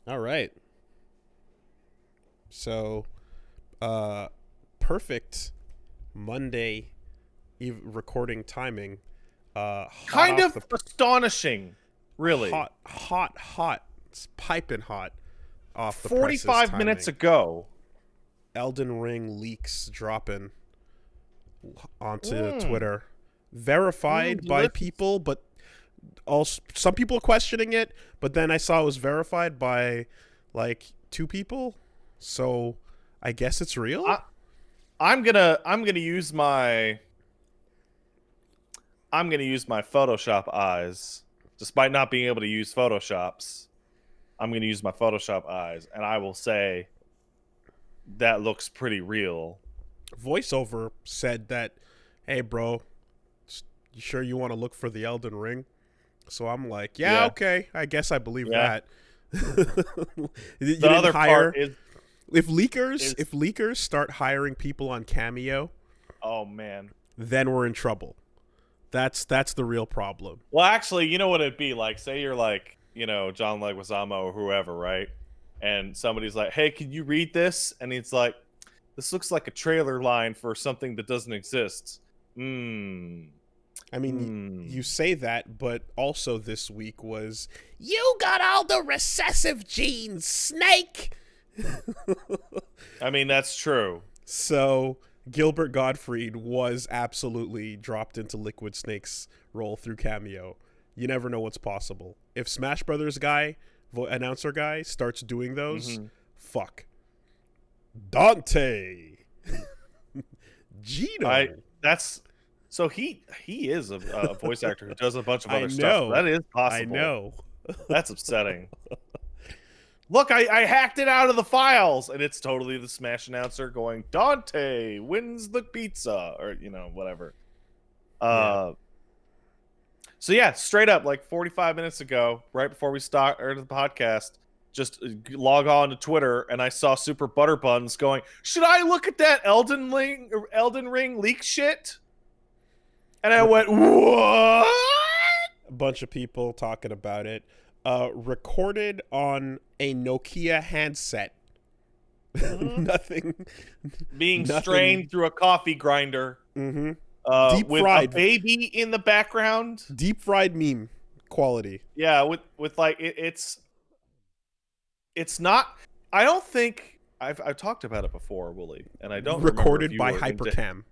All right. So, perfect Monday recording timing. Hot Kind off of the astonishing, really. hot. It's piping hot off the presses 45 minutes timing. ago. Elden Ring leaks dropping onto Mm, Twitter, verified by delicious. people, but also some people questioning it. But then I saw it was verified by like two people, so I guess it's real. I, I'm gonna use my Photoshop eyes, despite not being able to use Photoshops. I'm gonna use my Photoshop eyes, and I will say that looks pretty real. Voiceover said that, "Hey, bro, you sure you want to look for the Elden Ring?" So I'm like, "Yeah, Yeah, okay, I guess I believe yeah. that." You The didn't other part hire is if leakers is if leakers start hiring people on Cameo, oh man. then we're in trouble. That's the real problem. Well, actually, you know what it'd be like? Say you're like, John Leguizamo or whoever, right? And somebody's like, "Hey, can you read this?" And he's like, "This looks like a trailer line for something that doesn't exist." Hmm. I mean, Hmm. you say that, but also this week was you got all the recessive genes, Snake. I mean, that's true. So Gilbert Gottfried was absolutely dropped into Liquid Snake's role through Cameo. You never know what's possible. If Smash Brothers guy, announcer guy, starts doing those, Hmm. fuck. Dante. I Gino. that's so he is a voice actor who does a bunch of I other stuff. So know. that is I possible. know. That's upsetting. Look, I hacked it out of the files, and it's totally the Smash announcer going, "Dante wins the pizza," or whatever. Yeah. Uh, so yeah, straight up, like 45 minutes ago, right before we started the podcast, just log on to Twitter, and I saw Super Butterbuns going, "Should I look at that Elden Ring leak shit?" And I went, "What?" A bunch of people talking about it. Recorded on a Nokia handset. Mhm. Nothing. Being Nothing. strained through a coffee grinder, Mm-hmm. Deep with a fried. baby in the background. Deep fried meme quality. Yeah, with like it's not. I don't think I've talked about it before, Willie, and I don't remember if Recorded you by were into. Hypercam.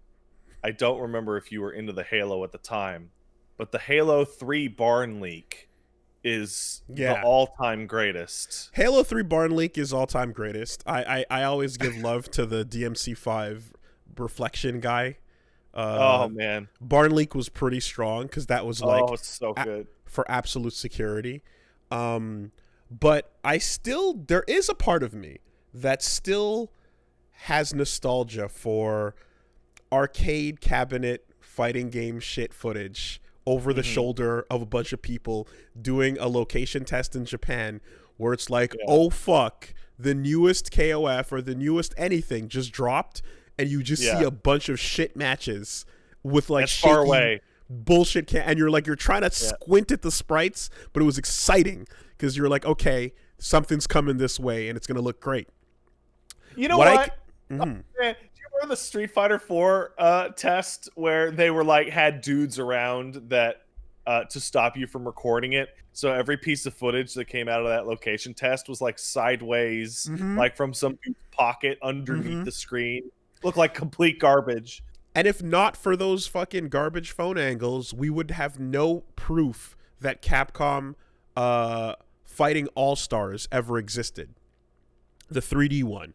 I don't remember if you were into the Halo at the time, but the Halo 3 barn leak is the Yeah. all-time greatest. Halo 3 Barn Leak is all time greatest. I always give love to the DMC5 reflection guy. Oh Uh, man. Barn Leak was pretty strong because that was Oh, like it's so good. for absolute security. But there is a part of me that still has nostalgia for arcade cabinet fighting game shit footage over the Hmm. shoulder of a bunch of people doing a location test in Japan where it's like, Yeah, oh fuck, the newest KOF or the newest anything just dropped, and you just see yeah. a bunch of shit matches with like That's far shaky away. bullshit and you're trying to Yeah. squint at the sprites, but it was exciting because you're like, okay, something's coming this way and it's gonna look great. You know What I what? mm-hmm. Do you remember the Street Fighter 4 test where they were like had dudes around that to stop you from recording it? So every piece of footage that came out of that location test was like sideways, Mm-hmm. like from some dude's pocket underneath Mm-hmm. the screen. Looked like complete garbage. And if not for those fucking garbage phone angles, we would have no proof that Capcom fighting All Stars ever existed. The 3D one,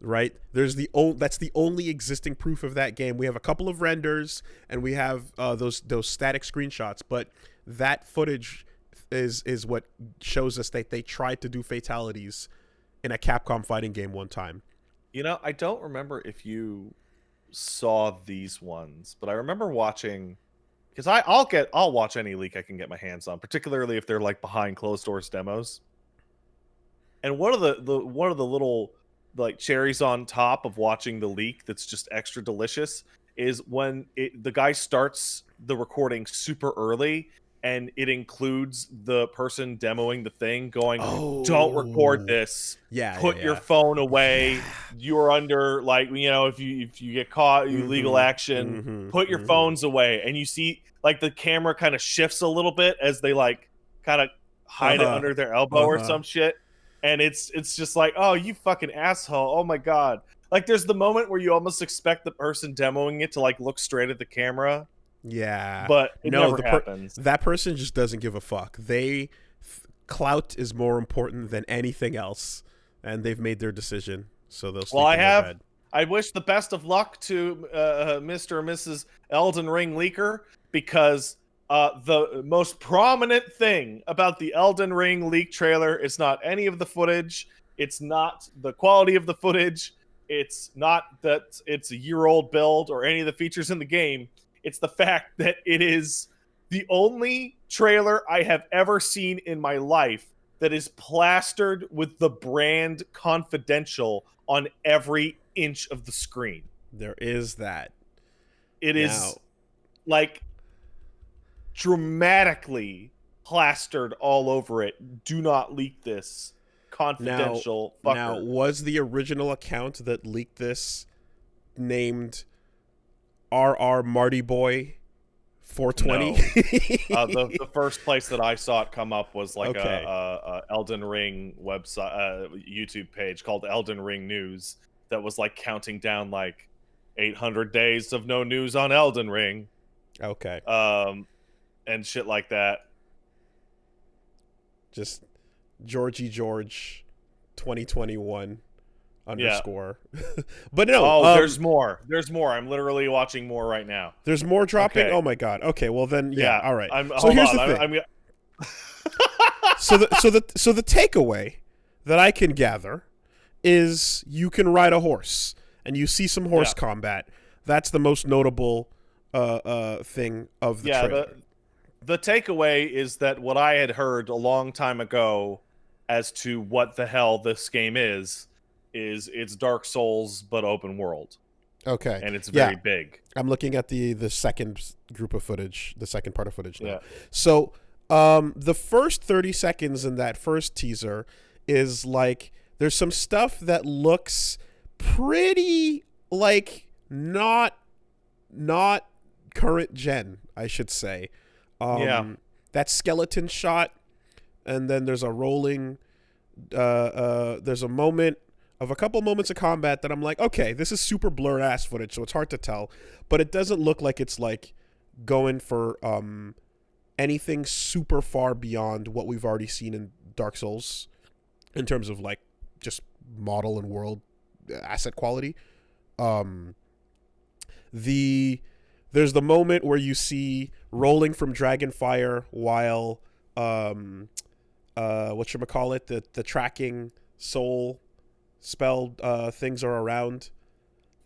right? That's the only existing proof of that game. We have a couple of renders and we have those static screenshots, but that footage is what shows us that they tried to do fatalities in a Capcom fighting game one time. I don't remember if you saw these ones, but I remember watching because I'll watch any leak I can get my hands on, particularly if they're like behind closed doors demos. And one of the little like cherries on top of watching the leak that's just extra delicious is when the guy starts the recording super early and it includes the person demoing the thing going, Oh, don't record this. Yeah, Put yeah, your yeah. phone away. Yeah. You're under, like, you know, if you get caught, legal action. Put your phones away. And you see, like, the camera kind of shifts a little bit as they, like, kind of hide it under their elbow or some shit. And it's just like, oh, you fucking asshole. Oh my god. Like, there's the moment where you almost expect the person demoing it to, like, look straight at the camera. Yeah. But it No, never happens. that person just doesn't give a fuck. Clout is more important than anything else, and they've made their decision, so they'll sleep in their bed. I wish the best of luck to Mr. and Mrs. Elden Ring leaker, because the most prominent thing about the Elden Ring leak trailer is not any of the footage. It's not the quality of the footage. It's not that it's a year-old build or any of the features in the game. It's the fact that it is the only trailer I have ever seen in my life that is plastered with the brand Confidential on every inch of the screen. There is that. It is, like, dramatically plastered all over it. Do not leak this. Confidential fucker. Now, was the original account that leaked this named RR Marty Boy 420? No. The first place that I saw it come up was like a Elden Ring website, YouTube page called Elden Ring News that was like counting down like 800 days of no news on Elden Ring. Okay. And shit like that. Just Georgie George 2021 underscore. But no. There's more. There's more. I'm literally watching more right now. There's more dropping? Okay. Oh my god. Okay, well then, yeah. All right. So here's the thing. so the takeaway that I can gather is you can ride a horse and you see some horse combat. That's the most notable thing of the trailer. The takeaway is that what I had heard a long time ago as to what the hell this game is it's Dark Souls but open world. Okay. And it's very big. I'm looking at the second group of footage, the second part of footage now. Yeah. So the first 30 seconds in that first teaser is like there's some stuff that looks pretty like not current gen, I should say. That skeleton shot, and then there's a rolling there's a couple moments of combat that I'm like, okay, this is super blurred ass footage, so it's hard to tell, but it doesn't look like it's like going for anything super far beyond what we've already seen in Dark Souls in terms of like just model and world asset quality. There's the moment where you see rolling from Dragonfire while whatchamacallit, the tracking soul spell things are around.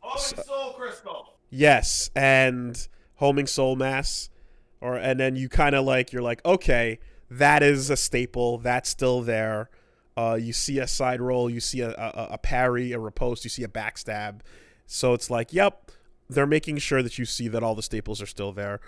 Homing soul crystal. Yes, and homing soul mass. And then you kind of like, you're like, okay, that is a staple. That's still there. You see a side roll, you see a parry, a riposte, you see a backstab. So it's like, yep, they're making sure that you see that all the staples are still there.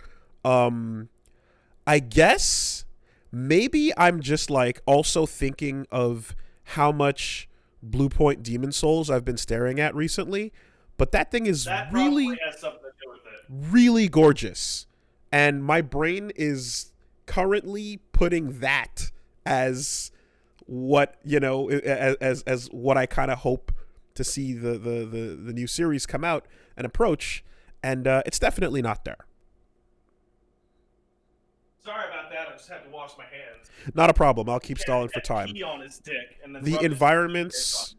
I guess maybe I'm just like also thinking of how much Blue Point Demon Souls I've been staring at recently, but that thing is really has something to do with it. really gorgeous, and my brain is currently putting that as what, you know, as what I kind of hope to see the new series come out and approach, and it's definitely not there. Sorry about that. I just had to wash my hands. Not a problem. I'll keep stalling for time. Pee on his dick and then The environments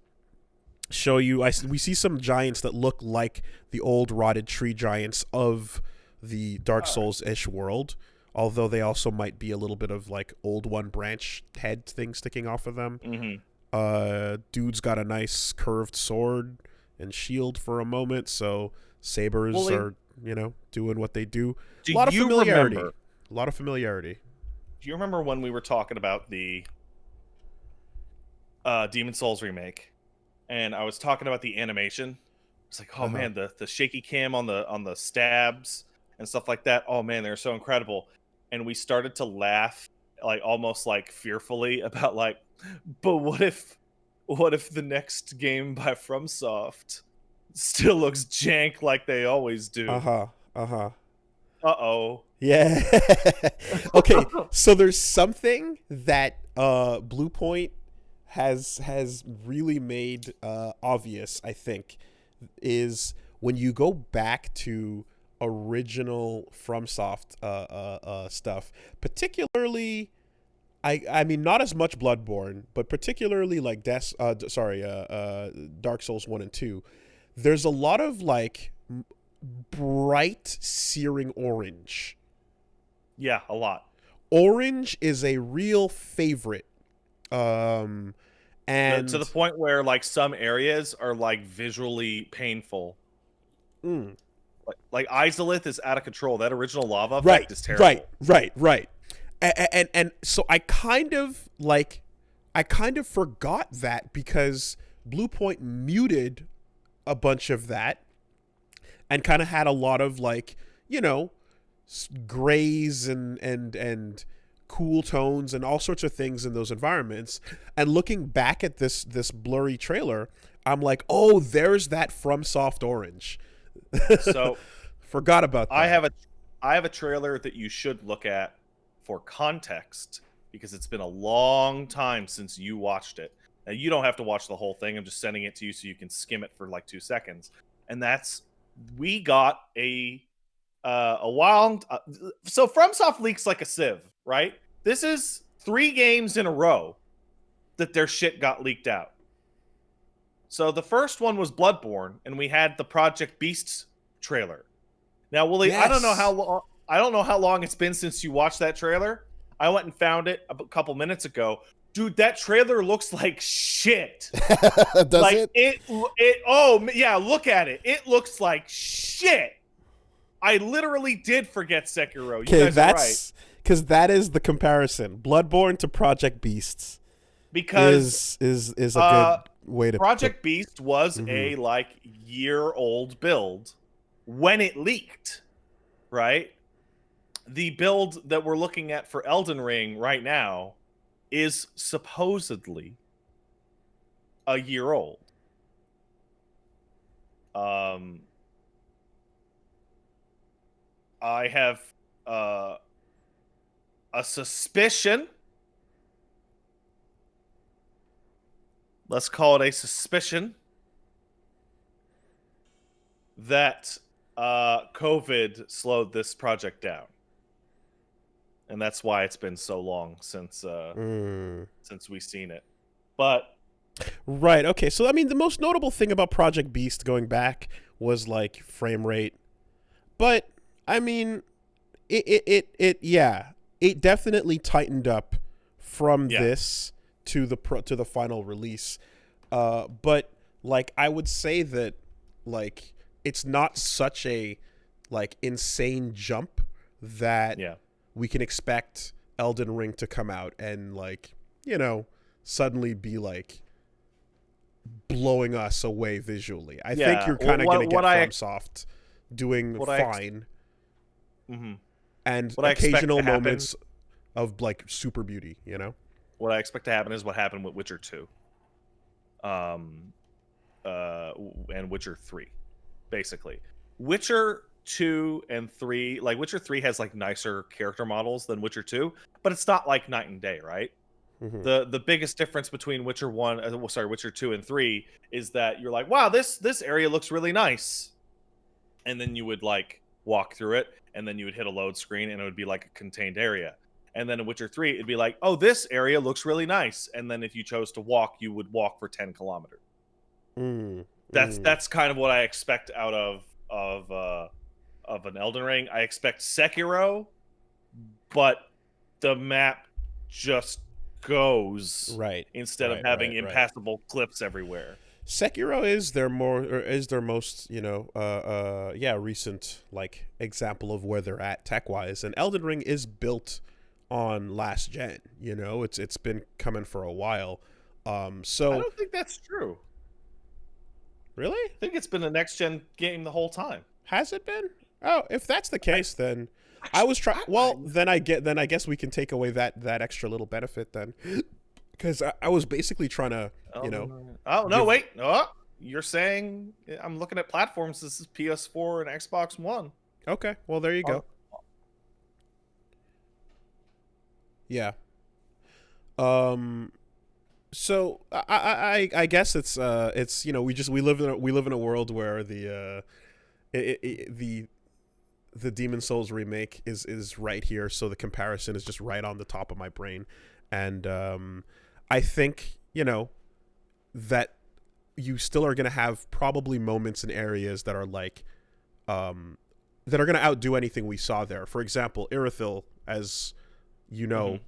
show you. We see some giants that look like the old rotted tree giants of the Dark Souls-ish world, although they also might be a little bit of like old one branch head thing sticking off of them. Mm-hmm. Dude's got a nice curved sword and shield for a moment, so sabers are, you know, doing what they do. A lot of familiarity. A lot of familiarity. Do you remember when we were talking about the Demon Souls remake, and I was talking about the animation? It's like, oh man, the shaky cam on the stabs and stuff like that. Oh man, they're so incredible. and we started to laugh, like almost like fearfully about like, but what if the next game by FromSoft still looks jank like they always do? Uh-oh. Yeah. Okay, so there's something that Bluepoint has really made obvious, I think, is when you go back to original FromSoft stuff, particularly I mean not as much Bloodborne, but particularly like Dark Souls 1 and 2. There's a lot of like bright searing orange. Yeah, a lot. Orange is a real favorite. And to the point where like some areas are like visually painful. Like Izalith is out of control. That original lava effect is terrible. Right. And so I kind of forgot that because Bluepoint muted a bunch of that and kind of had a lot of like, you know, grays and cool tones and all sorts of things in those environments. And looking back at this blurry trailer, I'm like, oh, there's that FromSoft orange. So forgot about that. I have a trailer that you should look at for context, because it's been a long time since you watched it. Now, you don't have to watch the whole thing. I'm just sending it to you so you can skim it for like 2 seconds. And that's, we got a wild. So FromSoft leaks like a sieve, right? This is 3 games in a row that their shit got leaked out. So the first one was Bloodborne, and we had the Project Beasts trailer. Now, Willie, yes. I don't know how long it's been since you watched that trailer. I went and found it a couple minutes ago. Dude, that trailer looks like shit. Does like it? Oh, yeah, look at it. It looks like shit. I literally did forget Sekiro. Okay, that's right. Because that is the comparison. Bloodborne to Project Beasts. Because is a good way to Project Beast was a like year-old build when it leaked, right? The build that we're looking at for Elden Ring right now is supposedly a year old. I have a suspicion. Let's call it a suspicion that COVID slowed this project down. And that's why it's been so long since we've seen it. But right, okay. So I mean, the most notable thing about Project Beast going back was like frame rate. But I mean, it definitely tightened up from this to the final release. But like I would say that like it's not such a like insane jump that we can expect Elden Ring to come out and like, you know, suddenly be like blowing us away visually. I think you're kind of going to get FromSoft doing fine. And occasional moments of like super beauty, you know? What I expect to happen is what happened with Witcher 2. And Witcher 3, basically. Witcher 2 and 3, like Witcher 3 has like nicer character models than Witcher 2, but it's not like night and day, right? The biggest difference between Witcher 2 and 3 is that you're like, wow, this area looks really nice. And then you would like walk through it, and then you would hit a load screen and it would be like a contained area. And then in Witcher 3, it'd be like, oh, this area looks really nice. And then if you chose to walk, you would walk for 10 kilometers. That's kind of what I expect out of an Elden Ring. I expect Sekiro, but the map just goes instead of having impassable cliffs everywhere. Sekiro is their most, you know, recent like example of where they're at tech wise, and Elden Ring is built on last gen. You know, it's been coming for a while. So I don't think that's true. Really? I think it's been a next gen game the whole time. Has it been? Oh, if that's the case, then I was trying. Well, then I guess we can take away that extra little benefit then, because I was basically trying to, you know. Oh no! Wait. Oh, you're saying I'm looking at platforms. This is PS4 and Xbox One. Okay. Well, there you go. Yeah. So I guess it's you know, we live in a world where the Demon Souls remake is right here, so the comparison is just right on the top of my brain, and I think, you know, that you still are gonna have probably moments and areas that are like that are gonna outdo anything we saw there. For example, Irithyll, as you know,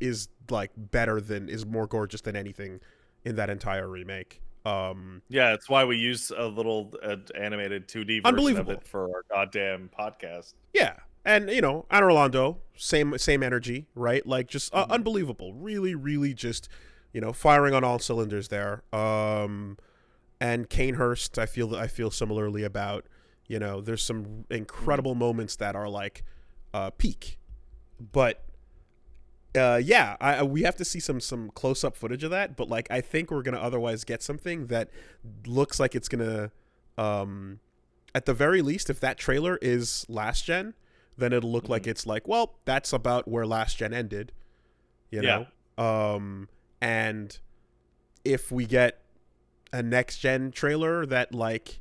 is like is more gorgeous than anything in that entire remake. Yeah, it's why we use a little animated 2D version of it for our goddamn podcast. Yeah, and you know, Anor Londo, same energy, right? Like just unbelievable, really, really, just, you know, firing on all cylinders there. And Kanehurst, I feel similarly about. You know, there's some incredible moments that are like peak, but yeah, we have to see some close up footage of that. But like, I think we're gonna otherwise get something that looks like it's gonna, at the very least, if that trailer is last gen, then it'll look like it's like, well, that's about where last gen ended, you know. And if we get a next gen trailer that, like,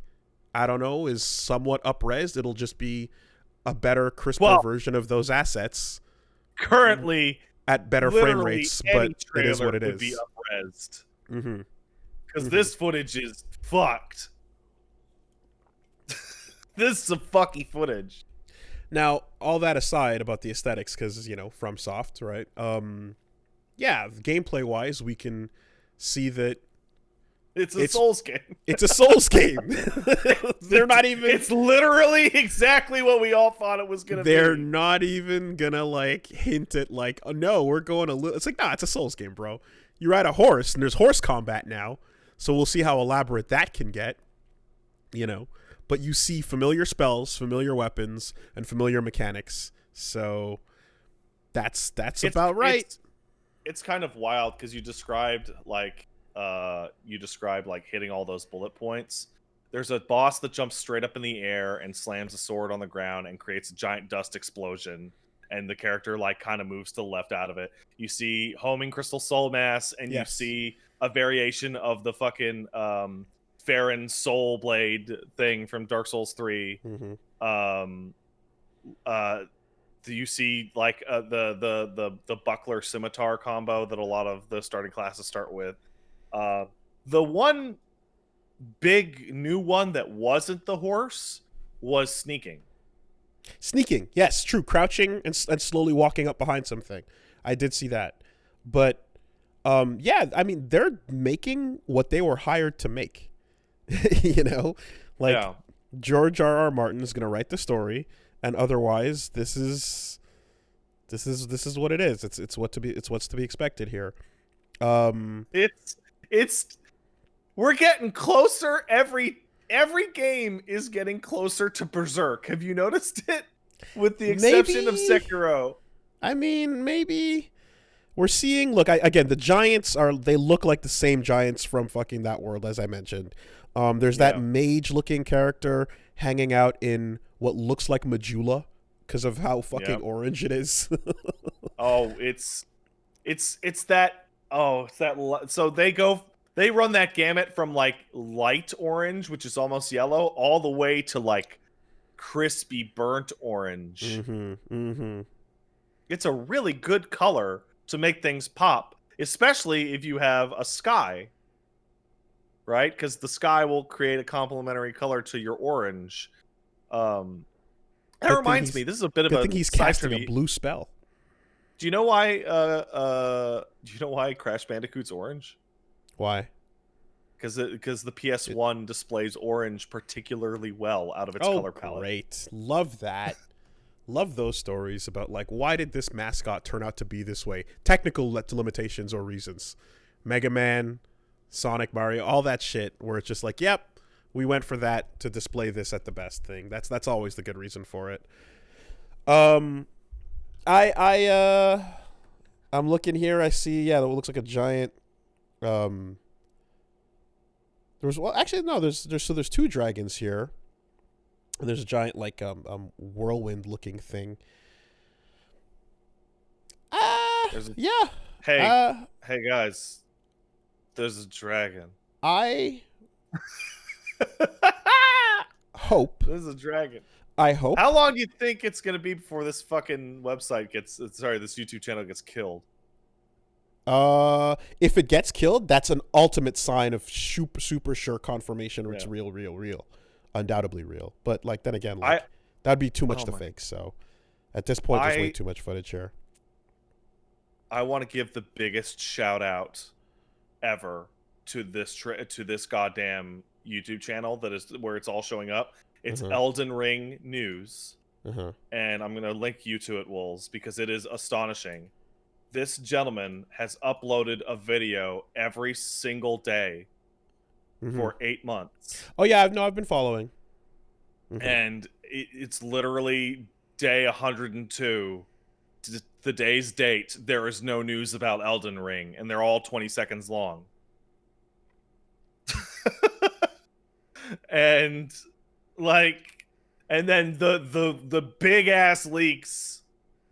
I don't know, is somewhat up-resed, it'll just be a better, crisper version of those assets. Currently, at better frame rates, but it is what it is. Be up-resed. Because this footage is fucked. This is some fucky footage. Now, all that aside about the aesthetics, because, you know, FromSoft, right? Yeah, gameplay-wise, we can see that it's a Souls game. It's a Souls game. They're not even... It's literally exactly what we all thought it was going to be. They're not even going to, like, hint at, like, oh, no, we're going a little... It's like, nah, it's a Souls game, bro. You ride a horse, and there's horse combat now, so we'll see how elaborate that can get, you know. But you see familiar spells, familiar weapons, and familiar mechanics, so that's about right. It's kind of wild, because you described, like, hitting all those bullet points. There's a boss that jumps straight up in the air and slams a sword on the ground and creates a giant dust explosion, and the character, like, kind of moves to the left out of it. You see homing crystal soul mass, and you see a variation of the fucking Farron soul blade thing from Dark Souls 3. Do you see, like, the buckler scimitar combo that a lot of the starting classes start with? The one big new one that wasn't the horse was sneaking. Sneaking, yes, true. Crouching and slowly walking up behind something. I did see that. But, yeah, I mean, they're making what they were hired to make. You know? Like, George R.R. Martin is going to write the story, and otherwise, this is what it is. It's what's to be expected here. We're getting closer. Every game is getting closer to Berserk. Have you noticed it? With the exception of Sekiro. I mean, maybe we're seeing. Look, again, the giants they look like the same giants from fucking that world, as I mentioned. There's that mage-looking character hanging out in what looks like Majula because of how fucking orange it is. Oh, it's that. Oh, it's that. So they run that gamut from, like, light orange, which is almost yellow, all the way to, like, crispy burnt orange. It's a really good color to make things pop, especially if you have a sky, right? Because the sky will create a complementary color to your orange. That reminds me, this is a bit of a... I think he's casting a blue spell. Do you know why? Crash Bandicoot's orange? Why? Because the PS1 displays orange particularly well out of its color palette. Great, love that. Love those stories about, like, why did this mascot turn out to be this way? Technical limitations or reasons. Mega Man, Sonic, Mario, all that shit. Where it's just like, yep, we went for that to display this at the best thing. That's always the good reason for it. I'm looking here. I see. Yeah, it looks like a giant. There's actually no. There's two dragons here. And there's a giant like whirlwind looking thing. Yeah. Hey guys. There's a dragon. I hope. There's a dragon. I hope. How long do you think it's gonna be before this fucking website gets? Sorry, this YouTube channel gets killed. If it gets killed, that's an ultimate sign of super sure confirmation it's real, undoubtedly real. But like then again, like that'd be too much to fake. So at this point, there's way too much footage here. I want to give the biggest shout out ever to this goddamn YouTube channel that is where it's all showing up. It's Elden Ring News, and I'm gonna link you to it, Wolves, because it is astonishing. This gentleman has uploaded a video every single day for 8 months. Oh yeah, I've been following. And it's literally day 102. The day's date. There is no news about Elden Ring, and they're all 20 seconds long. And then the big ass leaks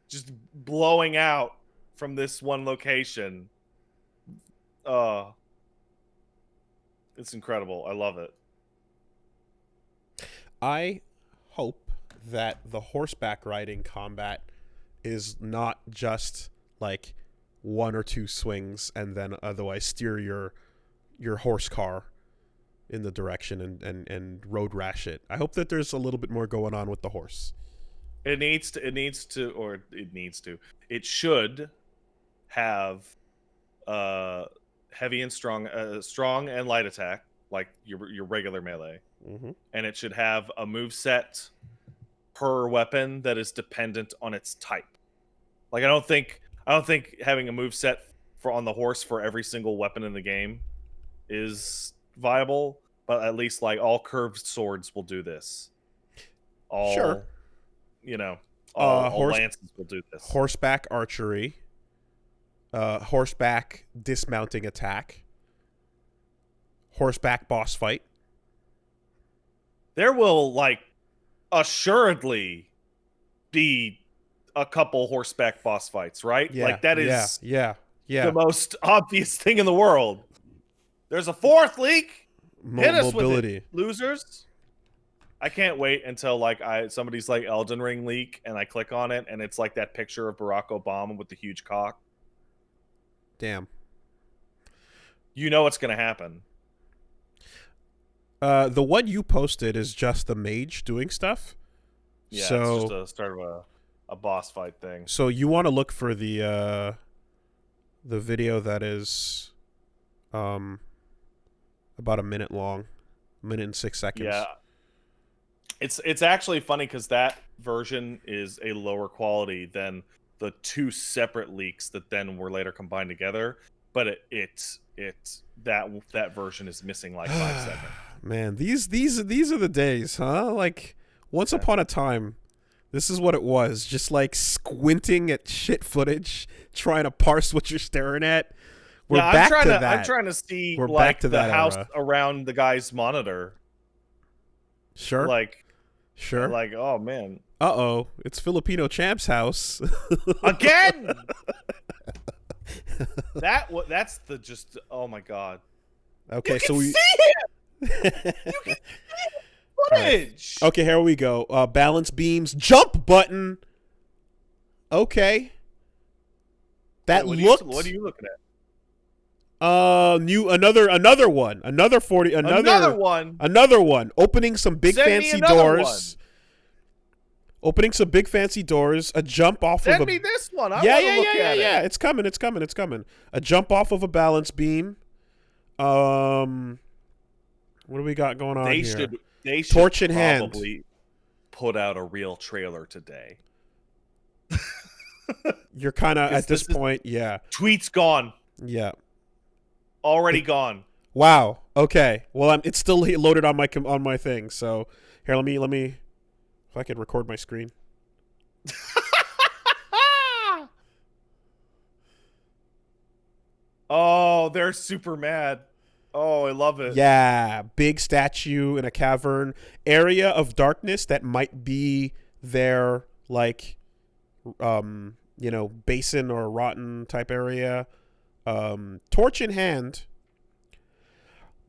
just blowing out from this one location. It's incredible. I love it. I hope that the horseback riding combat is not just like one or two swings and then otherwise steer your horse car in the direction and road rash it. I hope that there's a little bit more going on with the horse. It should have heavy and strong and light attack like your regular melee. And it should have a move set per weapon that is dependent on its type. Like I don't think having a move set on the horse for every single weapon in the game is viable, but at least like all curved swords will do this. All lances will do this. Horseback archery, horseback dismounting attack, horseback boss fight. There will like assuredly be a couple horseback boss fights, right? Yeah, like that is the most obvious thing in the world. There's a fourth leak. Hit us mobility. with it, losers. I can't wait until like somebody's like Elden Ring leak and I click on it and it's like that picture of Barack Obama with the huge cock. Damn. You know what's gonna happen. The one you posted is just the mage doing stuff. Yeah, so, it's just a start of a boss fight thing. So you want to look for the video that is about a minute long, 1:06 seconds. Yeah. It's actually funny because that version is a lower quality than the two separate leaks that then were later combined together. But that version is missing like 5 seconds. Man, these are the days, huh? Like once upon a time, this is what it was. Just like squinting at shit footage, trying to parse what you're staring at. We're back to that. I'm trying to see We're like back to the that house era. around the guy's monitor. Sure. Sure. Like, oh man. Uh-oh, it's Filipino Champ's house. Again. That's the just oh my god. Okay, you so can we see him. You can see footage. Right. Okay, here we go. Balance beams, jump button. Okay. That looked. What are you looking at? Another one. Another 40. Another one. Opening some big fancy doors. Opening some big fancy doors. A jump off of a. Send me this one. I want to look at it. Yeah. It's coming. A jump off of a balance beam. What do we got going on here? They should torch in hand. Probably put out a real trailer today. You're kind of at this point, yeah. Tweet's gone. Yeah. Already gone. Wow. Okay. Well, it's still loaded on my thing. So here, let me. If I can record my screen. Oh, they're super mad. Oh, I love it. Yeah, big statue in a cavern, area of darkness that might be their like basin or rotten type area. Torch in hand.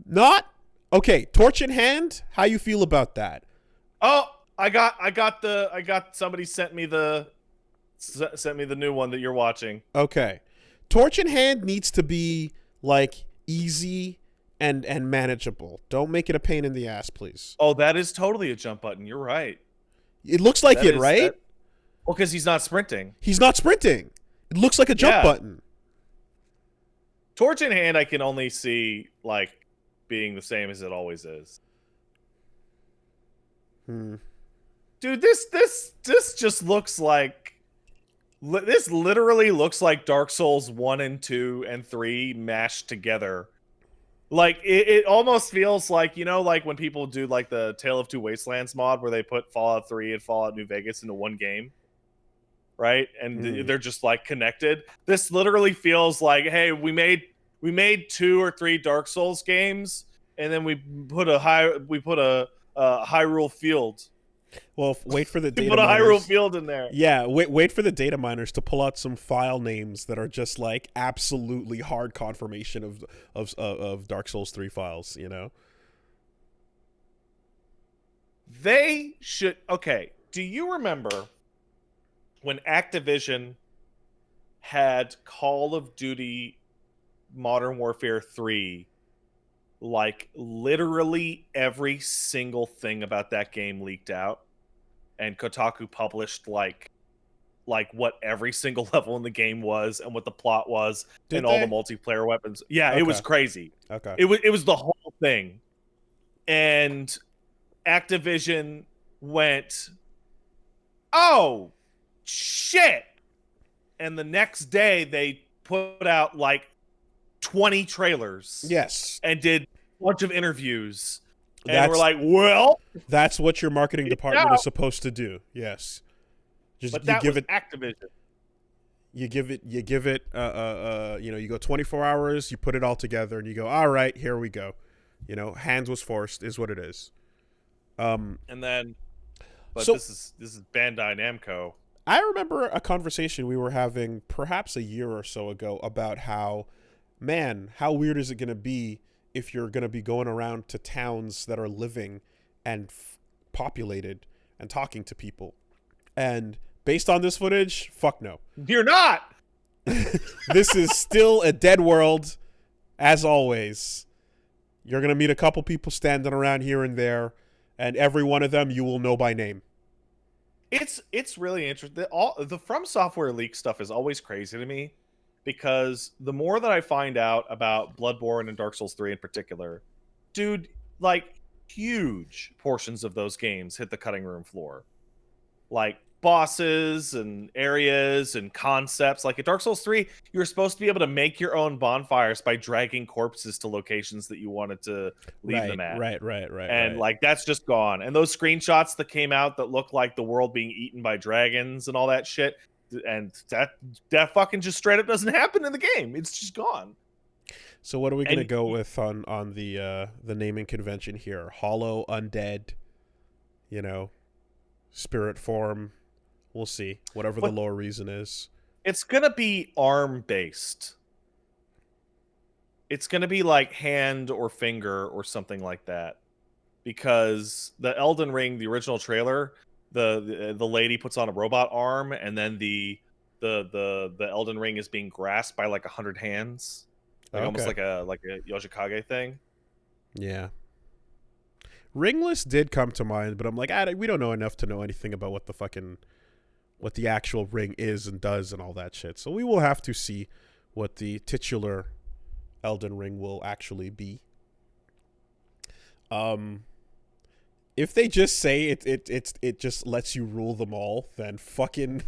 Not okay, torch in hand, how you feel about that? Oh, I got somebody sent me the new one that you're watching. Okay. Torch in hand needs to be like easy and manageable. Don't make it a pain in the ass, please. Oh, that is totally a jump button. You're right. It looks like it, right? Well, because he's not sprinting. He's not sprinting. It looks like a jump button. Torch in hand, I can only see like being the same as it always is. Dude, this just looks like. This literally looks like Dark Souls 1 and 2 and 3 mashed together. Like, it almost feels like, like when people do, like, the Tale of Two Wastelands mod where they put Fallout 3 and Fallout New Vegas into one game. Right? And they're just, like, connected. This literally feels like, hey, we made 2 or 3 Dark Souls games, and then we put a Hyrule Field. Well, wait for the data put a miners. Hyrule Field in there. Yeah, wait for the data miners to pull out some file names that are just like absolutely hard confirmation of Dark Souls 3 files, They should. Okay, do you remember when Activision had Call of Duty Modern Warfare 3? Like, literally every single thing about that game leaked out, and Kotaku published like what every single level in the game was and what the plot was. Did and they? All the multiplayer weapons. Yeah, okay. It was crazy. Okay. It was the whole thing. And Activision went, oh shit. And the next day they put out like 20 trailers. Yes. And did a bunch of interviews. And we're like, well, that's what your marketing department is supposed to do. Yes. But that was Activision. You give it you go 24 hours, you put it all together and you go, all right, here we go. Hands was forced is what it is. And then this is Bandai Namco. I remember a conversation we were having perhaps a year or so ago about how weird is it going to be if you're going to be going around to towns that are living and populated and talking to people. And based on this footage, fuck no. You're not! This is still a dead world, as always. You're going to meet a couple people standing around here and there, and every one of them you will know by name. It's really interesting. The From Software leak stuff is always crazy to me, because the more that I find out about Bloodborne and Dark Souls 3 in particular, dude, like, huge portions of those games hit the cutting room floor. Like, bosses and areas and concepts. Like, at Dark Souls 3, you were supposed to be able to make your own bonfires by dragging corpses to locations that you wanted to leave them at. Right. And, like, that's just gone. And those screenshots that came out that look like the world being eaten by dragons and all that shit, and that fucking just straight up doesn't happen in the game. It's just gone. So what are we going to go with on the naming convention here? Hollow, undead, spirit form. We'll see. Whatever the lore reason is. It's going to be ARM based. It's going to be like hand or finger or something like that. Because the Elden Ring, the original trailer, the lady puts on a robot arm, and then the Elden Ring is being grasped by like 100 hands, like almost like a Yoshikage thing. Yeah. Ringless did come to mind, but I'm like, we don't know enough to know anything about what the actual ring is and does and all that shit. So we will have to see what the titular Elden Ring will actually be. If they just say it just lets you rule them all, then fucking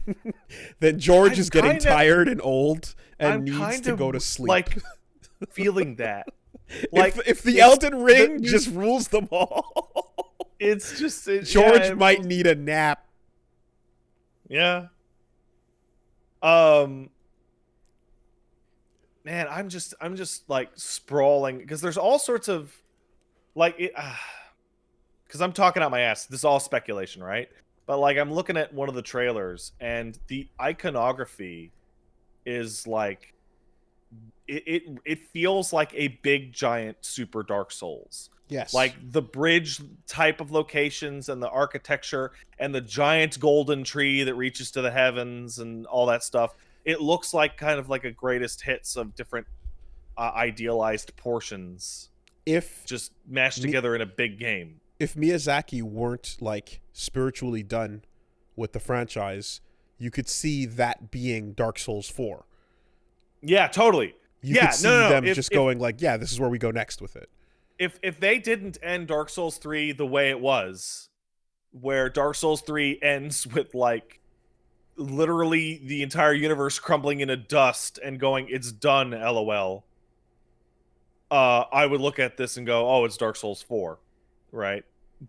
then George is getting tired and old and needs to go to sleep. Like feeling that. Like if the Elden Ring just rules them all, it's just George might need a nap. Yeah. Um. Man, I'm just like sprawling because there's all sorts of like it. Because I'm talking out my ass. This is all speculation, right? But like I'm looking at one of the trailers, and the iconography is like it feels like a big giant Super Dark Souls. Yes. Like the bridge type of locations and the architecture and the giant golden tree that reaches to the heavens and all that stuff. It looks like kind of like a greatest hits of different idealized portions if just mashed together in a big game. If Miyazaki weren't like spiritually done with the franchise, you could see that being Dark Souls 4. Yeah, totally. You could see them just going like, yeah, this is where we go next with it. If they didn't end Dark Souls 3 the way it was, where Dark Souls 3 ends with like literally the entire universe crumbling into dust and going, it's done, LOL. I would look at this and go, oh, it's Dark Souls 4, right?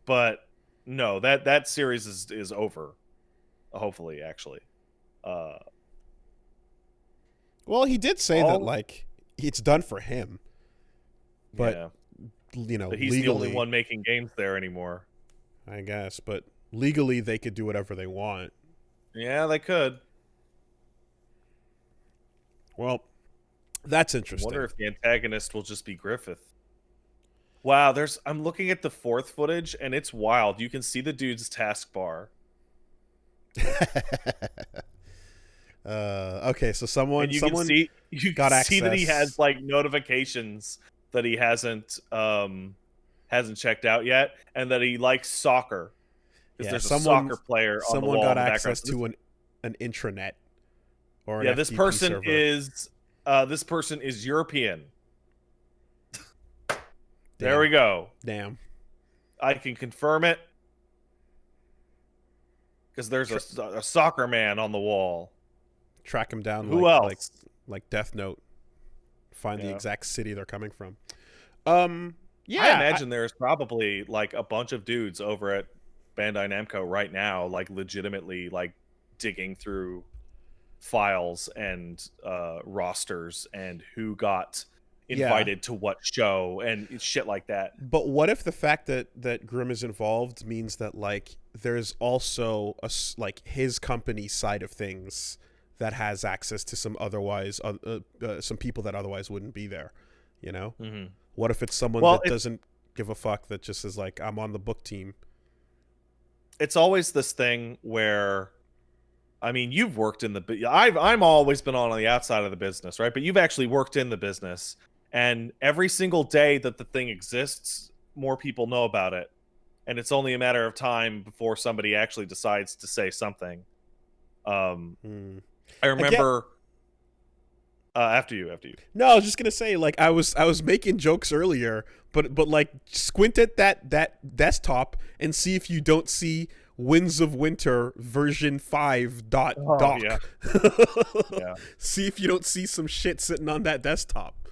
But no, that series is over. Hopefully, actually. Well, he did say that like it's done for him, but yeah. You know, but he's legally, the only one making games there anymore. I guess, but legally they could do whatever they want. Yeah, they could. Well, that's interesting. I wonder if the antagonist will just be Griffith. Wow, I'm looking at the fourth footage and it's wild. You can see the dude's taskbar. Okay, so someone can got access. See that he has like notifications that he hasn't checked out yet, and that he likes soccer. Because there's a soccer player on the wall. Someone got access to an intranet. Or an this FTP person server. This person is European. There we go. Damn. I can confirm it. Because there's a soccer man on the wall. Track him down. Who else? Like Death Note. Find the exact city they're coming from. Yeah. I imagine there's probably like a bunch of dudes over at Bandai Namco right now, like legitimately like digging through files and rosters and who got invited to what show and shit like that. But what if the fact that Grimm is involved means that like there's also like his company side of things that has access to some otherwise some people that otherwise wouldn't be there, you know? Mm-hmm. What if it's someone that doesn't give a fuck, that just is like, I'm on the book team? It's always this thing where, I mean, you've worked in I'm always been on the outside of the business, right? But you've actually worked in the business, and every single day that the thing exists, more people know about it, and it's only a matter of time before somebody actually decides to say something. I remember. After you. No, I was just gonna say, like, I was making jokes earlier, but like, squint at that desktop and see if you don't see Winds of Winter version 5 doc. Yeah. Yeah. See if you don't see some shit sitting on that desktop.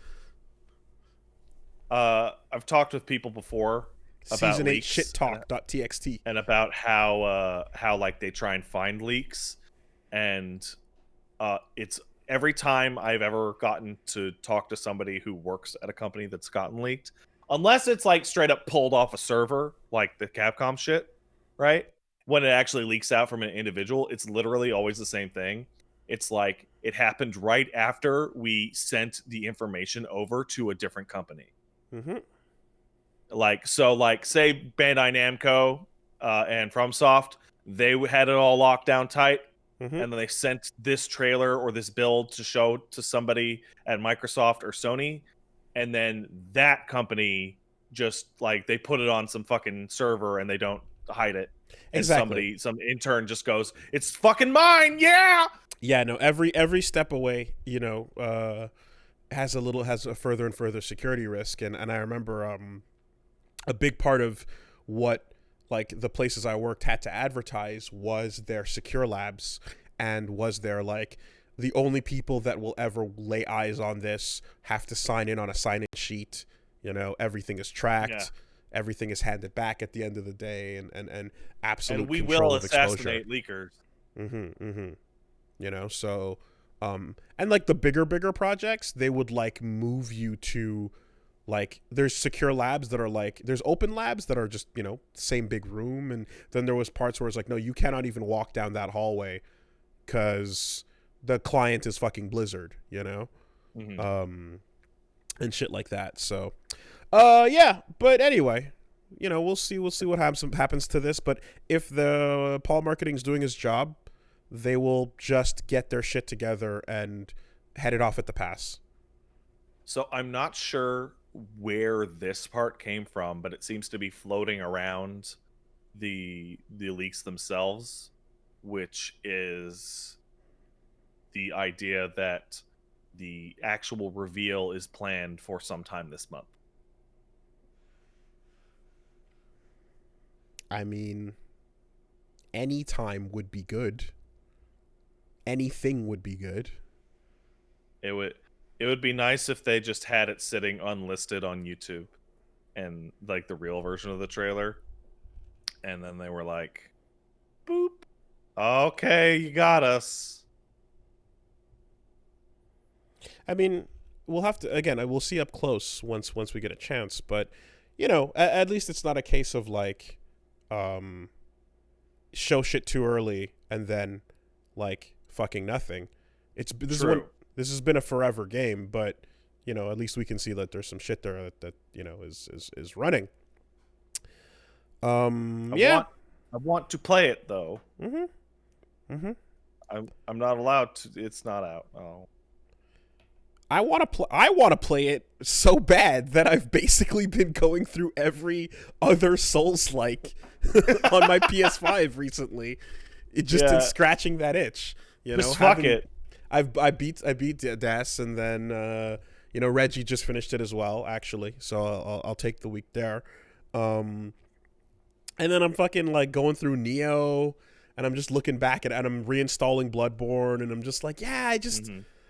I've talked with people before about Season 8 leaks shittalk.txt and about how like they try and find leaks, and it's every time I've ever gotten to talk to somebody who works at a company that's gotten leaked, unless it's like straight up pulled off a server, like the Capcom shit, right? When it actually leaks out from an individual, it's literally always the same thing. It's like it happened right after we sent the information over to a different company. Mm-hmm. Like, so like say Bandai Namco and FromSoft, they had it all locked down tight. Mm-hmm. And then they sent this trailer or this build to show to somebody at Microsoft or Sony, and then that company just like they put it on some fucking server and they don't hide it. Exactly. And some intern just goes, "It's fucking mine, yeah." Yeah, no. Every step away, you know, has a further and further security risk, and I remember a big part of what, like, the places I worked had to advertise was their secure labs, and was their like, the only people that will ever lay eyes on this have to sign in on a sign-in sheet. You know, everything is tracked. Yeah. Everything is handed back at the end of the day, and absolute and we control will of exposure. assassinate leakers. You know, so and like the bigger projects, they would like move you to like there's secure labs that are like there's open labs that are just, you know, same big room, and then there was parts where it's like no, you cannot even walk down that hallway cuz the client is fucking Blizzard, you know? And shit like that. So yeah, but anyway, you know, we'll see what happens to this, but if the Paul marketing's doing his job, they will just get their shit together and head it off at the pass. So I'm not sure where this part came from, but it seems to be floating around the leaks themselves, which is the idea that the actual reveal is planned for sometime this month. I mean, any time would be good. Anything would be good. It would be nice if they just had it sitting unlisted on YouTube and like the real version of the trailer. And then they were like, boop. Okay, you got us. I mean, we'll have to again, we'll see up close once we get a chance, but you know, at least it's not a case of like show shit too early and then like fucking nothing. This has been a forever game, but you know, at least we can see that there's some shit there that you know is running. I want to play it though. I'm not allowed to. It's not out. Oh. I want to play it so bad that I've basically been going through every other Souls-like on my PS5 recently. It just in scratching that itch. You know, fuck it. I beat Das, and then you know, Reggie just finished it as well, actually. So I'll take the week there. And then I'm fucking like going through Nioh, and I'm just looking back and I'm reinstalling Bloodborne, and I'm just like, yeah,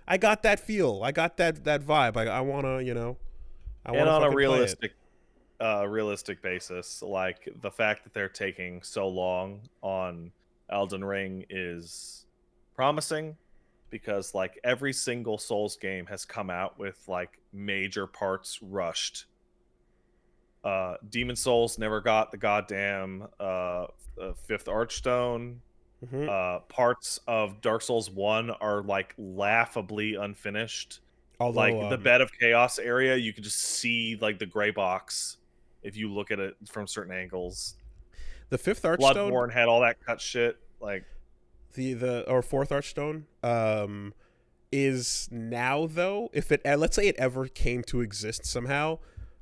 I got that feel. I got that vibe. I want to, you know, and on a realistic basis, like the fact that they're taking so long on Elden Ring is promising, because like every single Souls game has come out with like major parts rushed. Demon Souls never got the goddamn fifth Archstone. Parts of Dark Souls 1 are like laughably unfinished. Although, like the Bed of Chaos area, you can just see like the gray box if you look at it from certain angles. The fifth Archstone, Bloodborne had all that cut shit. Like the fourth Archstone is now, though, if it let's say it ever came to exist somehow,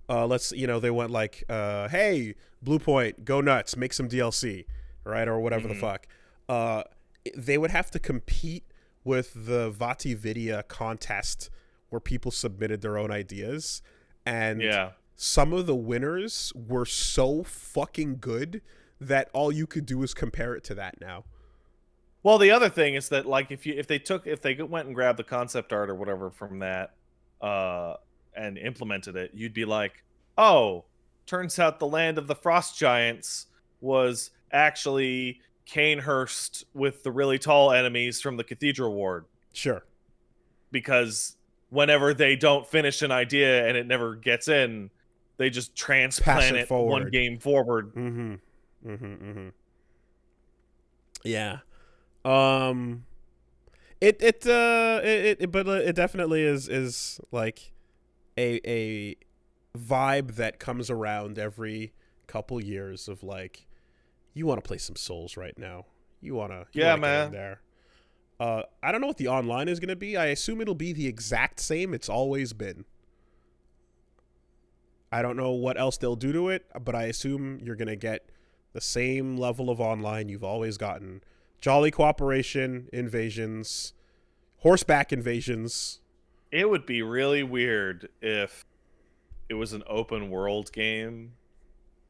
they went like hey, Blue Point, go nuts, make some DLC, right, or whatever the fuck. They would have to compete with the VatiVidya contest where people submitted their own ideas, and some of the winners were so fucking good that all you could do is compare it to that now. Well, the other thing is that like if they went and grabbed the concept art or whatever from that and implemented it, you'd be like, oh, turns out the land of the frost giants was actually Canehurst with the really tall enemies from the Cathedral Ward. Sure. Because whenever they don't finish an idea and it never gets in, they just transplant it one game forward. Yeah. It definitely is like a vibe that comes around every couple years of like, you want to play some Souls right now. You want to man. Get in there. I don't know what the online is going to be. I assume it'll be the exact same it's always been. I don't know what else they'll do to it, but I assume you're going to get the same level of online you've always gotten. Jolly cooperation, invasions, horseback invasions. It would be really weird if it was an open world game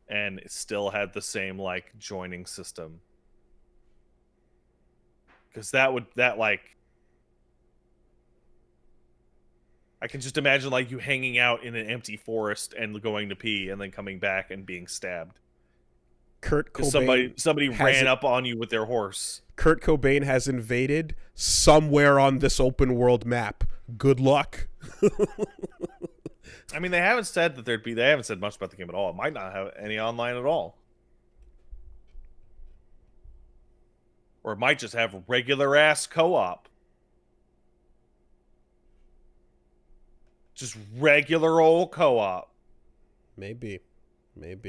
and it still had the same like joining system, because I can just imagine like you hanging out in an empty forest and going to pee and then coming back and being stabbed. Kurt Because Cobain somebody ran up on you with their horse. Kurt Cobain has invaded somewhere on this open world map. Good luck. I mean, they haven't said that they haven't said much about the game at all. It might not have any online at all. Or it might just have regular ass co-op. Just regular old co-op. Maybe.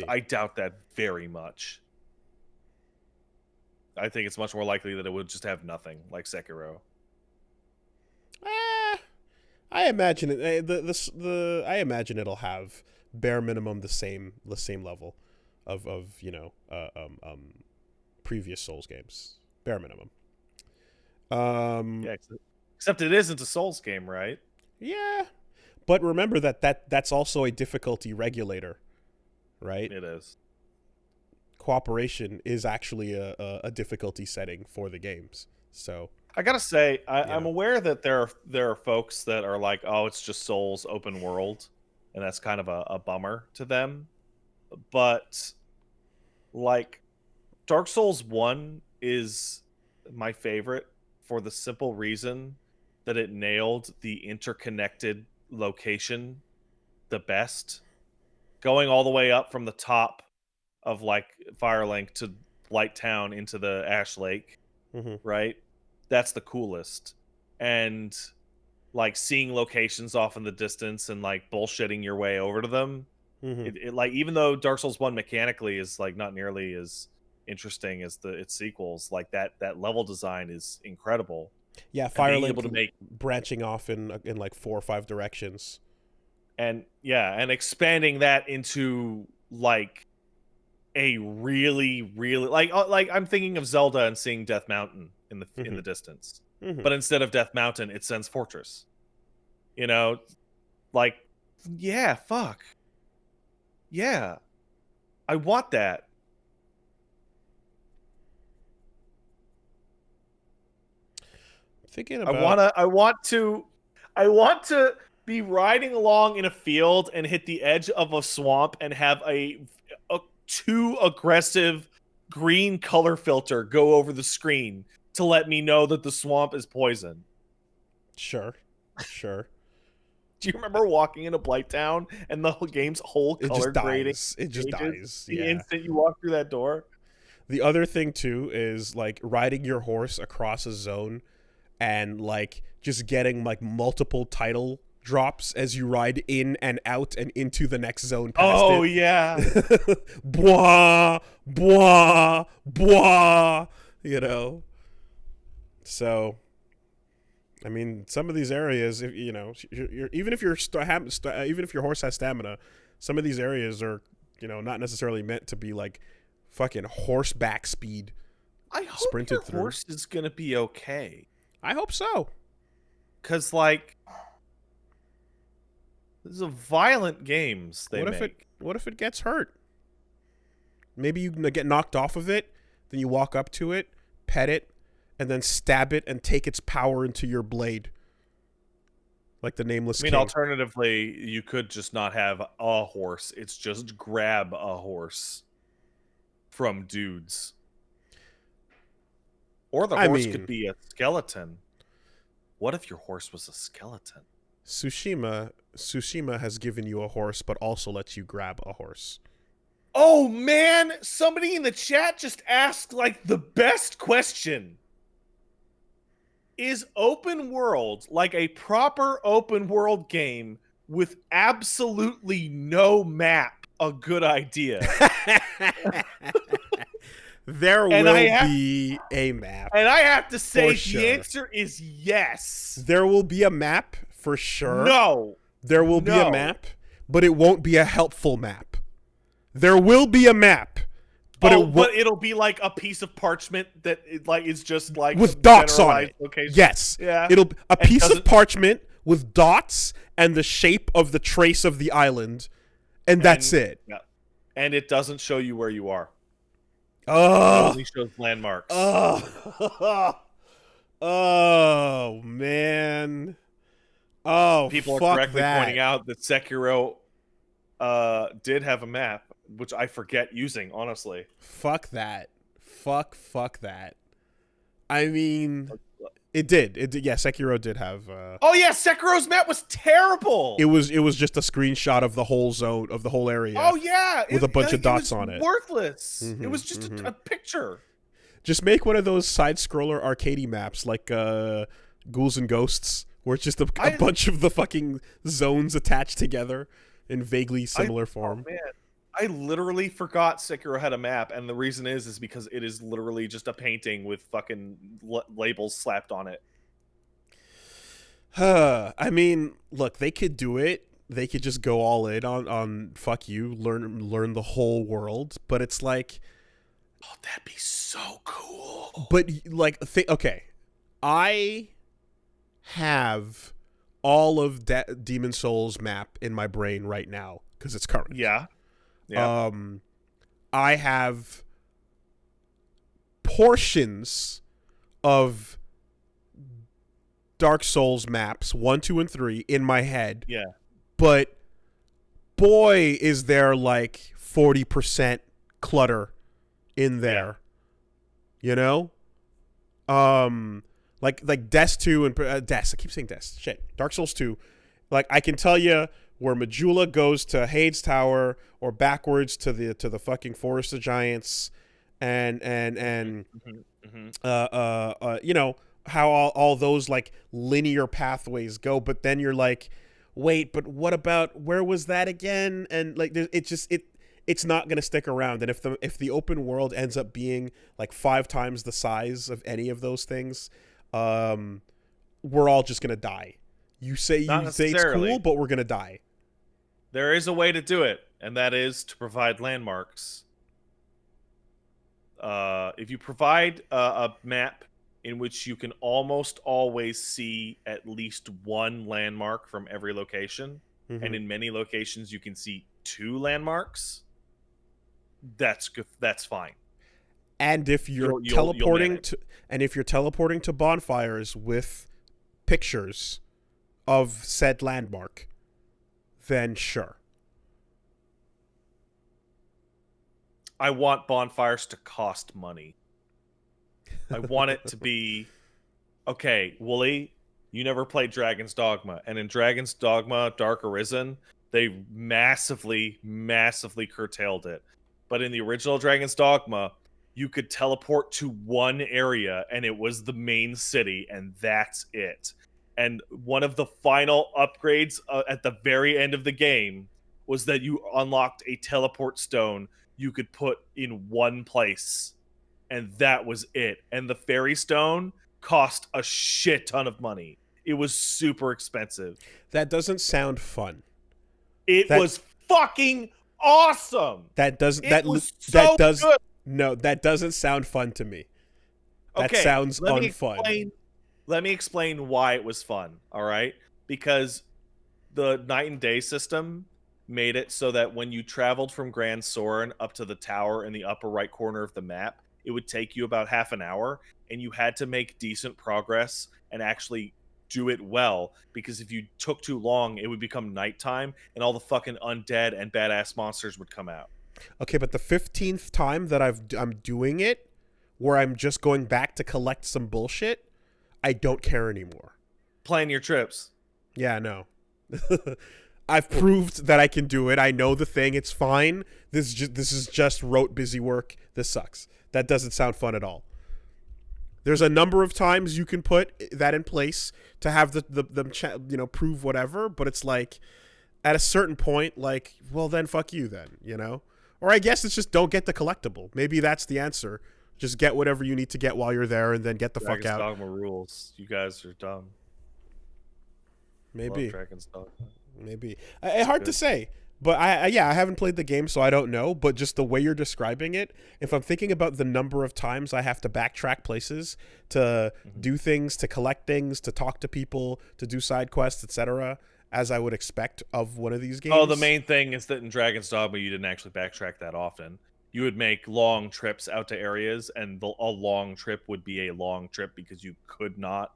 I doubt that very much. I think it's much more likely that it would just have nothing, like Sekiro. I imagine it. I imagine it'll have bare minimum the same level of previous Souls games. Bare minimum. Yeah, except it isn't a Souls game, right? Yeah, but remember that's also a difficulty regulator, right? It is. Cooperation is actually a difficulty setting for the games. So I gotta say, I'm aware that there are folks that are like, oh, it's just Souls open world, and that's kind of a bummer to them. But like, Dark Souls 1 is my favorite for the simple reason that it nailed the interconnected location the best. Going all the way up from the top of like Firelink to Light Town into the Ash Lake, right? That's the coolest. And like seeing locations off in the distance and like bullshitting your way over to them. It like, even though Dark Souls 1 mechanically is like not nearly as interesting as its sequels, like that level design is incredible. Yeah, Firelink able to make branching off in like 4 or 5 directions. And and expanding that into like a really like I'm thinking of Zelda and seeing Death Mountain in the distance. But instead of Death Mountain, it sends Fortress. You know, like, yeah, fuck. Yeah. I want that. Thinking about I want to be riding along in a field and hit the edge of a swamp and have a too aggressive green color filter go over the screen to let me know that the swamp is poison. Sure. Do you remember walking into Blighttown and the game's whole color grading? It just dies. The instant you walk through that door. The other thing too is like riding your horse across a zone and like just getting like multiple title drops as you ride in and out and into the next zone past it. Yeah. Blah, blah, blah, you know. So I mean, some of these areas, if you know, even if your horse has stamina, some of these areas are, you know, not necessarily meant to be like fucking horseback speed. I hope your horse is gonna be okay. I hope so. 'Cause like, this is a violent games they make. What if it gets hurt? Maybe you get knocked off of it, then you walk up to it, pet it, and then stab it and take its power into your blade. Like the Nameless King. Alternatively, you could just not have a horse. It's just grab a horse from dudes. Or the horse could be a skeleton. What if your horse was a skeleton? Tsushima has given you a horse, but also lets you grab a horse. Oh man, somebody in the chat just asked like the best question. Is open world, like a proper open world game with absolutely no map, a good idea? There will be a map. And I have to say the answer is yes. There will be a map for sure. No. There will be a map, but it won't be a helpful map. There will be a map. But it'll be like a piece of parchment that is just like with dots on it. Location. Yes. Yeah. It'll a piece of parchment with dots and the shape of the trace of the island, and that's it. Yeah. And it doesn't show you where you are. Oh. It only shows landmarks. Oh man. Oh, people fuck are correctly that. pointing out that Sekiro did have a map. which I forget using, honestly. Fuck that. Fuck that. I mean, it did. It did. Yeah, Sekiro did have. Oh yeah, Sekiro's map was terrible. It was just a screenshot of the whole zone of the whole area. Oh yeah, with a bunch of dots on it. Worthless. Mm-hmm, it was just a picture. Just make one of those side scroller arcadey maps like Ghouls and Ghosts, where it's just a bunch of the fucking zones attached together in vaguely similar form. Oh man, I literally forgot Sekiro had a map, and the reason is because it is literally just a painting with fucking labels slapped on it. I mean, look, they could do it. They could just go all in on fuck you, learn the whole world. But it's like, oh, that'd be so cool. But like, okay, I have all of Demon Souls map in my brain right now because it's current. Yeah. I have portions of Dark Souls maps 1, 2, and 3 in my head. Yeah. But boy, is there like 40% clutter in there. Yeah. You know? Like Des 2 and Des. I keep saying Des. Shit. Dark Souls 2. Like I can tell you where Majula goes to Hades Tower or backwards to the fucking Forest of Giants and you know how all those like linear pathways go, but then you're like, wait, but what about where was that again? And like it's not going to stick around. And if the open world ends up being like 5 times the size of any of those things, we're all just going to die. You say it's cool, but we're going to die. There is a way to do it, and that is to provide landmarks. If you provide a map in which you can almost always see at least one landmark from every location, and in many locations you can see 2 landmarks, that's good. That's fine. And if you're teleporting to bonfires with pictures of said landmark, then sure. I want bonfires to cost money. I want it to be, okay, Wooly, you never played Dragon's Dogma. And in Dragon's Dogma Dark Arisen, they massively, massively curtailed it. But in the original Dragon's Dogma, you could teleport to one area, and it was the main city, and that's it. And one of the final upgrades at the very end of the game was that you unlocked a teleport stone you could put in one place. And that was it. And the fairy stone cost a shit ton of money. It was super expensive. That doesn't sound fun. It was fucking awesome. That doesn't sound fun to me. That sounds unfun. Let me explain why it was fun, all right? Because the night and day system made it so that when you traveled from Grand Soren up to the tower in the upper right corner of the map, it would take you about half an hour, and you had to make decent progress and actually do it well, because if you took too long, it would become nighttime, and all the fucking undead and badass monsters would come out. Okay, but the 15th time that I'm doing it, where I'm just going back to collect some bullshit, I don't care anymore. Plan your trips. Yeah, no. I've proved that I can do it. I know the thing. It's fine. This is just rote busy work. This sucks. That doesn't sound fun at all. There's a number of times you can put that in place to have them prove whatever, but it's like at a certain point, like, well then fuck you then, you know? Or I guess it's just don't get the collectible. Maybe that's the answer. Just get whatever you need to get while you're there and then get the fuck out. Dragon's Dogma rules. You guys are dumb. Maybe. Love Dragon's Dogma. Maybe. Hard to say. But I haven't played the game, so I don't know. But just the way you're describing it, if I'm thinking about the number of times I have to backtrack places to do things, to collect things, to talk to people, to do side quests, etc., as I would expect of one of these games. Oh, the main thing is that in Dragon's Dogma, you didn't actually backtrack that often. You would make long trips out to areas, and a long trip would be a long trip because you could not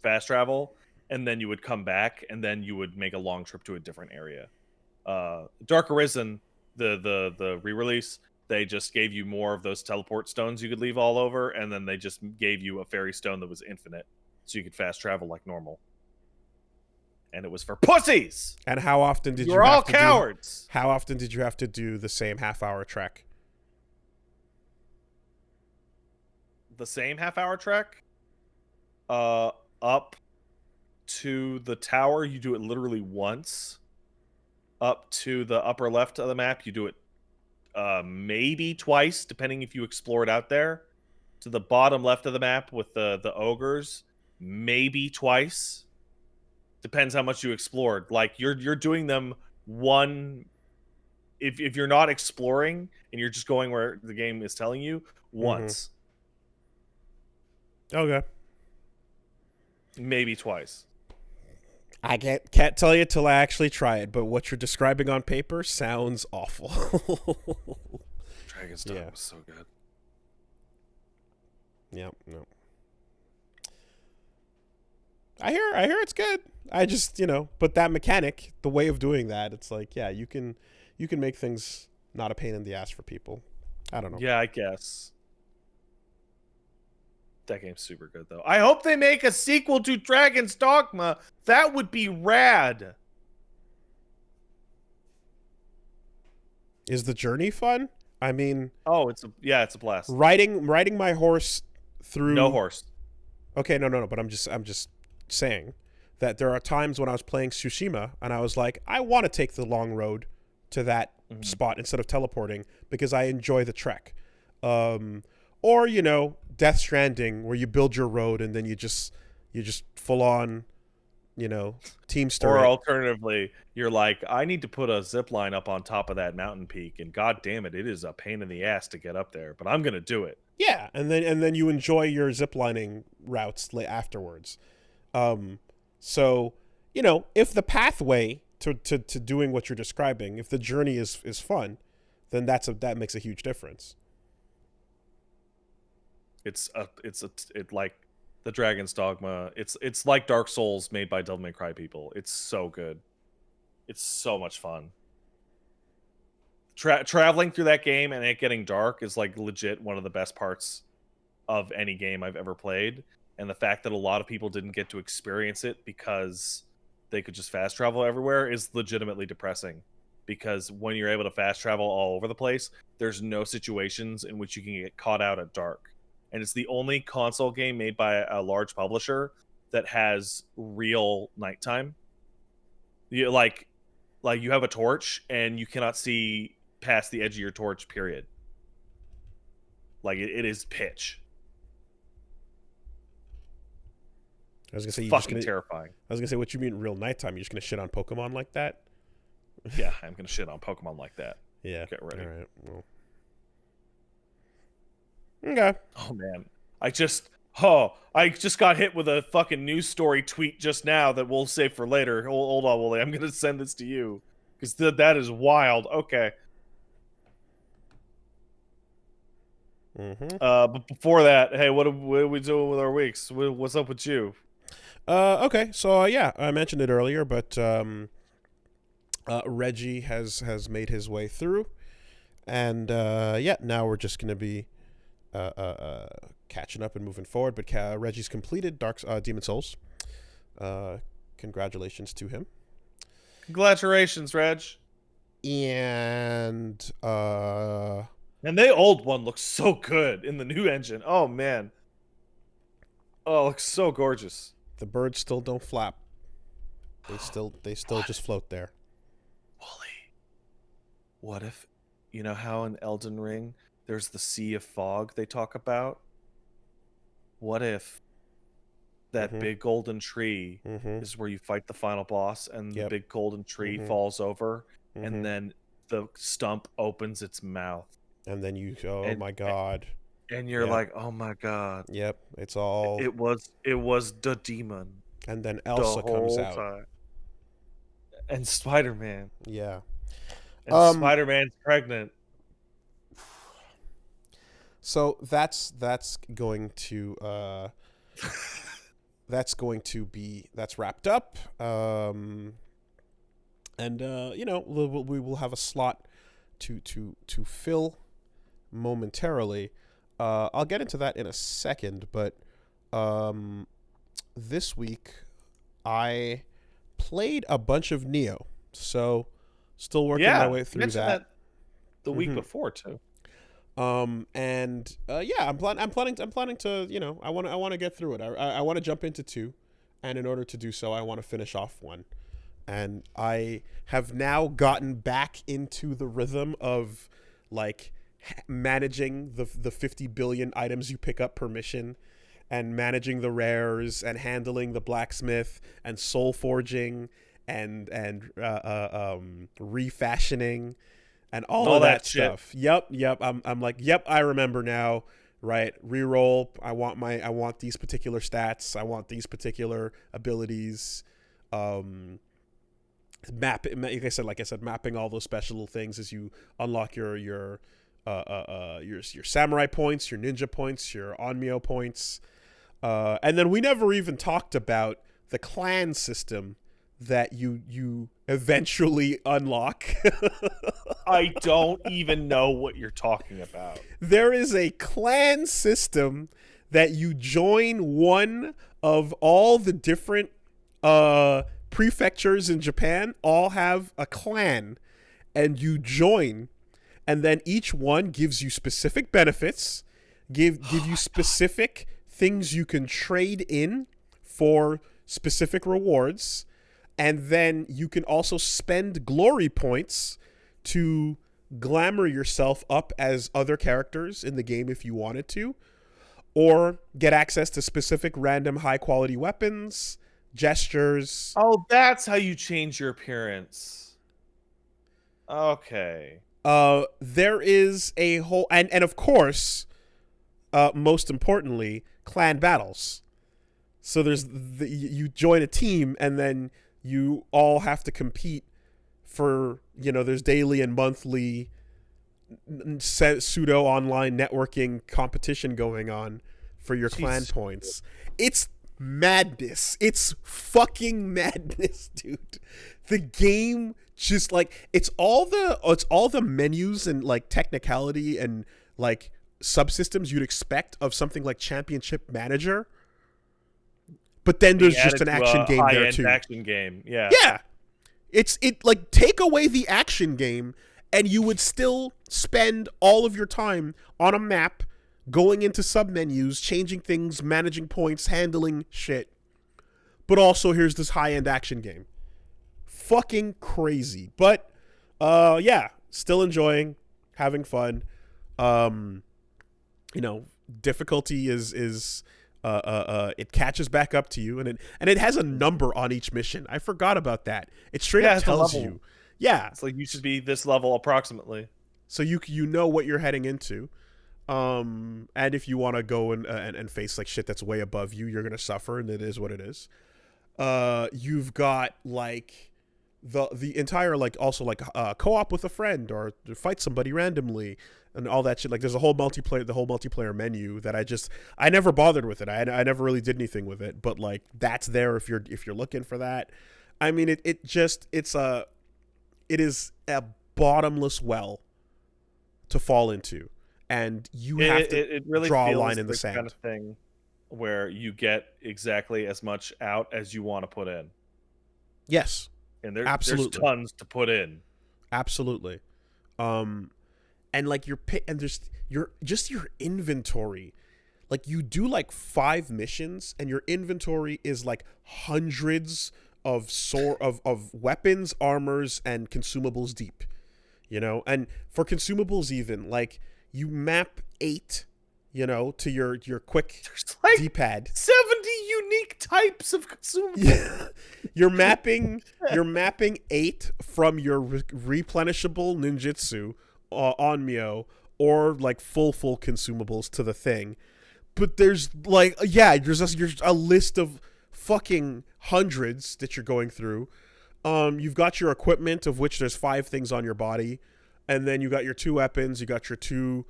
fast travel, and then you would come back, and then you would make a long trip to a different area. Dark Arisen, the re-release, they just gave you more of those teleport stones you could leave all over, and then they just gave you a fairy stone that was infinite, so you could fast travel like normal. And it was for pussies. And how often did You're all cowards. How often did you have to do the same half-hour trek? The same half-hour trek? Up to the tower, you do it literally once. Up to the upper left of the map, you do it maybe twice, depending if you explore it out there. To the bottom left of the map with the ogres, maybe twice. Depends how much you explored. Like you're doing them one. If you're not exploring and you're just going where the game is telling you, once. Okay. Maybe twice. I can't tell you till I actually try it, but what you're describing on paper sounds awful. Dragon's Dogma was so good. Yep. No. I hear it's good. I just, but that mechanic, the way of doing that, it's like, yeah, you can make things not a pain in the ass for people. I don't know. Yeah, I guess. That game's super good, though. I hope they make a sequel to Dragon's Dogma. That would be rad. Is the journey fun? I mean... Oh, it's a blast. Riding my horse through... No horse. Okay, no, but I'm just saying that there are times when I was playing Tsushima and I was like, I want to take the long road to that spot instead of teleporting because I enjoy the trek. Or, Death Stranding, where you build your road and then you just full on, team story. Or alternatively, you're like, I need to put a zip line up on top of that mountain peak, and god damn it, it is a pain in the ass to get up there, but I'm gonna do it. Yeah, and then you enjoy your ziplining routes afterwards. So, if the pathway to doing what you're describing, if the journey is fun, then that makes a huge difference. It's like the Dragon's Dogma. It's like Dark Souls made by Devil May Cry people. It's so good. It's so much fun. Traveling through that game and it getting dark is like legit one of the best parts of any game I've ever played. And the fact that a lot of people didn't get to experience it because they could just fast travel everywhere is legitimately depressing. Because when you're able to fast travel all over the place, there's no situations in which you can get caught out at dark. And it's the only console game made by a large publisher that has real nighttime. You like you have a torch and you cannot see past the edge of your torch, period. Like it is pitch. I was gonna say, fucking terrifying. I was gonna say, what you mean real nighttime? You're just gonna shit on Pokemon like that? Yeah, I'm gonna shit on Pokemon like that. Yeah. Get ready. All right. Well. Okay. Oh man, I just got hit with a fucking news story tweet just now that we'll save for later. Hold on, Wooly. I'm gonna send this to you because that is wild. Okay. But before that, hey, what are we doing with our weeks? What's up with you? Okay. So I mentioned it earlier, but Reggie has made his way through, and now we're just gonna be catching up and moving forward. But Reggie's completed Demon Souls. Congratulations to him. Congratulations, Reg. And the old one looks so good in the new engine. Oh man. Oh, it looks so gorgeous. The birds still don't flap. They still just float there. Wooly. What if, how in Elden Ring there's the Sea of Fog they talk about? What if that big golden tree is where you fight the final boss and the big golden tree falls over and then the stump opens its mouth? And then my God. And you're like, oh my God. Yep. It's all... It was the demon. And then Elsa comes out. Time. And Spider-Man. Yeah. And Spider-Man's pregnant. So that's going to that's wrapped up. And we will have a slot to fill momentarily. I'll get into that in a second, but this week I played a bunch of Nioh, so still working my way through that. The week before too. I'm planning to, you know, I want to get through it. I want to jump into 2, and in order to do so, I want to finish off 1. And I have now gotten back into the rhythm of like managing the 50 billion items you pick up per mission, and managing the rares, and handling the blacksmith, and soul forging, and refashioning, and all of that stuff. Yep. I'm like, yep, I remember now. Right, reroll. I want these particular stats. I want these particular abilities. Like I said, mapping all those special things as you unlock your samurai points, your ninja points, your onmyo points, and then we never even talked about the clan system that you eventually unlock. I don't even know what you're talking about. There is a clan system that you join one of all the different prefectures in Japan. All have a clan, and you join, and then each one gives you specific benefits, give you specific things you can trade in for specific rewards, and then you can also spend glory points to glamour yourself up as other characters in the game if you wanted to, or get access to specific random high quality weapons, gestures. Oh, that's how you change your appearance. Okay. There is a whole, and of course, most importantly, clan battles. So there's you join a team, and then you all have to compete for, you know, there's daily and monthly pseudo online networking competition going on for your clan points. It's madness. It's fucking madness, dude. The game just like it's all the menus and like technicality and like subsystems you'd expect of something like Championship Manager. But then there's just an action game there too. Action game, yeah. Yeah. It like take away the action game and you would still spend all of your time on a map, going into submenus, changing things, managing points, handling shit. But also here's this high-end action game. Fucking crazy. But yeah, still enjoying, having fun. You know, difficulty is it catches back up to you, and it has a number on each mission. I forgot about that. It straight up tells you. Yeah. It's like you should be this level approximately. So you know what you're heading into. And if you want to go and face like shit that's way above you, you're going to suffer, and it is what it is. You've got like the entire like also like co-op with a friend or fight somebody randomly and all that shit. Like there's the whole multiplayer menu that I never bothered with it. I never really did anything with it, but like that's there if you're looking for that. I mean it is a bottomless well to fall into, and you have to really draw a line in the sand. Kind of thing where you get exactly as much out as you want to put in. Yes. And there's tons to put in. Absolutely. And like your inventory. Like you do like 5 missions and your inventory is like hundreds of weapons, armors, and consumables deep. You know, and for consumables even, like you map 8, you know, to your quick like D-pad. 70 unique types of consumables. Yeah. You're mapping 8 from your replenishable ninjutsu onmyo or like full consumables to the thing. But there's like there's a list of fucking hundreds that you're going through. You've got your equipment, of which there's 5 things on your body, and then you got your 2 weapons, you got your 2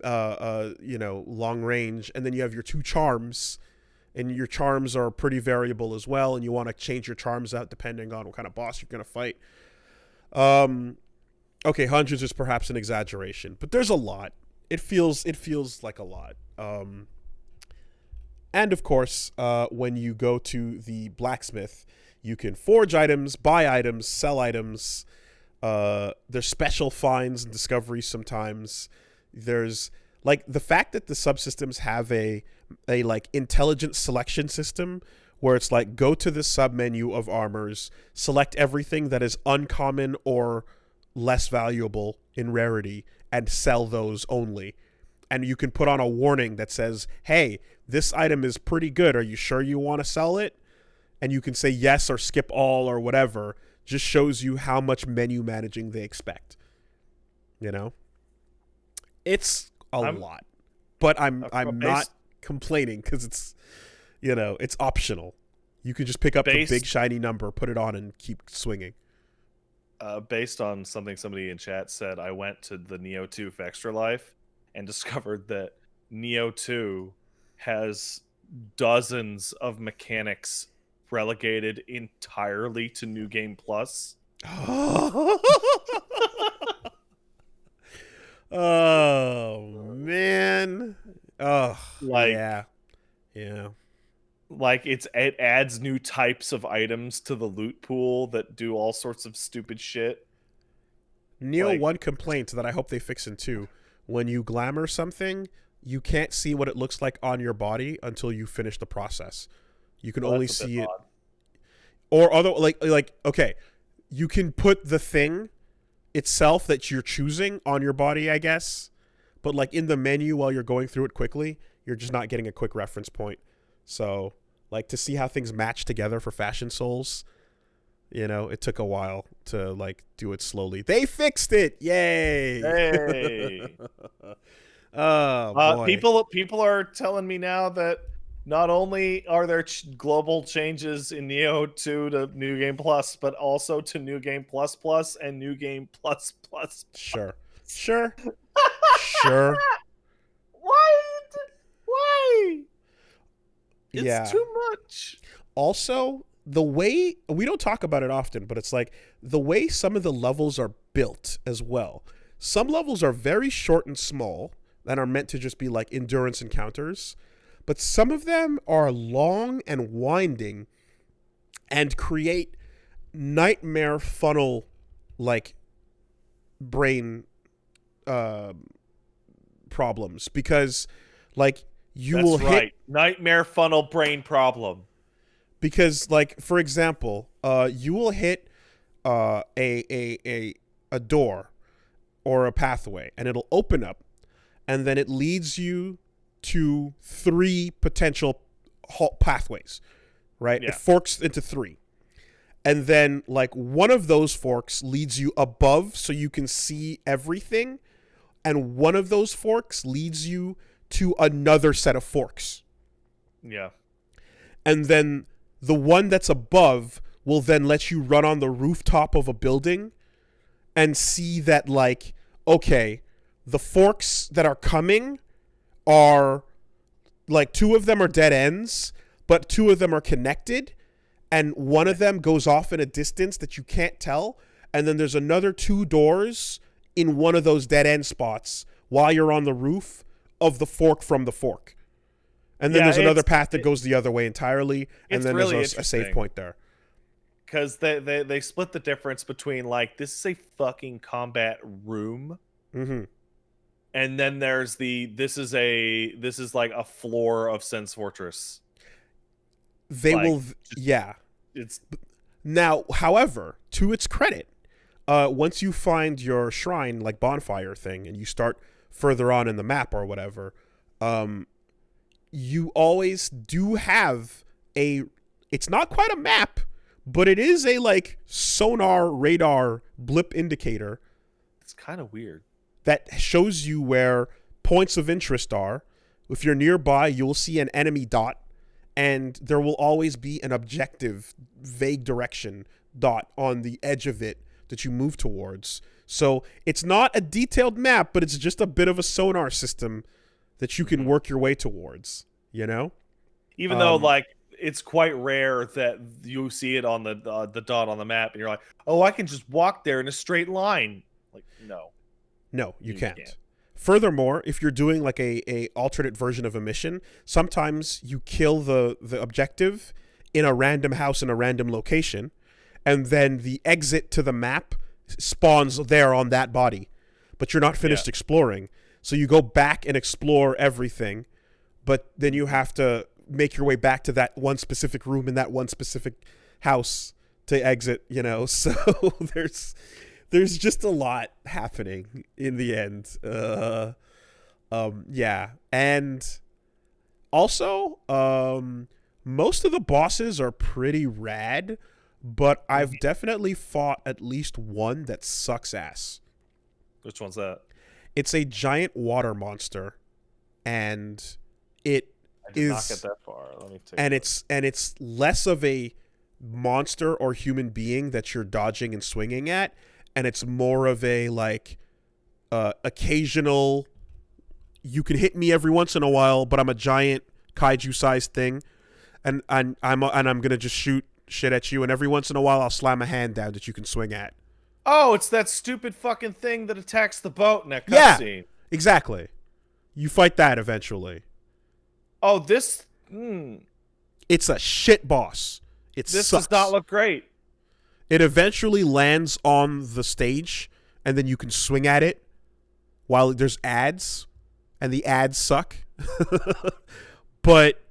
long range, and then you have your 2 charms, and your charms are pretty variable as well, and you want to change your charms out depending on what kind of boss you're going to fight. Okay, hundreds is perhaps an exaggeration, but there's a lot. It feels like a lot. And of course, when you go to the blacksmith, you can forge items, buy items, sell items. There's special finds and discoveries sometimes. There's like the fact that the subsystems have a like intelligent selection system where it's like go to the sub menu of armors, select everything that is uncommon or less valuable in rarity, and sell those only. And you can put on a warning that says, hey, this item is pretty good. Are you sure you want to sell it? And you can say yes or skip all or whatever. Just shows you how much menu managing they expect. You know? It's a lot. But I'm not complaining because it's, you know, it's optional. You can just pick up the big shiny number, put it on, and keep swinging. Based on something somebody in chat said, I went to the Nioh 2 for Extra Life and discovered that Nioh 2 has dozens of mechanics relegated entirely to New Game Plus. Oh, man. Oh, like, yeah. Like it adds new types of items to the loot pool that do all sorts of stupid shit. Nioh 1 complaint that I hope they fix in 2. When you glamour something, you can't see what it looks like on your body until you finish the process. You can only see it. Or other like okay, you can put the thing itself that you're choosing on your body, I guess. But like in the menu while you're going through it quickly, you're just not getting a quick reference point. So, like, to see how things match together for Fashion Souls, you know, it took a while to, like, do it slowly. They fixed it! Yay! Hey! Oh, boy. People are telling me now that not only are there global changes in Nioh 2 to New Game Plus, but also to New Game Plus Plus and New Game Plus Plus. Sure. Sure. Why? It's too much. Also, the way we don't talk about it often, but it's like the way some of the levels are built as well. Some levels are very short and small and are meant to just be like endurance encounters, but some of them are long and winding and create nightmare funnel like brain problems because like you will hit nightmare funnel brain problem. Because, like, for example, you will hit a door or a pathway, and it'll open up, and then it leads you to 3 potential pathways, right? Yeah. It forks into 3. And then, like, one of those forks leads you above so you can see everything, and one of those forks leads you to another set of forks. Yeah. And then the one that's above will then let you run on the rooftop of a building and see that, like, okay, the forks that are coming are, like, 2 of them are dead ends, but 2 of them are connected, and one of them goes off in a distance that you can't tell, and then there's another 2 doors in one of those dead end spots while you're on the roof of the fork from the fork. And then there's another path that goes the other way entirely, and then really there's a save point there. Because they split the difference between, like, this is a fucking combat room, and then there's this is like a floor of Sense Fortress. It's now, however, to its credit, once you find your shrine, like bonfire thing, and you start further on in the map or whatever, you always do have it's not quite a map, but it is a, like, sonar radar blip indicator. It's kind of weird. That shows you where points of interest are. If you're nearby, you'll see an enemy dot, and there will always be an objective, vague direction dot on the edge of it that you move towards. So it's not a detailed map, but it's just a bit of a sonar system that you can work your way towards, you know? Even though, like, it's quite rare that you see it on the dot on the map, and you're like, oh, I can just walk there in a straight line. Like, No, you can't. Furthermore, if you're doing like a alternate version of a mission, sometimes you kill the objective in a random house in a random location, and then the exit to the map spawns there on that body. But you're not finished exploring. So you go back and explore everything, but then you have to make your way back to that one specific room in that one specific house to exit, you know. So there's just a lot happening in the end. Yeah. And also, most of the bosses are pretty rad, but I've definitely fought at least one that sucks ass. Which one's that? It's a giant water monster, and I did not get that far. Let me take it's less of a monster or human being that you're dodging and swinging at, and it's more of a like occasional, you can hit me every once in a while, but I'm a giant kaiju sized thing, and I'm gonna just shoot shit at you, and every once in a while I'll slam a hand down that you can swing at. Oh, it's that stupid fucking thing that attacks the boat in that cutscene. Yeah, exactly. You fight that eventually. Oh, this... It's a shit boss. This does not look great. It eventually lands on the stage, and then you can swing at it while there's ads, and the ads suck. But,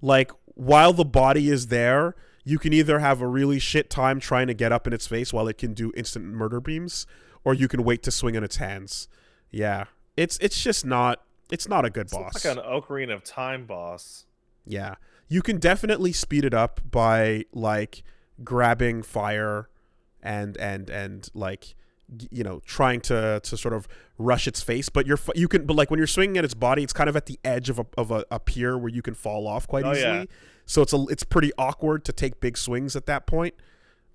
like, while the body is there, you can either have a really shit time trying to get up in its face while it can do instant murder beams, or you can wait to swing in its hands. Yeah. It's just not... It's not a good boss. It's like an Ocarina of Time boss. Yeah. You can definitely speed it up by, like, grabbing fire and like, you know, trying to sort of rush its face. But but like when you're swinging at its body, it's kind of at the edge of a pier where you can fall off quite easily. Yeah. So it's pretty awkward to take big swings at that point.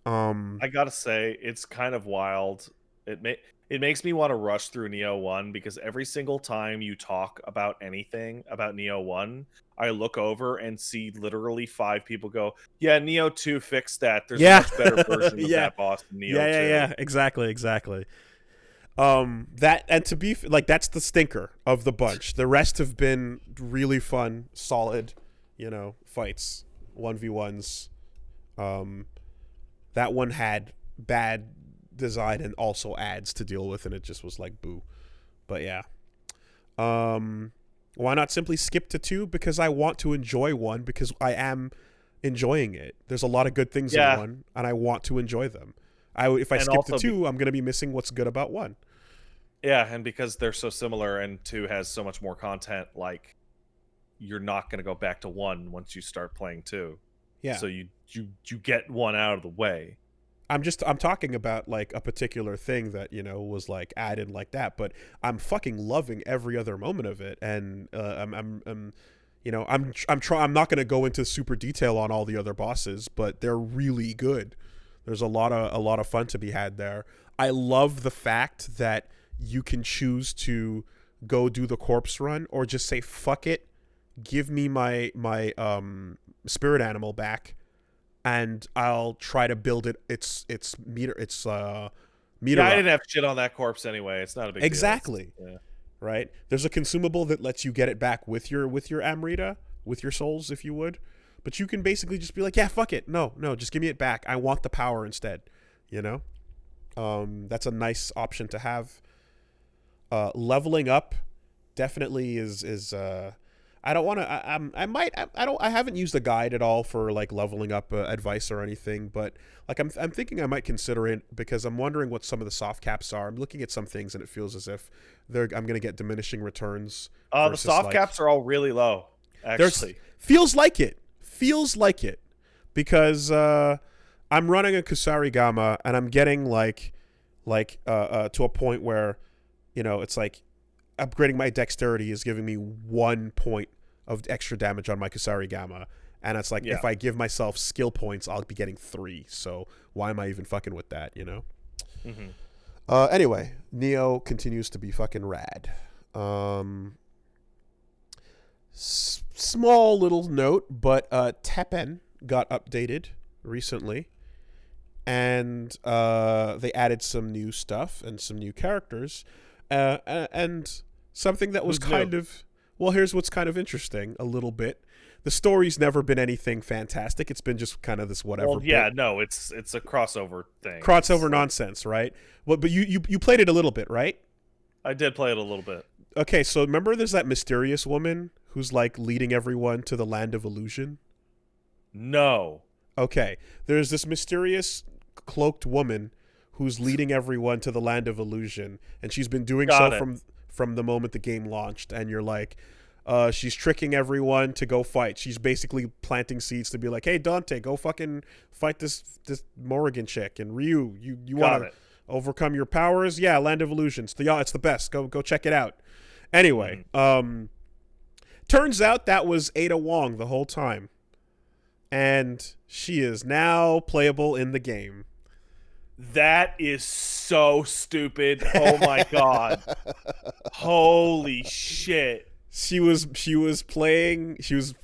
I gotta say, it's kind of wild. It makes me want to rush through Nioh 1 because every single time you talk about anything about Nioh 1, I look over and see literally 5 people go, yeah, Nioh 2 fixed that. There's a much better version of that boss than Nioh 2. Yeah, exactly. That, and to be like, that's the stinker of the bunch. The rest have been really fun, solid, you know, fights, 1v1s. That one had bad design and also ads to deal with, and it just was like boo. But yeah, why not simply skip to 2? Because I want to enjoy 1, because I am enjoying it. There's a lot of good things in 1, and I want to enjoy them. If I skip to 2, I'm gonna be missing what's good about 1. Yeah, and because they're so similar, and 2 has so much more content, like, you're not gonna go back to 1 once you start playing 2. Yeah, so you get 1 out of the way. I'm talking about like a particular thing that, you know, was like added like that, but I'm fucking loving every other moment of it, and I'm you know, I'm not going to go into super detail on all the other bosses, but they're really good. There's a lot of fun to be had there. I love the fact that you can choose to go do the corpse run or just say fuck it, give me my spirit animal back, and I'll try to build its meter. Yeah, I didn't have shit on that corpse anyway. It's not a big exactly deal. Yeah. Right. There's a consumable that lets you get it back with your Amrita, with your souls, if you would. But you can basically just be like, yeah, fuck it. No, just give me it back. I want the power instead. You know, that's a nice option to have. Leveling up definitely is. I don't want to. I haven't used a guide at all for like leveling up advice or anything, but like I'm thinking I might consider it, because I'm wondering what some of the soft caps are. I'm looking at some things and it feels as if I'm going to get diminishing returns. The soft caps are all really low. Actually, feels like it, because I'm running a Kusarigama and I'm getting like to a point where, you know, it's like upgrading my dexterity is giving me 1 point of extra damage on my Kusarigama, and it's like, if I give myself skill points, I'll be getting 3. So why am I even fucking with that, you know? Mm-hmm. Anyway, Nioh continues to be fucking rad. Small little note, but Teppen got updated recently, and they added some new stuff and some new characters, and something that was kind of, well, here's what's kind of interesting a little bit. The story's never been anything fantastic. It's been just kind of this whatever. Well, yeah, no, it's a crossover thing. Crossover nonsense, right? Well, but you played it a little bit, right? I did play it a little bit. Okay, so remember there's that mysterious woman who's like leading everyone to the land of illusion? No. Okay, there's this mysterious cloaked woman who's leading everyone to the land of illusion, and she's been doing from the moment the game launched, and you're like, she's tricking everyone to go fight. She's basically planting seeds to be like, hey, Dante, go fucking fight this Morrigan chick. And Ryu, you want to overcome your powers? Yeah, Land of Illusions. It's the best. Go check it out. Anyway, turns out that was Ada Wong the whole time. And she is now playable in the game. That is so stupid. Oh my god. Holy shit. She was playing. She was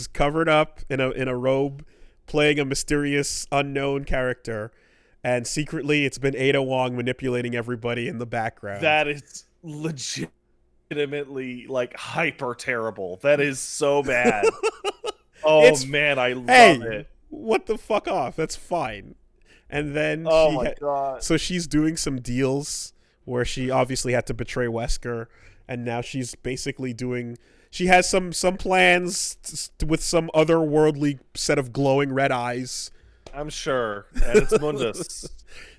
covered up in a robe, playing a mysterious unknown character, and secretly it's been Ada Wong manipulating everybody in the background. That is legitimately like hyper terrible. That is so bad. Oh man, I love it. What the fuck off? That's fine. And then my god. So she's doing some deals where she obviously had to betray Wesker. And now she's basically she has some plans with some otherworldly set of glowing red eyes. I'm sure. And it's Mundus.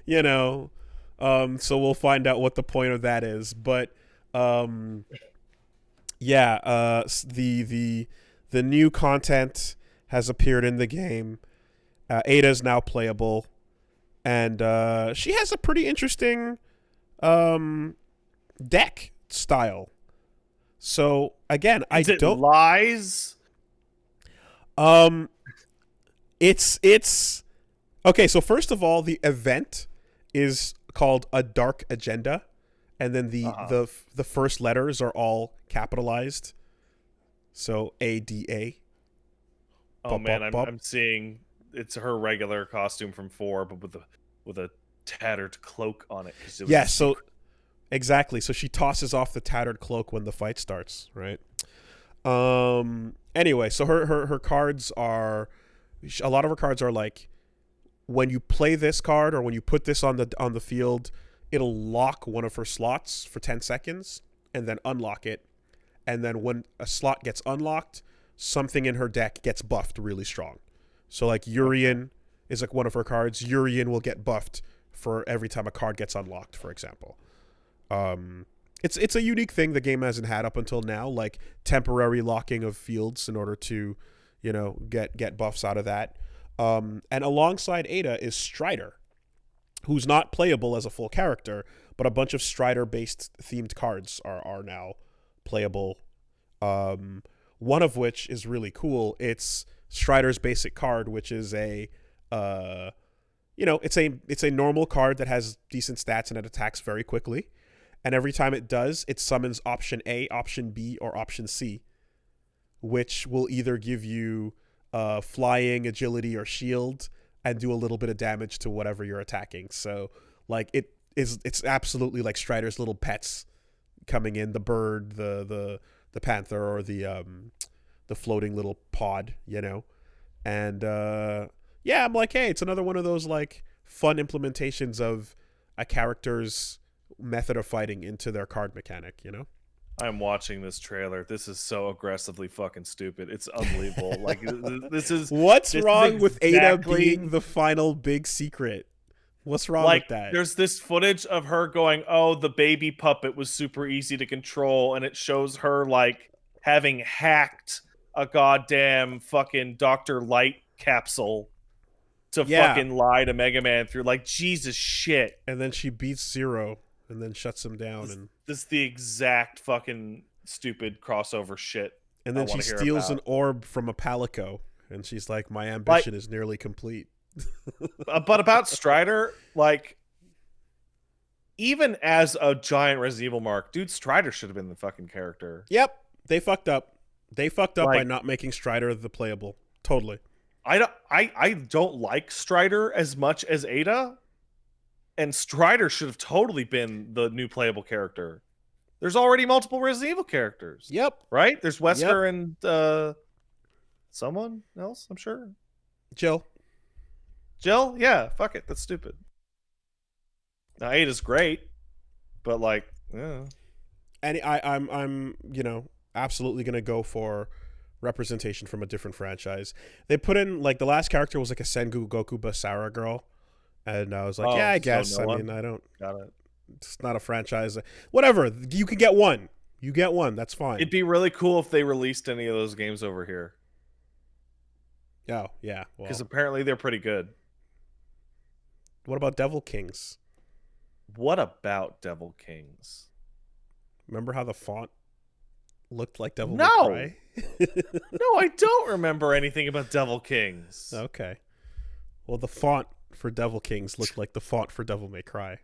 You know. So we'll find out what the point of that is. But, yeah, the new content has appeared in the game. Ada's now playable. And she has a pretty interesting deck style. So again, lies. It's okay. So first of all, the event is called a dark agenda, and then the first letters are all capitalized. So ADA. Oh man, I'm seeing it's her regular costume from 4, but with a tattered cloak on it. Yeah. So. Exactly. So she tosses off the tattered cloak when the fight starts, right? Anyway, so her cards are, a lot of her cards are like, when you play this card or when you put this on the field, it'll lock one of her slots for 10 seconds and then unlock it. And then when a slot gets unlocked, something in her deck gets buffed really strong. So like Urian is like one of her cards. Urian will get buffed for every time a card gets unlocked, for example. It's a unique thing the game hasn't had up until now, like temporary locking of fields in order to, get buffs out of that. And alongside Ada is Strider, who's not playable as a full character, but a bunch of Strider-based themed cards are now playable. One of which is really cool. It's Strider's basic card, which is it's a normal card that has decent stats and it attacks very quickly. And every time it does, it summons option A, option B, or option C, which will either give you flying, agility, or shield, and do a little bit of damage to whatever you're attacking. So, like, it's absolutely like Strider's little pets coming in, the bird, the panther, or the floating little pod, And yeah, I'm like, hey, it's another one of those like fun implementations of a character's method of fighting into their card mechanic, I'm watching this trailer. This is so aggressively fucking stupid. It's unbelievable. Like this is what's wrong with Ada being the final big secret? What's wrong with that? There's this footage of her going, "Oh, the baby puppet was super easy to control," and it shows her like having hacked a goddamn fucking Dr. Light capsule to fucking lie to Mega Man through. Like, Jesus shit. And then she beats Zero and then shuts him down. This is the exact fucking stupid crossover shit. And then she steals an orb from a Palico, and she's like, my ambition is nearly complete. But about Strider, like, even as a giant Resident Evil mark, dude, Strider should have been the fucking character. Yep. They fucked up. They fucked up by not making Strider the playable. Totally. I don't like Strider as much as Ada, and Strider should have totally been the new playable character. There's already multiple Resident Evil characters. Yep. Right? There's Wesker Yep. and someone else, I'm sure. Jill. Jill? Yeah, fuck it. That's stupid. Now Ada's great, but like, yeah. And I'm absolutely gonna go for representation from a different franchise. They put in like the last character was like a Sengoku Goku Basara girl, and I was like, yeah, I guess. no I one? mean, I don't. Got it. It's not a franchise. Whatever. You can get one. You get one. That's fine. It'd be really cool if they released any of those games over here, Oh yeah. Well, because apparently they're pretty good. what about Devil Kings? What about Devil Kings? Remember how the font looked like Devil No! May Cry? No, I don't remember anything about Devil Kings. Okay. Well, the font for Devil Kings looked like the font for Devil May Cry.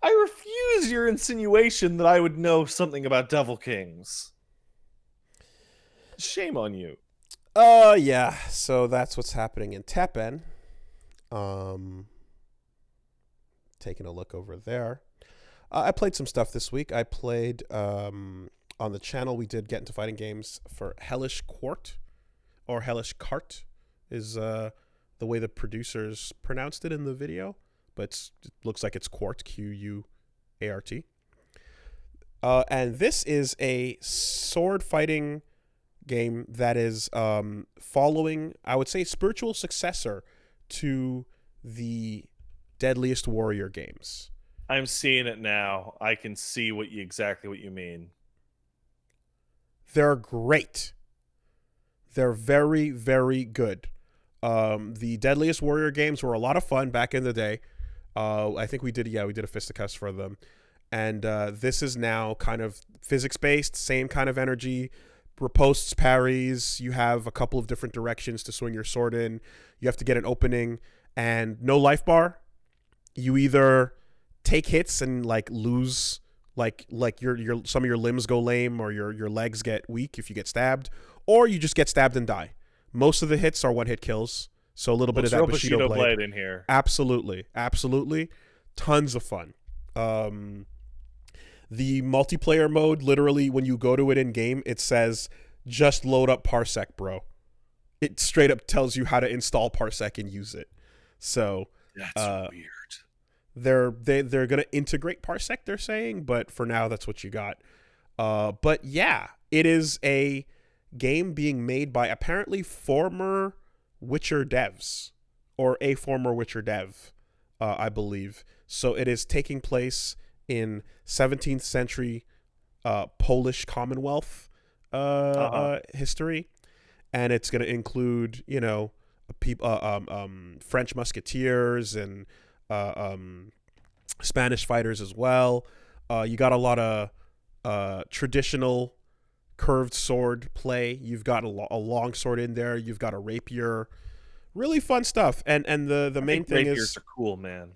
I refuse your insinuation that I would know something about Devil Kings. Shame on you. Yeah. So that's what's happening in Teppen. Taking a look over there. I played some stuff this week. I played on the channel. We did Get Into Fighting Games for Hellish Quart, or Hellish Cart, is the way the producers pronounced it in the video, but it looks like it's Quart, Quart. And this is a sword fighting game that is following, I would say, spiritual successor to the Deadliest Warrior games. I'm seeing it now. I can see exactly what you mean. They're great. They're very, very good. The Deadliest Warrior games were a lot of fun back in the day. I think we did a fisticuffs for them. And this is now kind of physics-based, same kind of energy. Ripostes, parries. You have a couple of different directions to swing your sword in. You have to get an opening. And no life bar. You either take hits and like lose, like your some of your limbs go lame, or your legs get weak if you get stabbed, or you just get stabbed and die. Most of the hits are one-hit kills, so a little bit of that Bushido blade in here. Absolutely, tons of fun. The multiplayer mode, literally, when you go to it in game, it says just load up Parsec, bro. It straight up tells you how to install Parsec and use it. So that's weird. They're gonna integrate Parsec, they're saying, but for now that's what you got. But yeah, it is a game being made by apparently former Witcher devs, or a former Witcher dev, I believe. So it is taking place in 17th century Polish Commonwealth history, and it's gonna include French musketeers and Spanish fighters as well. You got a lot of traditional curved sword play. You've got a long sword in there. You've got a rapier. Really fun stuff. And the main thing rapiers is are cool, man.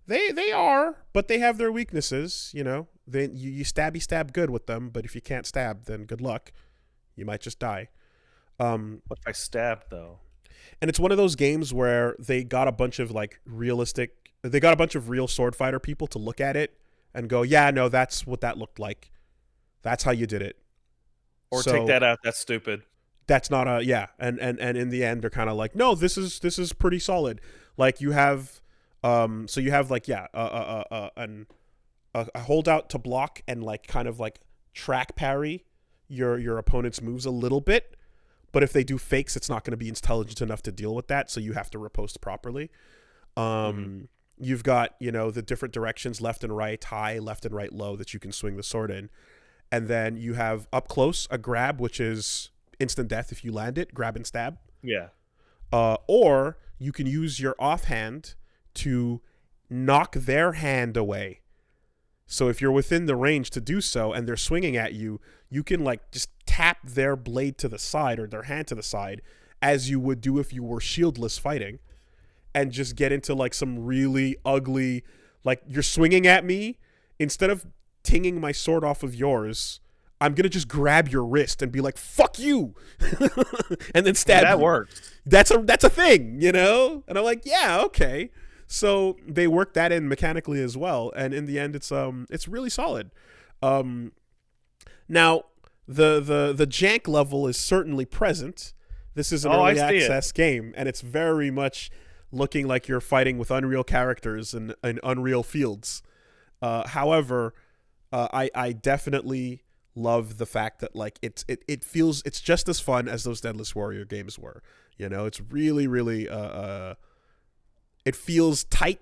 They are, but they have their weaknesses. You stab good with them, but if you can't stab, then good luck. You might just die. What if I stab though? And it's one of those games where they got a bunch of real sword fighter people to look at it and go, yeah, no, that's what that looked like. That's how you did it. Or take that out. That's stupid. That's not a, yeah. And in the end, they're kind of like, no, this is pretty solid. Like you have, so you have like, yeah, a holdout to block and like kind of like track parry your opponent's moves a little bit. But if they do fakes, it's not going to be intelligent enough to deal with that. So you have to riposte properly. You've got, the different directions, left and right high, left and right low, that you can swing the sword in. And then you have up close a grab, which is instant death if you land it, grab and stab. Yeah. Or you can use your offhand to knock their hand away. So if you're within the range to do so and they're swinging at you, you can like just tap their blade to the side or their hand to the side, as you would do if you were shieldless fighting, and just get into like some really ugly, like you're swinging at me, instead of tinging my sword off of yours, I'm gonna just grab your wrist and be like, "Fuck you," and then stab That you. works. That's a thing, you know. And I'm like, yeah, okay. So they work that in mechanically as well, and in the end, it's really solid. Now the jank level is certainly present. This is an early access game, and it's very much looking like you're fighting with Unreal characters and Unreal fields. However, I definitely love the fact that like it feels it's just as fun as those Deadless Warrior games were. You know, it's really it feels tight.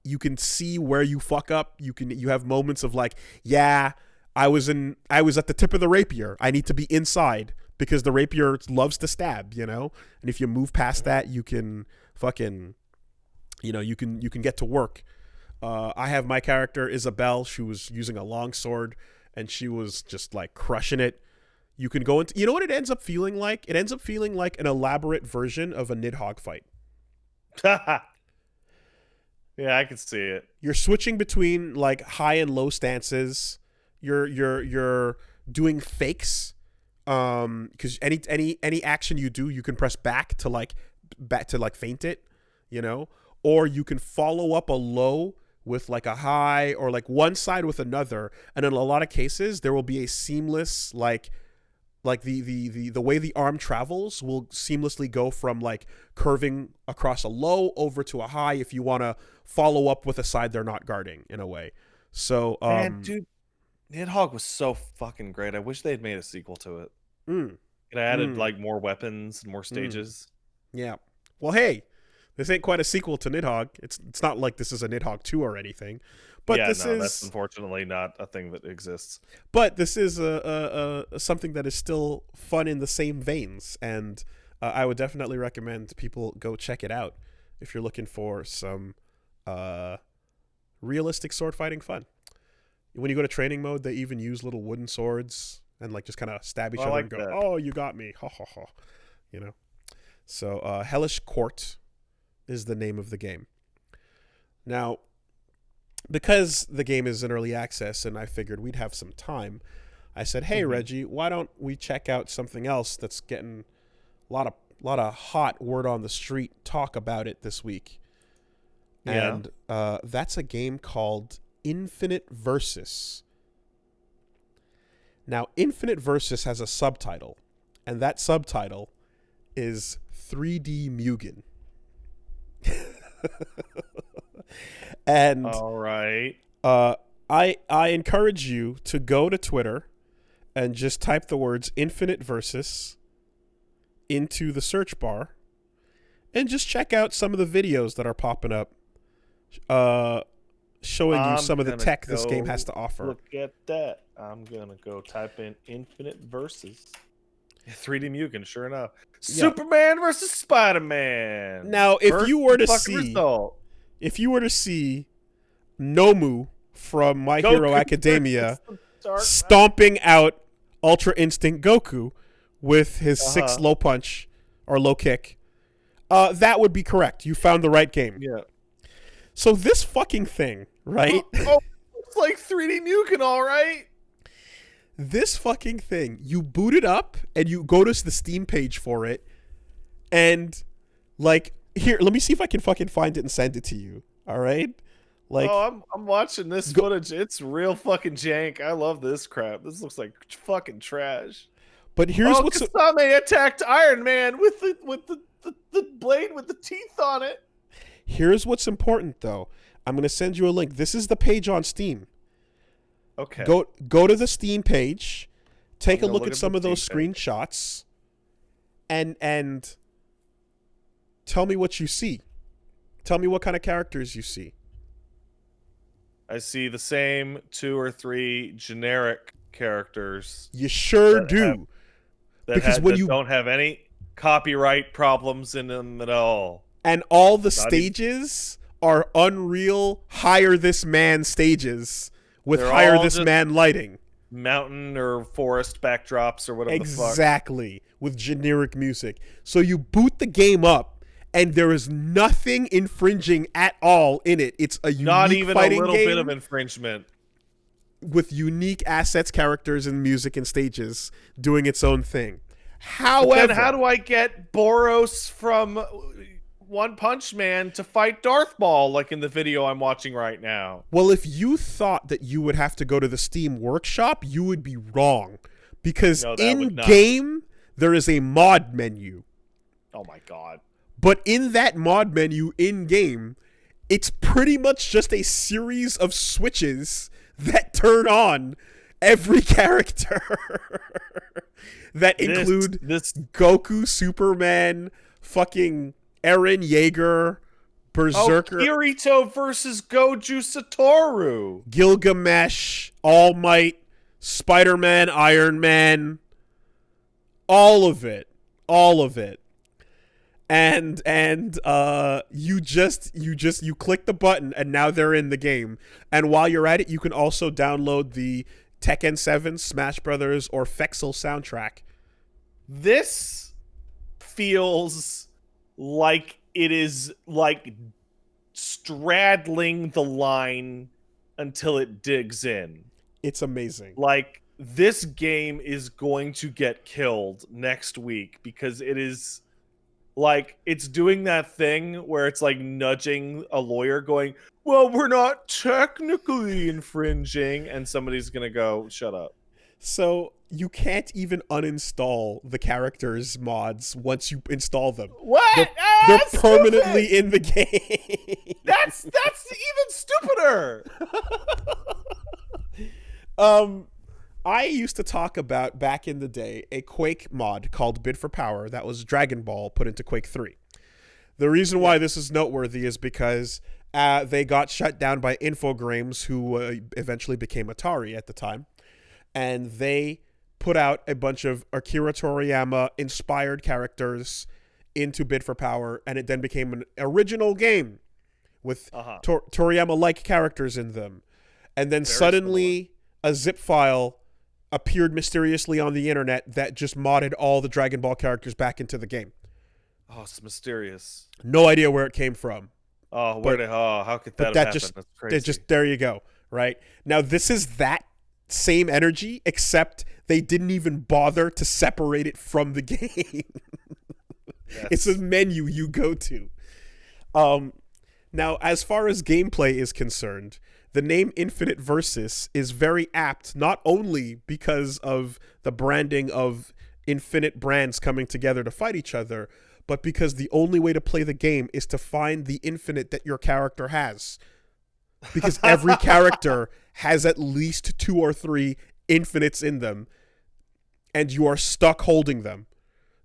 You can see where you fuck up. You have moments of like, yeah, I was at the tip of the rapier. I need to be inside because the rapier loves to stab, you know? And if you move past that, you can fucking, you know, you can get to work. I have my character Isabelle. She was using a long sword and she was just like crushing it. You can go into, you know what it ends up feeling like? It ends up feeling like an elaborate version of a Nidhogg fight. Yeah, I can see it. You're switching between like high and low stances. You're doing fakes. Because any action you do, you can press back to feint it, you know, or you can follow up a low with like a high, or like one side with another, and in a lot of cases there will be a seamless like the way the arm travels will seamlessly go from like curving across a low over to a high if you want to follow up with a side they're not guarding in a way. So man, dude, Nidhogg was so fucking great. I wish they had made a sequel to it. It added like more weapons and more stages. Yeah. Well, hey, this ain't quite a sequel to Nidhogg. It's not like this is a Nidhogg 2 or anything. But yeah, this is that's unfortunately not a thing that exists. But this is a something that is still fun in the same veins, and I would definitely recommend people go check it out if you're looking for some realistic sword fighting fun. When you go to training mode, they even use little wooden swords and like just kind of stab each other and go, that. "Oh, you got me!" Ha ha ha. You know. So Hellish Court is the name of the game. Now, because the game is in early access and I figured we'd have some time, I said, "Hey, Reggie, why don't we check out something else that's getting a lot of hot word on the street talk about it this week?" Yeah. And that's a game called Infinite Versus. Now, Infinite Versus has a subtitle, and that subtitle is 3D Mugen. And all right, I encourage you to go to Twitter and just type the words Infinite Versus into the search bar and just check out some of the videos that are popping up showing you some of the tech this game has to offer. Look at that. I'm gonna go type in Infinite Versus 3D Mugen, sure enough. Yeah. Superman versus Spider-Man. Now, if you were to see Nomu from My Hero Academia stomping out Ultra Instinct Goku with his 6 low punch or low kick, that would be correct. You found the right game. Yeah. So this fucking thing, right? It's like 3D Mugen, all right. This fucking thing, you boot it up and you go to the Steam page for it, and like, here, let me see if I can fucking find it and send it to you. All right? Like, I'm watching this footage. It's real fucking jank. I love this crap. This looks like fucking trash. But here's what's Kasame attacked Iron Man with the blade with the teeth on it. Here's what's important though. I'm gonna send you a link. This is the page on Steam. Okay. Go to the Steam page, take a look at some of those screenshots, and tell me what you see. Tell me what kind of characters you see. I see the same 2 or 3 generic characters. You sure do. That don't have any copyright problems in them at all. And all the stages are Unreal Hire This Man stages with Hire This Man lighting. Mountain or forest backdrops or whatever the fuck. Exactly. With generic music. So you boot the game up and there is nothing infringing at all in it. It's a unique not even fighting a little game. bit of infringement. with unique assets, characters, and music and stages doing its own thing. However, then how do I get Boros from One Punch Man to fight Darth Maul like in the video I'm watching right now? Well, if you thought that you would have to go to the Steam Workshop, you would be wrong. Because in-game, there is a mod menu. Oh my god. But in that mod menu in-game, it's pretty much just a series of switches that turn on every character. That include Goku, Superman, fucking Eren Yeager, Berserker. Oh, Kirito versus Goju Satoru. Gilgamesh, All Might, Spider-Man, Iron Man. All of it. All of it. And you click the button and now they're in the game. And while you're at it, you can also download the Tekken 7, Smash Brothers, or Fexel soundtrack. This feels like it is like straddling the line until it digs in. It's amazing. Like, this game is going to get killed next week because it is like, it's doing that thing where it's like nudging a lawyer going, well, we're not technically infringing, and somebody's gonna go, shut up. So you can't even uninstall the characters mods once you install them. What? They're permanently in the game. That's even stupider. I used to talk about, back in the day, a Quake mod called Bid for Power that was Dragon Ball put into Quake 3. The reason why this is noteworthy is because they got shut down by Infogrames, who eventually became Atari at the time. And they put out a bunch of Akira Toriyama-inspired characters into Bid for Power, and it then became an original game with Toriyama-like characters in them. And then suddenly a zip file appeared mysteriously on the internet that just modded all the Dragon Ball characters back into the game. Oh, it's mysterious. No idea where it came from. Oh, how could that have happened? That's crazy. There you go, right? Now, this is that same energy, except they didn't even bother to separate it from the game. Yes. It's a menu you go to. Now, as far as gameplay is concerned, the name Infinite Versus is very apt, not only because of the branding of infinite brands coming together to fight each other, but because the only way to play the game is to find the infinite that your character has. Because every character has at least 2 or 3 infinites in them, and you are stuck holding them.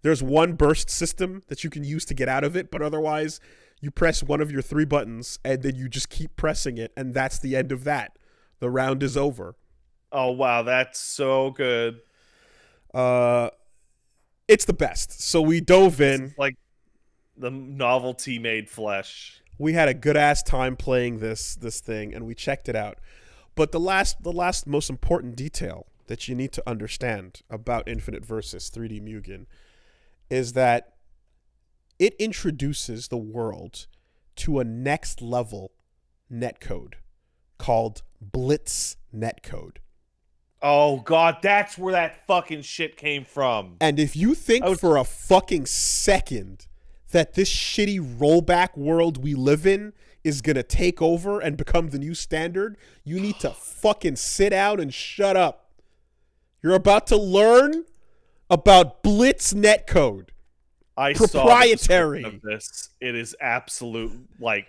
There's one burst system that you can use to get out of it, but otherwise you press one of your 3 buttons and then you just keep pressing it, and that's the end of that. The round is over. Oh, wow, that's so good. It's the best. So we dove in. It's like the novelty made flesh. We had a good ass time playing this thing, and we checked it out. But the last most important detail that you need to understand about Infinite Versus 3D Mugen is that it introduces the world to a next level netcode called Blitz netcode. Oh, God, that's where that fucking shit came from. And if you think for a fucking second that this shitty rollback world we live in is going to take over and become the new standard, you need to fucking sit down and shut up. You're about to learn about Blitz netcode. I proprietary. Saw the description of this. It is absolute, like,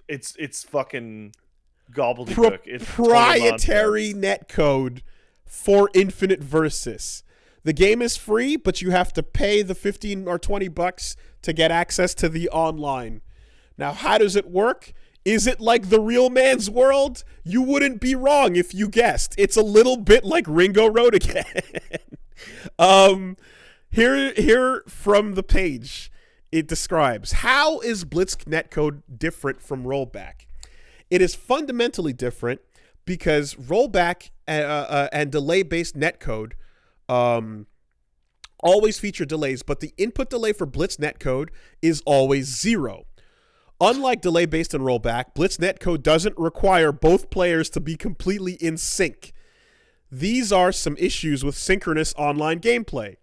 it's fucking gobbledygook. It's proprietary netcode for Infinite Versus. The game is free, but you have to pay the 15 or 20 bucks to get access to the online. Now, how does it work? Is it like the real man's world? You wouldn't be wrong if you guessed. It's a little bit like Ringo Road again. Here from the page, it describes, how is Blitz netcode different from rollback? It is fundamentally different because rollback and delay-based netcode always feature delays, but the input delay for Blitz netcode is always 0. Unlike delay-based and rollback, Blitz netcode doesn't require both players to be completely in sync. These are some issues with synchronous online gameplay.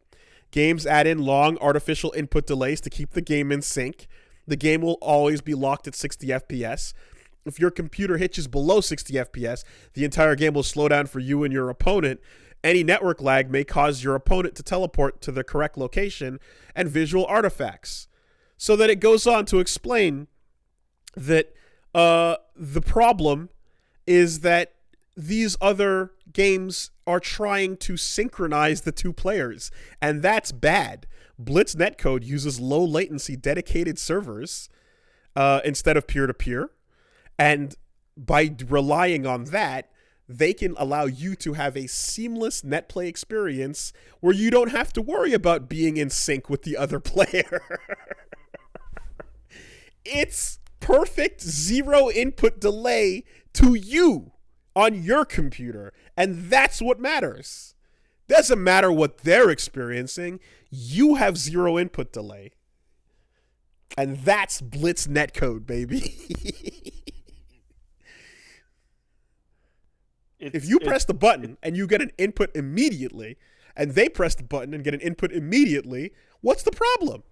Games add in long artificial input delays to keep the game in sync. The game will always be locked at 60 FPS. If your computer hitches below 60 FPS, the entire game will slow down for you and your opponent. Any network lag may cause your opponent to teleport to the correct location and visual artifacts. So that it goes on to explain that the problem is that these other games are trying to synchronize the two players, and that's bad. Blitz Netcode uses low latency dedicated servers instead of peer-to-peer, and by relying on that, they can allow you to have a seamless netplay experience where you don't have to worry about being in sync with the other player. It's perfect zero input delay to you on your computer, and that's what matters. Doesn't matter what they're experiencing, you have zero input delay. And that's Blitz Netcode, baby. If you press the button and you get an input immediately, and they press the button and get an input immediately, what's the problem?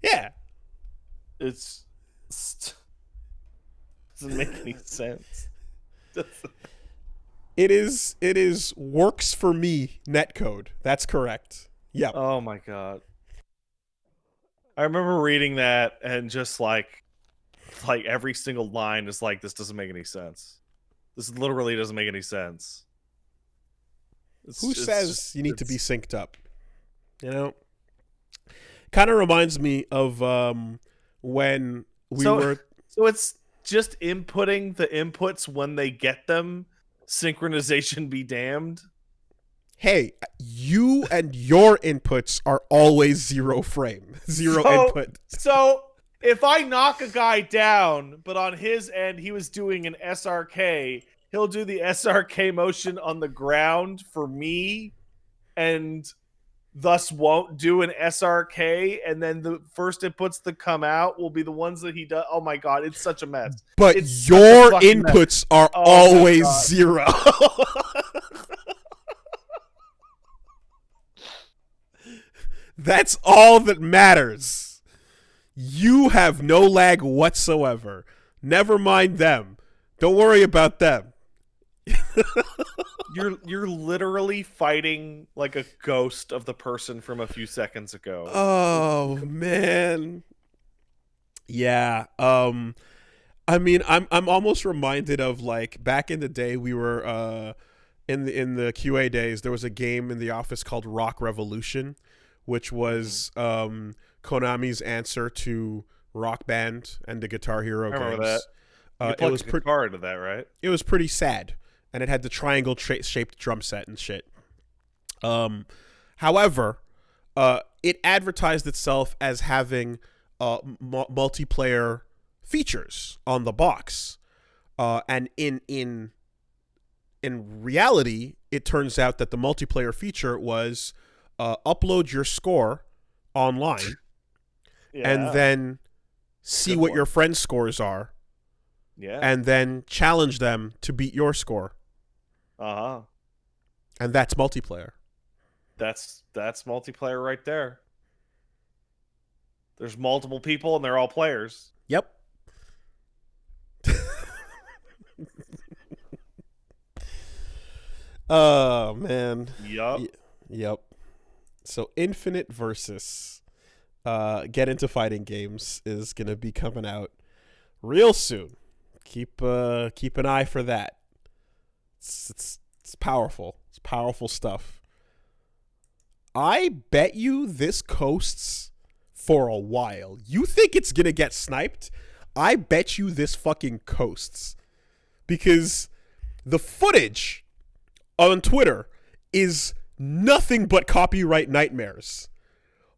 Yeah. It doesn't make any sense. It is works for me netcode. That's correct. Yep. Oh my god. I remember reading that and just like every single line is like, this doesn't make any sense. This literally doesn't make any sense. Who says you need to be synced up? You know? Kind of reminds me of when we were... So it's just inputting the inputs when they get them. Synchronization be damned. Hey, you and your inputs are always zero frame. Zero input. So if I knock a guy down, but on his end he was doing an SRK, he'll do the SRK motion on the ground for me, and thus won't do an SRK, and then the first inputs that come out will be the ones that he does. Oh my god, it's such a mess. But it's your inputs are always zero. That's all that matters. You have no lag whatsoever. Never mind them. Don't worry about them. You're literally fighting like a ghost of the person from a few seconds ago. Oh man. Yeah. I mean, I'm almost reminded of like back in the day we were in the QA days, there was a game in the office called Rock Revolution, which was Konami's answer to Rock Band and the Guitar Hero games. I remember that. It was guitar into that, right? It was pretty sad, and it had the triangle shaped drum set and shit. However, it advertised itself as having multiplayer features on the box, and in reality, it turns out that the multiplayer feature was upload your score online, and then see what your friends' scores are. Yeah. And then challenge them to beat your score. Uh-huh. And that's multiplayer. That's multiplayer right there. There's multiple people and they're all players. Yep. Oh, man. Yup. Yep. So Infinite Versus Get Into Fighting Games is going to be coming out real soon. Keep an eye for that. It's powerful. It's powerful stuff. I bet you this coasts for a while. You think it's gonna get sniped? I bet you this fucking coasts. Because the footage on Twitter is nothing but copyright nightmares.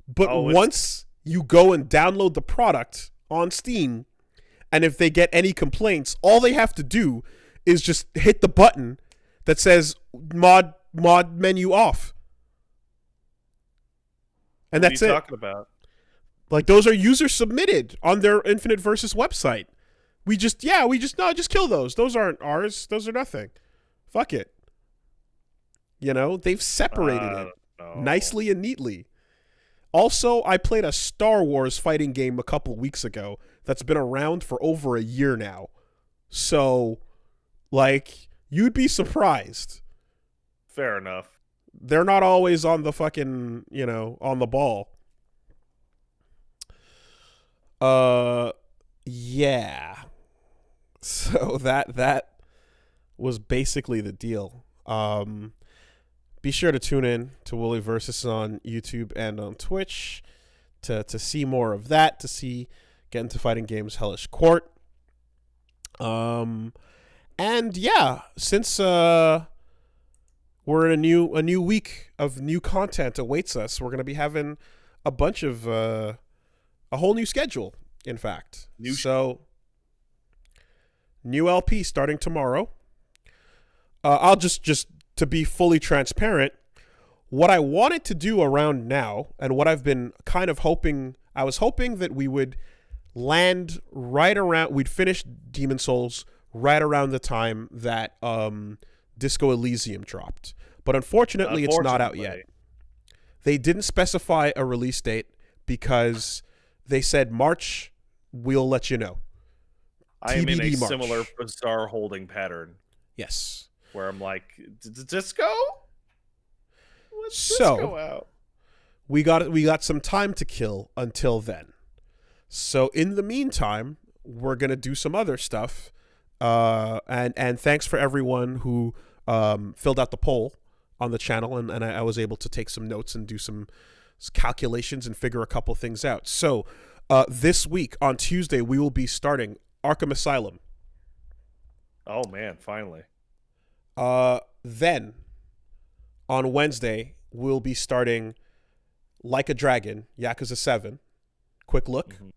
But once you go and download the product on Steam, and if they get any complaints, all they have to do is just hit the button that says mod menu off. And that's it. What are you talking about? Like, those are user submitted on their Infinite Versus website. just kill those. Those aren't ours. Those are nothing. Fuck it. You know, they've separated it nicely and neatly. Also, I played a Star Wars fighting game a couple weeks ago that's been around for over a year now. So, like, you'd be surprised. Fair enough. They're not always on the fucking, you know, on the ball. Yeah. So that was basically the deal. Be sure to tune in to Wooly Versus on YouTube and on Twitch to see more of that, to get into Fighting Games Hellish Court. And yeah, since we're in a new week of new content awaits us, we're gonna be having a bunch of a whole new schedule. In fact, new LP starting tomorrow. I'll just to be fully transparent, what I wanted to do around now, and what I've been kind of hoping, I was hoping that we would land we'd finish Demon Souls right around the time that Disco Elysium dropped. But unfortunately, it's not out yet. They didn't specify a release date because they said March, we'll let you know. I am in a March. similar bizarre holding pattern. Yes. Where I'm like, Disco? What's So, Disco out? We got some time to kill until then. So in the meantime, we're gonna do some other stuff. And thanks for everyone who filled out the poll on the channel, and I was able to take some notes and do some calculations and figure a couple things out. So this week on Tuesday, we will be starting Arkham Asylum. Oh man, finally. Then on Wednesday, we'll be starting Like a Dragon, Yakuza 7. Quick look. Mm-hmm.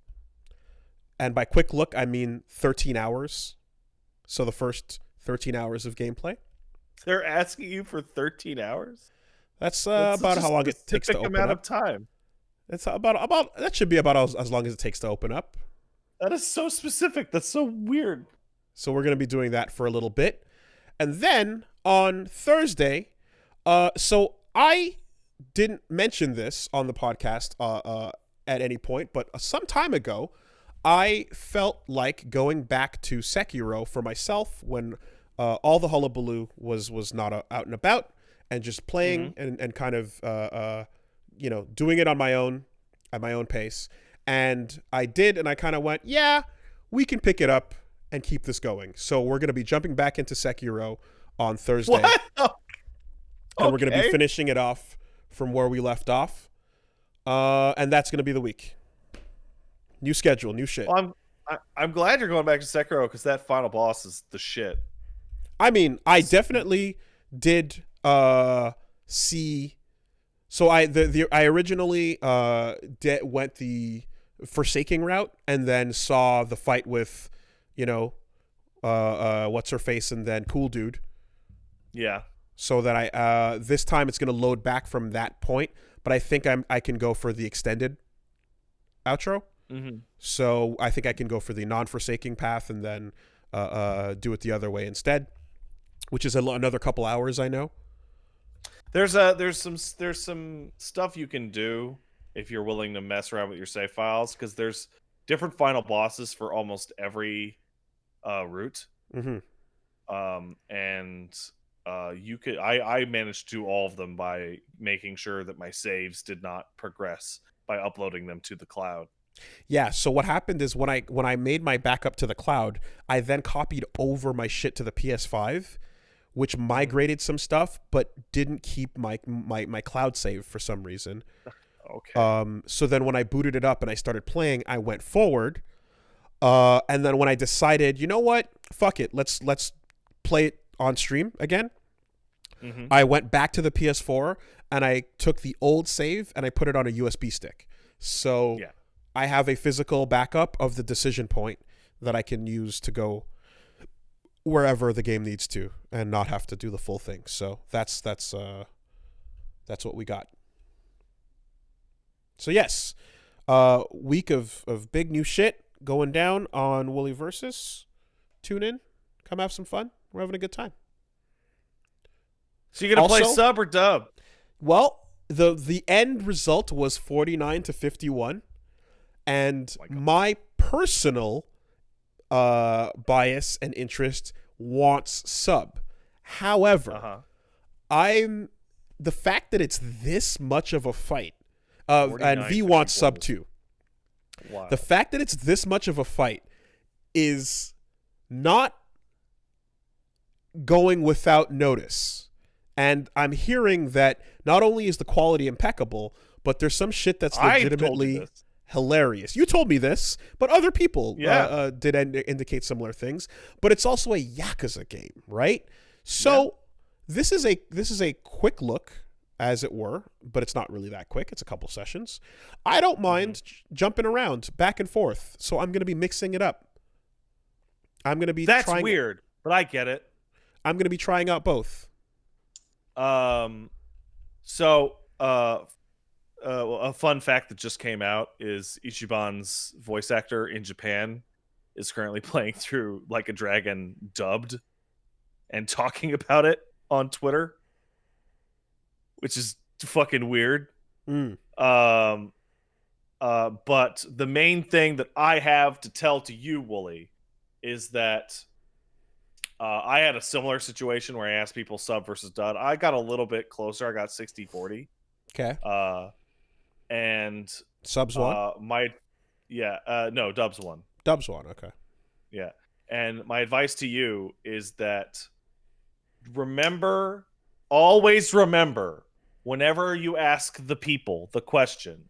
And by quick look, I mean 13 hours. So the first 13 hours of gameplay. They're asking you for 13 hours? That's about how long it takes to open amount up. Of time. It's about that should be about as long as it takes to open up. That is so specific. That's so weird. So we're going to be doing that for a little bit. And then on Thursday, so I didn't mention this on the podcast at any point, but some time ago, I felt like going back to Sekiro for myself when all the hullabaloo was not out and about, and just playing and kind of doing it on my own at my own pace. And I did, and I kind of went, yeah, we can pick it up and keep this going. So we're going to be jumping back into Sekiro on Thursday. What? And we're going to be finishing it off from where we left off. And that's going to be the week. New schedule, new shit. Well, I'm glad you're going back to Sekiro, because that final boss is the shit. I mean, I definitely did see. So I originally went the Forsaking route, and then saw the fight with, what's her face, and then Cool Dude. Yeah. So that I this time it's gonna load back from that point, but I think I can go for the extended outro. Mm-hmm. So I think I can go for the non-Forsaking path and then do it the other way instead, which is another couple hours, I know. There's some stuff you can do if you're willing to mess around with your save files, because there's different final bosses for almost every route. Mm-hmm. You could I managed to do all of them by making sure that my saves did not progress by uploading them to the cloud. Yeah, so what happened is when I made my backup to the cloud, I then copied over my shit to the PS5, which migrated some stuff but didn't keep my cloud save for some reason. Okay. So then when I booted it up and I started playing, I went forward. And then when I decided, you know what? Fuck it. Let's play it on stream again. Mm-hmm. I went back to the PS4 and I took the old save and I put it on a USB stick. So yeah. I have a physical backup of the decision point that I can use to go wherever the game needs to and not have to do the full thing. So that's what we got. So yes, week of big new shit going down on Wooly Versus. Tune in. Come have some fun. We're having a good time. So you're going to play sub or dub? Well, the end result was 49 to 51. And my personal bias and interest wants sub. However, the fact that it's this much of a fight, and V wants sub too. Wow. The fact that it's this much of a fight is not going without notice. And I'm hearing that not only is the quality impeccable, but there's some shit that's legitimately hilarious. You told me this, but other people did indicate similar things. But it's also a Yakuza game, right? So this is a quick look, as it were, but it's not really that quick. It's a couple sessions. I don't mind jumping around back and forth, so I'm going to be mixing it up. I'm going to be That's weird, but I get it. I'm going to be trying out both. So a fun fact that just came out is Ichiban's voice actor in Japan is currently playing through Like a Dragon dubbed and talking about it on Twitter, which is fucking weird. But the main thing that I have to tell to you, Wooly, is that I had a similar situation where I asked people sub versus dub. I got a little bit closer. I got 60-40. Okay. And subs won? No, dubs won. Dubs won, okay. Yeah. And my advice to you is that always remember, whenever you ask the people the question,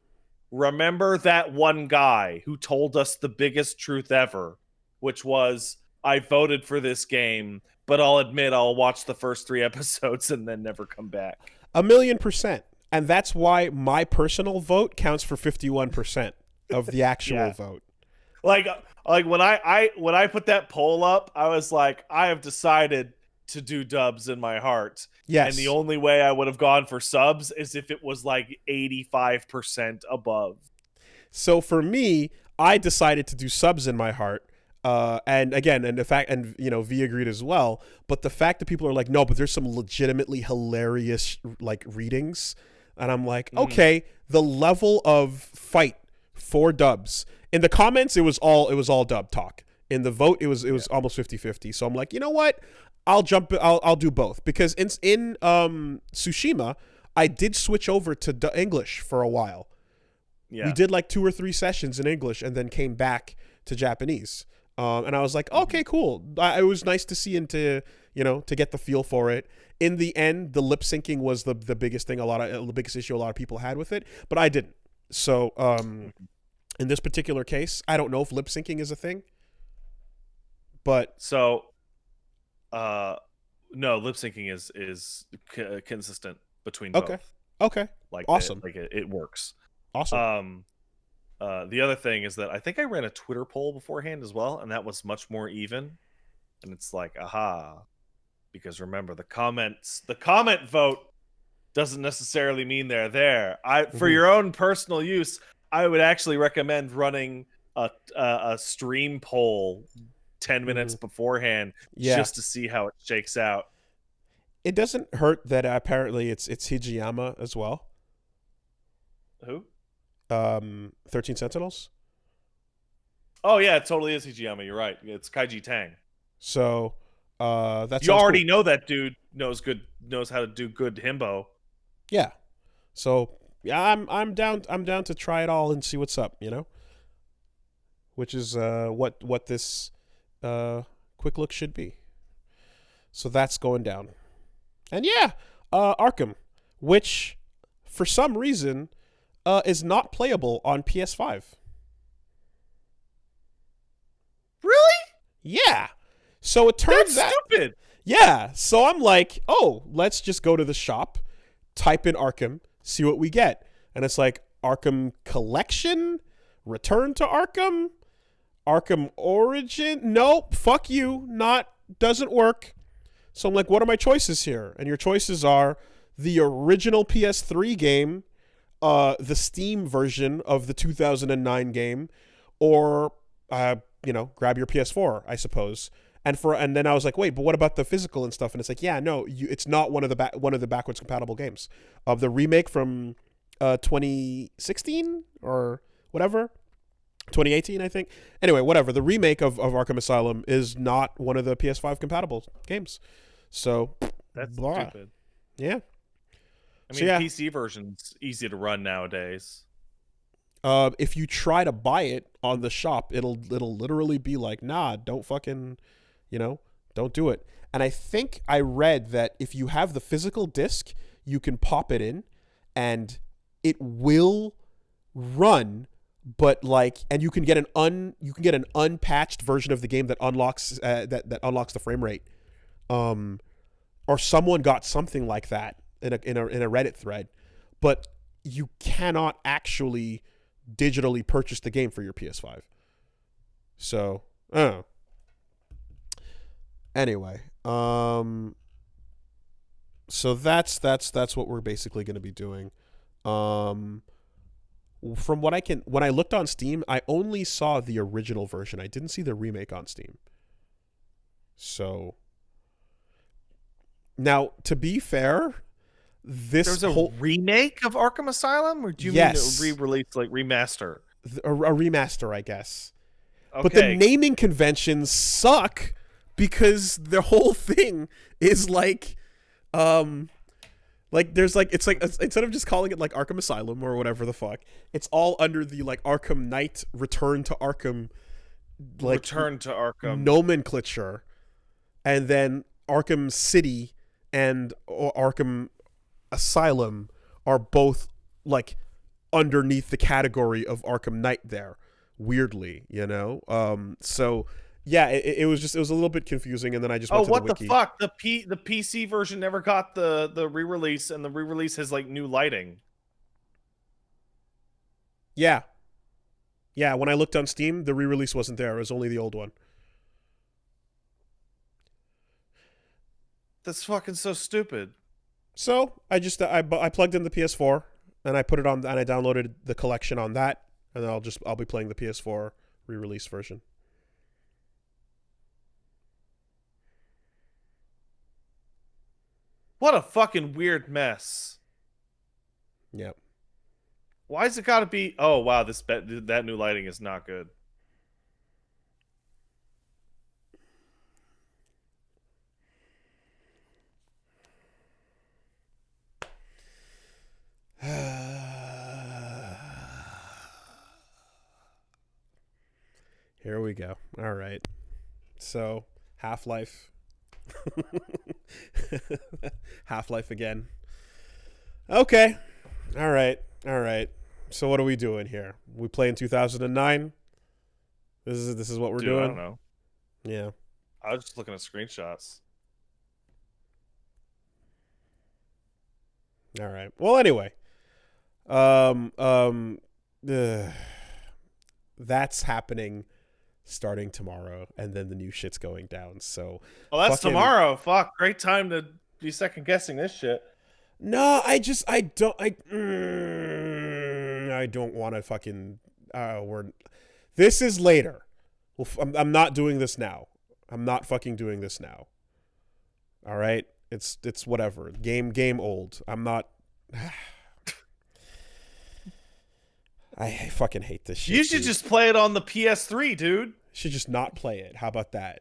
remember that one guy who told us the biggest truth ever, which was, I voted for this game, but I'll admit I'll watch the first 3 episodes and then never come back. 1,000,000%. And that's why my personal vote counts for 51% of the actual vote. Like when I put that poll up, I was like, I have decided to do dubs in my heart. Yes. And the only way I would have gone for subs is if it was like 85% above. So for me, I decided to do subs in my heart. And again, V agreed as well. But the fact that people are like, no, but there's some legitimately hilarious like readings, and I'm like, okay, the level of fight for dubs. In the comments, it was all dub talk. In the vote, it was almost 50-50. So I'm like, you know what? I'll do both, because in Tsushima, I did switch over to English for a while. Yeah. We did like 2 or 3 sessions in English and then came back to Japanese. And I was like, okay, cool. It was nice to see and to get the feel for it. In the end, the lip syncing was the biggest thing. The biggest issue a lot of people had with it, but I didn't. So, in this particular case, I don't know if lip syncing is a thing, but no, lip syncing is consistent between both. Okay. Like awesome. It works. Awesome. The other thing is that I think I ran a Twitter poll beforehand as well, and that was much more even. And it's like, because remember, the comment vote doesn't necessarily mean they're there. For your own personal use, I would actually recommend running a stream poll 10 minutes beforehand just to see how it shakes out. It doesn't hurt that apparently it's Hijiyama as well. Who? 13 Sentinels. Oh yeah, it totally is Hijiyama. You're right. It's Kaiji Tang. So that's you already know that dude knows how to do good himbo. Yeah. So yeah, I'm down to try it all and see what's up. Which is what this quick look should be. So that's going down. And Arkham, which for some reason is not playable on PS5. Really? Yeah. So it turns out... That's stupid. Yeah. So I'm like, let's just go to the shop, type in Arkham, see what we get. And it's like, Arkham Collection, Return to Arkham, Arkham Origin. Nope, fuck you. Doesn't work. So I'm like, what are my choices here? And your choices are the original PS3 game, the Steam version of the 2009 game, or grab your PS4, I suppose. And then I was like, wait, but what about the physical and stuff? And it's like, yeah, no, it's not one of the backwards compatible games. Of the remake from 2016 or whatever, 2018, I think. Anyway, whatever. The remake of Arkham Asylum is not one of the PS5 compatible games. So That's blah. stupid. Yeah. I mean, PC version's easy to run nowadays. If you try to buy it on the shop, it'll literally be like, nah, don't fucking, don't do it. And I think I read that if you have the physical disc, you can pop it in, and it will run, but and you can get an unpatched version of the game that unlocks that unlocks the frame rate, or someone got something like that in a Reddit thread, but you cannot actually digitally purchase the game for your PS5. So, anyway, so that's what we're basically going to be doing. From when I looked on Steam, I only saw the original version. I didn't see the remake on Steam. So, now, to be fair, There's a remake of Arkham Asylum, or do you mean a re-release, like remaster? A remaster, I guess. Okay. But the naming conventions suck because the whole thing is there's it's instead of just calling it like Arkham Asylum or whatever the fuck, it's all under the Arkham Knight Return to Arkham nomenclature, and then Arkham City and Arkham Asylum are both underneath the category of Arkham Knight there, weirdly, so yeah, it was a little bit confusing, and then I just went to the wiki. The fuck, the PC version never got the re-release, and the re-release has new lighting. Yeah, when I looked on Steam, the re-release wasn't there. It was only the old one. That's fucking so stupid. So I plugged in the PS4 and I put it on, and I downloaded the collection on that, and then I'll be playing the PS4 re-release version. What a fucking weird mess. Yep. Why's it gotta be? Oh wow, that new lighting is not good. Here we go. All right. So, Half-Life. Half-Life again. Okay. All right. So what are we doing here? We play in 2009? This is what we're doing? I don't know. Yeah. I was just looking at screenshots. All right. Well, anyway. That's happening starting tomorrow, and then the new shit's going down. So, that's tomorrow. Fuck, great time to be second guessing this shit. No, I don't want to fucking. This is later. Well, I'm not doing this now. I'm not fucking doing this now. All right, it's whatever. Game old. I'm not. I fucking hate this shit. You should just play it on the PS3, dude. Should just not play it. How about that?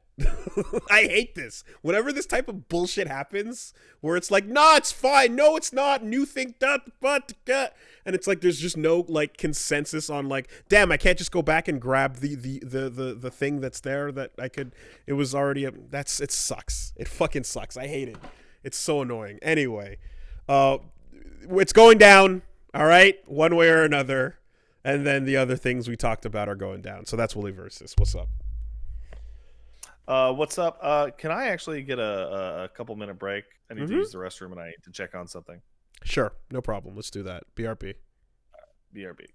I hate this. Whenever this type of bullshit happens, where it's like, nah, it's fine. No, it's not. New thing, but and it's there's just no consensus on damn, I can't just go back and grab the thing that's there that I could. It was already it sucks. It fucking sucks. I hate it. It's so annoying. Anyway, it's going down. All right, one way or another. And then the other things we talked about are going down. So that's Wooly Versus. What's up? What's up? Can I actually get a couple minute break? I need to use the restroom, and I need to check on something. Sure. No problem. Let's do that. BRB. BRB.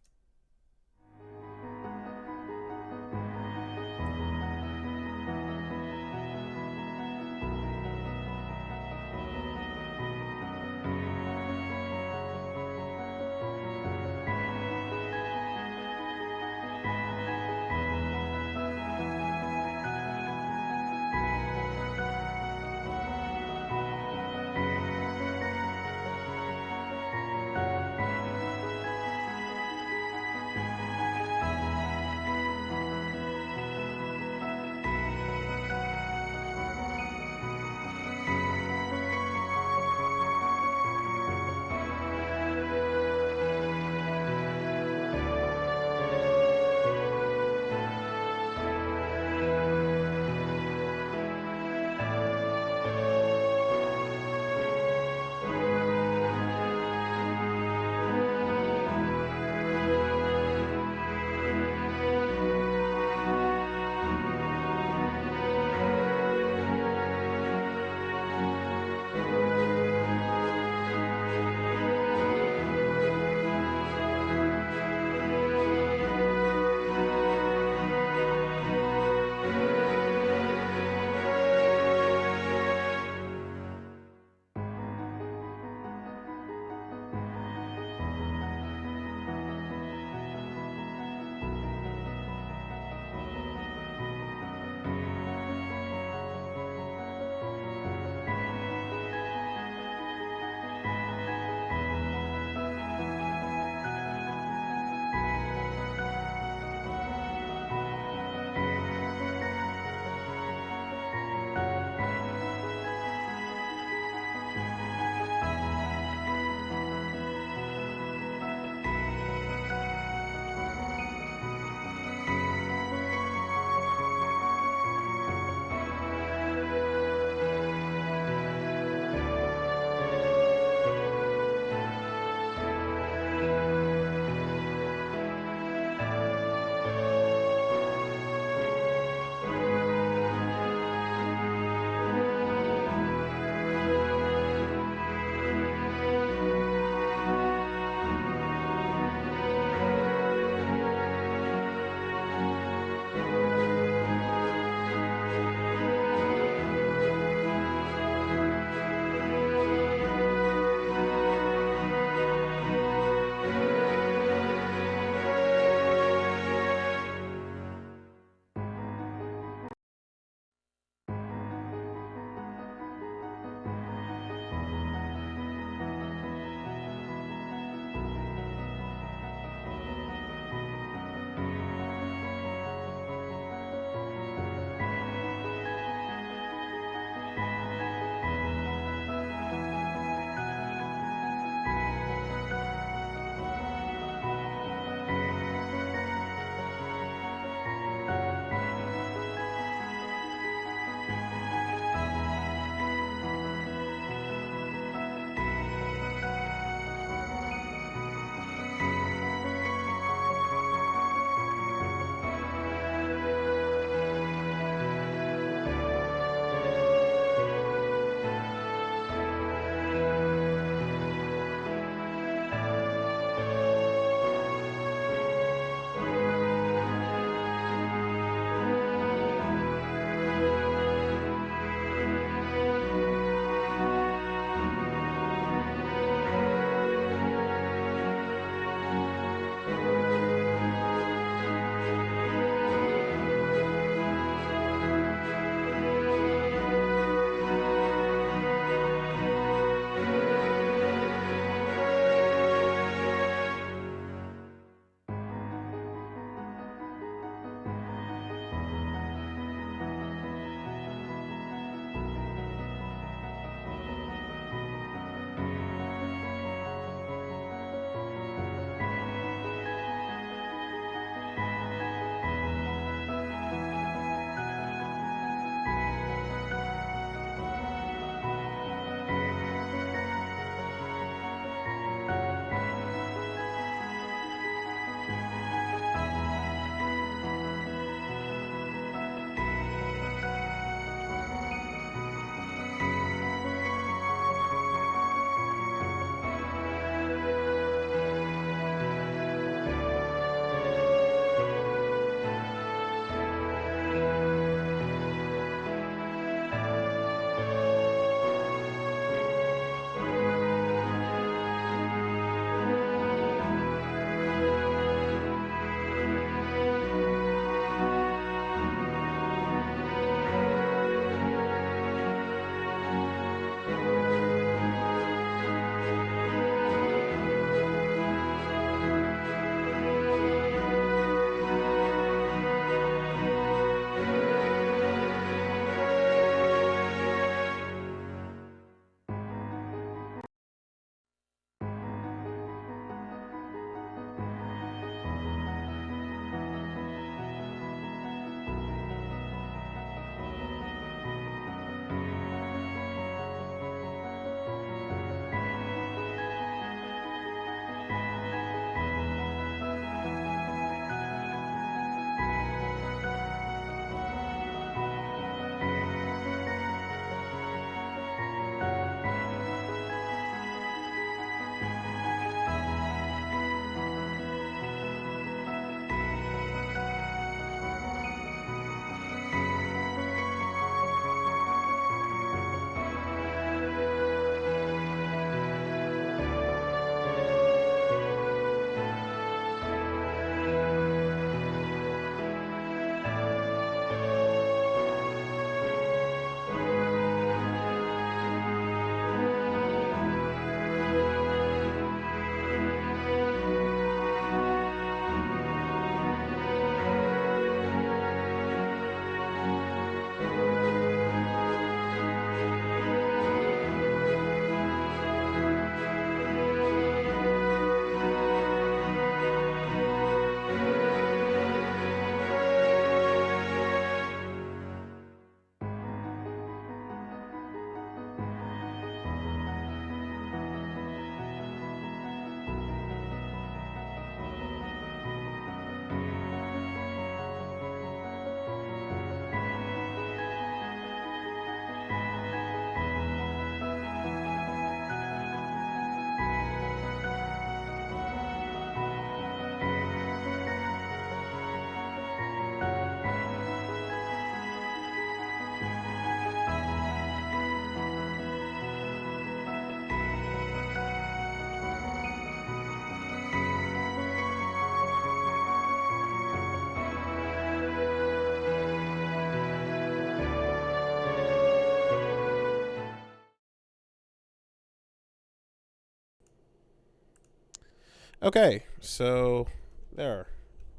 Okay, so there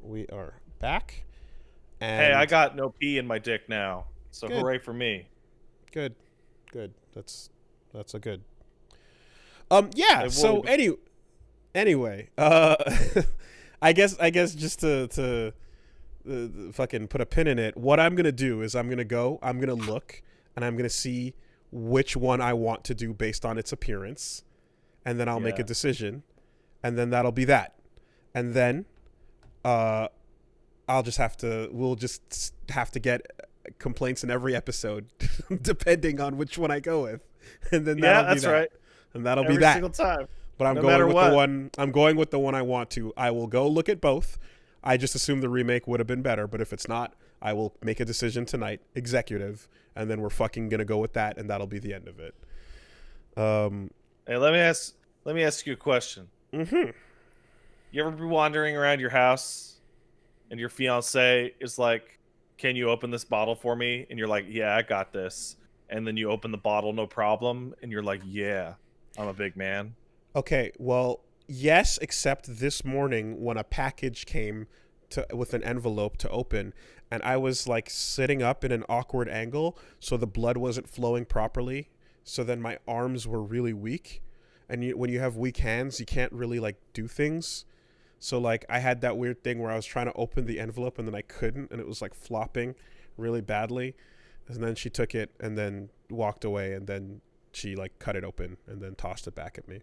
we are back. And Hey, I got no pee in my dick now, so Good. hooray for me. good. That's a good. Yeah, It so will. anyway, I guess just to fucking put a pin in it, what I'm going to do is I'm going to look and I'm going to see which one I want to do based on its appearance, and then I'll make a Yeah. decision, and then that'll be that. And then we'll just have to get complaints in every episode depending on which one I go with. And then Yeah, that'll be that's that. right. And that'll Every be that. single time. But I'm No going matter with what. I'm going with the one I want to. I will go look at both. I just assume the remake would have been better, but if it's not, I will make a decision tonight, executive, and then we're fucking gonna go with that, and that'll be the end of it. Hey, let me ask you a question. Mm-hmm. You ever be wandering around your house and your fiance is like, "Can you open this bottle for me?" And you're like, "Yeah, I got this." And then you open the bottle, no problem, and you're like, "Yeah, I'm a big man." Okay, well, yes, except this morning when a package came with an envelope to open, and I was like sitting up in an awkward angle, so the blood wasn't flowing properly. So then my arms were really weak, and when you have weak hands, you can't really like do things. So like I had that weird thing where I was trying to open the envelope and then I couldn't, and it was like flopping really badly. And then she took it and then walked away, and then she like cut it open and then tossed it back at me.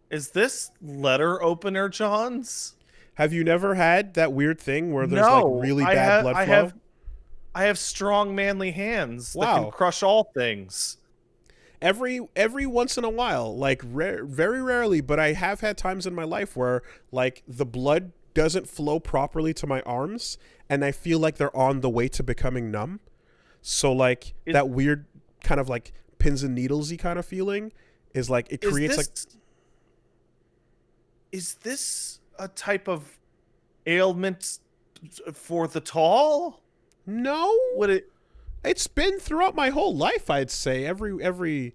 Is this letter opener John's? Have you never had that weird thing where there's like No, really bad blood flow? I have strong, manly hands that Wow. can crush all things. Every once in a while, like very rarely, but I have had times in my life where like the blood doesn't flow properly to my arms, and I feel like they're on the way to becoming numb. So like that weird kind of like pins and needles-y kind of feeling is like it creates like. Is this a type of ailment for the tall? No, Would it? it's been throughout my whole life. I'd say every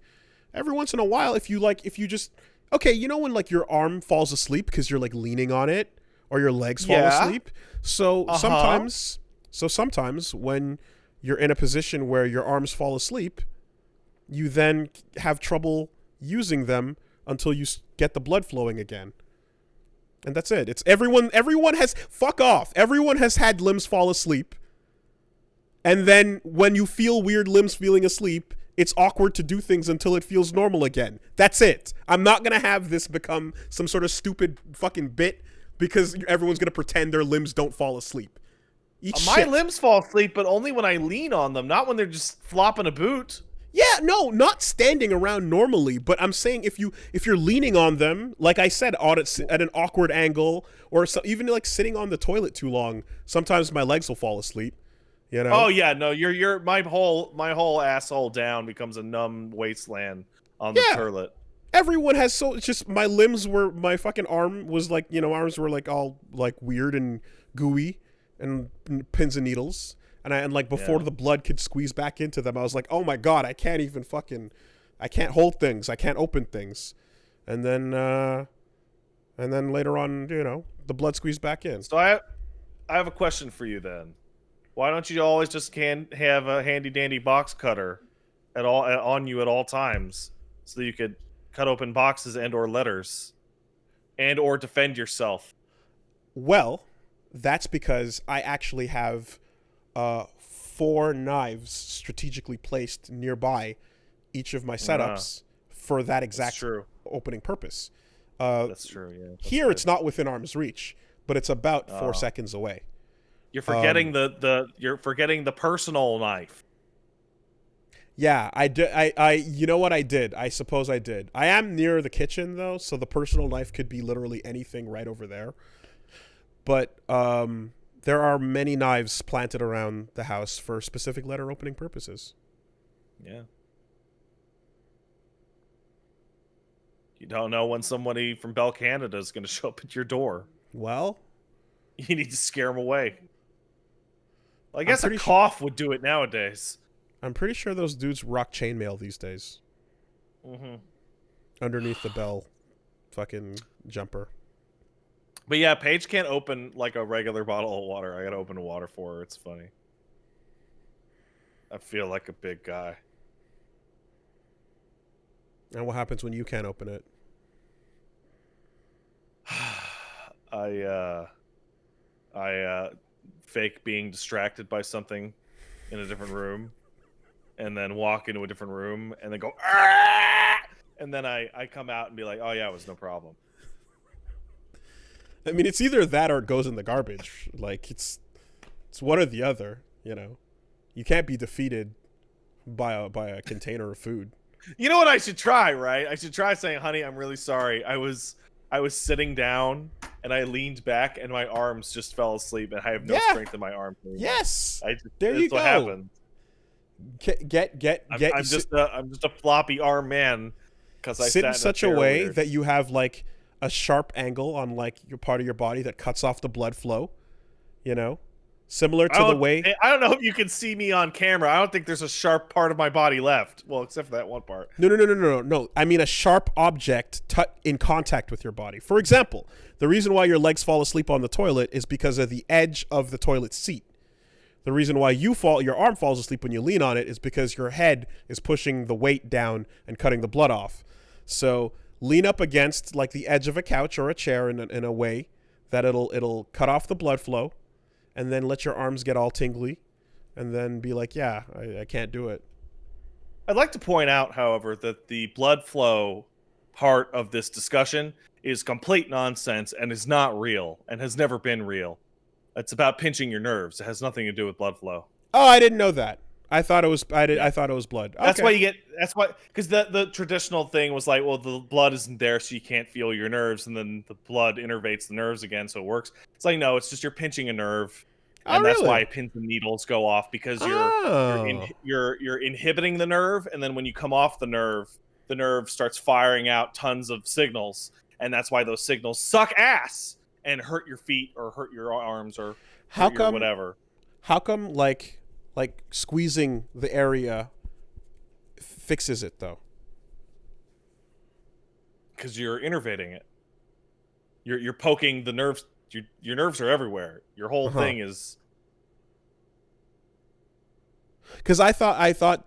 once in a while, if you just okay, you know when like your arm falls asleep because you're like leaning on it, or your legs fall asleep. So sometimes when you're in a position where your arms fall asleep, you then have trouble using them until you get the blood flowing again. And that's it. It's everyone has fuck off. Everyone has had limbs fall asleep. And then when you feel weird limbs feeling asleep, it's awkward to do things until it feels normal again. That's it. I'm not going to have this become some sort of stupid fucking bit because everyone's going to pretend their limbs don't fall asleep. My limbs fall asleep, but only when I lean on them, not when they're just flopping a boot. Yeah, no, not standing around normally, but I'm saying if you're leaning on them, like I said, at an awkward angle, or even like sitting on the toilet too long, sometimes my legs will fall asleep. You know? Oh yeah, no, you're my whole asshole down becomes a numb wasteland on the toilet. Everyone has it's just my fucking arm was like, arms were like all like weird and gooey and pins and needles. And like before the blood could squeeze back into them, I was like, oh my God, I can't hold things. I can't open things. And then later on, the blood squeezed back in. So I have a question for you then. Why don't you always just have a handy dandy box cutter on you at all times, so that you could cut open boxes and or letters and or defend yourself? Well, that's because I actually have 4 knives strategically placed nearby each of my setups for that exact opening purpose. That's true. Yeah. Here, it's not within arm's reach, but it's about 4 seconds away. You're forgetting you're forgetting the personal knife. Yeah, I did. You know what I did? I suppose I did. I am near the kitchen though, so the personal knife could be literally anything right over there. But there are many knives planted around the house for specific letter opening purposes. Yeah. You don't know when somebody from Bell Canada is going to show up at your door. Well, you need to scare them away. Well, I guess a cough would do it nowadays. I'm pretty sure those dudes rock chainmail these days. Mm-hmm. Underneath the Bell fucking jumper. But yeah, Paige can't open like a regular bottle of water. I gotta open a water for her. It's funny. I feel like a big guy. And what happens when you can't open it? I fake being distracted by something in a different room, and then walk into a different room, and then go, "Ah!" And then I come out and be like, oh yeah, it was no problem. I mean, it's either that or it goes in the garbage. Like, it's one or the other, you know. You can't be defeated by a container of food. You know what I should try, right? I should try saying, honey, I'm really sorry. I was sitting down and I leaned back and my arms just fell asleep and I have no strength in my arms anymore. Yes. There you go. What happened. I'm just a floppy arm man because I sit in such a way weird. that you have like a sharp angle on like your part of your body that cuts off the blood flow, you know? Similar to the way... I don't know if you can see me on camera. I don't think there's a sharp part of my body left. Well, except for that one part. No. I mean a sharp object in contact with your body. For example, the reason why your legs fall asleep on the toilet is because of the edge of the toilet seat. The reason why your arm falls asleep when you lean on it is because your head is pushing the weight down and cutting the blood off. So lean up against like the edge of a couch or a chair in a way that it'll cut off the blood flow. And then let your arms get all tingly, and then be like, yeah, I can't do it. I'd like to point out, however, that the blood flow part of this discussion is complete nonsense and is not real and has never been real. It's about pinching your nerves. It has nothing to do with blood flow. Oh, I didn't know that. I thought it was I thought it was blood. Okay. That's why you get. That's why, because the traditional thing was like, well, the blood isn't there, so you can't feel your nerves, and then the blood innervates the nerves again, so it works. It's like, no, it's just you're pinching a nerve, and that's why pins and needles go off, because you're inhibiting the nerve, and then when you come off the nerve starts firing out tons of signals, and that's why those signals suck ass and hurt your feet or hurt your arms or whatever. How come like squeezing the area fixes it though? Because you're innervating it. You're poking the nerves. Your nerves are everywhere. Your whole thing is. Because I thought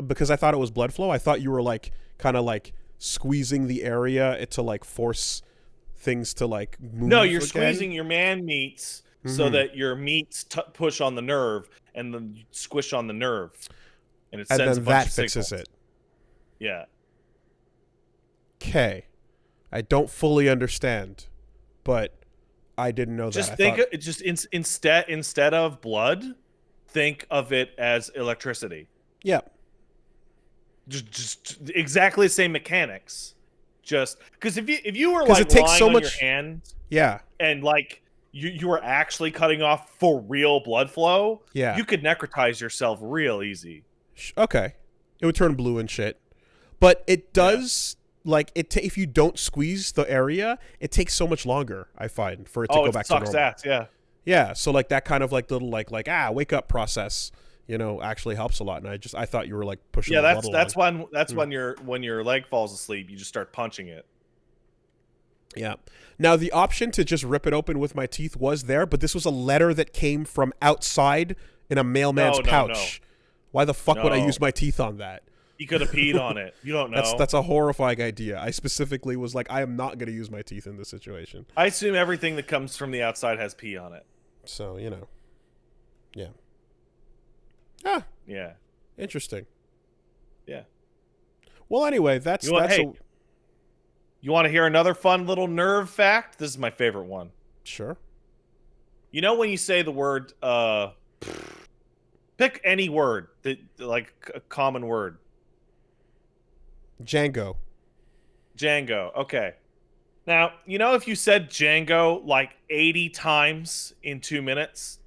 because I thought it was blood flow. I thought you were like kind of like squeezing the area to like force things to like move. No, you're squeezing your man meats so that your meats push on the nerve and then you squish on the nerve, and it sends a bunch of signals. Fixes it. Yeah. Okay, I don't fully understand, but I didn't know that. Instead of blood, think of it as electricity. Yeah. Just exactly the same mechanics. Just because if you were like it takes lying so on much, your hand, yeah, and like you were actually cutting off for real blood flow, yeah, you could necrotize yourself real easy. Okay, it would turn blue and shit, but it does. Like if you don't squeeze the area, it takes so much longer. I find for it to go back to normal. Ass, yeah. Yeah, so like that kind of like little like wake up process, you know, actually helps a lot. And I thought you were like pushing. Yeah, that's when your leg falls asleep, you just start punching it. Yeah. Now the option to just rip it open with my teeth was there, but this was a letter that came from outside in a mailman's pouch. No. Why the fuck would I use my teeth on that? He could have peed on it. You don't know. That's a horrifying idea. I specifically was like, I am not going to use my teeth in this situation. I assume everything that comes from the outside has pee on it. So, you know. Yeah. Ah. Yeah. Interesting. Yeah. Well, anyway, you want to hear another fun little nerve fact? This is my favorite one. Sure. You know when you say the word, pick any word, like a common word. Django. Okay. Now, you know if you said Django like 80 times in 2 minutes,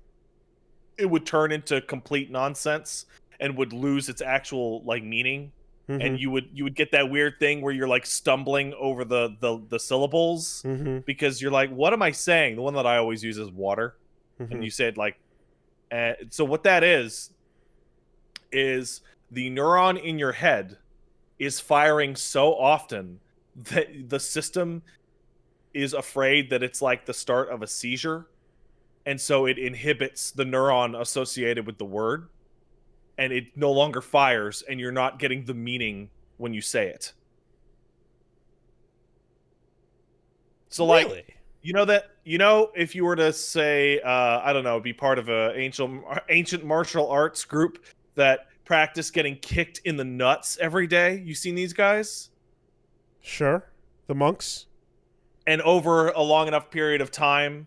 it would turn into complete nonsense and would lose its actual like meaning. Mm-hmm. And you would get that weird thing where you're like stumbling over the syllables because you're like, what am I saying? The one that I always use is water. And you said like, so what that is the neuron in your head is firing so often that the system is afraid that it's like the start of a seizure, and so it inhibits the neuron associated with the word, and it no longer fires, and you're not getting the meaning when you say it. So Really? like, if you were to say, I don't know, be part of a ancient martial arts group that practice getting kicked in the nuts every day, you seen these guys? Sure. The monks? And over a long enough period of time,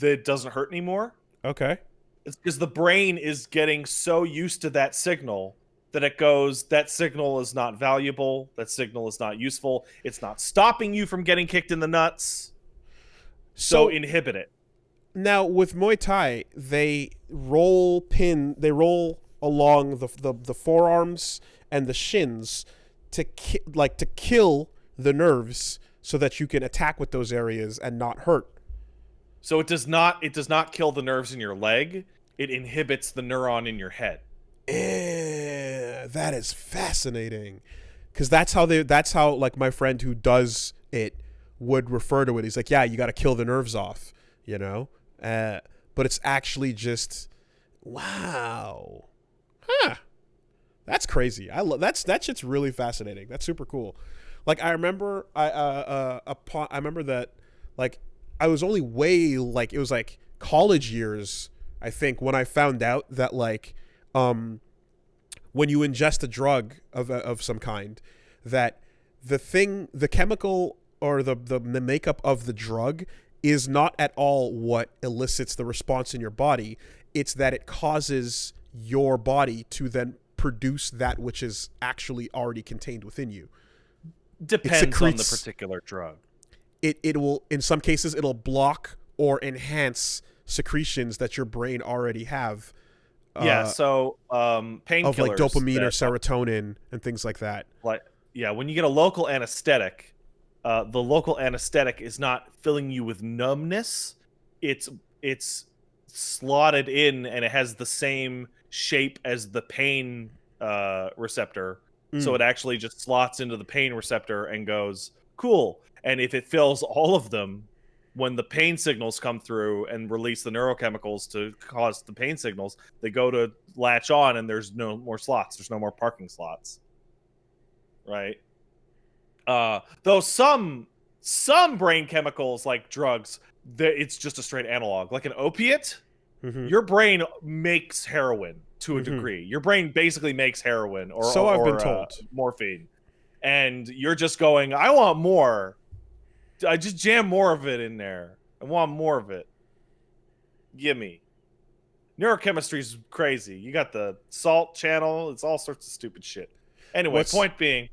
that doesn't hurt anymore. Okay. It's because the brain is getting so used to that signal that it goes, that signal is not valuable, that signal is not useful, it's not stopping you from getting kicked in the nuts, so inhibit it. Now, with Muay Thai, they roll along the forearms and the shins to kill the nerves so that you can attack with those areas and not hurt. So it does not kill the nerves in your leg, it inhibits the neuron in your head. That is fascinating, because that's how like my friend who does it would refer to it. He's like, yeah, you got to kill the nerves off, but it's actually just, wow, that's crazy. I love that shit's really fascinating. That's super cool. Like, I remember I remember that, like, I was only way, like, it was like college years, I think, when I found out that, like, when you ingest a drug of some kind, that the chemical or the makeup of the drug is not at all what elicits the response in your body. It's that it causes your body to then produce that which is actually already contained within you. Depends on the particular drug. It will, in some cases, it'll block or enhance secretions that your brain already have. So painkillers of like dopamine or serotonin and things like that. Like, yeah, when you get a local anesthetic, the local anesthetic is not filling you with numbness. It's slotted in, and it has the same shape as the pain receptor. So it actually just slots into the pain receptor and goes, cool. And if it fills all of them, when the pain signals come through and release the neurochemicals to cause the pain signals, they go to latch on, and there's no more slots. There's no more parking slots. Right? Though some brain chemicals, like drugs, it's just a straight analog. Like an opiate, your brain makes heroin to a degree. Your brain basically makes heroin I've been told. Morphine. And you're just going, I want more. I just jam more of it in there. I want more of it. Gimme. Neurochemistry is crazy. You got the salt channel. It's all sorts of stupid shit. Anyway, point being,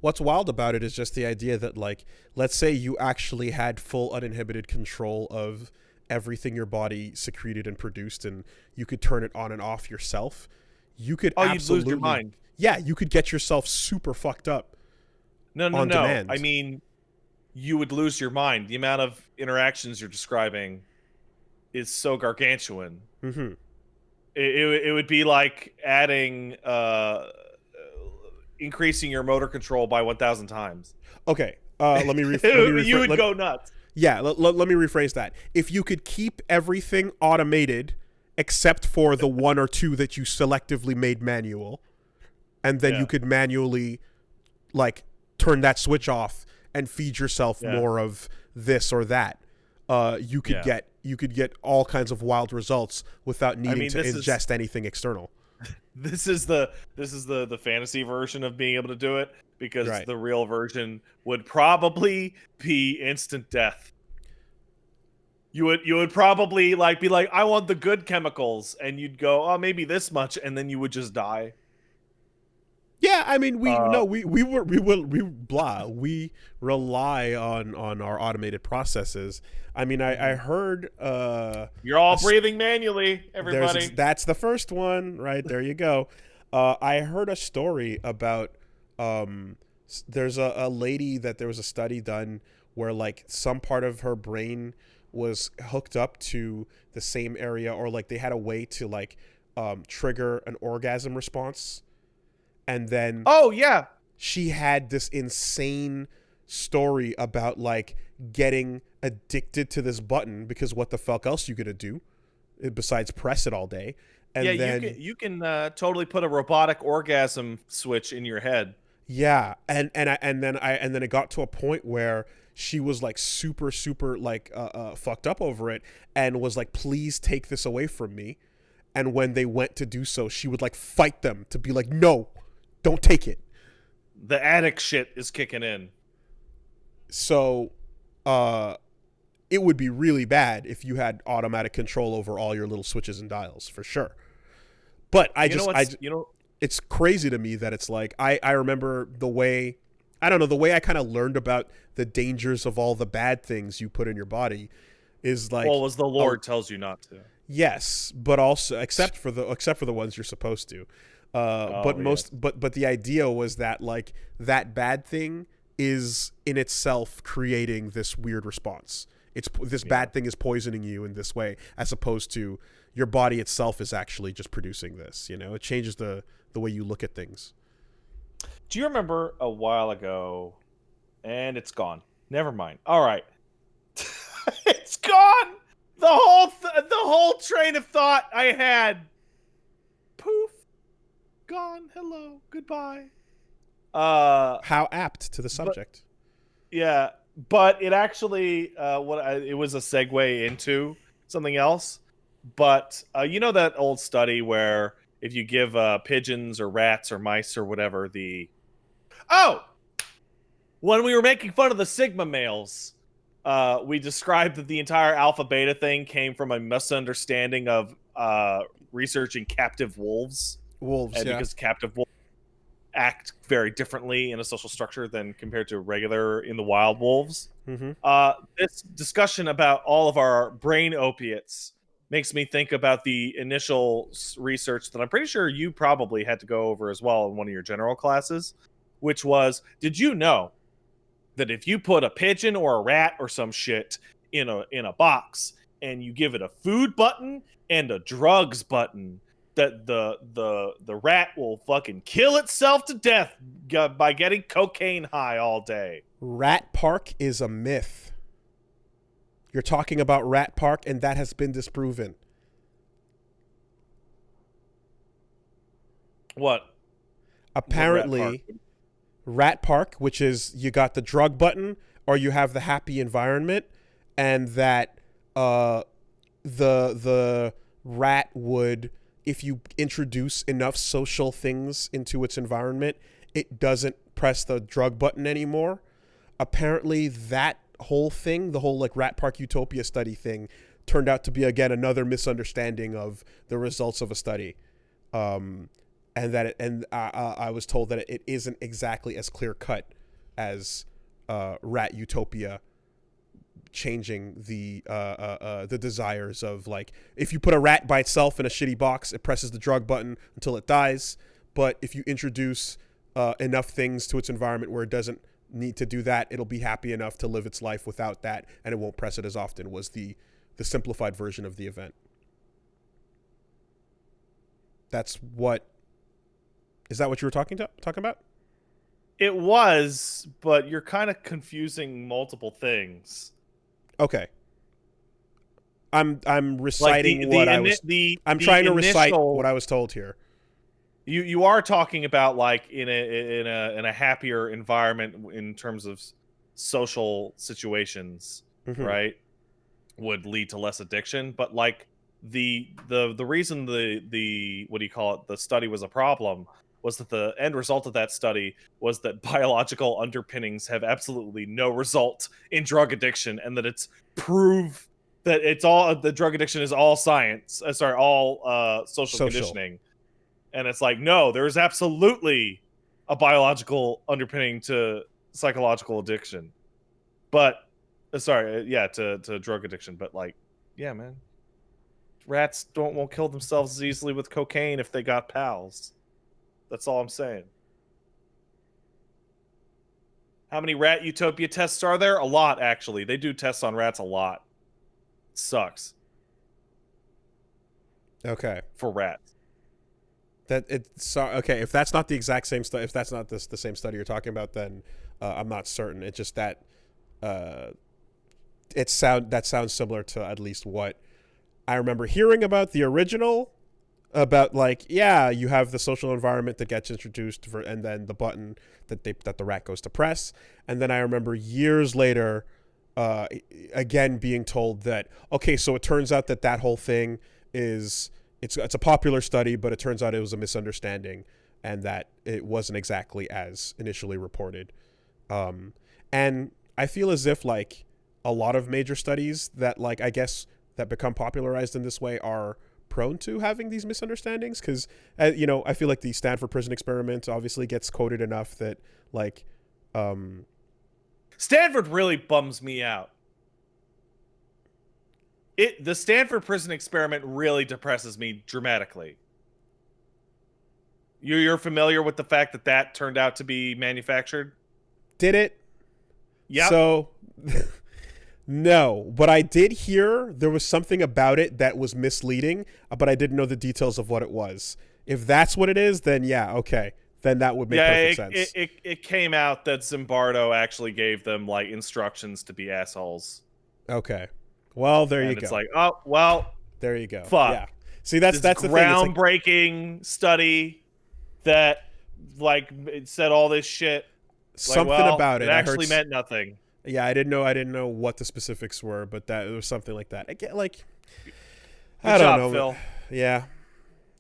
what's wild about it is just the idea that, like, let's say you actually had full uninhibited control of everything your body secreted and produced, and you could turn it on and off yourself. You could absolutely you'd lose your mind. Yeah, you could get yourself super fucked up. No. Demand. I mean, you would lose your mind. The amount of interactions you're describing is so gargantuan. It would be like adding, increasing your motor control by 1,000 times. Okay, let me rephrase. You would go nuts. Yeah, let me rephrase that. If you could keep everything automated except for the one or two that you selectively made manual, and then you could manually, like, turn that switch off and feed yourself more of this or that, you could get all kinds of wild results without needing to ingest anything external. This is the fantasy version of being able to do it, because the real version would probably be instant death. You would probably be like, I want the good chemicals, and you'd go, oh, maybe this much, and then you would just die. Yeah, I mean, we rely on our automated processes. I mean, I heard you're all breathing manually, everybody. That's the first one, right? There you go. I heard a story about there's a lady that there was a study done where, like, some part of her brain was hooked up to the same area, or like they had a way to, like, trigger an orgasm response. And then she had this insane story about, like, getting addicted to this button because what the fuck else you gonna do besides press it all day? And yeah, then you can totally put a robotic orgasm switch in your head. yeah, and then it got to a point where she was like super like fucked up over it and was like, please take this away from me. And when they went to do so, she would like fight them to be like, no, don't take it. The addict shit is kicking in. So it would be really bad if you had automatic control over all your little switches and dials, for sure. But it's crazy to me that it's like, I remember the way I kind of learned about the dangers of all the bad things you put in your body is like, well, as the Lord tells you not to. Yes, but also except for the ones you're supposed to. But the idea was that like that bad thing is in itself creating this weird response. It's this bad thing is poisoning you in this way, as opposed to your body itself is actually just producing this. You know, it changes the way you look at things. Do you remember a while ago? And it's gone. Never mind. All right, it's gone. The whole train of thought I had, poof, gone. Hello, goodbye. How apt to the subject. But it actually it was a segue into something else. But you know that old study where if you give pigeons or rats or mice or whatever when we were making fun of the Sigma males, we described that the entire alpha beta thing came from a misunderstanding of researching captive wolves. Because captive wolves act very differently in a social structure than compared to regular in the wild wolves. Mm-hmm. This discussion about all of our brain opiates makes me think about the initial research that I'm pretty sure you probably had to go over as well in one of your general classes, which was, did you know that if you put a pigeon or a rat or some shit in a box and you give it a food button and a drugs button, that the rat will fucking kill itself to death by getting cocaine high all day? Rat Park is a myth. You're talking about Rat Park, and that has been disproven. What? Apparently, Rat Park, which is you got the drug button or you have the happy environment, and that the rat would, if you introduce enough social things into its environment, it doesn't press the drug button anymore. Apparently that whole thing, the whole like Rat Park Utopia study thing, turned out to be again another misunderstanding of the results of a study. And I was told that it isn't exactly as clear cut as Rat Utopia changing the desires of, like, if you put a rat by itself in a shitty box, it presses the drug button until it dies. But if you introduce enough things to its environment where it doesn't need to do that, it'll be happy enough to live its life without that, and it won't press it as often, was the simplified version of the event. Is that what you were talking about? It was, but you're kind of confusing multiple things. Okay. I'm reciting I'm trying to recite what I was told here. You are talking about like in a happier environment in terms of social situations, Mm-hmm. right? Would lead to less addiction, but like the reason the what do you call it, the study was a problem was that the end result of that study was that biological underpinnings have absolutely no result in drug addiction, and that it's proof that it's all, the drug addiction is all science. All social conditioning. And it's like, no, there's absolutely a biological underpinning to psychological addiction. But to drug addiction. But like, yeah, man, rats won't kill themselves as easily with cocaine if they got pals. That's all I'm saying. How many Rat Utopia tests are there? A lot, actually. They do tests on rats a lot. It sucks. Okay. For rats. Okay, if that's not the exact same study, if that's not the same study you're talking about, then I'm not certain. It's just that that sounds similar to at least what I remember hearing about the original. About like, yeah, you have the social environment that gets introduced and then the button that the rat goes to press, and then I remember years later, again being told that okay, so it turns out that whole thing is it's a popular study, but it turns out it was a misunderstanding, and that it wasn't exactly as initially reported. And I feel as if like a lot of major studies that like I guess that become popularized in this way are prone to having these misunderstandings because I feel like the Stanford prison experiment obviously gets quoted enough that like Stanford really bums me out. The Stanford prison experiment really depresses me dramatically. You're familiar with the fact that turned out to be manufactured? Did it? Yeah. So no, but I did hear there was something about it that was misleading, but I didn't know the details of what it was. If that's what it is, then yeah, okay. Then that would make perfect sense. It came out that Zimbardo actually gave them like instructions to be assholes. Okay. Well, there you go. It's like, oh, well, there you go. Fuck. Yeah. See, that's the thing. Groundbreaking study that like it said all this shit. Something about it. It actually meant nothing. Yeah, I didn't know what the specifics were, but that it was something like that. I get like, I don't know, Phil. Yeah.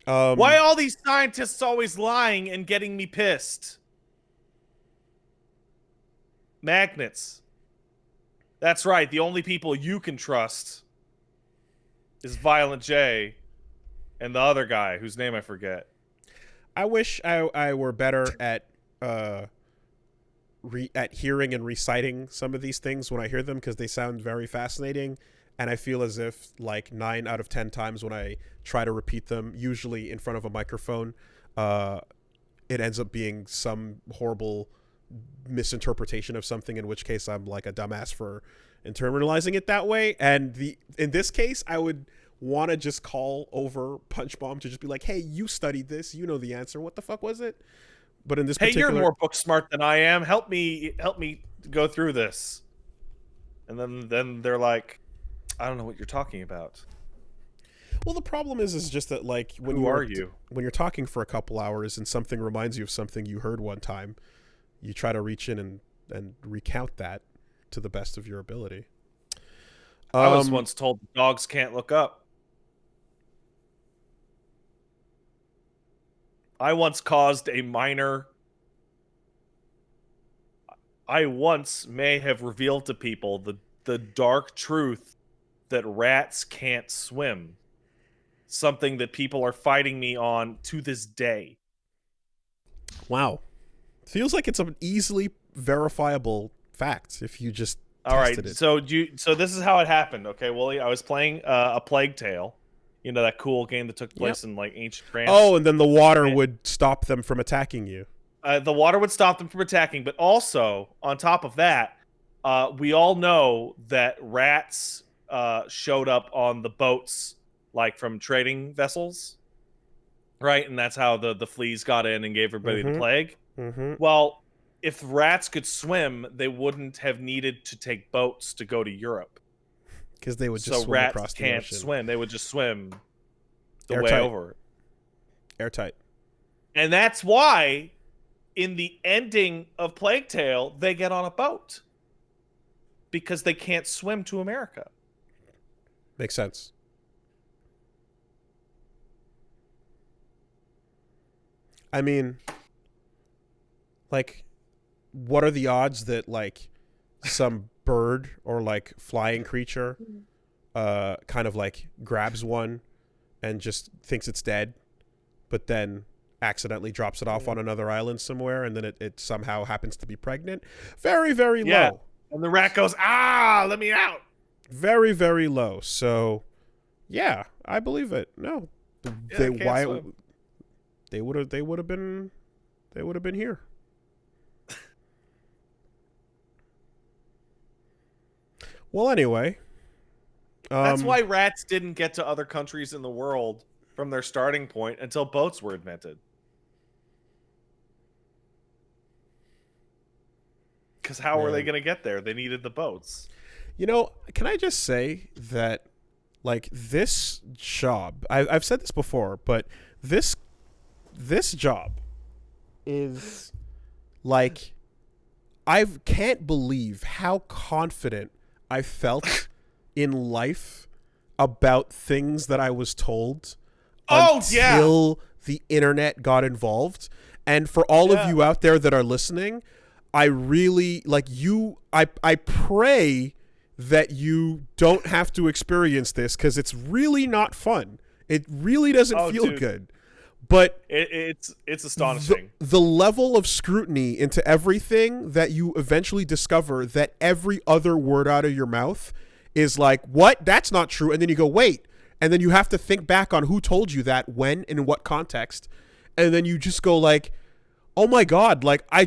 Why all these scientists always lying and getting me pissed? Magnets. That's right. The only people you can trust is Violent J and the other guy whose name I forget. I wish I were better at hearing and reciting some of these things when I hear them because they sound very fascinating, and I feel as if like 9 out of 10 times when I try to repeat them, usually in front of a microphone, it ends up being some horrible misinterpretation of something, in which case I'm like a dumbass for internalizing it that way. And in this case, I would want to just call over Punch Bomb to just be like, hey, you studied this, you know the answer, what the fuck was it? But in this you're more book smart than I am. Help me go through this. And then they're like, I don't know what you're talking about. Well, the problem is just that like when you're talking for a couple hours and something reminds you of something you heard one time, you try to reach in and recount that to the best of your ability. I was once told dogs can't look up. I once may have revealed to people the dark truth that rats can't swim. Something that people are fighting me on to this day. Wow. Feels like it's an easily verifiable fact if you just tested it. So this is how it happened, okay, Wooly? I was playing a Plague Tale. You know, that cool game that took place in like ancient France. Oh, and then the water would stop them from attacking you. The water would stop them from attacking, but also on top of that, we all know that rats showed up on the boats, like from trading vessels, right? And that's how the fleas got in and gave everybody the plague. Mm-hmm. Well, if rats could swim, they wouldn't have needed to take boats to go to Europe. Because they would just swim across the ocean. Rats can't swim. They would just swim the Airtight. way over. Airtight. And that's why in the ending of Plague Tale, they get on a boat. Because they can't swim to America. Makes sense. I mean, like, what are the odds that, like, some bird or, like, flying creature kind of, like, grabs one and just thinks it's dead, but then accidentally drops it off on another island somewhere, and then it somehow happens to be pregnant? Very, very low. And the rat goes, let me out. Very, very low. So, yeah, I believe it. No. They would have been here. Well, anyway, that's why rats didn't get to other countries in the world from their starting point until boats were invented. Because how were they going to get there? They needed the boats. You know, can I just say that, like, this job, I've said this before, but this job is, like, I can't believe how confident I felt in life about things that I was told until the internet got involved. And for all of you out there that are listening, I really, like, I pray that you don't have to experience this, because it's really not fun. It really doesn't feel good. But it's astonishing. The level of scrutiny into everything that you eventually discover, that every other word out of your mouth is like, what? That's not true. And then you go, wait. And then you have to think back on who told you that, when, and in what context. And then you just go like, oh my God, like, I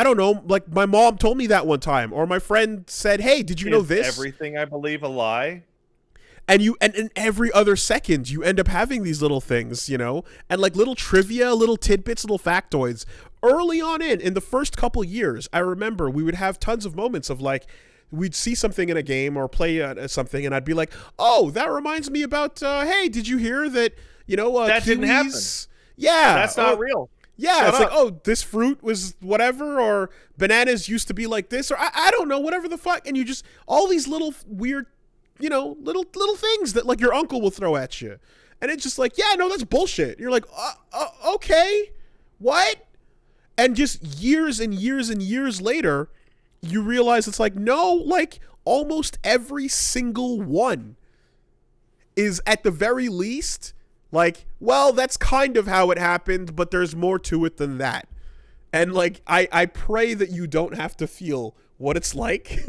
don't know, like, my mom told me that one time, or my friend said, hey, did you know this? Everything I believe a lie? And in every other second, you end up having these little things, you know, and like little trivia, little tidbits, little factoids. Early on in the first couple years, I remember we would have tons of moments of like, we'd see something in a game or play something, and I'd be like, oh, that reminds me about, hey, did you hear that, you know, that didn't happen. Yeah. That's not real. Yeah, Shut it's up. like, oh, this fruit was whatever, or bananas used to be like this, or I don't know, whatever the fuck. And you just, all these little weird, you know, little things that like your uncle will throw at you. And it's just like, yeah, no, that's bullshit. And you're like, okay, what? And just years and years and years later, you realize it's like, no, like almost every single one is at the very least like, well, that's kind of how it happened, but there's more to it than that. And like, I pray that you don't have to feel what it's like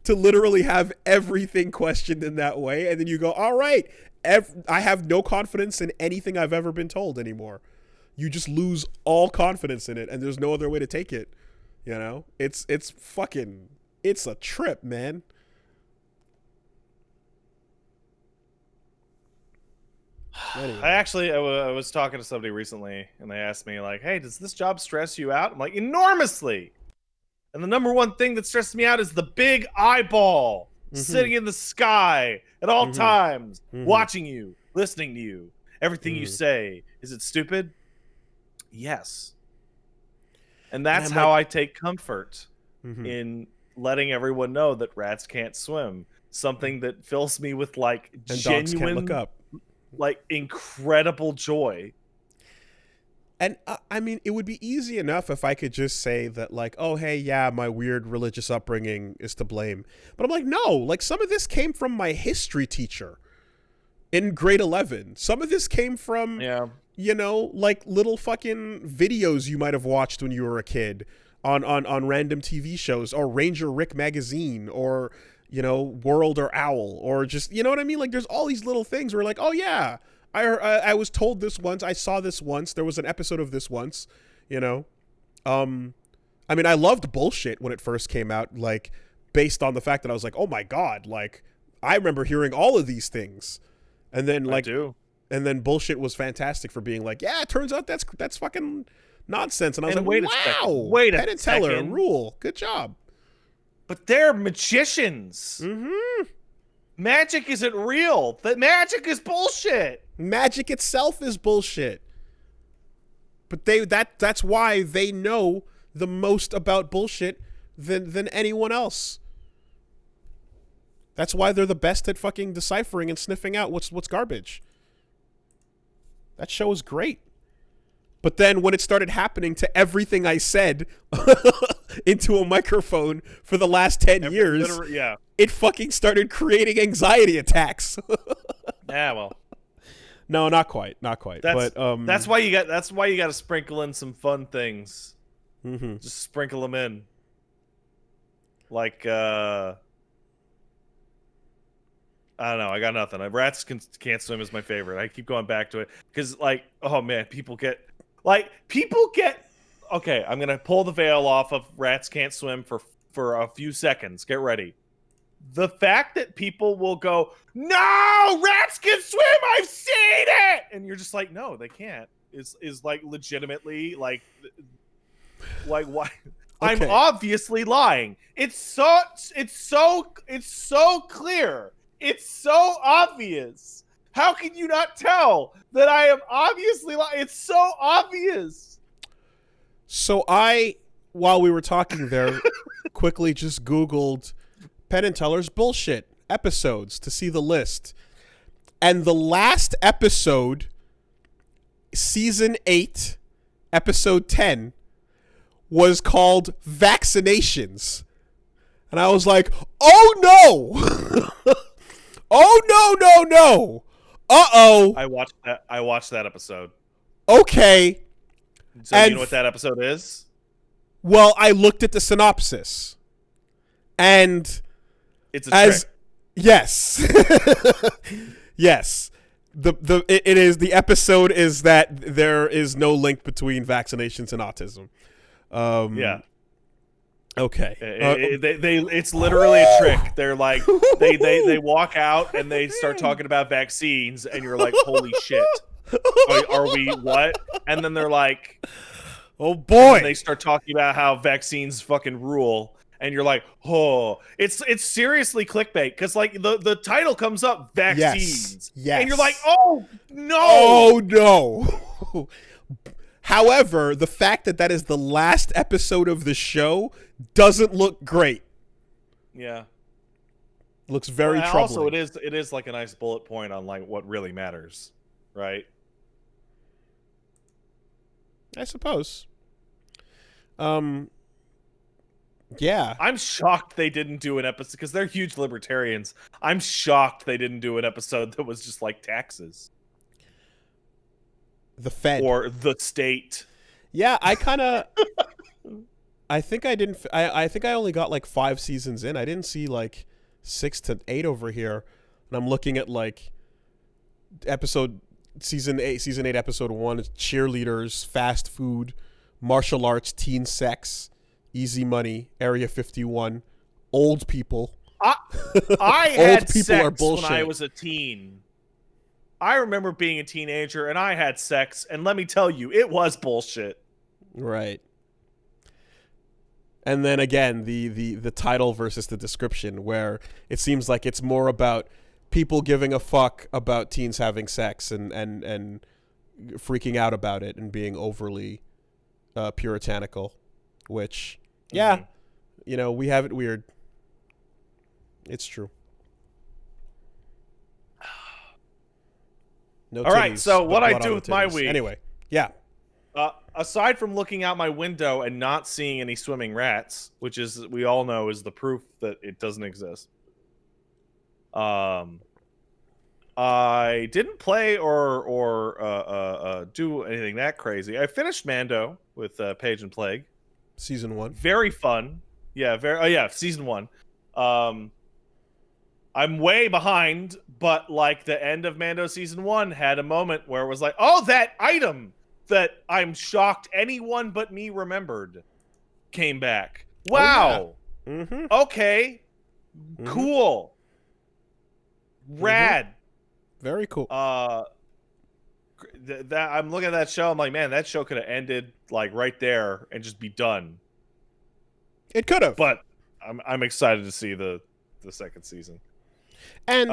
to literally have everything questioned in that way. And then you go, all right, I have no confidence in anything I've ever been told anymore. You just lose all confidence in it, and there's no other way to take it. You know, it's a trip, man. Anyway. I was talking to somebody recently, and they asked me like, hey, does this job stress you out? I'm like, enormously. And the number one thing that stresses me out is the big eyeball sitting in the sky at all times, watching you, listening to you, everything you say. Is it stupid? Yes. And that's how I take comfort in letting everyone know that rats can't swim. Something that fills me with like and genuine, dogs can't look up. Like incredible joy. And I mean, it would be easy enough if I could just say that like, oh, hey, yeah, my weird religious upbringing is to blame. But I'm like, no, like some of this came from my history teacher in grade 11. Some of this came from, you know, like little fucking videos you might have watched when you were a kid on random TV shows, or Ranger Rick magazine, or, you know, World or Owl, or just, you know what I mean? Like there's all these little things where like, oh yeah, I was told this once, I saw this once, there was an episode of this once, you know? I mean, I loved bullshit when it first came out, like based on the fact that I was like, oh my God, like I remember hearing all of these things. And then like, and then bullshit was fantastic for being like, yeah, it turns out that's fucking nonsense. And I was like, wow, wait a Penn and Teller, second. rule, good job. But they're magicians. Magic isn't real. That magic is bullshit. Magic itself is bullshit. But that's why they know the most about bullshit than anyone else. That's why they're the best at fucking deciphering and sniffing out what's garbage. That show is great. But then when it started happening to everything I said into a microphone for the last 10 years, it fucking started creating anxiety attacks. Yeah, well. No, not quite. That's why you got to sprinkle in some fun things. Just sprinkle them in. Like I don't know. I got nothing. Rats can't swim is my favorite. I keep going back to it because, like, oh man, people get. Okay, I'm gonna pull the veil off of rats can't swim for a few seconds. Get ready. The fact that people will go, no, rats can swim. I've seen it, and you're just like, no, they can't. Is like legitimately like why? I'm Okay. obviously lying. It's so clear. It's so obvious. How can you not tell that I am obviously lying? It's so obvious. So while we were talking there, quickly just Googled Penn and Teller's bullshit episodes to see the list. And the last episode, season 8, episode 10, was called Vaccinations. And I was like, oh no! Oh no! Uh-oh. I watched that episode. Okay. So you know what that episode is? Well, I looked at the synopsis. And it's a trick. Yes. Yes. The episode is that there is no link between vaccinations and autism. Yeah. Okay. It's literally a trick. They're like they walk out and they start talking about vaccines and you're like, holy shit. Are we what? And then they're like, oh boy. And they start talking about how vaccines fucking rule. And you're like, oh, it's seriously clickbait because like the title comes up, vaccines. Yes. And you're like, oh no. Oh no. However, the fact that is the last episode of the show doesn't look great. Yeah. Looks very troubling. Also, it is like a nice bullet point on like what really matters, right? I suppose. Yeah. I'm shocked they didn't do an episode because they're huge libertarians. I'm shocked they didn't do an episode that was just like taxes. The Fed. Or the state. Yeah, I kind of... I think I didn't... I think I only got like 5 seasons in. I didn't see like 6 to 8 over here. And I'm looking at like season 8, episode 1. It's cheerleaders, fast food, martial arts, teen sex, easy money, Area 51, old people. I had sex when I was a teen. I remember being a teenager and I had sex, and let me tell you, it was bullshit. Right. And then again, the title versus the description, where it seems like it's more about people giving a fuck about teens having sex and freaking out about it and being overly puritanical, which, yeah, you know, we have it weird. It's true. No. All right, so what I do with my week. Anyway, yeah. Aside from looking out my window and not seeing any swimming rats, which is we all know is the proof that it doesn't exist. I didn't play or do anything that crazy. I finished Mando with Page and Plague, season 1. Very fun. Yeah, season 1. I'm way behind, but like the end of Mando season 1 had a moment where it was like, oh, that item that I'm shocked anyone but me remembered came back. Wow. Oh, yeah. Mm-hmm. Okay. Mm-hmm. Cool. Rad. Mm-hmm. Very cool. That I'm looking at that show. I'm like, man, that show could have ended like right there and just be done. It could have, but I'm excited to see the second season. And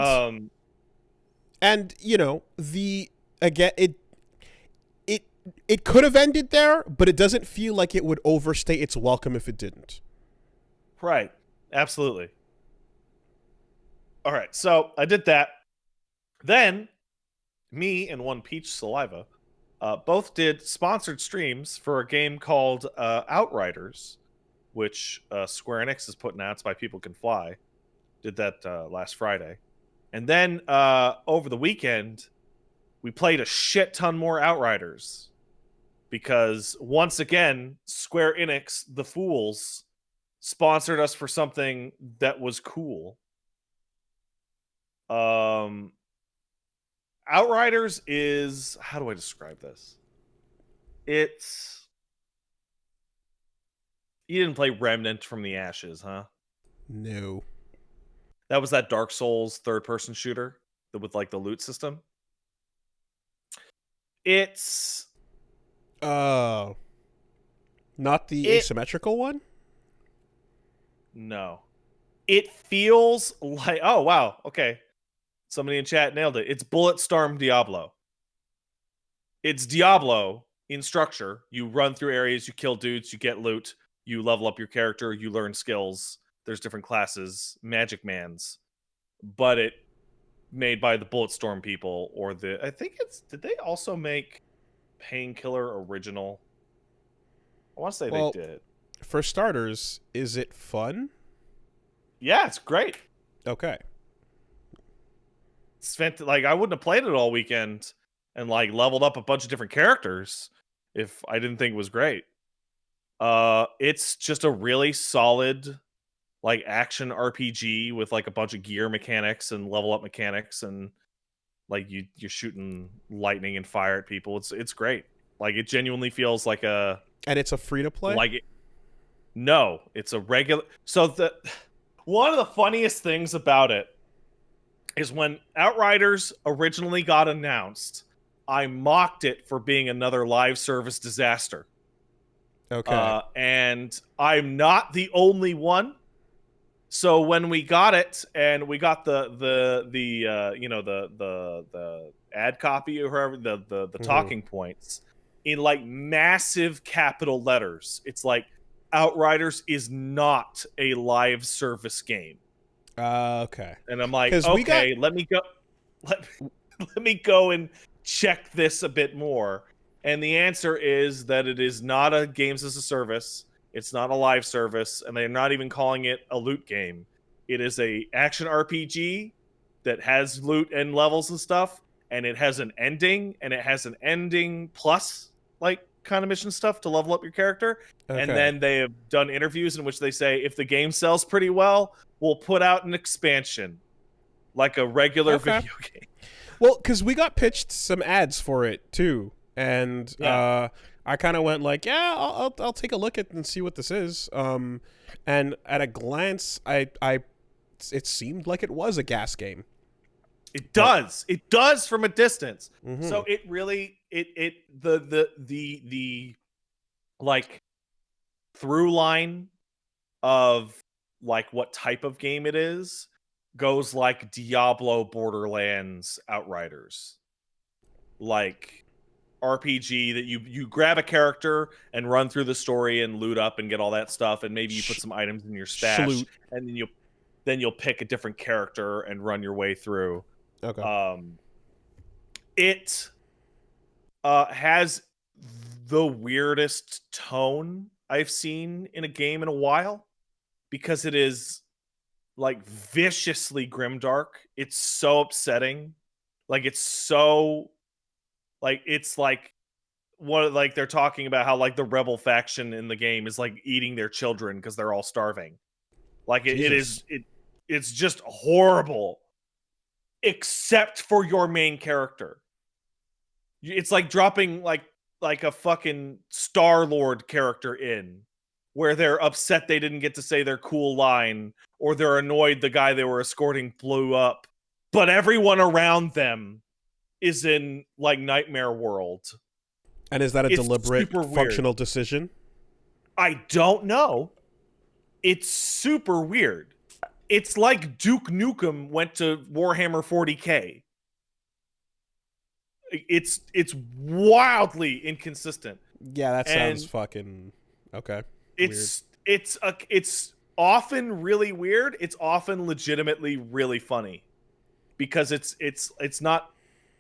you know, it could have ended there, but it doesn't feel like it would overstay its welcome if it didn't. Right. Absolutely. All right. So I did that. Then me and one Peach Saliva both did sponsored streams for a game called Outriders, which Square Enix is putting out. It's by People Can Fly. Did that last Friday. And then over the weekend, we played a shit ton more Outriders. Because once again, Square Enix, the fools, sponsored us for something that was cool. Outriders is... How do I describe this? It's... You didn't play Remnant from the Ashes, huh? No. That was that Dark Souls third-person shooter with like the loot system. It's... not the asymmetrical one? No. It feels like, oh wow, okay. Somebody in chat nailed it. It's Bulletstorm Diablo. It's Diablo in structure. You run through areas, you kill dudes, you get loot, you level up your character, you learn skills. There's different classes, magic mans. But it made by the Bulletstorm people, or I think it's, did they also make Painkiller Original? I want to say they did. For starters, is it fun? Yeah, it's great. Okay. Spent, like, I wouldn't have played it all weekend and like leveled up a bunch of different characters if I didn't think it was great. It's just a really solid like action RPG with like a bunch of gear mechanics and level up mechanics, and like you're shooting lightning and fire at people. It's great. Like it genuinely feels like a, and it's a free to play? Like it, no, it's a regular. So the one of the funniest things about it is when Outriders originally got announced, I mocked it for being another live service disaster. Okay. And I'm not the only one. So when we got it, and we got the you know, the ad copy or whatever, the talking points in like massive capital letters, it's like Outriders is not a live service game. Okay. And I'm like, okay, let me go. Let me go and check this a bit more. And the answer is that it is not a games as a service. It's not a live service, and they're not even calling it a loot game. It is a action RPG that has loot and levels and stuff, and it has an ending, and it has an ending plus like kind of mission stuff to level up your character. Okay. And then they have done interviews in which they say if the game sells pretty well, we'll put out an expansion like a regular video game. Well, because we got pitched some ads for it too, and I kind of went like, yeah, I'll take a look at and see what this is. And at a glance, it seemed like it was a gas game. It does. It does from a distance. So it really the like through line of like what type of game it is goes like Diablo, Borderlands, Outriders. Like RPG that you grab a character and run through the story and loot up and get all that stuff, and maybe you put some items in your stash, and then you'll pick a different character and run your way through. Okay. It has the weirdest tone I've seen in a game in a while, because it is like viciously grimdark. It's so upsetting. Like it's so like it's like what, like they're talking about how like the rebel faction in the game is like eating their children because they're all starving. Like it's just horrible, except for your main character. It's like dropping like a fucking Star-Lord character in, where they're upset they didn't get to say their cool line, or they're annoyed the guy they were escorting blew up, but everyone around them is in like nightmare world. And is that a deliberate functional decision? I don't know. It's super weird. It's like Duke Nukem went to Warhammer 40K. It's wildly inconsistent. Yeah, that sounds fucking okay. It's often really weird. It's often legitimately really funny, because it's not,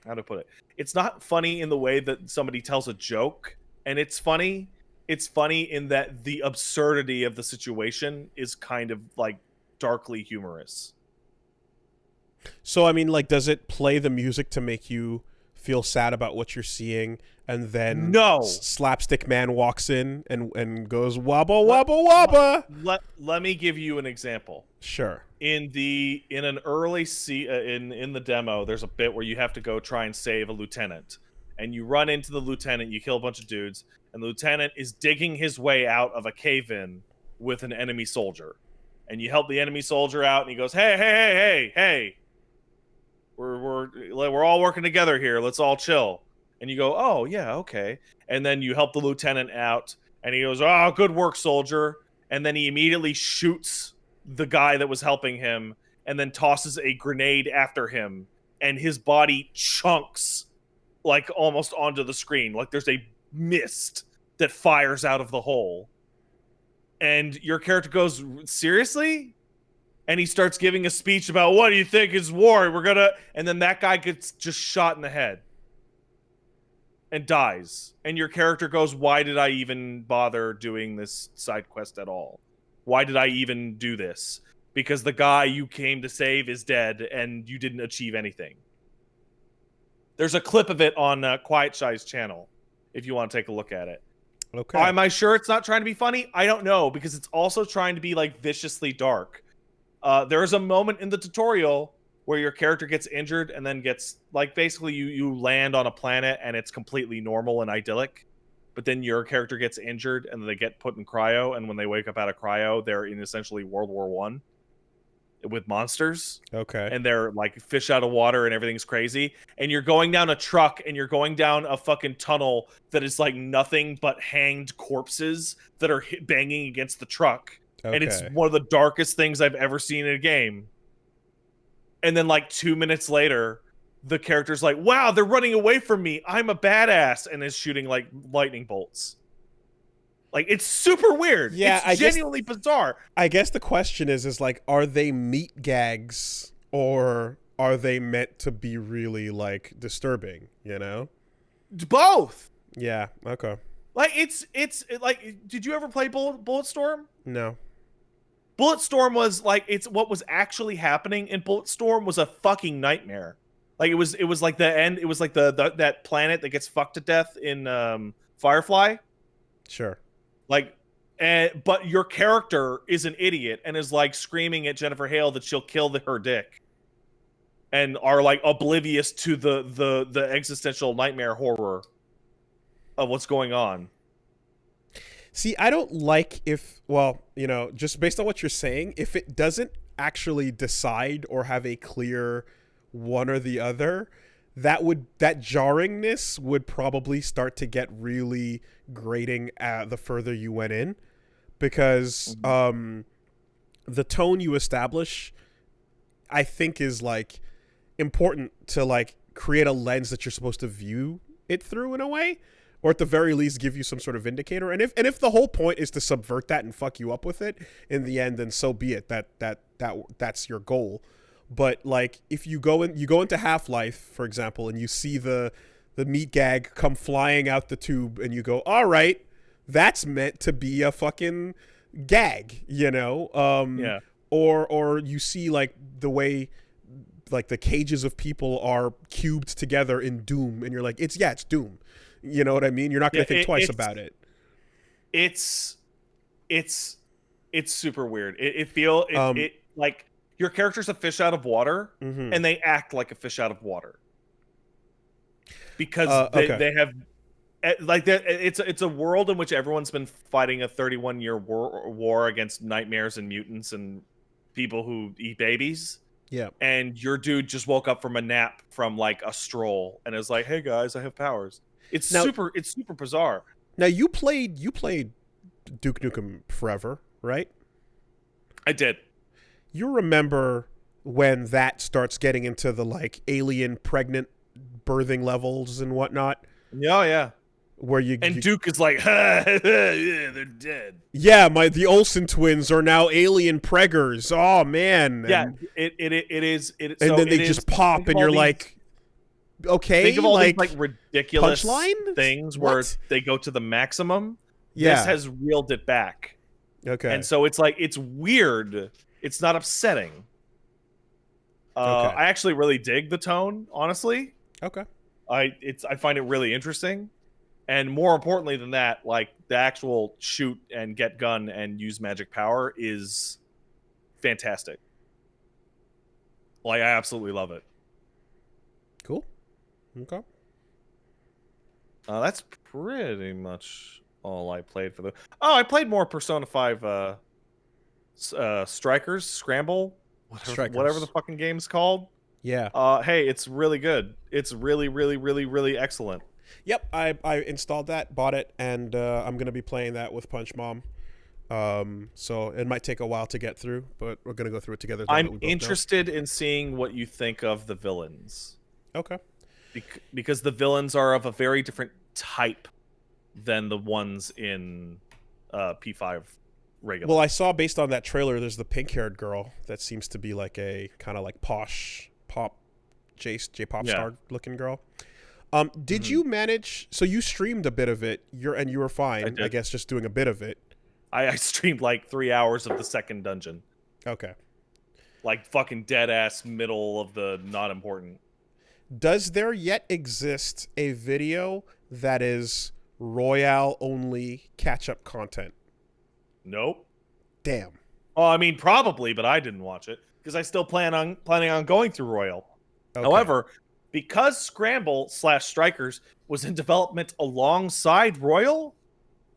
how to put it, it's not funny in the way that somebody tells a joke and it's funny. It's funny in that the absurdity of the situation is kind of like darkly humorous. So I mean, like, does it play the music to make you feel sad about what you're seeing, and then Slapstick Man walks in and goes wabba wabba wabba? Let me give you an example. Sure. In an early in the demo, there's a bit where you have to go try and save a lieutenant, and you run into the lieutenant, you kill a bunch of dudes, and the lieutenant is digging his way out of a cave-in with an enemy soldier, and you help the enemy soldier out, and he goes, hey, we're all working together here, let's all chill. And you go, oh yeah, okay. And then you help the lieutenant out, and he goes, oh, good work, soldier. And then he immediately shoots the guy that was helping him, and then tosses a grenade after him, and his body chunks like almost onto the screen. Like there's a mist that fires out of the hole. And your character goes, seriously? And he starts giving a speech about, what do you think is war? We're gonna... And then that guy gets just shot in the head. And dies. And your character goes, why did I even bother doing this side quest at all? Why did I even do this? Because the guy you came to save is dead, and you didn't achieve anything. There's a clip of it on Quiet Shy's channel, if you want to take a look at it. Okay. Am I sure it's not trying to be funny? I don't know, because it's also trying to be like viciously dark. There is a moment in the tutorial where your character gets injured and then gets, like, basically you land on a planet and it's completely normal and idyllic. But then your character gets injured and they get put in cryo, and when they wake up out of cryo, they're in essentially World War One with monsters. Okay. And they're like fish out of water and everything's crazy. And you're going down a truck and you're going down a fucking tunnel that is like nothing but hanged corpses that are banging against the truck. Okay. And it's one of the darkest things I've ever seen in a game. And then like 2 minutes later, the character's like, wow, they're running away from me. I'm a badass. And is shooting like lightning bolts. Like, it's super weird. Yeah, it's genuinely bizarre. I guess the question is like, are they meat gags or are they meant to be really like disturbing, you know? Both. Yeah, okay. Like, it's like, did you ever play Bulletstorm? No. Bulletstorm was like, it's what was actually happening in Bulletstorm was a fucking nightmare. Like, it was like the end, it was like the that planet that gets fucked to death in Firefly. Sure. Like, but your character is an idiot and is like screaming at Jennifer Hale that she'll kill her dick, and are like oblivious to the existential nightmare horror of what's going on. See, I don't like well, you know, just based on what you're saying, if it doesn't actually decide or have a clear one or the other, that jarringness would probably start to get really grating the further you went in, because the tone you establish, I think, is like important to like create a lens that you're supposed to view it through in a way, or at the very least give you some sort of indicator. And if the whole point is to subvert that and fuck you up with it in the end, then so be it. That's your goal. But like, if you go into Half-Life, for example, and you see the meat gag come flying out the tube, and you go, all right, that's meant to be a fucking gag, you know? Yeah. Or you see like the way like the cages of people are cubed together in Doom, and you're like, it's Doom. You know what I mean? You're not going to think twice about it. It's super weird. It like, your character's a fish out of water, and they act like a fish out of water because they have like that. It's a world in which everyone's been fighting a 31-year war against nightmares and mutants and people who eat babies. Yeah, and your dude just woke up from a nap from like a stroll and is like, "Hey guys, I have powers." It's super bizarre. Now you played Duke Nukem Forever, right? I did. You remember when that starts getting into the like alien pregnant birthing levels and whatnot? Oh yeah. Where Duke is like, yeah, they're dead. Yeah, the Olsen twins are now alien preggers. Oh man. Yeah, it is. And then they just pop, and you're like, okay. Think of all these like ridiculous punchline things where they go to the maximum. Yeah. This has reeled it back. Okay. And so it's like, it's weird. It's not upsetting. I actually really dig the tone, honestly. Okay. I find it really interesting. And more importantly than that, like, the actual shoot and get gun and use magic power is fantastic. Like, I absolutely love it. Cool. Okay. That's pretty much all I played for the... Oh, I played more Persona 5 Strikers, Scramble, whatever the fucking game's called. Yeah. Hey, it's really good. It's really, really, really, really excellent. Yep, I installed that, bought it, and I'm gonna be playing that with Punch Mom. So it might take a while to get through, but we're gonna go through it together. I'm interested in seeing what you think of the villains. Okay. Because the villains are of a very different type than the ones in P5 regular. Well, I saw based on that trailer, there's the pink-haired girl that seems to be like a kind of like posh pop J-pop star looking girl. Did you manage? So you streamed a bit of it. You were fine, I guess, just doing a bit of it. I streamed like 3 hours of the second dungeon. Okay. Like fucking dead ass middle of the not important. Does there yet exist a video that is Royale only catch-up content? Nope. Damn. Oh, I mean, probably, but I didn't watch it because I still planning on going through Royal. Okay. However, because Scramble/Strikers was in development alongside Royal,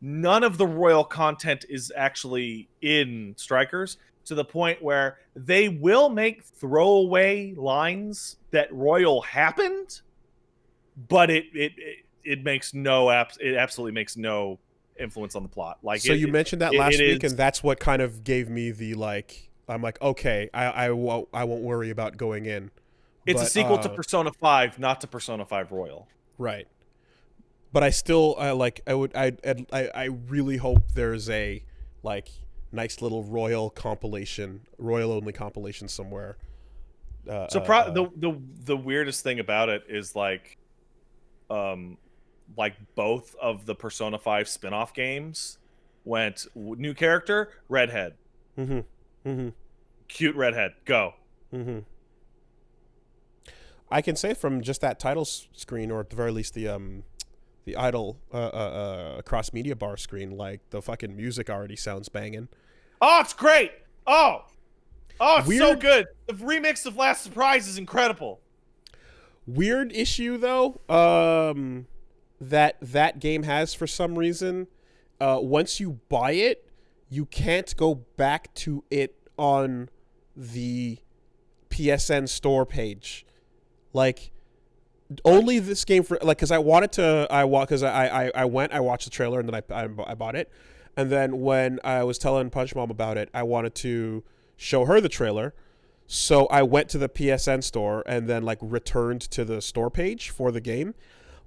none of the Royal content is actually in Strikers, to the point where they will make throwaway lines that Royal happened, but it absolutely makes no influence on the plot. Like, so you mentioned that last week, and that's what kind of gave me the like. I'm like, okay, I won't worry about going in. It's a sequel to Persona 5, not to Persona 5 Royal. Right. But I still I really hope there's a like nice little Royal only compilation somewhere. The weirdest thing about it is like both of the Persona 5 spin-off games went new character, redhead. Cute redhead, go. I can say from just that title screen, or at the very least the idle cross media bar screen, like the fucking music already sounds banging. Oh, it's great. Oh, it's so good. The remix of Last Surprise is incredible. Weird issue though, that game has for some reason. Once you buy it, you can't go back to it on the PSN store page. Like, only this game for like, because I watched the trailer and then I bought it, and then when I was telling Punch Mom about it, I wanted to show her the trailer, so I went to the PSN store and then like returned to the store page for the game,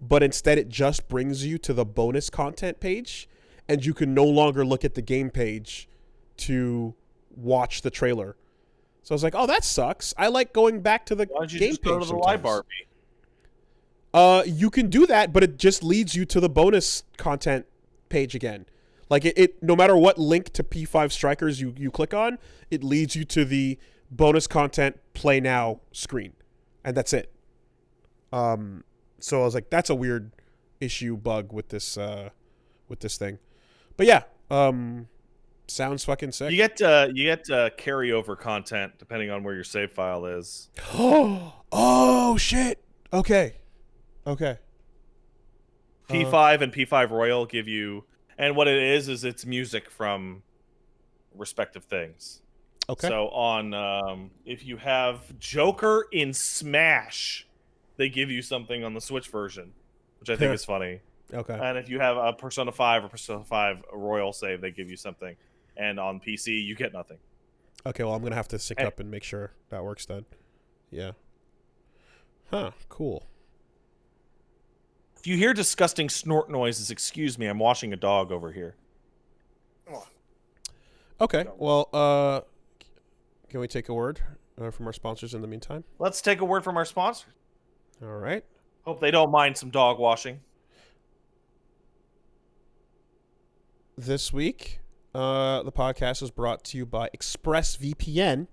but instead it just brings you to the bonus content page, and you can no longer look at the game page to watch the trailer. So I was like, oh, that sucks. I like going back to the Why don't you game just page go to the sometimes. library? You can do that, but it just leads you to the bonus content page again. Like it no matter what link to P5 Strikers you click on, it leads you to the bonus content play now screen. And that's it. So I was like, that's a weird bug with this thing. But yeah, sounds fucking sick. You get carryover content depending on where your save file is. Oh shit. Okay. P5 and P5 Royal give you, and what it is it's music from respective things. Okay. So on if you have Joker in Smash, they give you something on the Switch version, which I think is funny. Okay. And if you have a Persona 5 or Persona 5 Royal save, they give you something. And on PC, you get nothing. Okay, well, I'm going to have to sync up and make sure that works then. Yeah. Huh, cool. If you hear disgusting snort noises, excuse me, I'm washing a dog over here. Okay, well, can we take a word from our sponsors in the meantime? Let's take a word from our sponsors. All right. Hope they don't mind some dog washing. This week, the podcast is brought to you by ExpressVPN.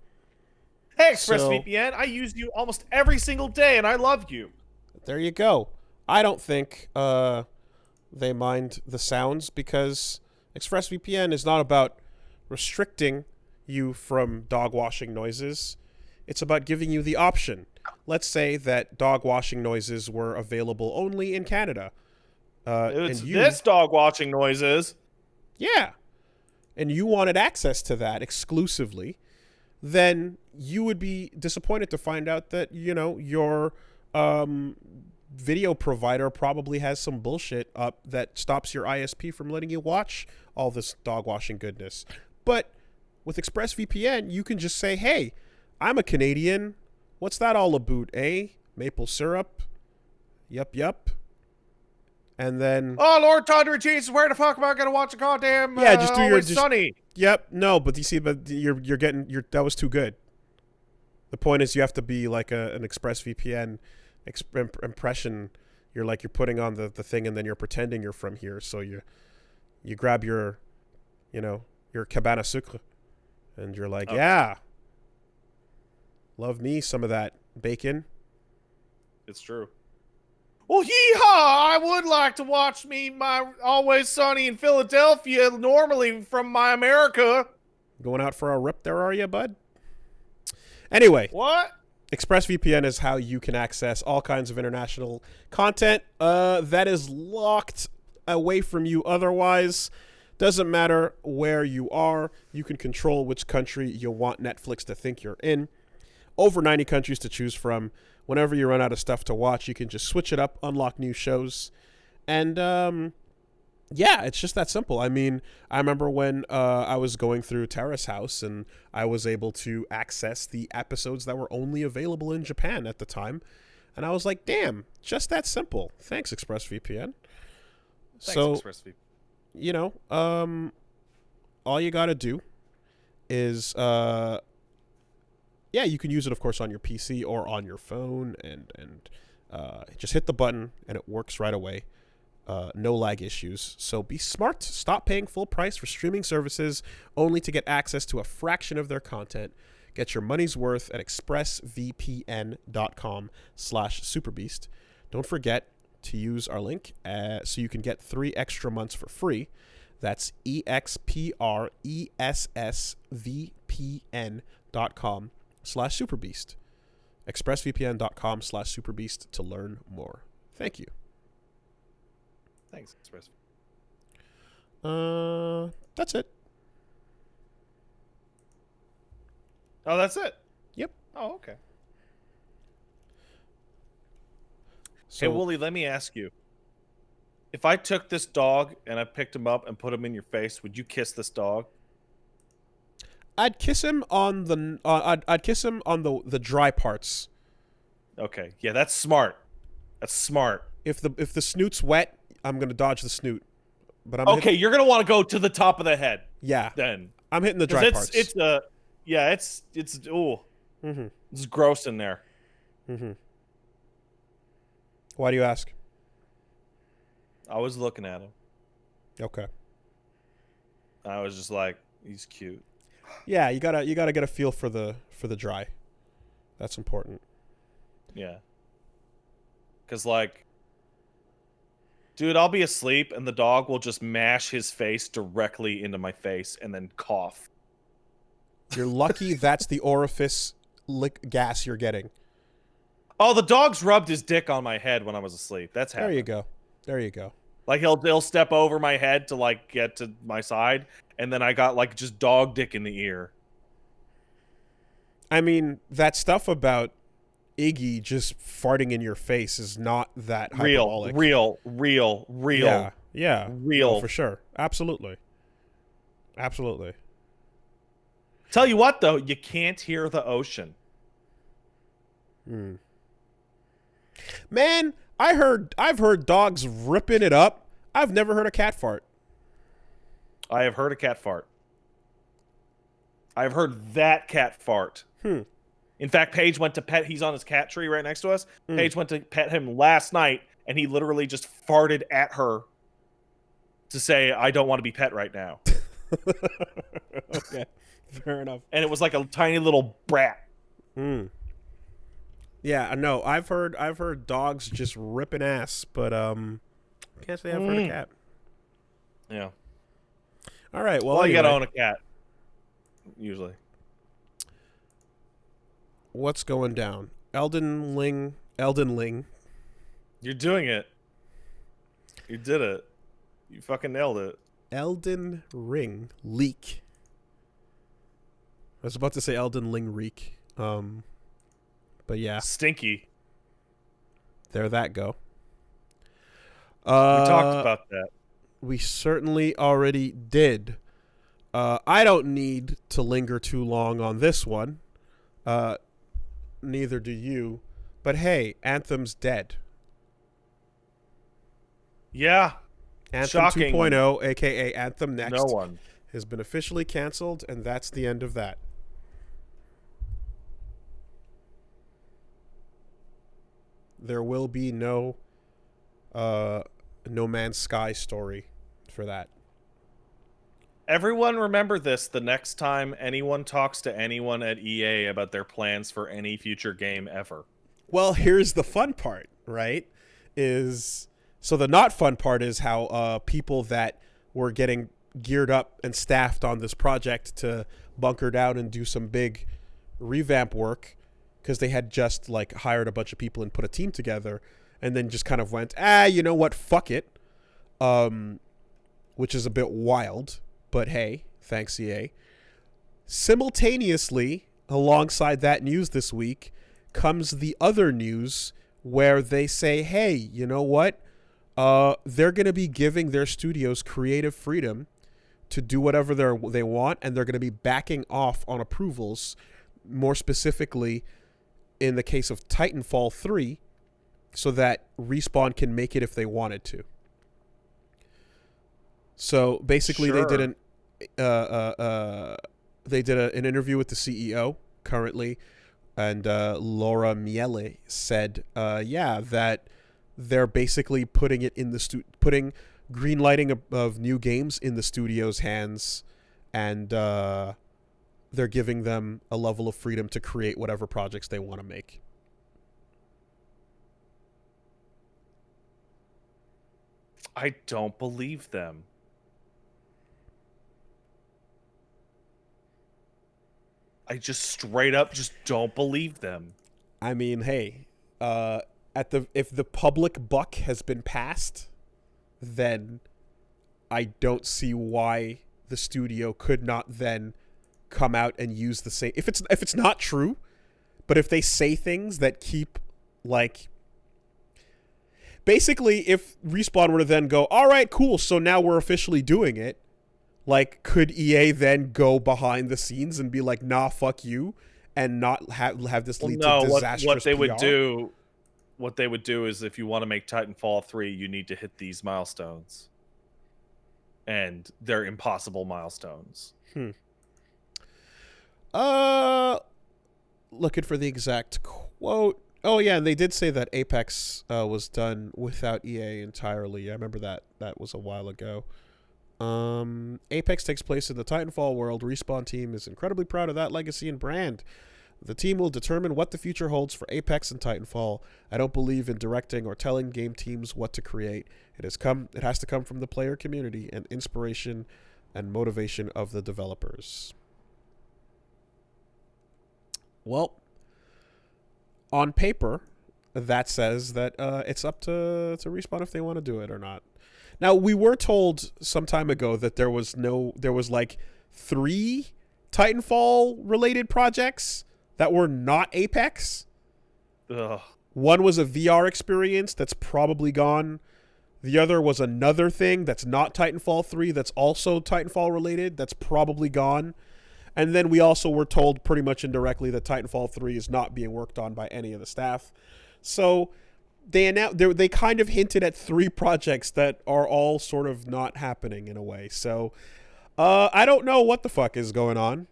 Hey, ExpressVPN, I use you almost every single day, and I love you. There you go. I don't think they mind the sounds, because ExpressVPN is not about restricting you from dog washing noises. It's about giving you the option. Let's say that dog washing noises were available only in Canada. This dog watching noises. Yeah. And you wanted access to that exclusively, then you would be disappointed to find out that, your video provider probably has some bullshit up that stops your ISP from letting you watch all this dog washing goodness. But with ExpressVPN, you can just say, hey, I'm a Canadian. What's that all about, eh? Maple syrup? Yup. And then... Oh, Lord Thunder Jesus, where the fuck am I going to watch a goddamn just do your... Sunny? Yep, no, but you see, you're getting... that was too good. The point is you have to be like an ExpressVPN impression. You're putting on the thing and then you're pretending you're from here. So you grab your cabana sucre and you're like, yeah, love me some of that bacon. It's true. Well, yeehaw! I would like to watch my Always Sunny in Philadelphia normally from my America. Going out for a rip there, are you, bud? Anyway. What? ExpressVPN is how you can access all kinds of international content that is locked away from you otherwise. Doesn't matter where you are. You can control which country you want Netflix to think you're in. Over 90 countries to choose from. Whenever you run out of stuff to watch, you can just switch it up, unlock new shows. And, it's just that simple. I mean, I remember when I was going through Terrace House and I was able to access the episodes that were only available in Japan at the time. And I was like, damn, just that simple. Thanks, ExpressVPN. Thanks, ExpressVPN. All you got to do is... you can use it, of course, on your PC or on your phone, and just hit the button, and it works right away. No lag issues. So be smart. Stop paying full price for streaming services only to get access to a fraction of their content. Get your money's worth at expressvpn.com/superbeast. Don't forget to use our link so you can get 3 extra months for free. That's expressvpn.com/superbeast. expressvpn.com/superbeast to learn more. Thank you. Thanks, Express. That's it. Oh, that's it? Yep. Oh, okay. So, hey, Wooly, let me ask you. If I took this dog and I picked him up and put him in your face, would you kiss this dog? I'd kiss him on the I'd kiss him on the dry parts. Okay. Yeah, that's smart. That's smart. If the snoot's wet, I'm gonna dodge the snoot. But you're gonna want to go to the top of the head. Yeah. Then I'm hitting the dry parts. It's It's gross in there. Mm-hmm. Why do you ask? I was looking at him. Okay. I was just like, he's cute. Yeah, you gotta get a feel for the dry. That's important. Yeah. Cause dude, I'll be asleep and the dog will just mash his face directly into my face and then cough. You're lucky that's the orifice gas you're getting. Oh, the dog's rubbed his dick on my head when I was asleep. That's happened. There you go. Like he'll step over my head to get to my side, and then I got just dog dick in the ear. I mean, that stuff about Iggy just farting in your face is not that hyperbolic. Real. Yeah. Real. Oh, for sure. Absolutely. Tell you what, though, you can't hear the ocean. Man, I've heard dogs ripping it up. I've never heard a cat fart. I have heard a cat fart. I've heard that cat fart. In fact, Paige went to pet. He's on his cat tree right next to us. Paige went to pet him last night, and he literally just farted at her to say, "I don't want to be pet right now." Okay, fair enough. And it was like a tiny little brat. Yeah, no, I've heard dogs just ripping ass, but can't say I've heard a cat. Yeah. All right. Well, anyway, you gotta own a cat. Usually. What's going down? Elden Ring. You're doing it. You did it. You fucking nailed it. Elden Ring leak. I was about to say Elden Ring reek. But yeah. Stinky. There that go. We talked about that. We certainly already did. I don't need to linger too long on this one. Neither do you. But hey, Anthem's dead. Yeah. Anthem Shocking. 2.0, aka Anthem Next, No one has been officially canceled, and that's the end of that. There will be no No Man's Sky story for that. Everyone remember this the next time anyone talks to anyone at EA about their plans for any future game ever. Well, here's the fun part, right? So the not fun part is how people that were getting geared up and staffed on this project to bunker down and do some big revamp work, because they had just like hired a bunch of people and put a team together, and then just kind of went, you know what, fuck it, which is a bit wild, but hey, thanks EA. Simultaneously, alongside that news this week, comes the other news where they say, hey, you know what? They're going to be giving their studios creative freedom to do whatever they want, and they're going to be backing off on approvals, more specifically in the case of Titanfall 3, so that Respawn can make it if they wanted to. So basically, Sure. they did an interview with the CEO currently, and Laura Miele said, that they're basically putting it in putting green lighting of new games in the studio's hands, and they're giving them a level of freedom to create whatever projects they want to make. I don't believe them. I just straight up just don't believe them. I mean, hey, if the public buck has been passed, then I don't see why the studio could not then come out and use the same. If it's not true, but if they say things that keep, like, basically, if Respawn were to then go, all right, cool, so now we're officially doing it, like, could EA then go behind the scenes and be like, nah, fuck you, and not have this lead to disastrous what they PR? what they would do is, if you want to make Titanfall 3, you need to hit these milestones. And they're impossible milestones. Looking for the exact quote. Oh yeah, and they did say that Apex was done without EA entirely. I remember that. That was a while ago. Apex takes place in the Titanfall world. Respawn team is incredibly proud of that legacy and brand. The team will determine what the future holds for Apex and Titanfall. I don't believe in directing or telling game teams what to create. It has to come from the player community and inspiration and motivation of the developers. Well, on paper, that says that it's up to Respawn if they want to do it or not. Now, we were told some time ago that there was like 3 Titanfall related projects that were not Apex. Ugh. One was a VR experience that's probably gone. The other was another thing that's not Titanfall 3 that's also Titanfall related that's probably gone. And then we also were told pretty much indirectly that Titanfall 3 is not being worked on by any of the staff. So they kind of hinted at 3 projects that are all sort of not happening in a way. So I don't know what the fuck is going on.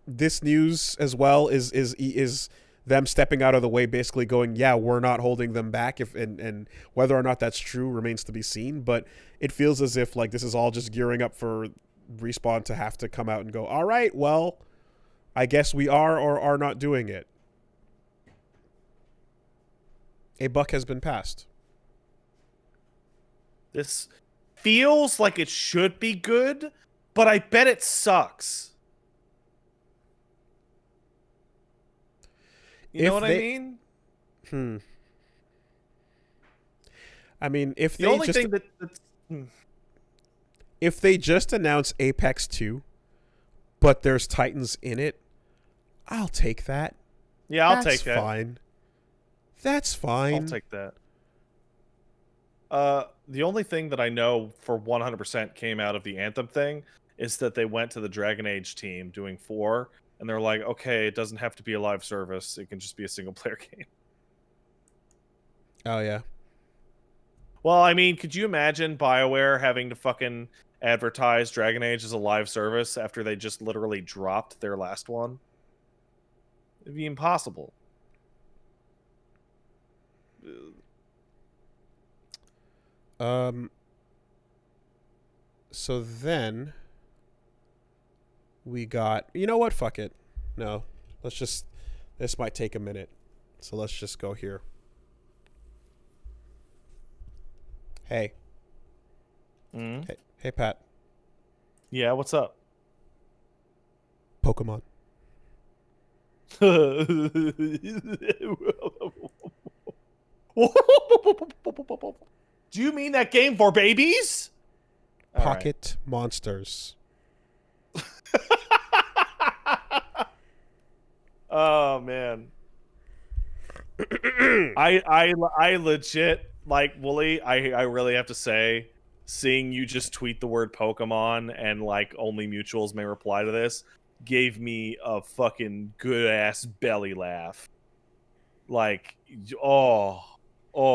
This news as well is them stepping out of the way, basically going, yeah, we're not holding them back. And whether or not that's true remains to be seen. But it feels as if like this is all just gearing up for Respawn to have to come out and go, all right, well, I guess we are or are not doing it. A buck has been passed. This feels like it should be good, but I bet it sucks. You know what I mean? I mean, if the only thing that's if they just announce Apex 2, but there's Titans in it, I'll take that. Yeah, I'll take that. Fine. That's fine. I'll take that. The only thing that I know for 100% came out of the Anthem thing is that they went to the Dragon Age team doing 4, and they're like, okay, it doesn't have to be a live service. It can just be a single-player game. Oh, yeah. Well, I mean, could you imagine BioWare having to fucking advertise Dragon Age as a live service after they just literally dropped their last one? It'd be impossible. So then we got, you know what? Fuck it. No, this might take a minute. So let's just go here. Hey. Mm-hmm. Hey, Pat. Yeah, what's up? Pokemon. Do you mean that game for babies? Pocket Monsters. Oh man. I legit, like, Wooly, I really have to say, seeing you just tweet the word Pokemon and like only mutuals may reply to this gave me a fucking good ass belly laugh. Like, oh,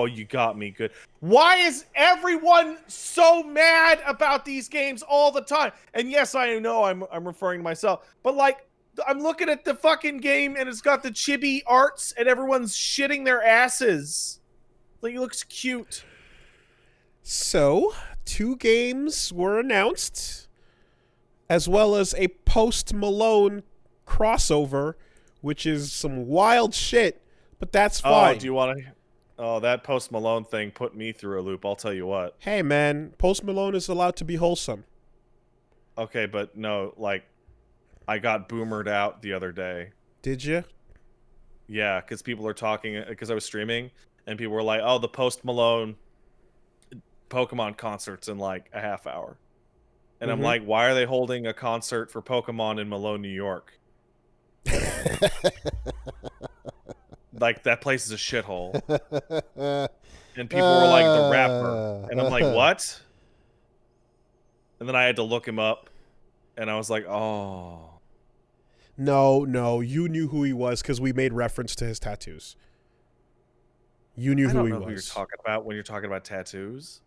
you got me good. Why is everyone so mad about these games all the time? And yes, I know I'm referring to myself, but like, I'm looking at the fucking game and it's got the chibi arts and everyone's shitting their asses. Like, it looks cute. So, 2 games were announced, as well as a Post Malone crossover, which is some wild shit, but that's fine. Oh, do you want to... Oh, that Post Malone thing put me through a loop, I'll tell you what. Hey, man, Post Malone is allowed to be wholesome. Okay, but no, like, I got boomered out the other day. Did you? Yeah, because people are talking, because I was streaming, and people were like, oh, the Post Malone Pokemon concert's in like a half hour. And I'm like, why are they holding a concert for Pokemon in Malone, New York? Like, that place is a shithole. And people were like, the rapper. And I'm like, what? And then I had to look him up. And I was like, oh. No, you knew who he was because we made reference to his tattoos. You knew who he was. I don't know who you're talking about when you're talking about tattoos.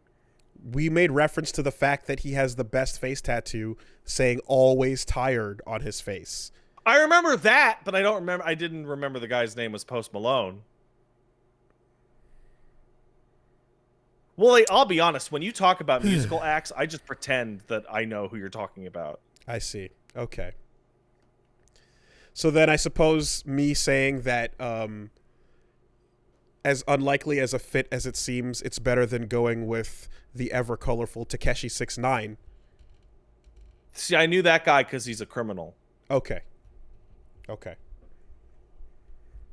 We made reference to the fact that he has the best face tattoo saying "always tired" on his face. I remember that, but I didn't remember the guy's name was Post Malone. Well, I'll be honest, when you talk about musical acts, I just pretend that I know who you're talking about. I see. Okay. So then I suppose me saying that as unlikely as a fit as it seems, it's better than going with the ever colorful Takeshi 6ix9ine. See, I knew that guy because he's a criminal. Okay.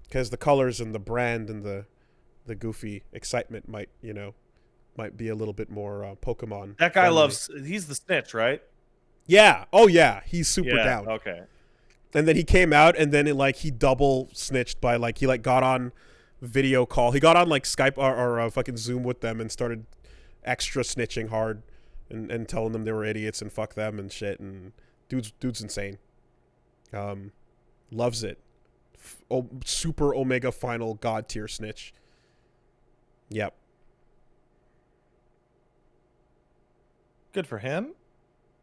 Because the colors and the brand and the goofy excitement might be a little bit more Pokemon. That guy he's the snitch, right? Yeah. Oh yeah, he's super down. Okay. And then he came out, and then he double snitched by he got on video call. He got on Skype or fucking Zoom with them and started extra snitching hard and telling them they were idiots and fuck them and shit. And dude's insane. Loves it. Super Omega Final God tier snitch. Yep. Good for him?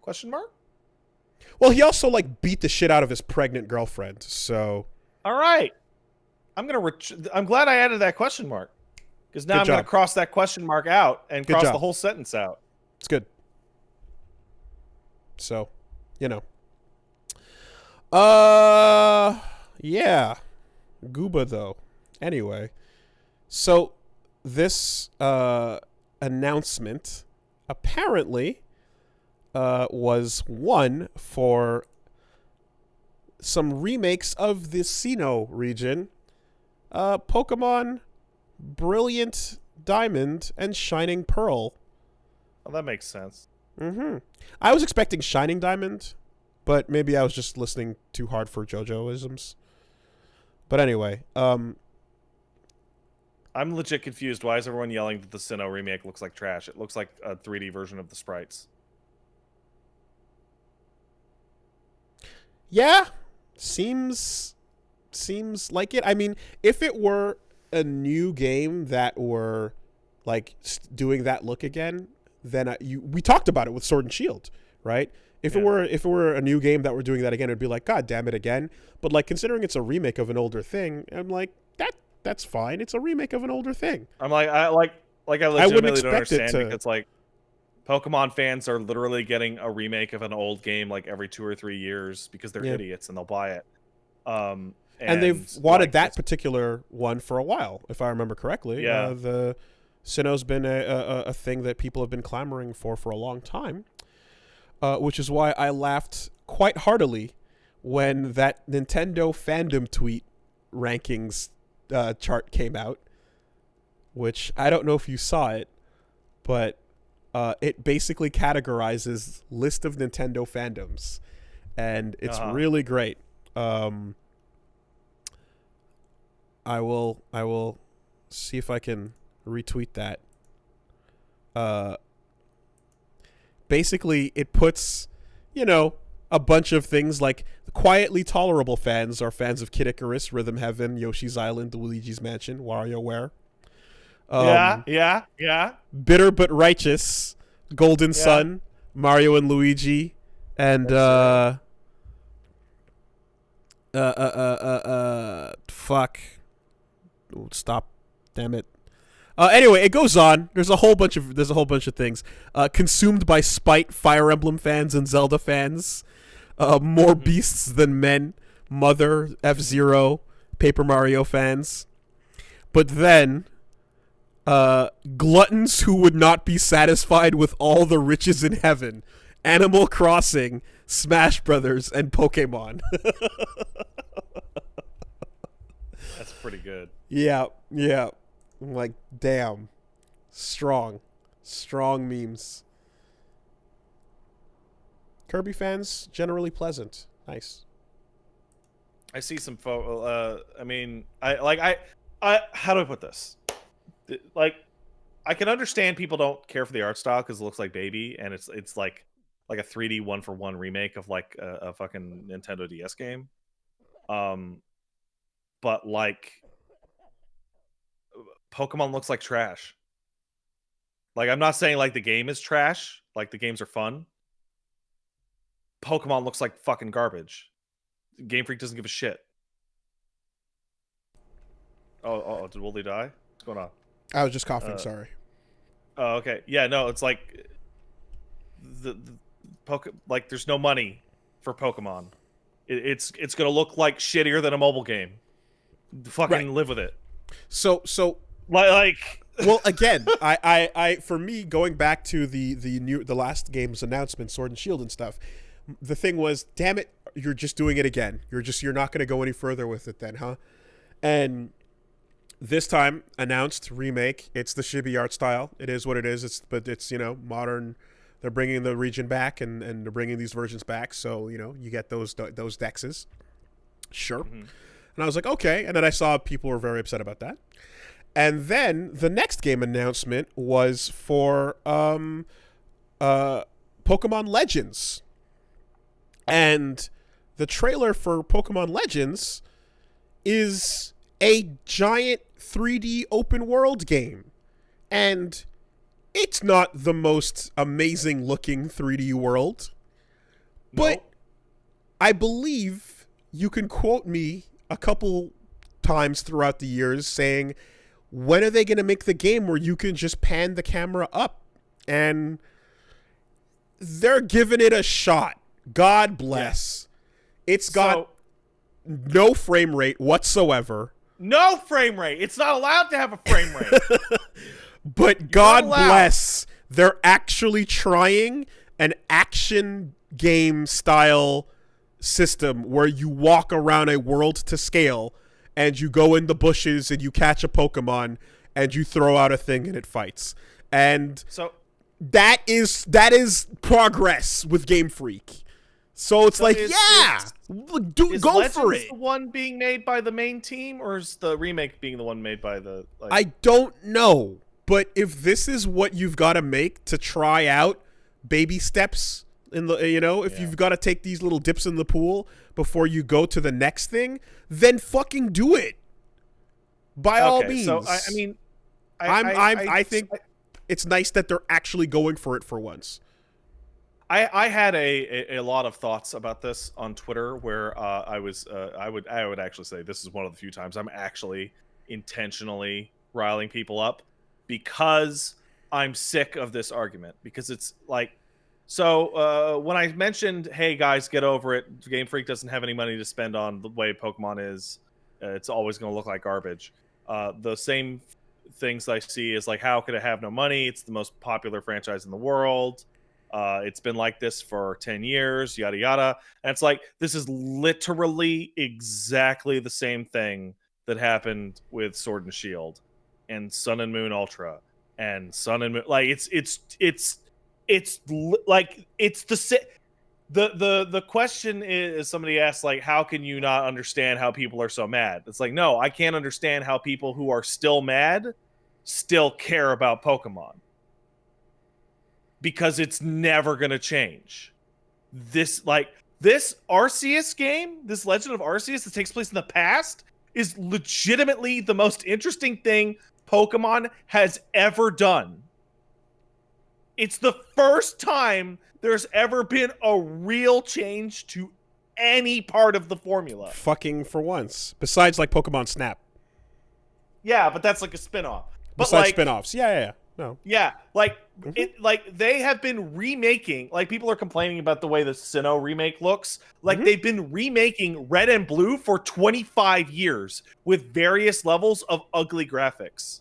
Question mark? Well, he also beat the shit out of his pregnant girlfriend. So. All right. I'm glad I added that question mark, because now I'm going to cross that question mark out and cross the whole sentence out. It's good. So, yeah. Gooba though. Anyway, so this announcement apparently was one for some remakes of the Sinnoh region. Pokemon Brilliant Diamond and Shining Pearl. Well, that makes sense. I was expecting Shining Diamond, but maybe I was just listening too hard for JoJo-isms. But anyway, I'm legit confused. Why is everyone yelling that the Sinnoh remake looks like trash? It looks like a 3D version of the sprites. Yeah, seems like it. I mean, if it were a new game that were like doing that look again, then we talked about it with Sword and Shield, right? If it were a new game that were doing that again, it'd be like, God damn it again. But like considering it's a remake of an older thing, I'm like, that's fine. It's a remake of an older thing. I'm like I legitimately don't understand because like Pokemon fans are literally getting a remake of an old game like every 2 or 3 years because they're idiots and they'll buy it. And they've wanted that particular one for a while, if I remember correctly. Yeah. The Sinnoh's been a thing that people have been clamoring for a long time, which is why I laughed quite heartily when that Nintendo fandom tweet rankings chart came out, which I don't know if you saw it, but it basically categorizes list of Nintendo fandoms, and it's really great. I will see if I can retweet that. Basically, it puts, a bunch of things like quietly tolerable fans are fans of Kid Icarus, Rhythm Heaven, Yoshi's Island, Luigi's Mansion, WarioWare. Yeah. Bitter but righteous, Golden Sun, Mario and Luigi, and fuck. Ooh, stop. Damn it. Anyway, it goes on. There's a whole bunch of things. Consumed by spite, Fire Emblem fans and Zelda fans. More beasts than men. Mother, F-Zero, Paper Mario fans. But then, gluttons who would not be satisfied with all the riches in heaven. Animal Crossing, Smash Brothers, and Pokemon. That's pretty good. Yeah. I'm like, damn. Strong memes. Kirby fans, generally pleasant. Nice. I see some I mean, I how do I put this? Like, I can understand people don't care for the art style because it looks like baby, and it's like a 3D 1-for-1 remake of like a fucking Nintendo DS game. But like, Pokemon looks like trash. Like, I'm not saying like the game is trash. Like, the games are fun. Pokemon looks like fucking garbage. Game Freak doesn't give a shit. Oh, did Wooly die? What's going on? I was just coughing, sorry. Oh, okay. Yeah, no, it's like like there's no money for Pokemon. It's gonna look like shittier than a mobile game. Fucking live with it. So like well, again, I for me, going back to the last game's announcement, Sword and Shield and stuff, the thing was, damn it, you're just doing it again. You're not going to go any further with it then, huh? And this time, announced remake. It's the chibi art style. It is what it is. But it's modern. They're bringing the region back and they're bringing these versions back. So you get those dexes. Sure. Mm-hmm. And I was like, okay. And then I saw people were very upset about that. And then the next game announcement was for Pokemon Legends. And the trailer for Pokemon Legends is a giant 3D open world game. And it's not the most amazing looking 3D world. But I believe you can quote me a couple times throughout the years saying, when are they going to make the game where you can just pan the camera up? And they're giving it a shot. God bless. Yeah. It's got no frame rate whatsoever. No frame rate. It's not allowed to have a frame rate. But God bless, they're actually trying an action game style system where you walk around a world to scale and you go in the bushes and you catch a Pokemon and you throw out a thing and it fights. And so that is progress with Game Freak. So it's So like, is go Legends for it. the one being made by the main team, or is the remake being the one made by the? Like... I don't know, but if this is what you've got to make to try out baby steps in the, if you've got to take these little dips in the pool before you go to the next thing, then fucking do it. By all means. So I mean, I think it's nice that they're actually going for it for once. I had a lot of thoughts about this on Twitter where I would actually say this is one of the few times I'm actually intentionally riling people up because I'm sick of this argument, because it's like, so when I mentioned, hey guys, get over it, Game Freak doesn't have any money to spend on the way Pokemon is, it's always going to look like garbage. The same things I see is like, how could it have no money? It's the most popular franchise in the world. It's been like this for 10 years, yada, yada. And it's like, this is literally exactly the same thing that happened with Sword and Shield and Sun and Moon Ultra and Sun and Moon. Like, it's like, it's the question is, somebody asked, like, how can you not understand how people are so mad? It's like, no, I can't understand how people who are still mad still care about Pokemon. Because it's never going to change. This Arceus game, this Legend of Arceus that takes place in the past, is legitimately the most interesting thing Pokemon has ever done. It's the first time there's ever been a real change to any part of the formula. Fucking for once. Besides, like, Pokemon Snap. Yeah, but that's like a spin-off. Besides like, spin-offs. Yeah. No. Yeah, like they have been remaking, like, people are complaining about the way the Sinnoh remake looks. Like, they've been remaking Red and Blue for 25 years with various levels of ugly graphics.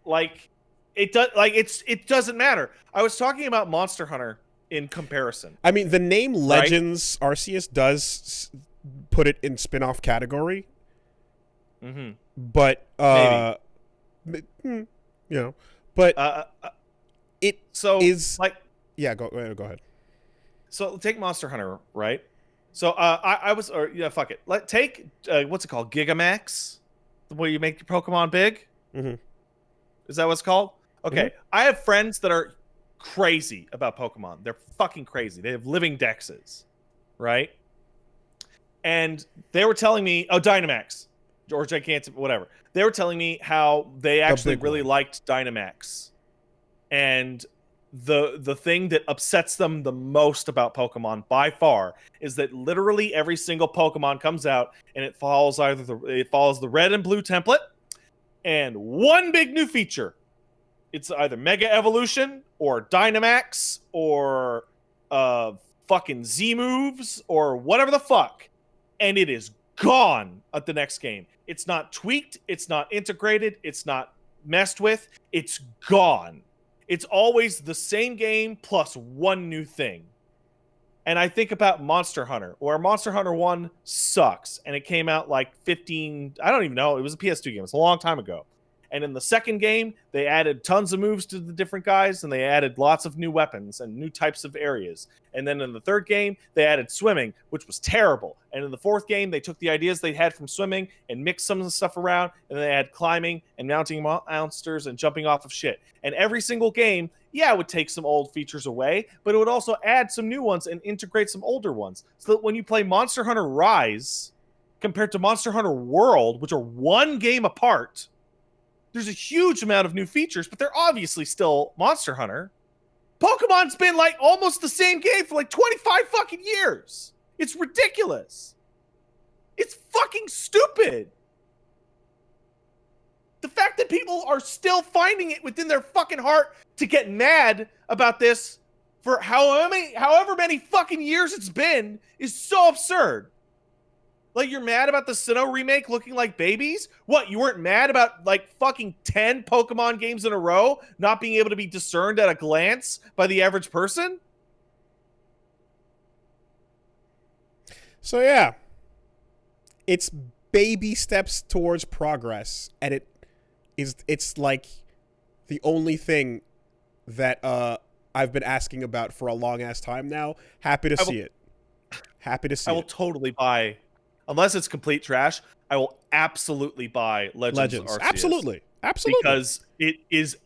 Like, it doesn't matter. I was talking about Monster Hunter in comparison. I mean, the name Legends Arceus does put it in spin-off category. Mm-hmm. But Maybe. But it is like, yeah. Go ahead. So take Monster Hunter, right? So fuck it. Take what's it called, Gigamax, the way you make your Pokemon big. Mm-hmm. Is that what it's called? Okay, Mm-hmm. I have friends that are crazy about Pokemon. They're fucking crazy. They have living dexes, right? And they were telling me, Dynamax or Gigantic, whatever. They were telling me how they actually really liked Dynamax. And the thing that upsets them the most about Pokemon by far is that literally every single Pokemon comes out and it follows the red and blue template and one big new feature. It's either Mega Evolution or Dynamax or fucking Z moves or whatever the fuck. And it is gone at the next game. It's not tweaked. It's not integrated. It's not messed with. It's gone. It's always the same game plus one new thing. And I think about Monster Hunter, where Monster Hunter 1 sucks. And it came out like 15... I don't even know. It was a PS2 game. It's a long time ago. And in the second game, they added tons of moves to the different guys, and they added lots of new weapons and new types of areas. And then in the third game, they added swimming, which was terrible. And in the fourth game, they took the ideas they had from swimming and mixed some of the stuff around, and they had climbing and mounting monsters and jumping off of shit. And every single game, it would take some old features away, but it would also add some new ones and integrate some older ones. So that when you play Monster Hunter Rise compared to Monster Hunter World, which are one game apart, there's a huge amount of new features, but they're obviously still Monster Hunter. Pokemon's been like almost the same game for like 25 fucking years. It's ridiculous. It's fucking stupid. The fact that people are still finding it within their fucking heart to get mad about this for however many fucking years it's been is so absurd. Like, you're mad about the Sinnoh remake looking like babies? What, you weren't mad about, like, fucking 10 Pokemon games in a row not being able to be discerned at a glance by the average person? So, yeah. It's baby steps towards progress. And it's like the only thing that I've been asking about for a long ass time now. Happy to see it. Happy to see I will it. totally buy, unless it's complete trash, I will absolutely buy Legends Arceus. Absolutely. Absolutely. Because it is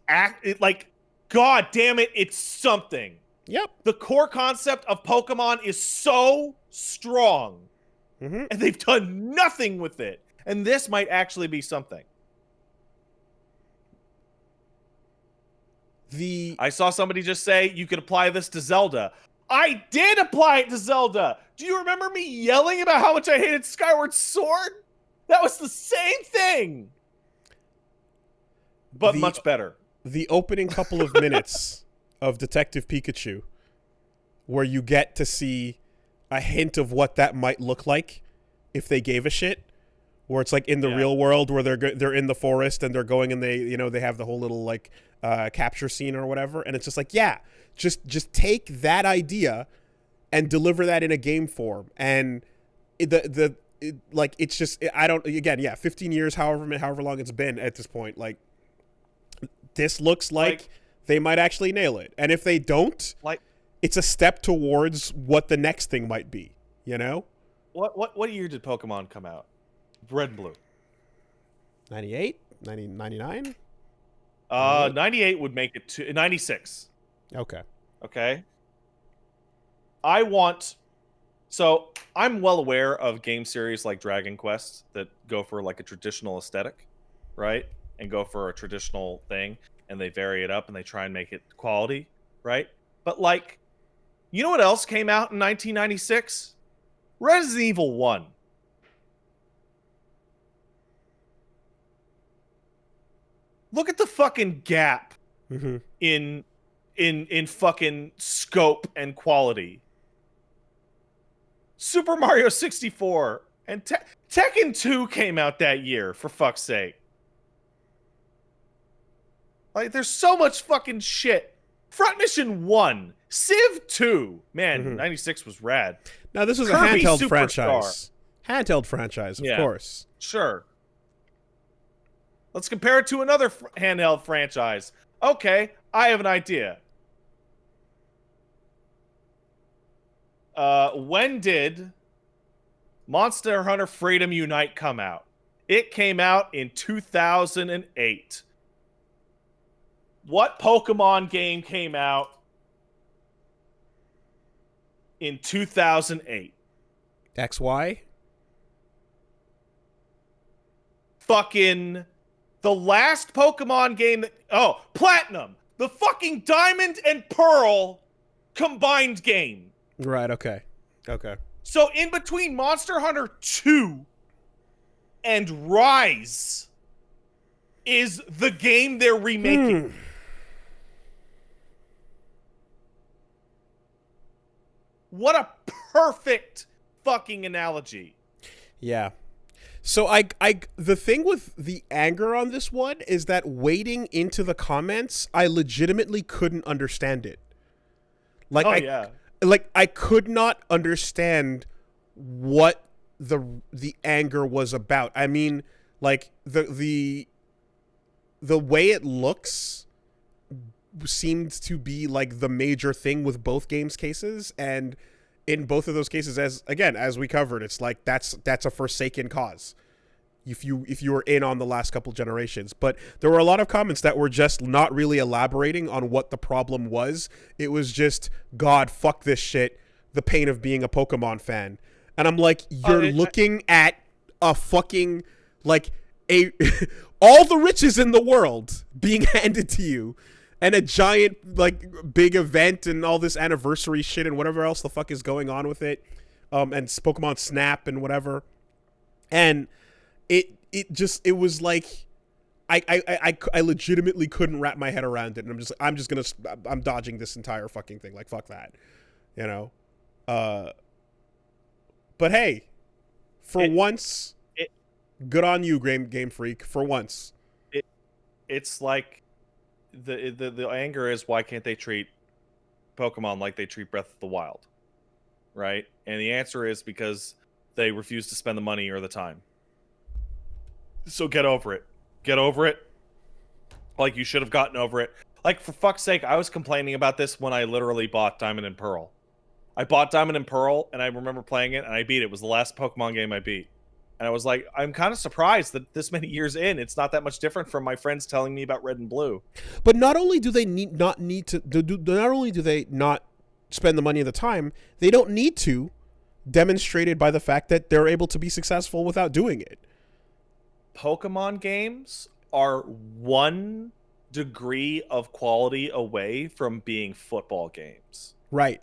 like, god damn it, it's something. Yep. The core concept of Pokemon is so strong. Mm-hmm. And they've done nothing with it. And this might actually be something. I saw somebody just say you could apply this to Zelda. I did apply it to Zelda. Do you remember me yelling about how much I hated Skyward Sword? That was the same thing. But much better. The opening couple of minutes of Detective Pikachu, where you get to see a hint of what that might look like if they gave a shit, where it's like in the real world where they're in the forest and they're going and they have the whole little like capture scene or whatever, and it's just like, yeah, just take that idea and deliver that in a game form. And it's just, I don't, again, 15 years, however long it's been at this point, like, this looks like they might actually nail it. And if they don't, it's a step towards what the next thing might be, you know? What year did Pokemon come out? Red and Blue. 98? 99? 98 would make it to 96. Okay. Okay. So I'm well aware of game series like Dragon Quest that go for like a traditional aesthetic, right? And go for a traditional thing, and they vary it up and they try and make it quality, right? But like, you know what else came out in 1996? Resident Evil 1. Look at the fucking gap in fucking scope and quality. Super Mario 64 and Tekken 2 came out that year, for fuck's sake. Like, there's so much fucking shit. Front Mission 1, Civ 2. Man, 96 was rad. Now, this was Kirby a handheld Superstar. franchise. Handheld franchise, of course. Sure. Let's compare it to another handheld franchise. Okay, I have an idea. When did Monster Hunter Freedom Unite come out? It came out in 2008. What Pokemon game came out in 2008? XY? Fucking the last Pokemon game that... Oh, Platinum! The fucking Diamond and Pearl combined game. Right, okay. Okay. So in between Monster Hunter 2 and Rise is the game they're remaking. What a perfect fucking analogy. Yeah. So the thing with the anger on this one is that wading into the comments, I legitimately couldn't understand it. Like, I could not understand what the anger was about. I mean, like the way it looks seemed to be like the major thing with both games cases, and in both of those cases, as we covered, it's like that's a forsaken cause if you were in on the last couple generations. But there were a lot of comments that were just not really elaborating on what the problem was. It was just, God, fuck this shit, the pain of being a Pokemon fan. And I'm like, you're looking at a fucking, like, all the riches in the world being handed to you, and a giant, like, big event and all this anniversary shit and whatever else the fuck is going on with it, and Pokemon Snap and whatever. And it was like, I legitimately couldn't wrap my head around it, and I'm dodging this entire fucking thing. Like, fuck that, you know. But hey, once, good on you, Game Freak. For once, it's like the anger is, why can't they treat Pokemon like they treat Breath of the Wild, right? And the answer is because they refuse to spend the money or the time. So get over it. Get over it. Like you should have gotten over it Like, for fuck's sake, I was complaining about this when I literally bought Diamond and Pearl. I bought Diamond and Pearl, and I remember playing it, and I beat it. It was the last Pokemon game I beat. And I was like, I'm kind of surprised that this many years in, it's not that much different from my friends telling me about Red and Blue. But not only do they not only do they not spend the money and the time, they don't need to, demonstrated by the fact that they're able to be successful without doing it. Pokemon games are 1 degree of quality away from being football games. Right.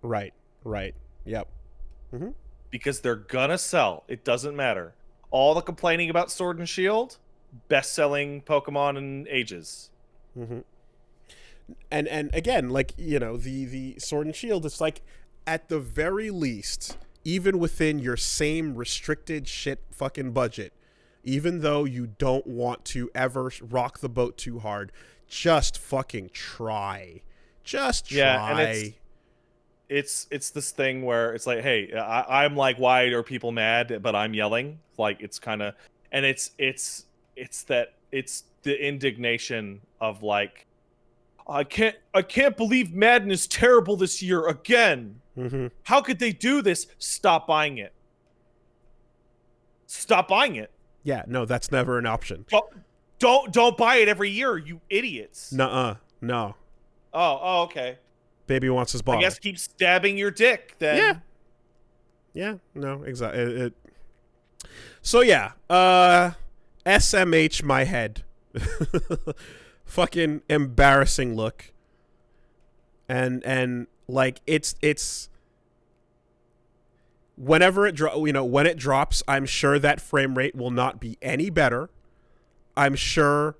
Yep. Mm-hmm. Because they're gonna sell. It doesn't matter. All the complaining about Sword and Shield, best-selling Pokemon in ages. Mm-hmm. And again, like, you know, the Sword and Shield, it's like, at the very least, even within your same restricted shit fucking budget, even though you don't want to ever rock the boat too hard, just fucking try. Just try. Yeah, and it's this thing where it's like, hey, I'm like, why are people mad? But I'm yelling. Like, it's kind of, and it's the indignation of like, I can't believe Madden is terrible this year again. Mm-hmm. How could they do this? Stop buying it. Stop buying it. Yeah, no, that's never an option. Don't buy it every year, you idiots. Nuh-uh. No. Oh, okay. Baby wants his ball. I guess keep stabbing your dick then. Yeah, no, exactly. So yeah, SMH my head. Fucking embarrassing look. And like it's whenever when it drops, I'm sure that frame rate will not be any better. I'm sure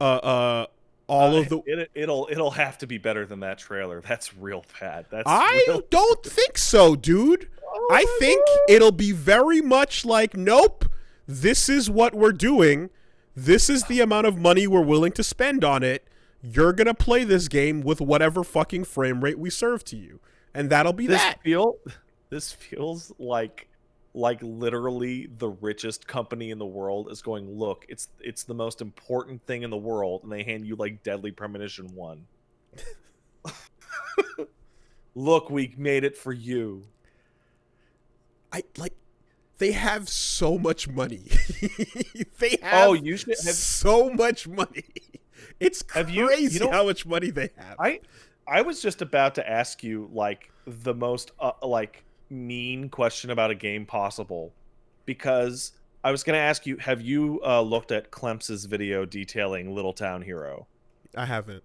it'll have to be better than that trailer. That's real bad. Don't think so, dude. I think it'll be very much like, nope, this is what we're doing. This is the amount of money we're willing to spend on it. You're going to play this game with whatever fucking frame rate we serve to you. And that'll be that. This feels like literally the richest company in the world is going, look, it's the most important thing in the world, and they hand you like Deadly Premonition 1. Look, we made it for you. They have so much money. They have so much money. It's crazy how much money they have. I was just about to ask you like the most mean question about a game possible, because I was going to ask you, have you looked at Clems's video detailing Little Town Hero? I haven't.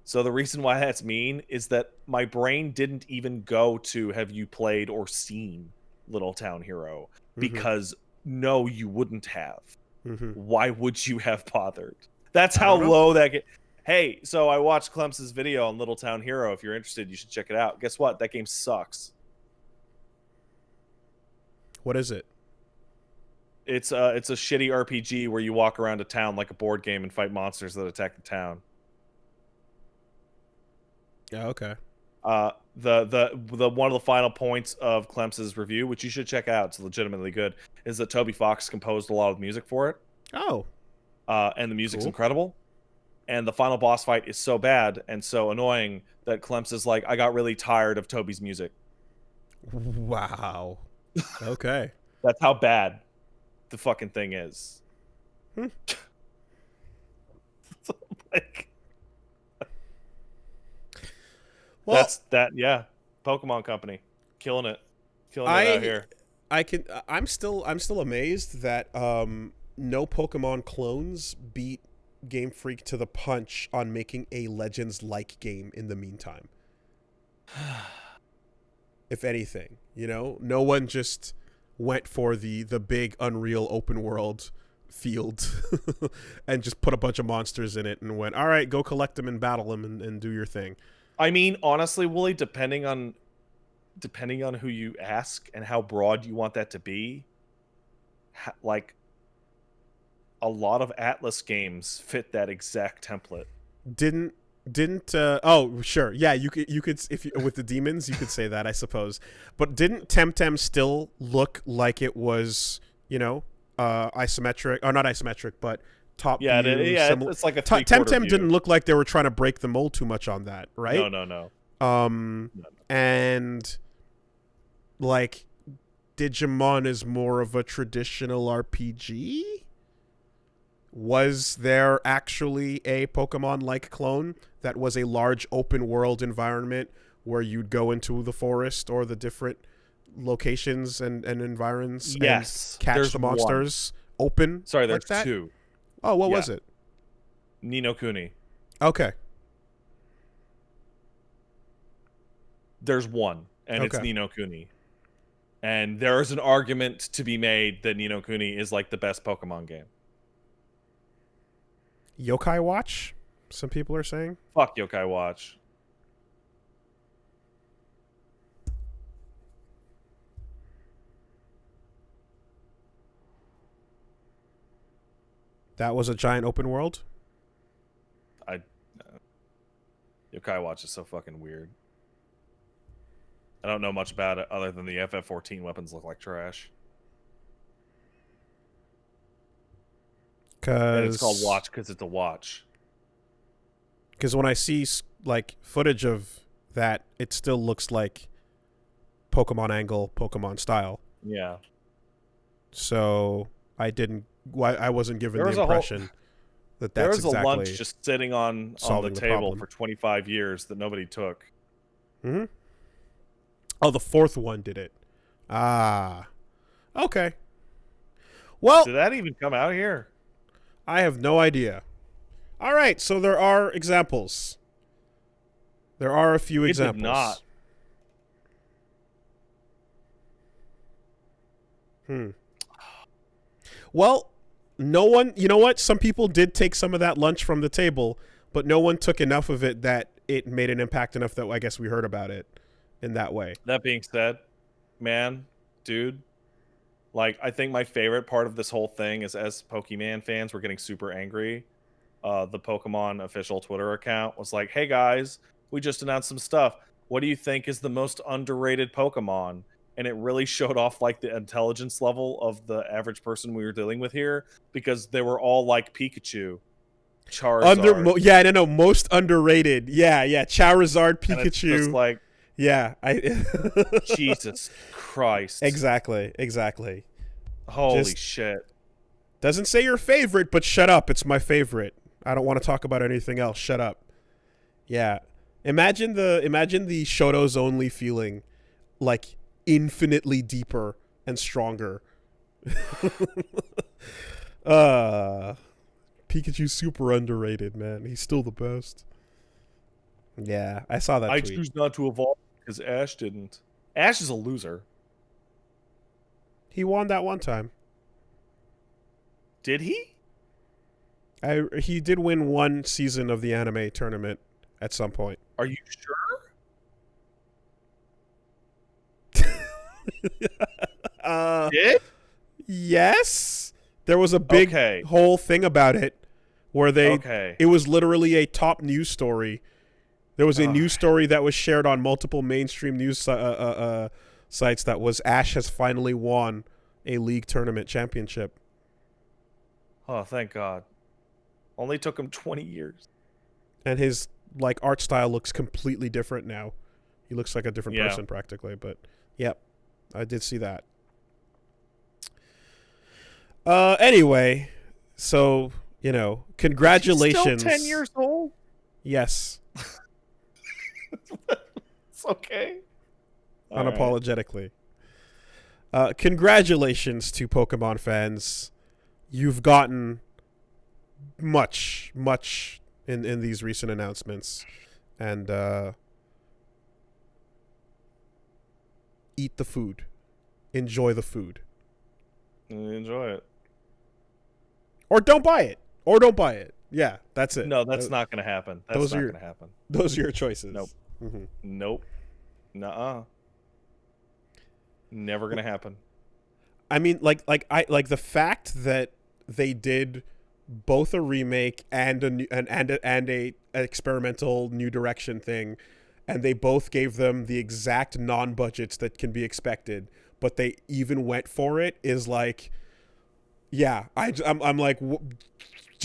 So the reason why that's mean is that my brain didn't even go to have you played or seen Little Town Hero, because no, you wouldn't have. Why would you have bothered? That's how low that get. Hey, so I watched Clems's video on Little Town Hero. If you're interested, you should check it out. Guess what? That game sucks. What is it? It's a shitty RPG where you walk around a town like a board game and fight monsters that attack the town. Yeah, okay. The one of the final points of Clems's review, which you should check out, it's legitimately good, is that Toby Fox composed a lot of music for it. Oh. And the music's incredible. And the final boss fight is so bad and so annoying that Clems is like, I got really tired of Toby's music. Wow. Okay. That's how bad the fucking thing is. Like, well, that's that. Yeah, Pokemon Company, killing it out here. I'm still amazed that no Pokemon clones beat Game Freak to the punch on making a Legends-like game in the meantime. If anything, no one just went for the big Unreal open world field and just put a bunch of monsters in it and went, all right, go collect them and battle them and do your thing. I mean, honestly, Wooly, depending on who you ask and how broad you want that to be, like a lot of Atlas games fit that exact template. Didn't oh sure, yeah, you could if you, with the demons you could say that, I suppose, but didn't Temtem still look like it was isometric, or not isometric, but top Yeah, view. it's like a three-quarter Temtem view. didn't look like they were trying to break the mold too much on that, right? No. And like Digimon is more of a traditional RPG. Was there actually a Pokemon-like clone that was a large open world environment where you'd go into the forest or the different locations and environs Yes, and catch there's the monsters open? Sorry, like there's that? 2. Oh, what was it? Ni no Kuni. Okay. There's 1, and it's Okay. Ni no Kuni. And there is an argument to be made that Ni no Kuni is like the best Pokemon game. Yokai Watch? Some people are saying. Fuck Yokai Watch. That was a giant open world? Yokai Watch is so fucking weird. I don't know much about it other than the FF14 weapons look like trash. And it's called Watch because it's a watch. Because when I see like footage of that, it still looks like Pokemon angle, Pokemon style. Yeah. So I wasn't given the impression that there that's was exactly a lunch just sitting on the solving the table problem. for 25 years that nobody took. Mm-hmm. Oh, the 4th one did it. Ah. Okay. Well, Did that even come out here? I have no idea. All right, so there are examples. There are a few examples. Did not. Well, no one, you know what? Some people did take some of that lunch from the table, but no one took enough of it that it made an impact enough that I guess we heard about it in that way. That being said, man, dude, like, I think my favorite part of this whole thing is, as Pokemon fans, we're getting super angry. The Pokemon official Twitter account was like, hey guys, we just announced some stuff. What do you think is the most underrated Pokemon? And it really showed off like the intelligence level of the average person we were dealing with here, because they were all like Pikachu, Charizard. Most underrated. Yeah, Charizard, Pikachu. And it's just like, yeah, Jesus Christ. Exactly. Holy shit. Doesn't say your favorite, but shut up. It's my favorite. I don't want to talk about anything else. Shut up. Yeah. Imagine the Shoto's only feeling, like infinitely deeper and stronger. Pikachu's super underrated, man. He's still the best. Yeah, I saw that tweet. I choose not to evolve because Ash didn't. Ash is a loser. He won that one time. Did he? He did win one season of the anime tournament at some point. Are you sure? Did? Yes. There was a big whole thing about it where it was literally a top news story. There was a news story that was shared on multiple mainstream news sites that was Ash has finally won a league tournament championship. Oh, thank God. Only took him 20 years. And his like art style looks completely different now. He looks like a different person practically, but yep. I did see that. Anyway, so, congratulations. He's still 10 years old? Yes. It's okay. Unapologetically. Congratulations to Pokemon fans. You've gotten much in these recent announcements. And eat the food. Enjoy the food. Enjoy it. Or don't buy it. Yeah, that's it. No, that's not going to happen. That's not going to happen. Those are your choices. Nope. Mm-hmm. Nope. Nuh-uh. Never going to happen. I mean, like the fact that they did both a remake and a experimental new direction thing, and they both gave them the exact non-budgets that can be expected, but they even went for it, is like, yeah, I'm like,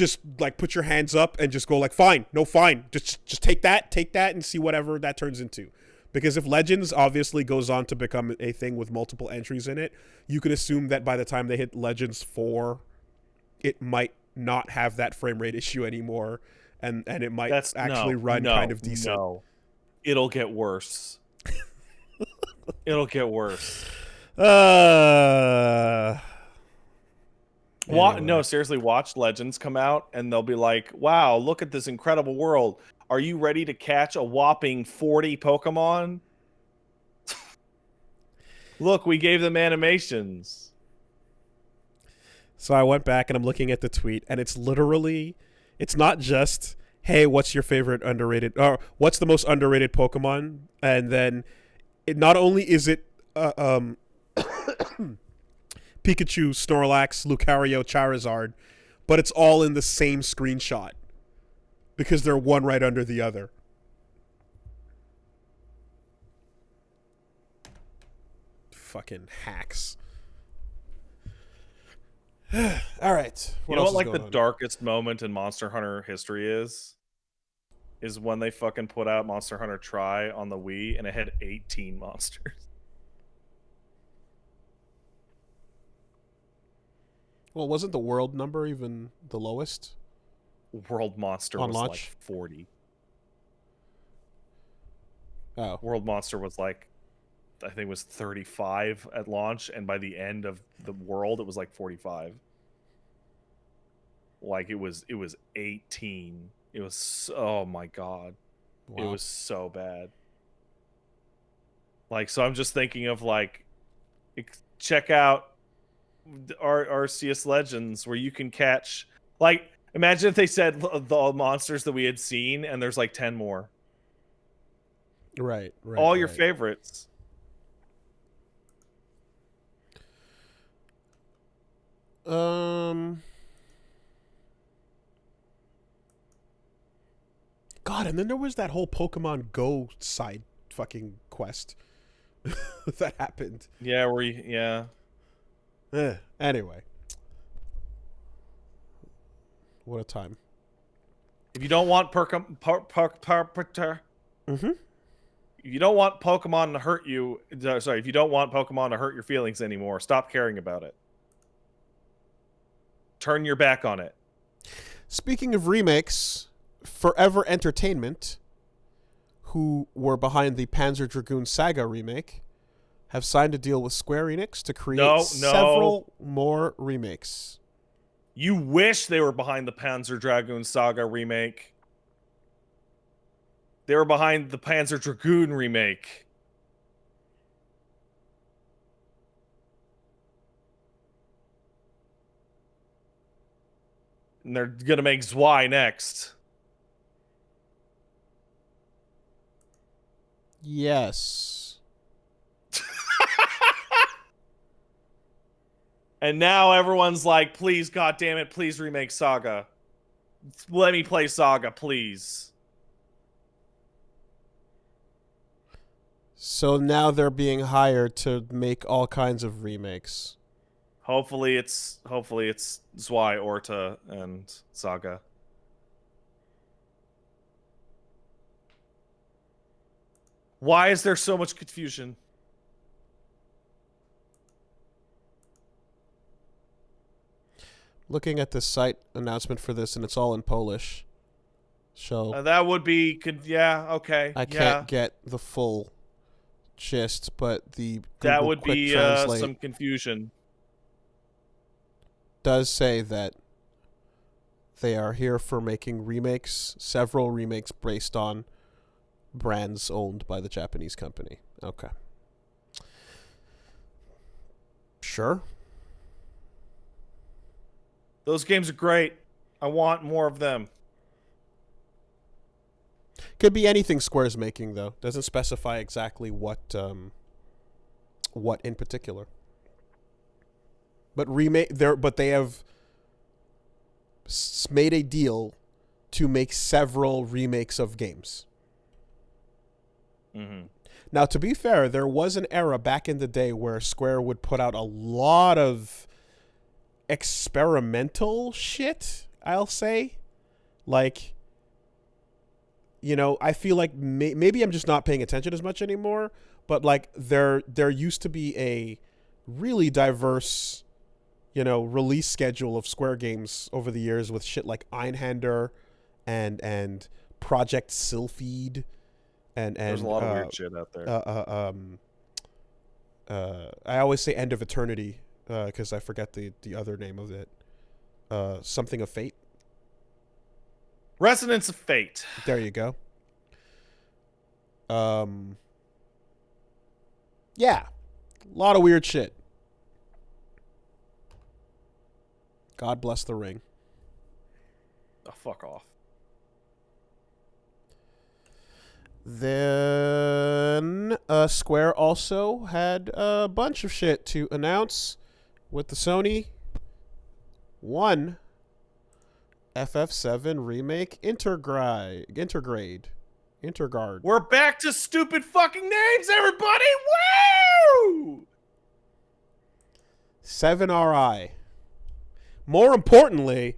just like put your hands up and just go like, fine, no, fine, just take that, and see whatever that turns into. Because if Legends obviously goes on to become a thing with multiple entries in it, you could assume that by the time they hit Legends 4, it might not have that frame rate issue anymore, and it might run kind of decent. No, it'll get worse. It'll get worse. Anyway. No, seriously, watch Legends come out, and they'll be like, wow, look at this incredible world. Are you ready to catch a whopping 40 Pokemon? Look, we gave them animations. So I went back and I'm looking at the tweet, and it's literally, it's not just, hey, what's your favorite underrated, or what's the most underrated Pokemon? And then it not only is it Pikachu, Snorlax, Lucario, Charizard, but it's all in the same screenshot because they're one right under the other. Fucking hacks. All right. You know what, like, the darkest moment in Monster Hunter history is when they fucking put out Monster Hunter Tri on the Wii, and it had 18 monsters. Well, wasn't the world number even the lowest? World Monster on was launch? like 40. Oh. World Monster was like, I think it was 35 at launch, and by the end of the world, it was like 45. Like, it was 18. It was, oh my god. Wow. It was so bad. Like, so I'm just thinking of, like, check out our Arceus Legends, where you can catch, like, imagine if they said the monsters that we had seen, and there's like 10 more. Right. All your favorites. God, and then there was that whole Pokemon Go side fucking quest that happened. Yeah, yeah. Anyway. What a time. If you don't want if you don't want Pokemon to hurt you, if you don't want Pokemon to hurt your feelings anymore, stop caring about it. Turn your back on it. Speaking of remakes, Forever Entertainment, who were behind the Panzer Dragoon Saga remake, have signed a deal with Square Enix to create several more remakes. You wish they were behind the Panzer Dragoon Saga remake. They were behind the Panzer Dragoon remake. And they're gonna make Zwei next. Yes. And now everyone's like, please, goddammit, please remake Saga. Let me play Saga, please. So now they're being hired to make all kinds of remakes. Hopefully it's Zwei, Orta, and Saga. Why is there so much confusion? Looking at the site announcement for this, and it's all in Polish. So That would be, yeah, okay. I can't get the full gist, but the Google that would Quick be Translate some confusion. does say that they are here for making remakes, several remakes based on brands owned by the Japanese company. Okay. Sure. Those games are great. I want more of them. Could be anything Square's making, though. Doesn't specify exactly what in particular. But they have made a deal to make several remakes of games. Mm-hmm. Now, to be fair, there was an era back in the day where Square would put out a lot of experimental shit, I'll say. Like, you know, I feel like maybe I'm just not paying attention as much anymore, but like there used to be a really diverse, you know, release schedule of Square games over the years with shit like Einhander and Project Sylphid and There's a lot of weird shit out there. I always say End of Eternity because I forget the other name of it. Something of Fate. Resonance of Fate. There you go. Yeah. A lot of weird shit. God bless the ring. Oh, fuck off. Then Square also had a bunch of shit to announce with the Sony. One, FF7 Remake Intergrade. We're back to stupid fucking names, everybody! Woo! 7RI. More importantly,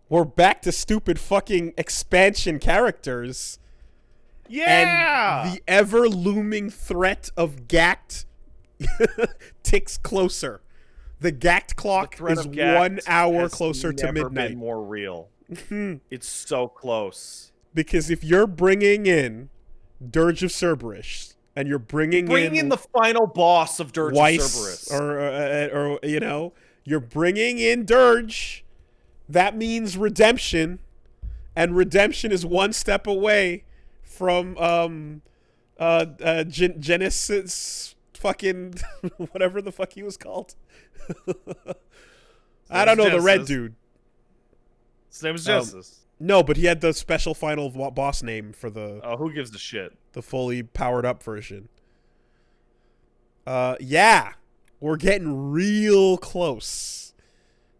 we're back to stupid fucking expansion characters. Yeah! And the ever-looming threat of Gact ticks closer. The Gact clock is 1 hour closer to midnight. Been more real. It's so close. Because if you're bringing in Dirge of Cerberus and you're bringing in the final boss of Dirge of Cerberus, or you know, you're bringing in Dirge, that means redemption, and redemption is one step away from Genesis fucking whatever the fuck he was called. I don't know, Genesis. The red dude. His name is Genesis. No, but he had the special final boss name for the... Oh, who gives a shit? The fully powered up version. Yeah. We're getting real close.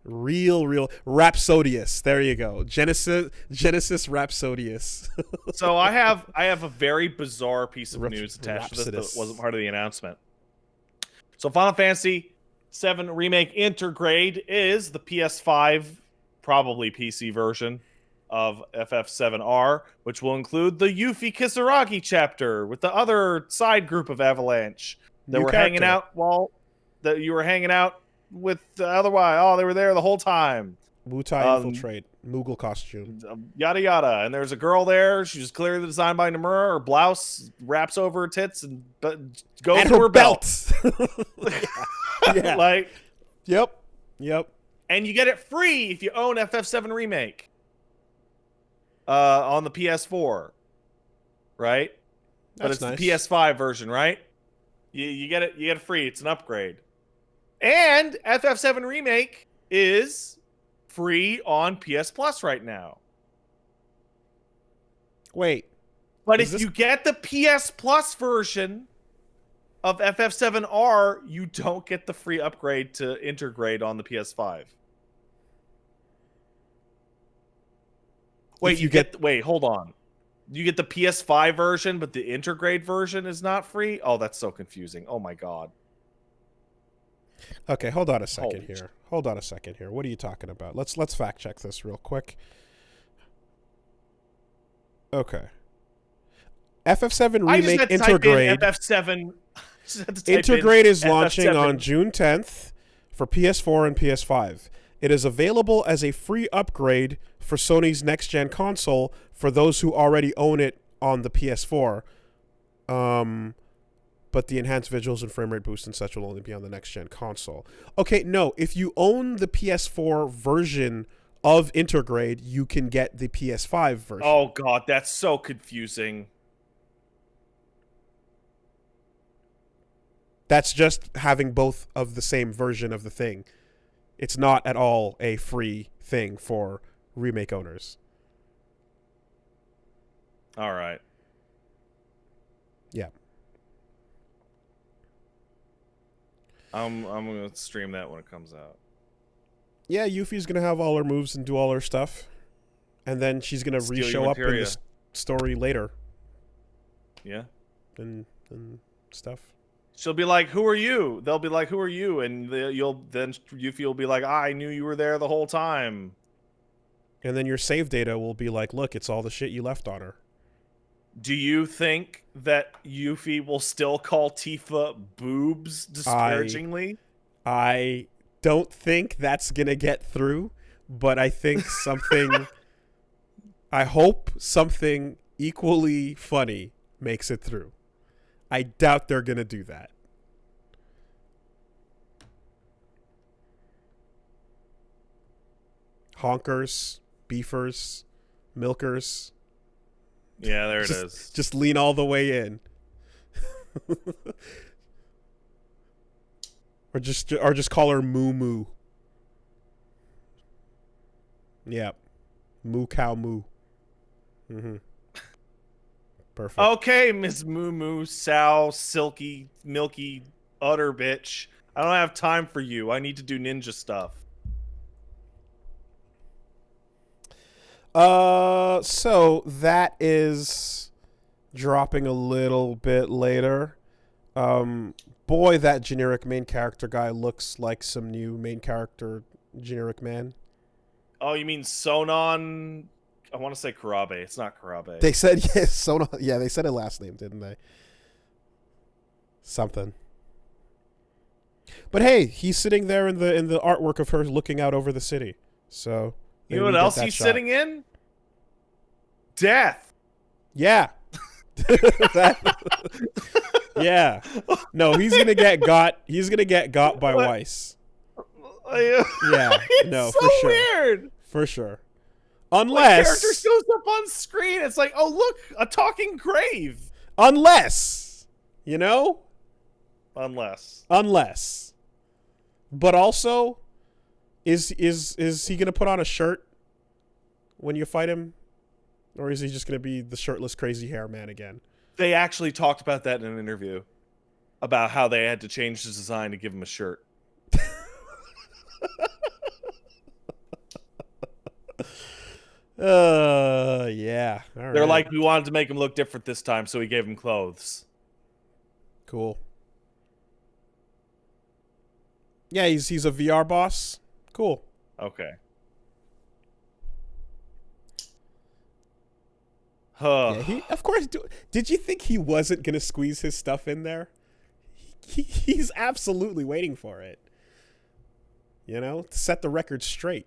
Real. Rhapsodius. There you go. Genesis Rhapsodius. So I have a very bizarre piece of news attached to this that wasn't part of the announcement. So Final Fantasy 7 Remake Intergrade is the PS5, probably PC version of FF7R, which will include the Yuffie Kisaragi chapter with the other side group of Avalanche that were hanging out that you were hanging out with otherwise. Oh, they were there the whole time. Wutai infiltrate, Moogle costume, yada yada. And there's a girl there. She's clearly designed by Nomura. Her blouse wraps over her tits and goes to her belt. Yeah. Like, yep. And you get it free if you own FF7 Remake. On the PS4, right? But it's nice. The PS5 version, right? You get it. You get it free. It's an upgrade. And FF7 Remake is free on PS Plus right now. Wait, but if you get the PS Plus version of FF7R, you don't get the free upgrade to Intergrade on the PS5. Wait, wait, hold on. You get the PS5 version, but the Intergrade version is not free? Oh, that's so confusing. Oh my god. Okay, hold on a second here. What are you talking about? Let's fact check this real quick. Okay. FF7 Remake Intergrade. FF7 Intergrade is launching on June 10th for PS4 and PS5. It is available as a free upgrade for Sony's next-gen console for those who already own it on the PS4. But the enhanced visuals and frame rate boost and such will only be on the next-gen console. Okay, no. If you own the PS4 version of Intergrade, you can get the PS5 version. Oh, God, that's so confusing. That's just having both of the same version of the thing. It's not at all a free thing for remake owners. All right. Yeah. I'm going to stream that when it comes out. Yeah, Yuffie's going to have all her moves and do all her stuff. And then she's going to re-show up in the story later. Yeah. And stuff. She'll be like, "Who are you?" They'll be like, "Who are you?" And then Yuffie will be like, "I knew you were there the whole time." And then your save data will be like, look, it's all the shit you left on her. Do you think that Yuffie will still call Tifa boobs disparagingly? I don't think that's going to get through, but I think something... I hope something equally funny makes it through. I doubt they're going to do that. Honkers, beefers, milkers. Yeah, there it is. Just lean all the way in. or just call her Moo Moo. Yeah. Moo cow moo. Mm-hmm. Perfect. Okay, Miss Moo Moo, sow, silky, milky, utter bitch. I don't have time for you. I need to do ninja stuff. So that is dropping a little bit later. Boy, that generic main character guy looks like some new main character generic man. Oh, you mean Sonon? I want to say Karabe. It's not Karabe. They said yes, Sonon. Yeah, they said a last name, didn't they? Something. But hey, he's sitting there in the artwork of her looking out over the city. So you know what else he's sitting in? Death. Yeah. Yeah. No, he's gonna get got. He's gonna get got by Weiss. Yeah. No, so for sure. Weird. For sure. Unless character shows up on screen, it's like, oh look, a talking grave. Unless, you know. Unless. But also, is he gonna put on a shirt when you fight him, or is he just gonna be the shirtless crazy hair man again? They actually talked about that in an interview, about how they had to change the design to give him a shirt. Yeah. They're like, we wanted to make him look different this time, so we gave him clothes. Cool. Yeah, he's a VR boss. Cool. Okay. Yeah, of course. Did you think he wasn't gonna squeeze his stuff in there? He's absolutely waiting for it. You know, to set the record straight.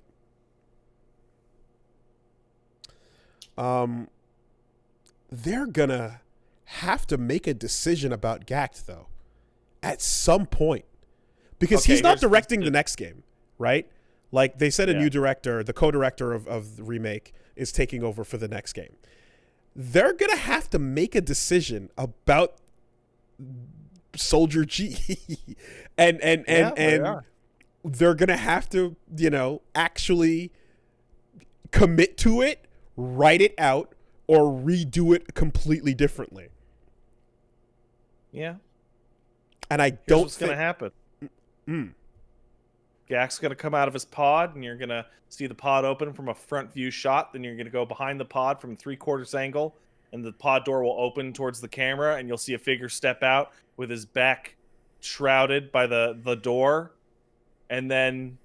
They're gonna have to make a decision about Gact though, at some point, because he's not directing the next game, right? Like they said, a new director, the co-director of the remake, is taking over for the next game. They're gonna have to make a decision about Soldier G, and they're gonna have to, you know, actually commit to it, write it out, or redo it completely differently. Yeah. And I Here's don't what's gonna happen. Gac's gonna come out of his pod, and you're gonna see the pod open from a front view shot. Then you're gonna go behind the pod from a 3/4 angle, and the pod door will open towards the camera, and you'll see a figure step out with his back shrouded by the door, and then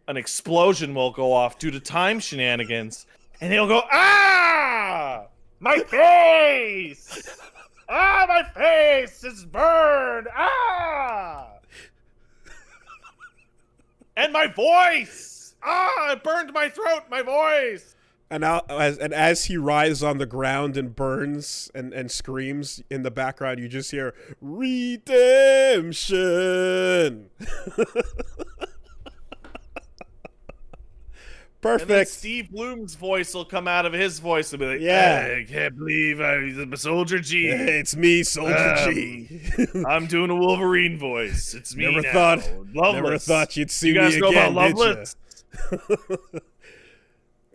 an explosion will go off due to time shenanigans, and he'll go, ah, my face, ah, my face is burned, ah. And my voice! Ah, it burned my throat, my voice! And as he writhes on the ground and burns and screams in the background, you just hear redemption. Perfect. And then Steve Bloom's voice will come out of his voice and be like, yeah, I can't believe I'm Soldier G. It's me, Soldier G. I'm doing a Wolverine voice. It's me never now. Never thought you'd see you guys me know again, about Loveless?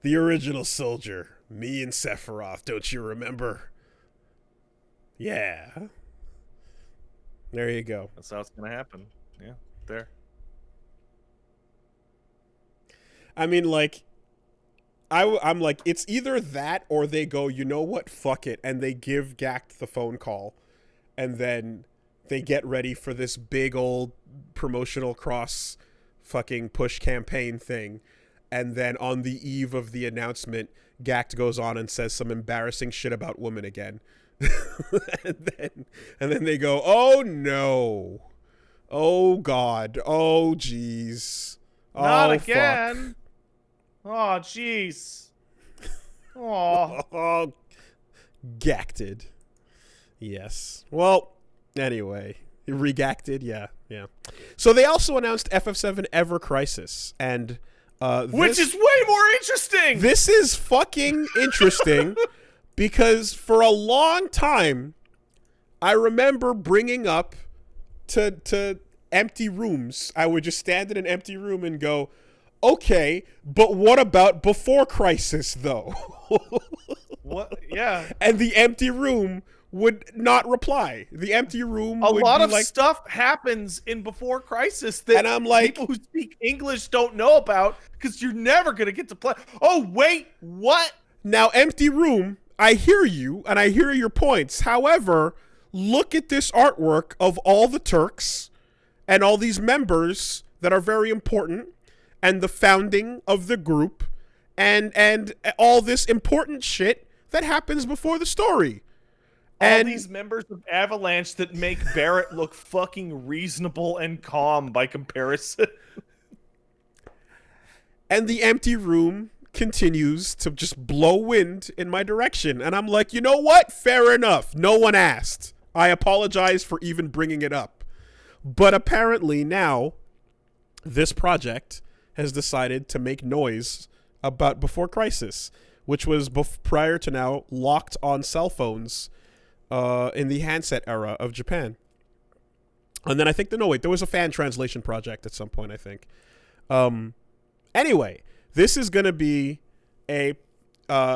The original Soldier. Me and Sephiroth, don't you remember? Yeah. There you go. That's how it's going to happen. Yeah, there. I mean, like, I'm like, it's either that or they go, you know what, fuck it, and they give Gact the phone call, and then they get ready for this big old promotional cross fucking push campaign thing, And then on the eve of the announcement, Gact goes on and says some embarrassing shit about women again. and then they go, oh no. Oh God. Oh jeez. Not again. Fuck. Oh jeez. Oh. Gacted. Yes. Well, anyway. Regacted, yeah. So they also announced FF7 Ever Crisis, and which is way more interesting. This is fucking interesting because for a long time, I remember bringing up to empty rooms. I would just stand in an empty room and go, "Okay, but what about before Crisis, though?" What? Yeah. And the empty room would not reply. The empty room a would lot be of like, stuff happens in Before Crisis that and I'm like, people who speak English don't know about because you're never going to get to play. Oh, wait, what? Now, empty room, I hear you, and I hear your points. However, look at this artwork of all the Turks and all these members that are very important, and the founding of the group, and all this important shit that happens before the story. And all these members of Avalanche that make Barrett look fucking reasonable and calm by comparison. And the empty room continues to just blow wind in my direction. And I'm like, you know what? Fair enough. No one asked. I apologize for even bringing it up. But apparently now, this project has decided to make noise about Before Crisis, which was prior to now locked on cell phones in the handset era of Japan. And then I think, there was a fan translation project at some point, I think. Anyway, this is going to be a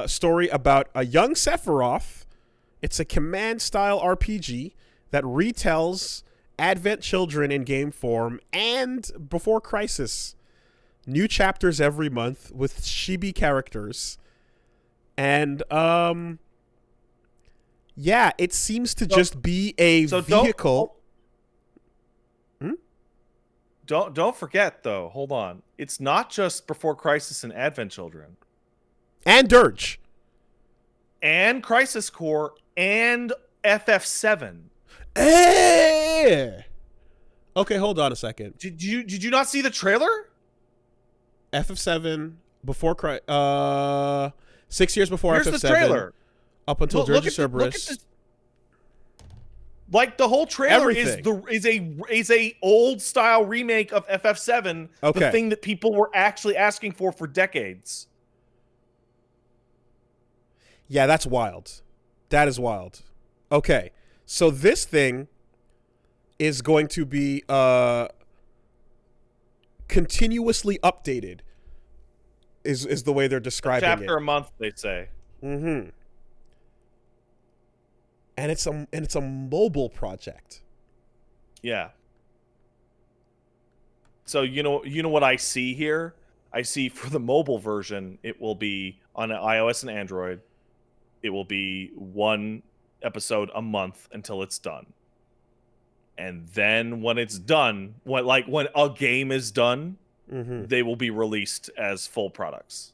story about a young Sephiroth. It's a command-style RPG that retells Advent Children in game form and Before Crisis. New chapters every month with chibi characters. And, yeah, it seems to just be a vehicle. Don't forget, though. Hold on. It's not just Before Crisis and Advent Children. And Dirge. And Crisis Core and FF7. Hey! Okay, hold on a second. Did you not see the trailer? FF7 before 6 years before Here's FF7. Here's the trailer. Up until Dirge of Cerberus. Like the whole trailer Everything. is a old style remake of FF7, okay. The thing that people were actually asking for decades. Yeah, that's wild. That is wild. Okay, so this thing is going to be continuously updated. Is the way they're describing it. Chapter a month, they say. Mm-hmm. And it's a mobile project. Yeah. So you know what I see here? I see for the mobile version, it will be on iOS and Android. It will be one episode a month until it's done. And then when it's done, when a game is done, they will be released as full products.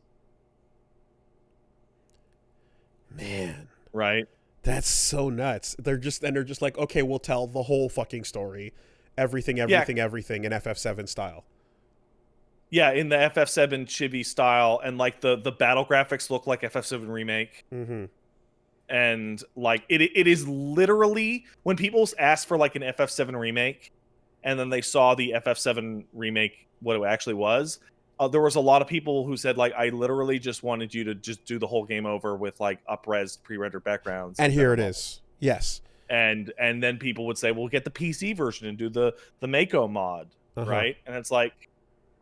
Man. Right? That's so nuts. They're just like, okay, we'll tell the whole fucking story. Everything in FF7 style. Yeah, in the FF7 chibi style, and like the battle graphics look like FF7 Remake. Mm-hmm. And like it is literally, when people ask for like an FF7 remake, and then they saw the FF7 remake, what it actually was, there was a lot of people who said, like, I literally just wanted you to just do the whole game over with like up-res pre-rendered backgrounds. And here it is. Yes. And then people would say, well, get the PC version and do the Mako mod, right? And it's like,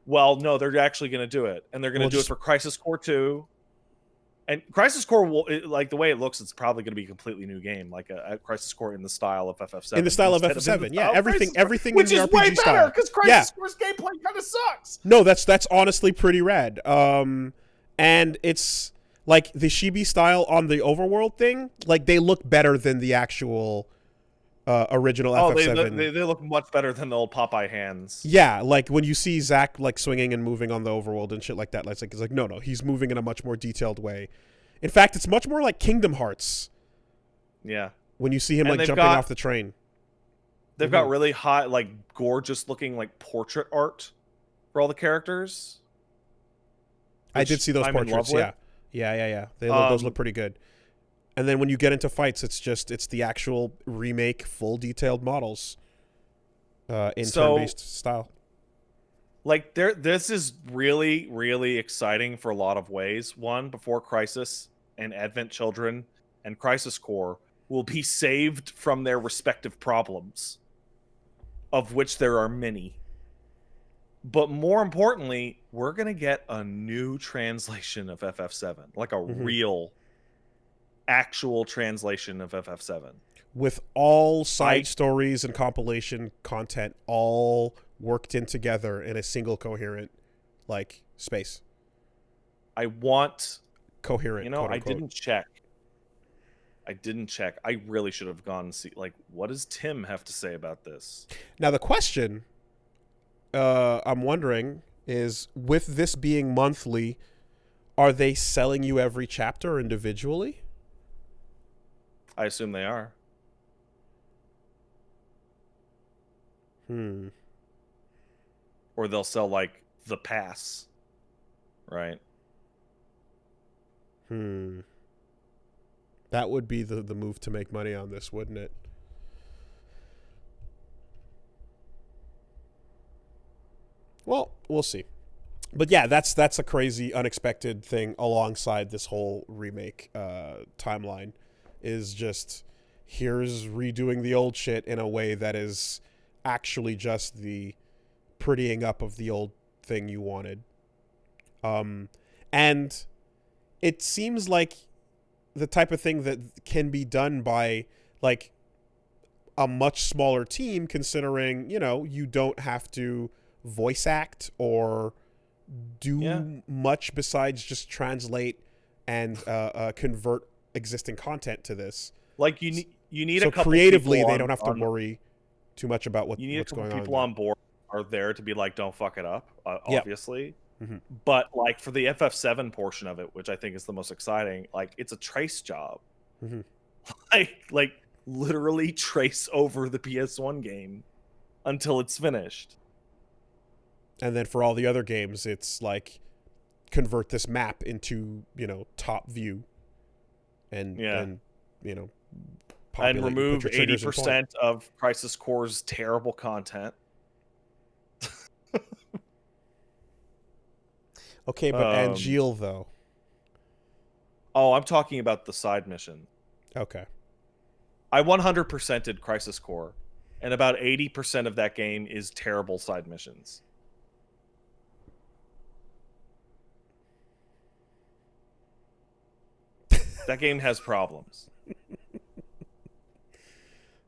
well, no, they're actually going to do it, and they're going to do it for Crisis Core 2. And Crisis Core, like the way it looks, it's probably going to be a completely new game, like a Crisis Core in the style of FF7. In the style of FF7, yeah. Everything which in the is RPG way style. better, because Crisis Core's gameplay kind of sucks. No, that's honestly pretty rad. And it's like the chibi style on the overworld thing, like they look better than the actual original Oh, FF7. they look much better than the old Popeye hands. Yeah, like when you see Zack like swinging and moving on the overworld and shit like that, it's like no, he's moving in a much more detailed way. In fact, it's much more like Kingdom Hearts. Yeah. When you see him And like jumping off the train. They've got really high, like gorgeous looking like portrait art for all the characters. I did see those portraits. Yeah. Those look pretty good. And then when you get into fights, it's the actual remake, full detailed models in turn-based style. Like this is really, really exciting for a lot of ways. One, Before Crisis and Advent Children and Crisis Core will be saved from their respective problems, of which there are many. But more importantly, we're going to get a new translation of FF7, like a real, actual translation of FF7. With all side stories and compilation content all worked in together in a single coherent, like, space. I want... Coherent, You know, I didn't check. I really should have gone and see, like, what does Tim have to say about this? Now, the question... I'm wondering is, with this being monthly, are they selling you every chapter individually? I assume they are. Or they'll sell like the pass, right? That would be the move to make money on this, wouldn't it? Well, we'll see. But yeah, that's a crazy, unexpected thing alongside this whole remake timeline. Is just, here's redoing the old shit in a way that is actually just the prettying up of the old thing you wanted. And it seems like the type of thing that can be done by, like, a much smaller team, considering, you know, you don't have to voice act or do much besides just translate and convert existing content to this. Like you need so a couple creatively people they don't have to worry too much about what's going on. You need a couple people on board are there to be like, don't fuck it up, obviously. But like for the FF7 portion of it, which I think is the most exciting, like it's a trace job. Like literally trace over the PS1 game until it's finished. And then for all the other games, it's like convert this map into, you know, top view, and you know, and remove 80% of Crisis Core's terrible content. Okay, but Angeal though. Oh, I'm talking about the side mission. Okay. I 100%ed Crisis Core, and about 80% of that game is terrible side missions. That game has problems.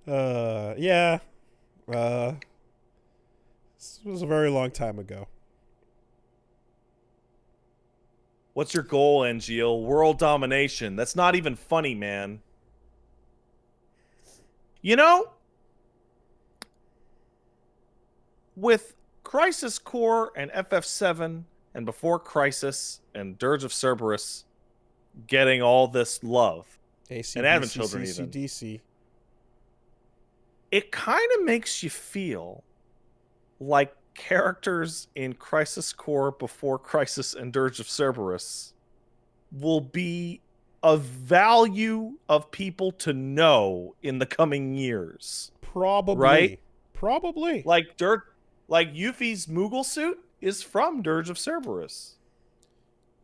Yeah. This was a very long time ago. What's your goal, Angeal? World domination. That's not even funny, man. You know, with Crisis Core and FF7 and Before Crisis and Dirge of Cerberus getting all this love, and Advent Children even, it kind of makes you feel like characters in Crisis Core, Before Crisis, and Dirge of Cerberus will be of value of people to know in the coming years. Probably. Right? Probably. Like Yuffie's Moogle suit is from Dirge of Cerberus.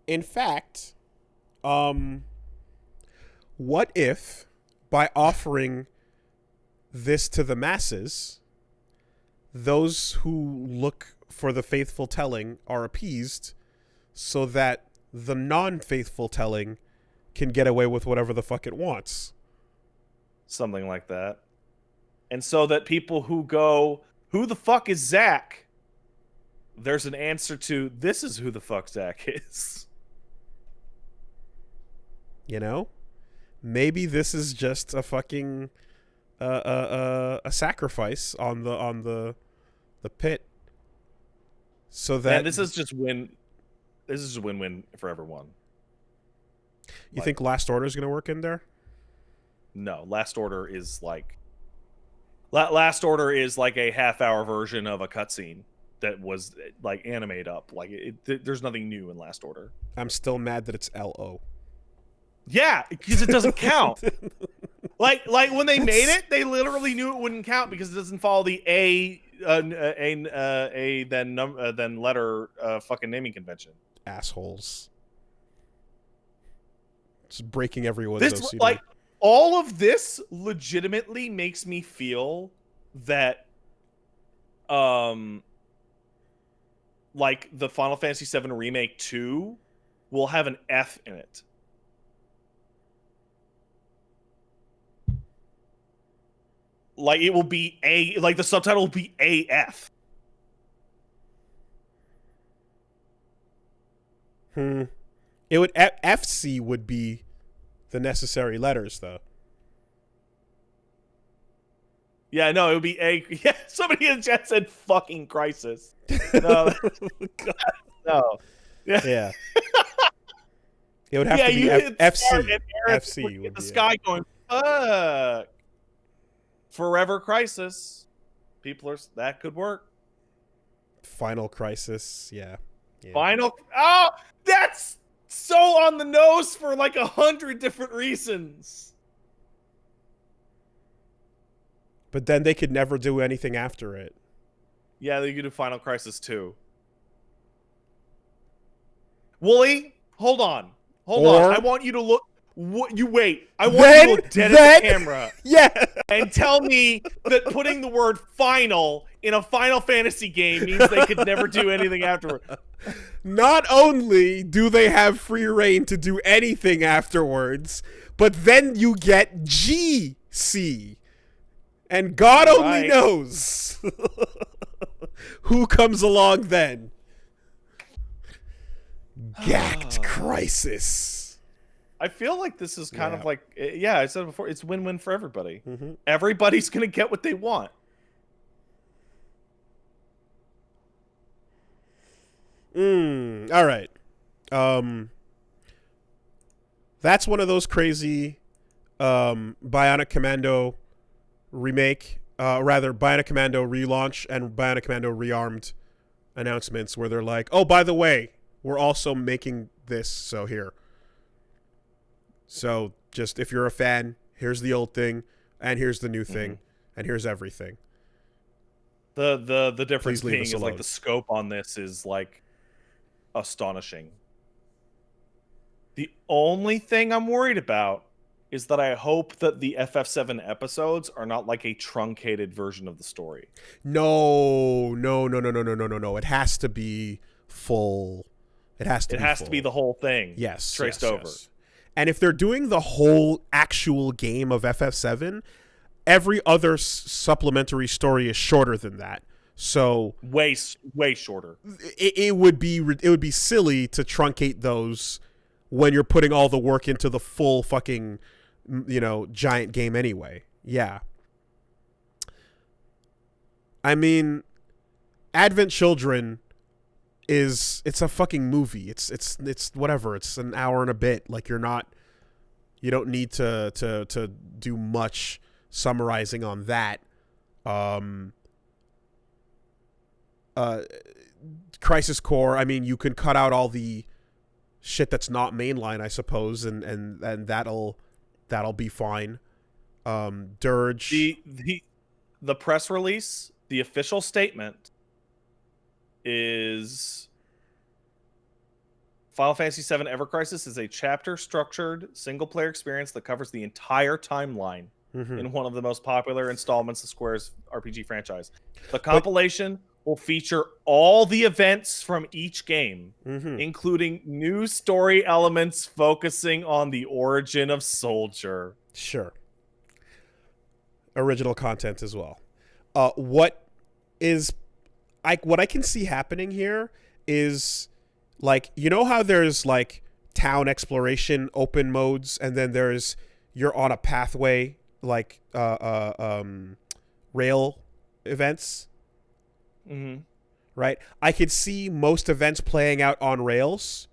In fact, what if by offering this to the masses, those who look for the faithful telling are appeased, so that the non-faithful telling can get away with whatever the fuck it wants? Something like that. And so that people who go, who the fuck is Zack? There's an answer to, this is who the fuck Zack is. You know? Maybe this is just a fucking a sacrifice on the pit, so that this is just win. This is a win-win for everyone. You think Last Order is going to work in there? No, Last Order is like Last Order is like a half-hour version of a cutscene that was like animated up. Like there's nothing new in Last Order. I'm still mad that it's LO. Yeah, because it doesn't count. like when they made it, they literally knew it wouldn't count because it doesn't follow the then letter fucking naming convention. Assholes. Just breaking everyone's this like all of this legitimately makes me feel that like the Final Fantasy VII Remake 2 will have an F in it. Like it will be like the subtitle will be AF. It would FC would be the necessary letters, though. Yeah, no, it would be A. Yeah, somebody in the chat said "fucking crisis." No, no. Yeah. It would have to be FC. FC would the be sky going fuck. Forever Crisis. People are that could work. Final Crisis, yeah. Final. Oh, that's so on the nose for like 100 different reasons. But then they could never do anything after it. Yeah, they could do Final Crisis 2. Wooly, hold on. Hold on. I want you to look. You wait. I want you to look dead at the camera. Yeah. And tell me that putting the word final in a Final Fantasy game means they could never do anything afterward. Not only do they have free reign to do anything afterwards, but then you get GC. And God only knows who comes along then. Gact Crisis. I feel like this is kind of like, I said before, it's win-win for everybody. Mm-hmm. Everybody's going to get what they want. All right. That's one of those crazy Bionic Commando remake, Bionic Commando relaunch and Bionic Commando rearmed announcements where they're like, oh, by the way, we're also making this, so here. So just if you're a fan, here's the old thing, and here's the new thing, and here's everything. The difference being is like the scope on this is like astonishing. The only thing I'm worried about is that I hope that the FF7 episodes are not like a truncated version of the story. No. It has to be full. It has to be the whole thing. Yes. Traced over. Yes. And if they're doing the whole actual game of FF7, every other supplementary story is shorter than that. So way shorter. It would be silly to truncate those when you're putting all the work into the full fucking, giant game anyway. Yeah. I mean, Advent Children it's a fucking movie. It's whatever. It's an hour and a bit. Like you don't need to do much summarizing on that. Crisis Core, I mean, you can cut out all the shit that's not mainline, I suppose, and that'll be fine. Dirge. The press release, the official statement is Final Fantasy VII Ever Crisis is a chapter-structured single-player experience that covers the entire timeline in one of the most popular installments of Square's RPG franchise. The compilation will feature all the events from each game, including new story elements focusing on the origin of Soldier. Sure. Original content as well. What I can see happening here is, like, how there's like town exploration open modes, and then you're on a pathway like rail events. Mm-hmm. Right? I could see most events playing out on rails.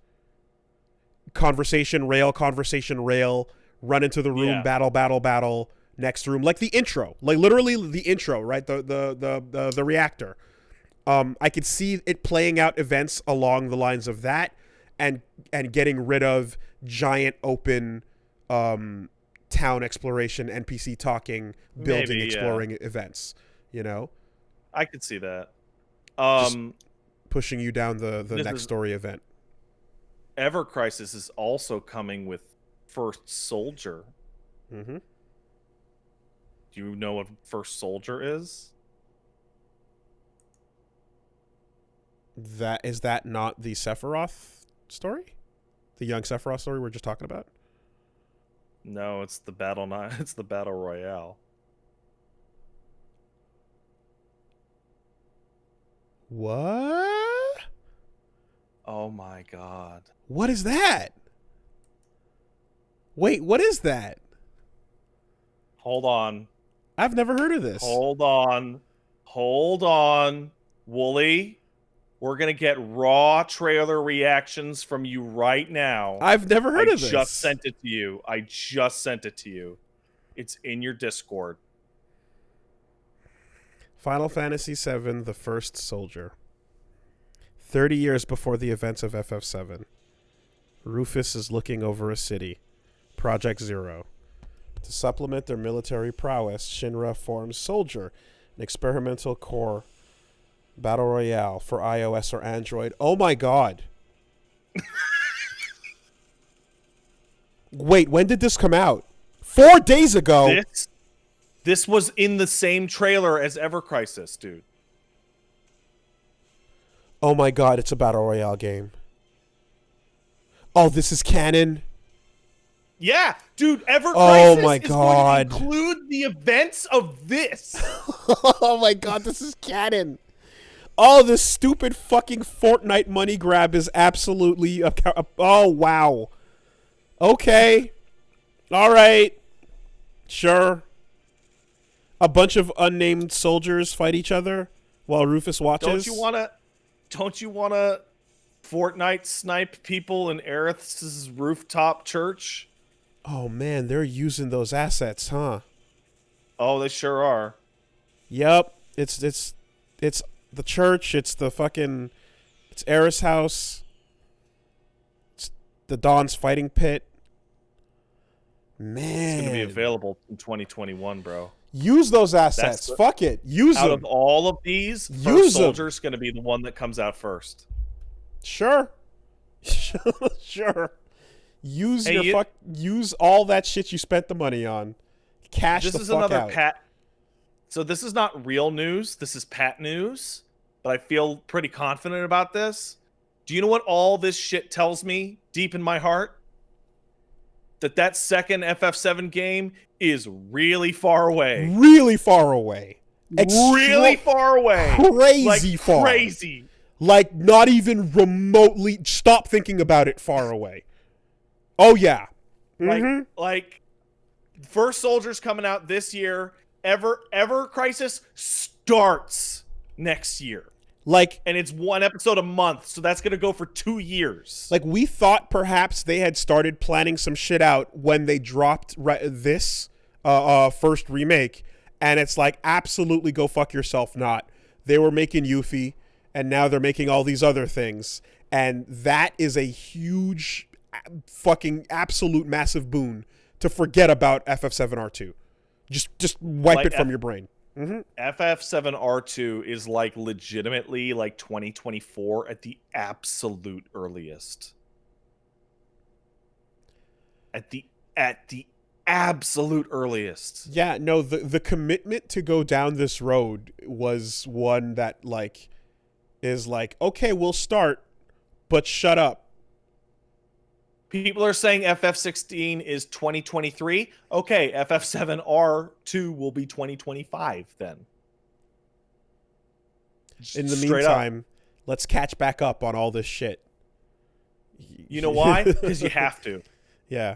Conversation, rail, run into the room, Yeah. battle, next room. Like the intro. Like literally the intro, right? The reactor. I could see it playing out events along the lines of that and getting rid of giant open town exploration, NPC talking, building, exploring events, you know? I could see that. Just pushing you down the next story event. Ever Crisis is also coming with First Soldier. Mm-hmm. Do you know what First Soldier is? Is that not the Sephiroth story? The young Sephiroth story we're just talking about? No, it's the It's the Battle Royale. What? Oh my god. What is that? Wait, what is that? Hold on. I've never heard of this. Hold on. Wooly, we're going to get raw trailer reactions from you right now. I've never heard of this. I just sent it to you. It's in your Discord. Final Fantasy VII, The First Soldier. 30 years before the events of FF7. Rufus is looking over a city. Project Zero. To supplement their military prowess, Shinra forms Soldier, an experimental core battle royale for iOS or Android. Oh my god. Wait, when did this come out? 4 days ago. This was in the same trailer as Ever Crisis, dude. Oh my god, it's a battle royale game. Oh, this is canon? Yeah, dude, Ever Crisis my is god. going to include the events of this. Oh my god, this is canon. Oh, this stupid fucking Fortnite money grab is absolutely... Oh, wow. Okay. All right. Sure. A bunch of unnamed soldiers fight each other while Rufus watches. Don't you wanna Fortnite snipe people in Aerith's rooftop church? Oh man, they're using those assets, huh? Oh, they sure are. Yep. It's the church, it's Aerith's house. It's the Dawn's fighting pit. Man. It's gonna be available in 2021, bro. Use those assets. Fuck it. Use them. Out of all of these, First Soldier's going to be the one that comes out first. Sure. Sure. Use all that shit you spent the money on. Cash the fuck out. So this is not real news. This is Pat news, but I feel pretty confident about this. Do you know what all this shit tells me deep in my heart? That second FF7 game is really far away. Really far away. Really far away. Crazy far. Crazy. Like, not even remotely... Stop thinking about it far away. Oh, yeah. Mm-hmm. Like, First Soldier's coming out this year. Ever Crisis starts next year. Like, and it's one episode a month, so that's going to go for 2 years. Like, we thought perhaps they had started planning some shit out when they dropped this first remake, and it's like, absolutely go fuck yourself not. They were making Yuffie, and now they're making all these other things, and that is a huge fucking absolute massive boon to forget about FF7 R2. Just wipe it from your brain. Mm-hmm. FF7 R2 is like legitimately like 2024 at the absolute earliest. At the absolute earliest. Yeah, no, the commitment to go down this road was one that like is like, okay, we'll start, but shut up. People are saying FF16 is 2023. Okay, FF7 R2 will be 2025 then. In the meantime, let's catch back up on all this shit. You know why? Because you have to. Yeah.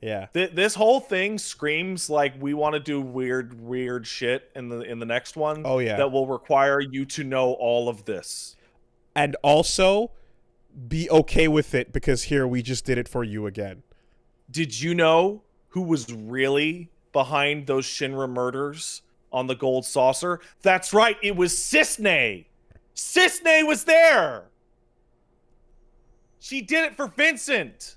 Yeah. This whole thing screams like we want to do weird shit in the next one. Oh, yeah. That will require you to know all of this. And also be okay with it because here we just did it for you again. Did you know who was really behind those Shinra murders on the Gold Saucer? That's right, it was Cisne. Cisne was there. She did it for Vincent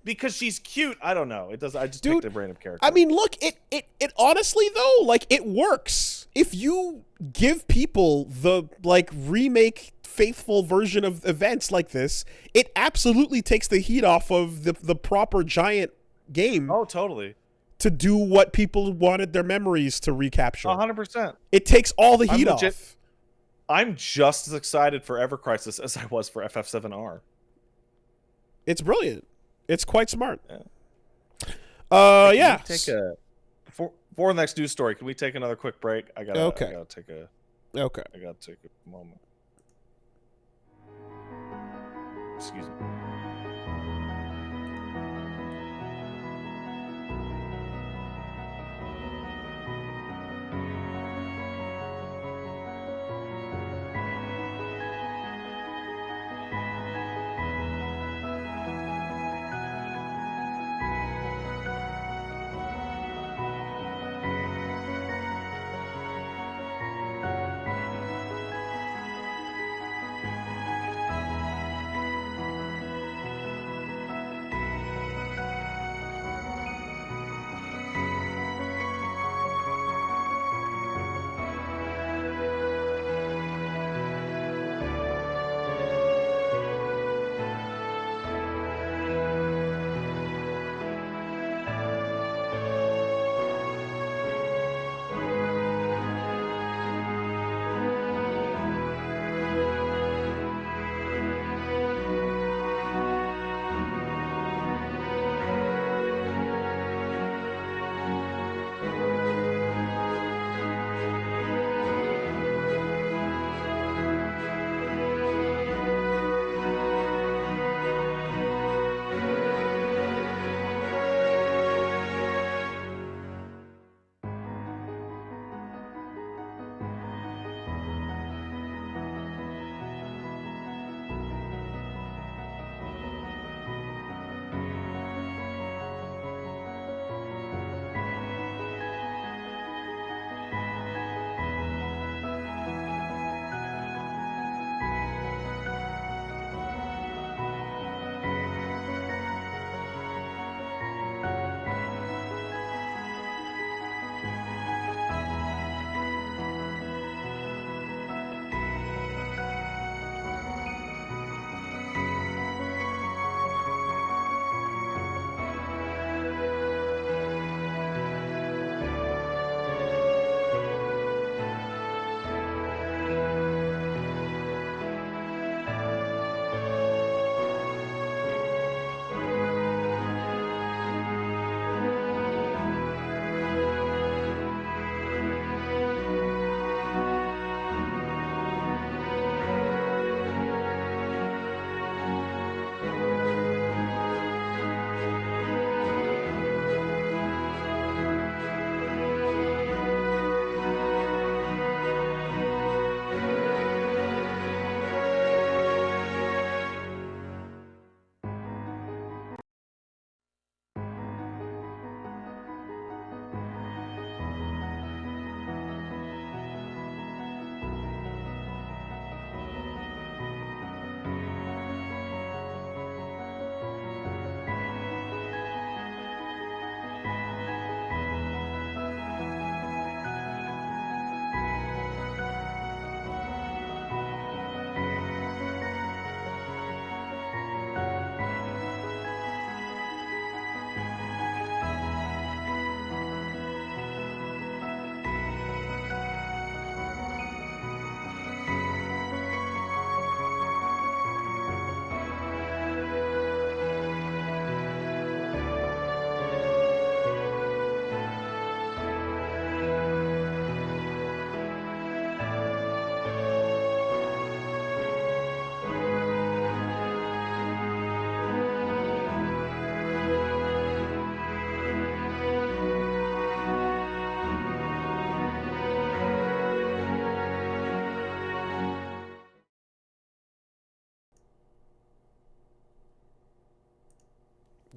because she's cute. I don't know. It does. I just picked a random character. I mean, look, it honestly though, like it works. If you give people the like remake faithful version of events like this, it absolutely takes the heat off of the proper giant game. Oh, totally. To do what people wanted their memories to recapture. 100%. It takes all the heat off. I'm just as excited for Ever Crisis as I was for FF7R. It's brilliant. It's quite smart. Yeah. Yeah. Take a for the next news story. Can we take another quick break? I gotta take a moment. Excuse me.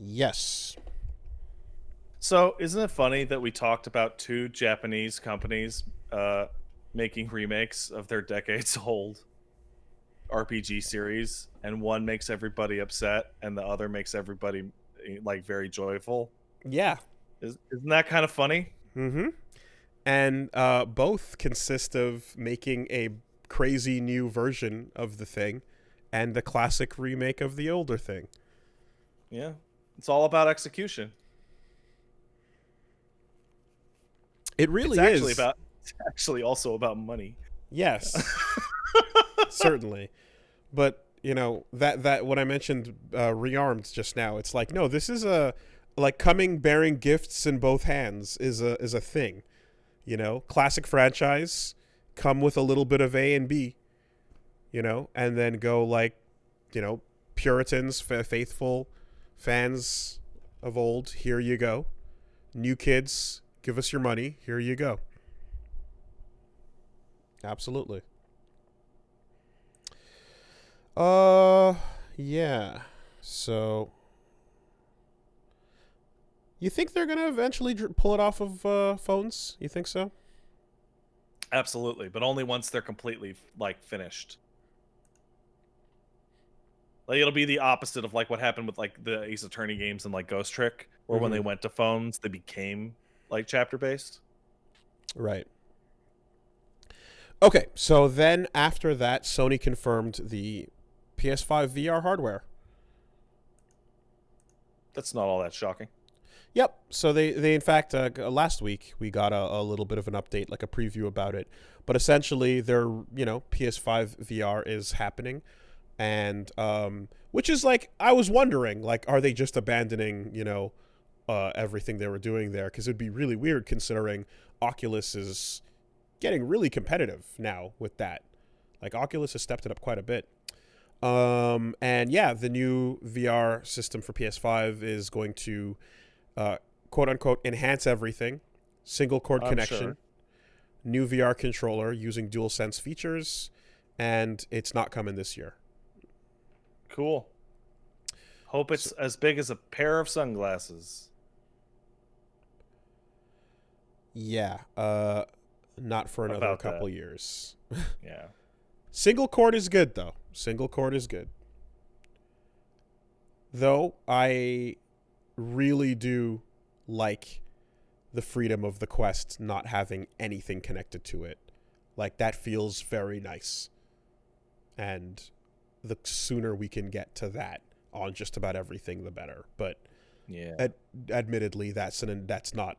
Yes. So, isn't it funny that we talked about two Japanese companies making remakes of their decades-old RPG series, and one makes everybody upset, and the other makes everybody like very joyful? Yeah. Isn't that kind of funny? Mm-hmm. And both consist of making a crazy new version of the thing and the classic remake of the older thing. Yeah, it's all about execution. It really It's actually also about money. Yes. Certainly. But, you know, that when I mentioned Rearmed just now, it's like, no, this is like coming bearing gifts in both hands is a thing. You know, classic franchise, come with a little bit of A and B, you know, and then go like, you know, Puritans, faithful fans of old, here you go. New kids, give us your money, here you go. Absolutely. Yeah. So, you think they're gonna eventually pull it off of phones? You think so? Absolutely, but only once they're completely like finished. Like it'll be the opposite of like what happened with like the Ace Attorney games and like Ghost Trick, where when they went to phones, they became like chapter based. Right. Okay, so then after that, Sony confirmed the PS5 VR hardware. That's not all that shocking. Yep. So they in fact, last week we got a little bit of an update, like a preview about it. But essentially, their PS5 VR is happening, and which is like I was wondering, like, are they just abandoning everything they were doing there? Because it'd be really weird considering Oculus is getting really competitive now with that. Like Oculus has stepped it up quite a bit. And yeah, the new VR system for PS5 is going to quote unquote enhance everything. Single cord connection, sure. New VR controller using DualSense features, and it's not coming this year. Cool. Hope it's as big as a pair of sunglasses. Yeah, not for another couple years. Yeah. Single cord is good though. Single cord is good. Though I really do like the freedom of the Quest not having anything connected to it. Like that feels very nice. And the sooner we can get to that on just about everything, the better. But yeah, admittedly, that's not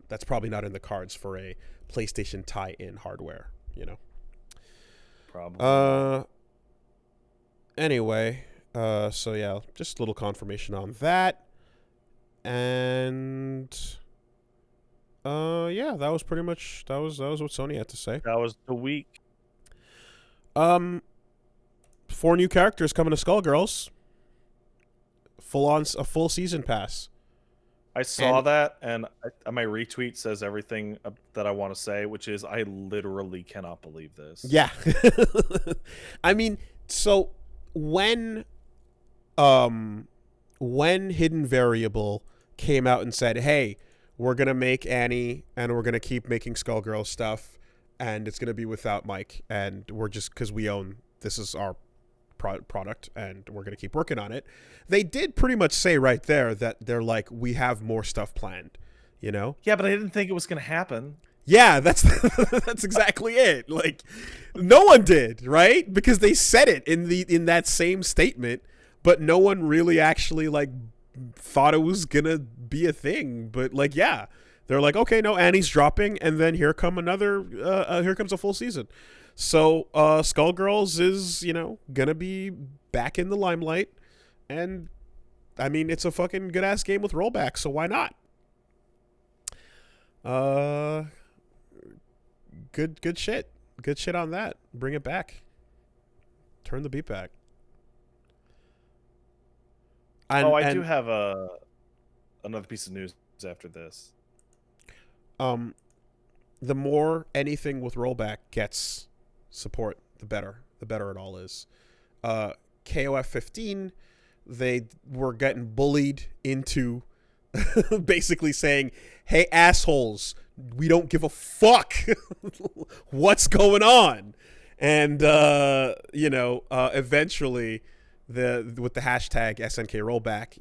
that's probably not in the cards for a PlayStation tie-in hardware. Probably. Anyway, so yeah, just a little confirmation on that, and yeah, that was pretty much that was what Sony had to say. That was the week. 4 new characters coming to Skullgirls. A full season pass. I saw that, and my retweet says everything that I want to say, which is I literally cannot believe this. Yeah. I mean, so when Hidden Variable came out and said, hey, we're going to make Annie and we're going to keep making Skullgirls stuff and it's going to be without Mike and we're just, because we own, this is our product and we're going to keep working on it. They did pretty much say right there that they're like, we have more stuff planned, Yeah, but I didn't think it was going to happen. Yeah, that's exactly it. Like, no one did, right? Because they said it in that same statement, but no one really actually like thought it was gonna be a thing. But like, yeah, they're like, okay, no, Annie's dropping, and then here comes a full season. So Skullgirls is gonna be back in the limelight, and I mean it's a fucking good ass game with rollback, so why not? Good shit. Good shit on that. Bring it back. Turn the beat back. I do have another piece of news after this. The more anything with rollback gets support, the better. The better it all is. KOF 15 they were getting bullied into basically saying, hey, assholes, we don't give a fuck what's going on. And, eventually, with the hashtag SNK rollback,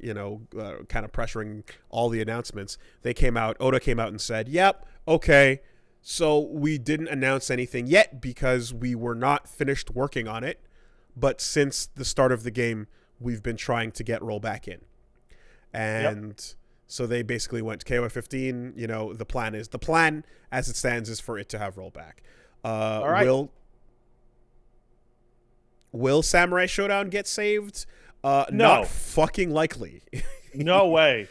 kind of pressuring all the announcements, Oda came out and said, yep, okay, so we didn't announce anything yet because we were not finished working on it. But since the start of the game, we've been trying to get rollback in. And so they basically went to KOF 15. The plan as it stands is for it to have rollback. All right. Will Samurai Showdown get saved? No. Not fucking likely. No way.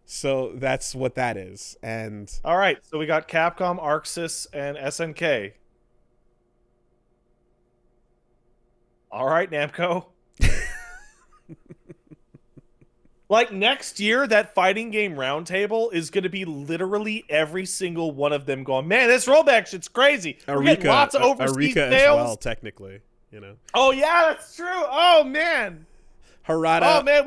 So that's what that is. And all right, so we got Capcom, Arceus, and SNK. All right, Namco. Like next year, that fighting game roundtable is going to be literally every single one of them going, man, this rollback shit's crazy. We're getting lots of overseas sales. As well, technically. Oh yeah, that's true. Oh man. Harada. Oh man,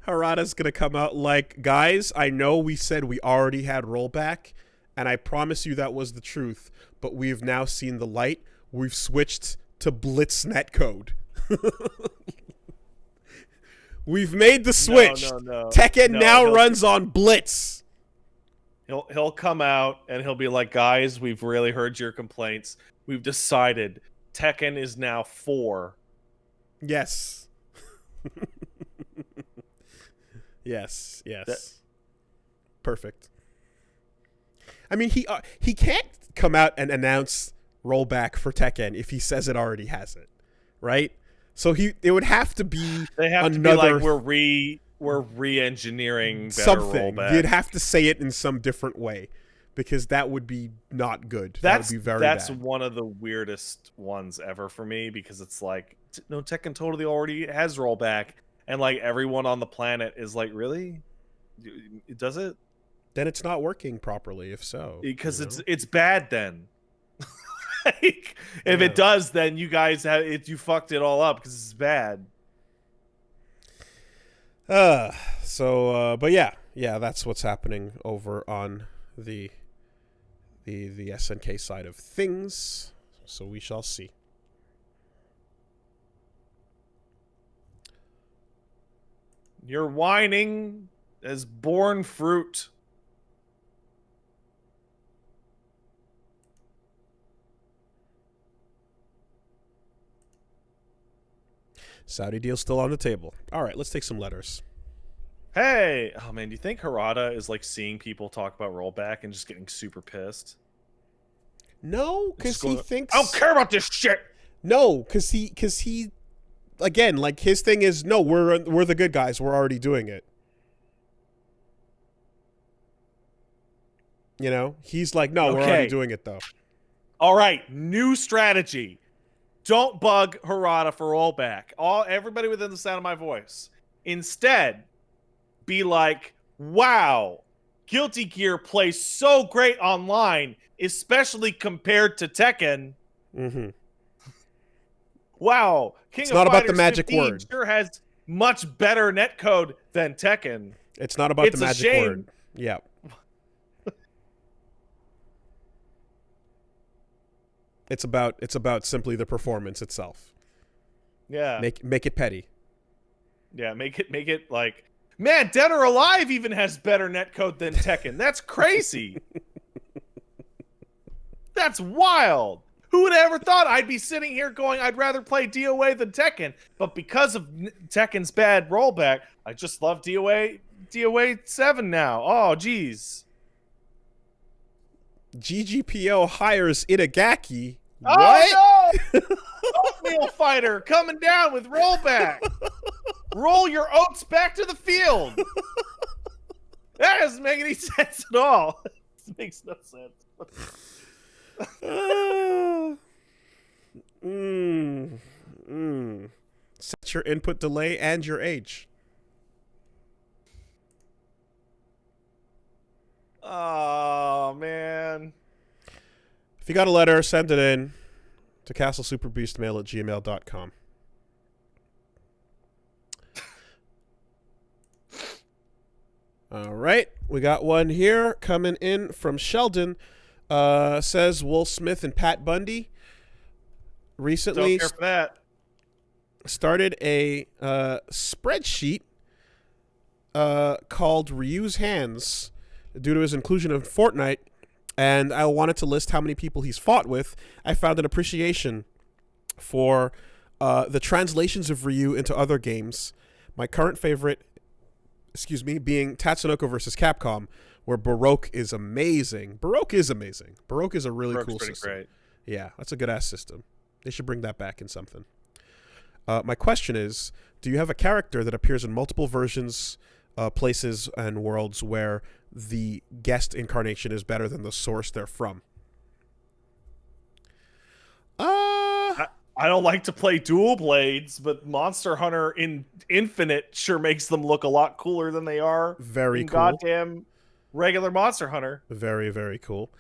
Harada's gonna come out like, guys, I know we said we already had rollback, and I promise you that was the truth, but we've now seen the light. We've switched to Blitz netcode. We've made the switch. No. Tekken now runs on Blitz. He'll come out and he'll be like, guys, we've really heard your complaints. We've decided Tekken is now 4. Yes. Yes. Perfect. I mean, he can't come out and announce rollback for Tekken if he says it already has it, right? So it would have to be to be like we're re-engineering better something. Rollback. You'd have to say it in some different way, because that would be not good. That would be very bad. That's one of the weirdest ones ever for me, because it's like, no, Tekken totally already has rollback, and like everyone on the planet is like, really? Does it? Then it's not working properly, if so. Because it's bad then. Like, if it does, then you guys you fucked it all up because it's bad. But yeah, that's what's happening over on the SNK side of things. So we shall see. Your whining has borne fruit. Saudi deal still on the table. All right, let's take some letters. Hey! Oh, man, do you think Harada is, like, seeing people talk about rollback and just getting super pissed? No, because he thinks... I don't care about this shit! No, because he... Again, like, his thing is, no, we're the good guys. We're already doing it. He's like, no, we're already doing it, though. All right, new strategy. Don't bug Harada for rollback. Everybody within the sound of my voice. Instead, be like, wow, Guilty Gear plays so great online, especially compared to Tekken. Mm-hmm. Wow, it's not about the magic 15 word. Sure has much better netcode than Tekken. It's not about the magic word. Yeah. It's about simply the performance itself. Yeah. Make it petty. Yeah, make it like, man, Dead or Alive even has better netcode than Tekken. That's crazy. That's wild. Who would have ever thought I'd be sitting here going, I'd rather play DOA than Tekken, but because of Tekken's bad rollback, I just love DOA 7 now. Oh, geez. GGPO hires Itagaki. Oh, what? No! Oatmeal fighter coming down with rollback. Roll your oats back to the field. That doesn't make any sense at all. This makes no sense. Set your input delay and your age. Oh, man. If you got a letter, send it in to castlesuperbeastmail@gmail.com. All right, we got one here coming in from Sheldon. Says Will Smith and Pat Bundy recently Don't care for that. started a spreadsheet called Ryu's Hands due to his inclusion in Fortnite, and I wanted to list how many people he's fought with. I found an appreciation for the translations of Ryu into other games. My current favorite, being Tatsunoko versus Capcom, where Baroque is amazing. Baroque is a really Baroque's cool pretty system. great. Yeah, that's a good ass system. They should bring that back in something. My question is, do you have a character that appears in multiple versions, places, and worlds where the guest incarnation is better than the source they're from? I don't like to play dual blades, but Monster Hunter in Infinite sure makes them look a lot cooler than they are Very in cool. goddamn regular Monster Hunter. Very, very cool.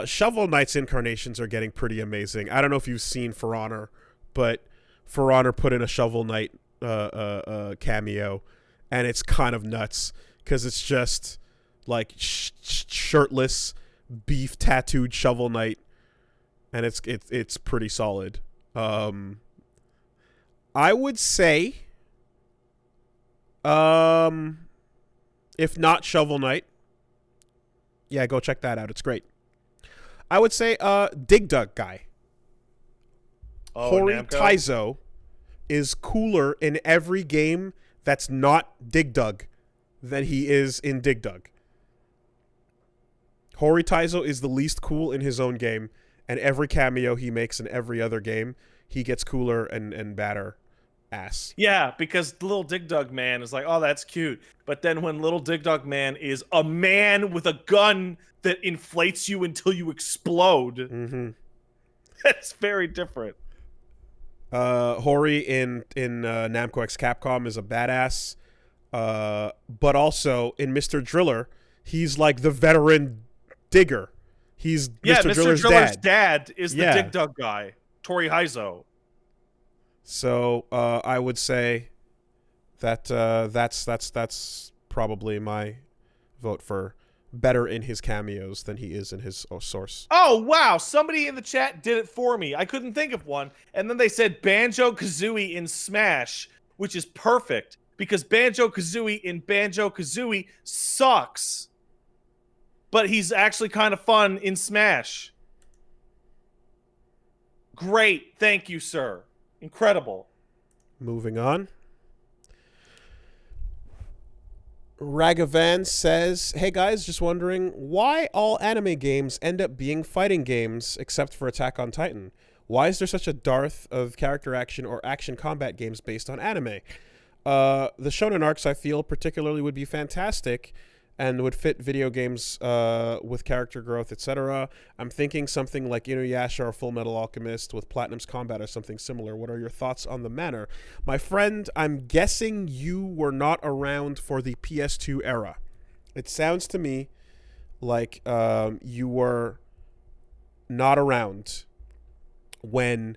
Shovel Knight's incarnations are getting pretty amazing. I don't know if you've seen For Honor, but For Honor put in a Shovel Knight cameo, and it's kind of nuts because it's just like shirtless, beef tattooed Shovel Knight, and it's pretty solid. I would say, if not Shovel Knight, yeah, go check that out. It's great. I would say, Dig Dug guy. Hori Namco? Taizo is cooler in every game that's not Dig Dug than he is in Dig Dug. Hori Taizo is the least cool in his own game, and every cameo he makes in every other game, he gets cooler and badder ass. Yeah, because Little Dig Dug Man is like, oh, that's cute. But then when Little Dig Dug Man is a man with a gun that inflates you until you explode, that's very different. Hori in Namco X Capcom is a badass, but also in Mr. Driller, he's like the veteran digger. He's Mr. Driller's dad is the Dig Dug guy, Tori Heizo. So I would say that that's probably my vote for better in his cameos than he is in his source. Oh, wow. Somebody in the chat did it for me. I couldn't think of one. And then they said Banjo-Kazooie in Smash, which is perfect because Banjo-Kazooie in Banjo-Kazooie sucks. But he's actually kind of fun in Smash. Great. Thank you, sir. Incredible. Moving on. Ragavan says, hey guys, just wondering why all anime games end up being fighting games except for Attack on Titan. Why is there such a dearth of character action or action combat games based on anime? The shonen arcs, I feel, particularly would be fantastic and would fit video games with character growth, etc. I'm thinking something like Inuyasha or Full Metal Alchemist with Platinum's combat or something similar. What are your thoughts on the matter? My friend, I'm guessing you were not around for the PS2 era. It sounds to me like you were not around when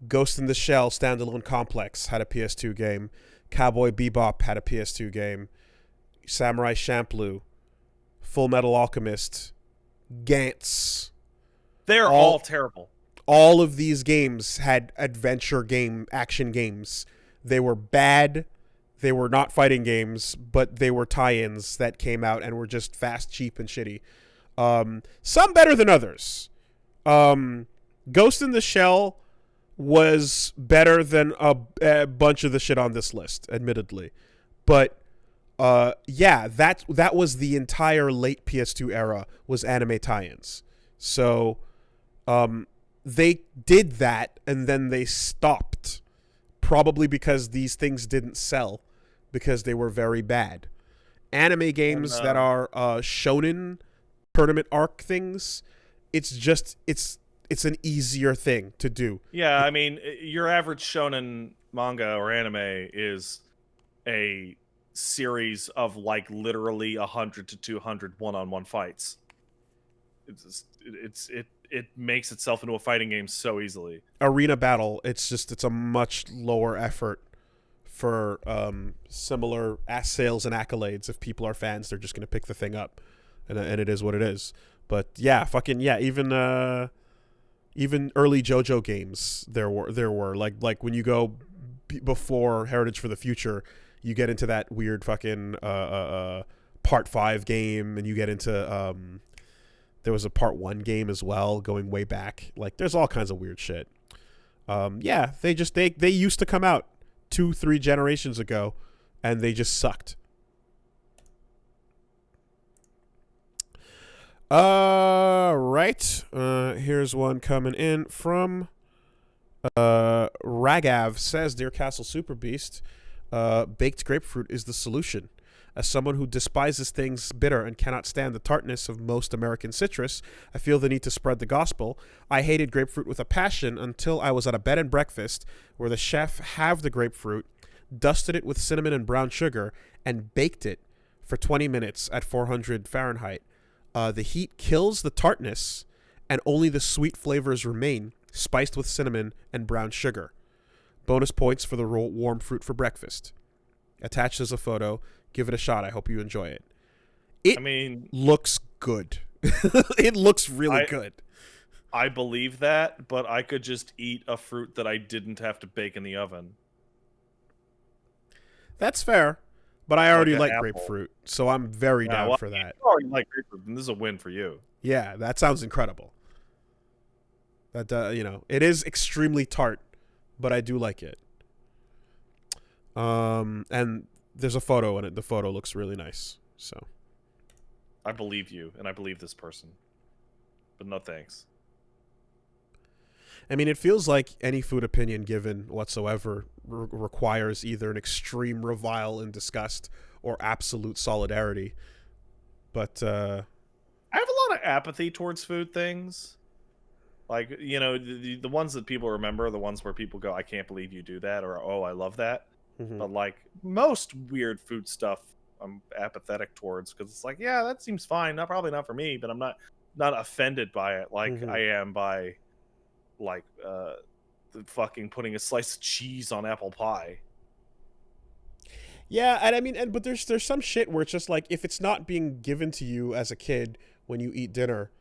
Ghost in the Shell Standalone Complex had a PS2 game, Cowboy Bebop had a PS2 game, Samurai Champloo, Full Metal Alchemist, Gantz. They're all terrible. All of these games had adventure game, action games. They were bad. They were not fighting games, but they were tie-ins that came out and were just fast, cheap, and shitty. Some better than others. Ghost in the Shell was better than a bunch of the shit on this list, admittedly. But yeah, that was the entire late PS2 era was anime tie-ins. So they did that and then they stopped, probably because these things didn't sell because they were very bad. Anime games that are shonen tournament arc things, it's an easier thing to do. Yeah, I mean, your average shonen manga or anime is a series of like literally 100 to 200 one-on-one fights. It makes itself into a fighting game so easily. Arena battle, it's a much lower effort for similar sales and accolades. If people are fans, they're just gonna pick the thing up, and it is what it is. But yeah, fucking yeah, even early JoJo games there were like when you go before Heritage for the Future, you get into that weird fucking Part 5 game, and you get into there was a Part 1 game as well going way back. Like there's all kinds of weird shit. Yeah, they used to come out 2-3 generations ago, and they just sucked. Right. Here's one coming in from Ragav. Says, Dear Castle Super Beast, baked grapefruit is the solution. As someone who despises things bitter and cannot stand the tartness of most American citrus, I feel the need to spread the gospel. I hated grapefruit with a passion until I was at a bed and breakfast where the chef halved the grapefruit, dusted it with cinnamon and brown sugar, and baked it for 20 minutes at 400 Fahrenheit. The heat kills the tartness, and only the sweet flavors remain, spiced with cinnamon and brown sugar. Bonus points for the warm fruit for breakfast. Attached is a photo. Give it a shot. I hope you enjoy it. I mean, looks good. It looks really good. I believe that, but I could just eat a fruit that I didn't have to bake in the oven. That's fair, but I already like grapefruit, so I'm very down for that. You already like grapefruit, and this is a win for you. Yeah, that sounds incredible. That it is extremely tart, but I do like it. And there's a photo in it. The photo looks really nice. So I believe you, and I believe this person. But no thanks. I mean, it feels like any food opinion given whatsoever requires either an extreme revile and disgust or absolute solidarity. But I have a lot of apathy towards food things. Like, the ones that people remember are the ones where people go, I can't believe you do that, or, oh, I love that. Mm-hmm. But like most weird food stuff, I'm apathetic towards because it's like, yeah, that seems fine. Probably not for me, but I'm not offended by it like I am by like the fucking putting a slice of cheese on apple pie. Yeah, and I mean, but there's some shit where it's just like if it's not being given to you as a kid when you eat dinner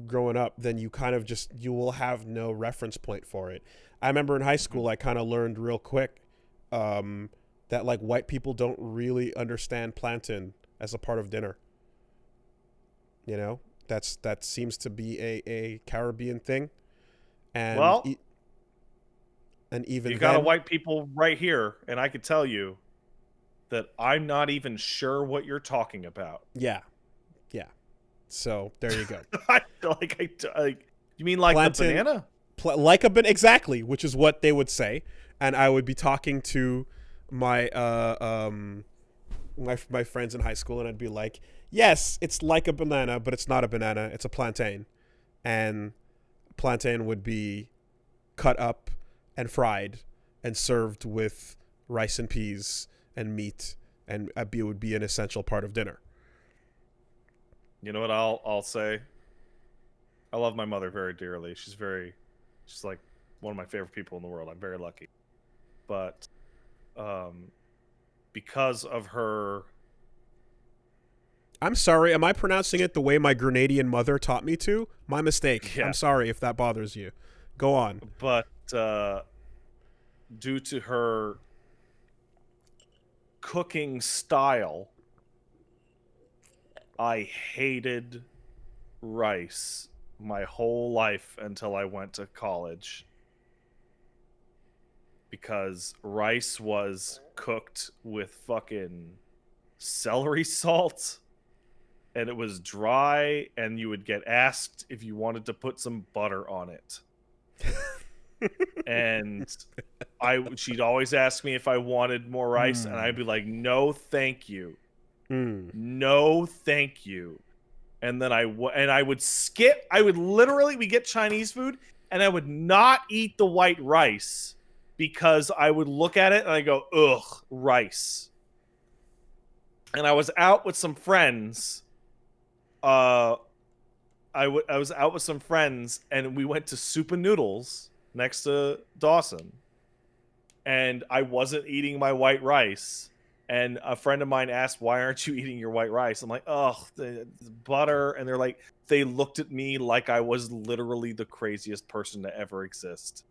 growing up, then you kind of you will have no reference point for it. I remember in high school I kind of learned real quick that like white people don't really understand plantain as a part of dinner. That seems to be a Caribbean thing. And and even you got a white people right here, and I could tell you that I'm not even sure what you're talking about. Yeah. So there you go. You mean like plantain, the banana? Like a banana, exactly, which is what they would say. And I would be talking to my my friends in high school, and I'd be like, yes, it's like a banana, but it's not a banana, it's a plantain. And plantain would be cut up and fried and served with rice and peas and meat, and it would be an essential part of dinner. You know what I'll say? I love my mother very dearly. She's like one of my favorite people in the world. I'm very lucky. But because of her... I'm sorry, am I pronouncing it the way my Grenadian mother taught me to? My mistake. Yeah. I'm sorry if that bothers you. Go on. But due to her cooking style, I hated rice my whole life until I went to college. Because rice was cooked with fucking celery salt, and it was dry, and you would get asked if you wanted to put some butter on it. And she'd always ask me if I wanted more rice, and I'd be like, no, thank you. No, thank you. And then I would skip. We get Chinese food, and I would not eat the white rice because I would look at it and I go, ugh, rice. And I was out with some friends. I was out with some friends, and we went to Soup and Noodles next to Dawson. and I wasn't eating my white rice. And a friend of mine asked, "Why aren't you eating your white rice?" I'm like, "Oh, the butter." And they're like, they looked at me like I was literally the craziest person to ever exist.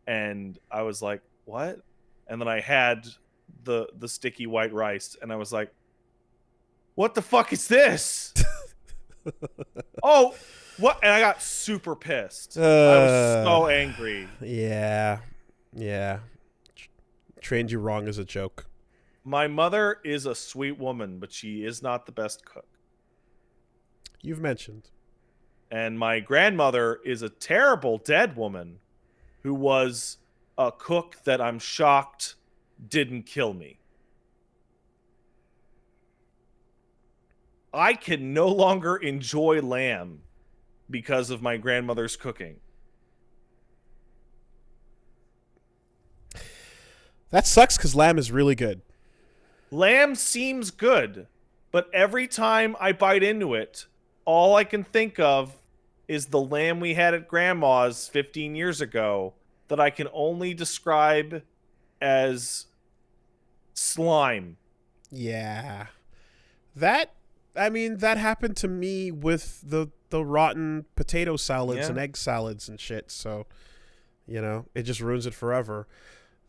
And I was like, "What?" And then I had the sticky white rice, and I was like, "What the fuck is this?" Oh, what? And I got super pissed. I was so angry. Yeah. Trained you wrong as a joke. My mother is a sweet woman, but she is not the best cook. You've mentioned. And my grandmother is a terrible dead woman who was a cook that I'm shocked didn't kill me. I can no longer enjoy lamb because of my grandmother's cooking. That sucks because lamb is really good. Lamb seems good, but every time I bite into it, all I can think of is the lamb we had at Grandma's 15 years ago that I can only describe as slime. Yeah. That happened to me with the rotten potato salads and egg salads and shit, so, it just ruins it forever.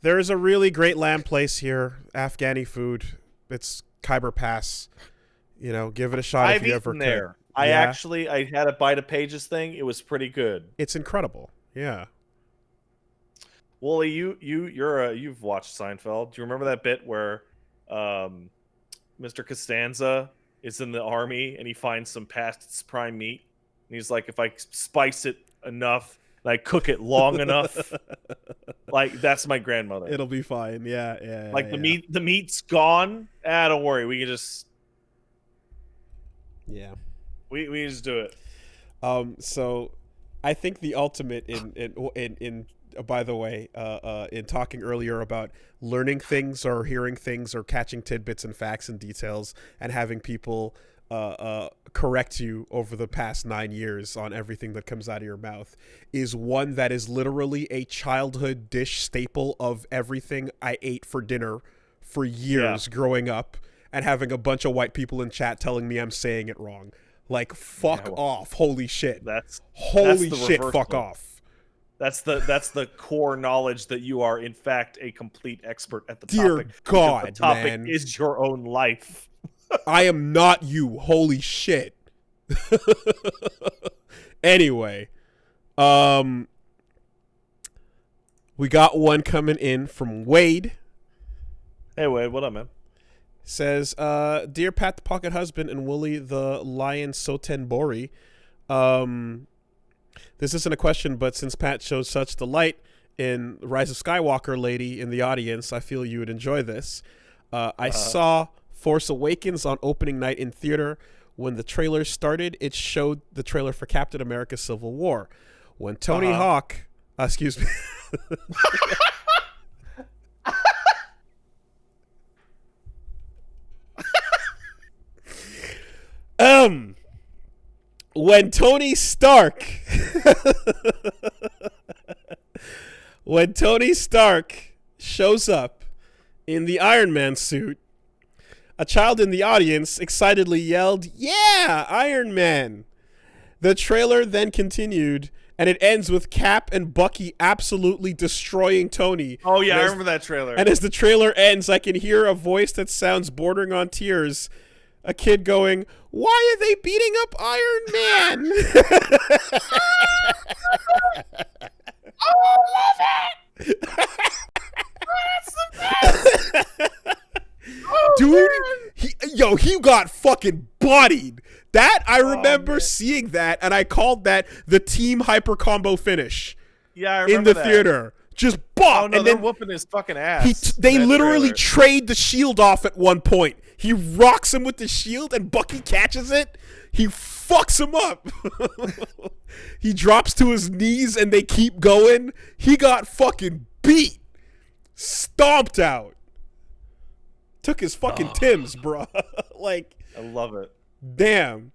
There is a really great lamb place here, Afghani food. It's Khyber Pass. Give it a shot if you ever could. There. I had a bite of Paige's thing. It was pretty good. It's incredible. Yeah. Wooly, you've watched Seinfeld. Do you remember that bit where Mr. Costanza is in the army and he finds some past its prime meat and he's like, if I spice it enough and I cook it long enough, like that's my grandmother. It'll be fine. Yeah. Like the meat's gone. Don't worry, we can just we just do it. So I think the ultimate in by the way, in talking earlier about learning things or hearing things or catching tidbits and facts and details and having people correct you over the past 9 years on everything that comes out of your mouth is one that is literally a childhood dish staple of everything I ate for dinner for years growing up, and having a bunch of white people in chat telling me I'm saying it wrong. Like, fuck off. Holy shit. Holy shit, fuck off. That's the core knowledge that you are, in fact, a complete expert at the Dear topic. God, the topic man. is your own life. I am not you. Holy shit. Anyway, we got one coming in from Wade. Hey, Wade, what up, man? Says, Dear Pat the Pocket Husband and Wooly the Lion Sotenbori, this isn't a question, but since Pat shows such delight in Rise of Skywalker lady in the audience, I feel you would enjoy this. I saw Force Awakens on opening night in theater. When the trailer started, it showed the trailer for Captain America Civil War. When Tony Hawk... excuse me. When Tony Stark... when Tony Stark shows up in the Iron Man suit, a child in the audience excitedly yelled, "Yeah, Iron Man!" The trailer then continued, and it ends with Cap and Bucky absolutely destroying Tony. Oh, yeah, I remember that trailer. And as the trailer ends, I can hear a voice that sounds bordering on tears. A kid going, "Why are they beating up Iron Man?" Oh, I love it! That's the best! Dude, he got fucking bodied. That, I remember seeing that, and I called that the team hyper combo finish. Yeah, I remember in the theater. Just bop! Oh, no, and they're then whooping his fucking ass. They literally trade the shield off at one point. He rocks him with the shield, and Bucky catches it. He fucks him up. He drops to his knees, and they keep going. He got fucking beat. Stomped out. Took his fucking Timbs, bro. Like, I love it. Damn.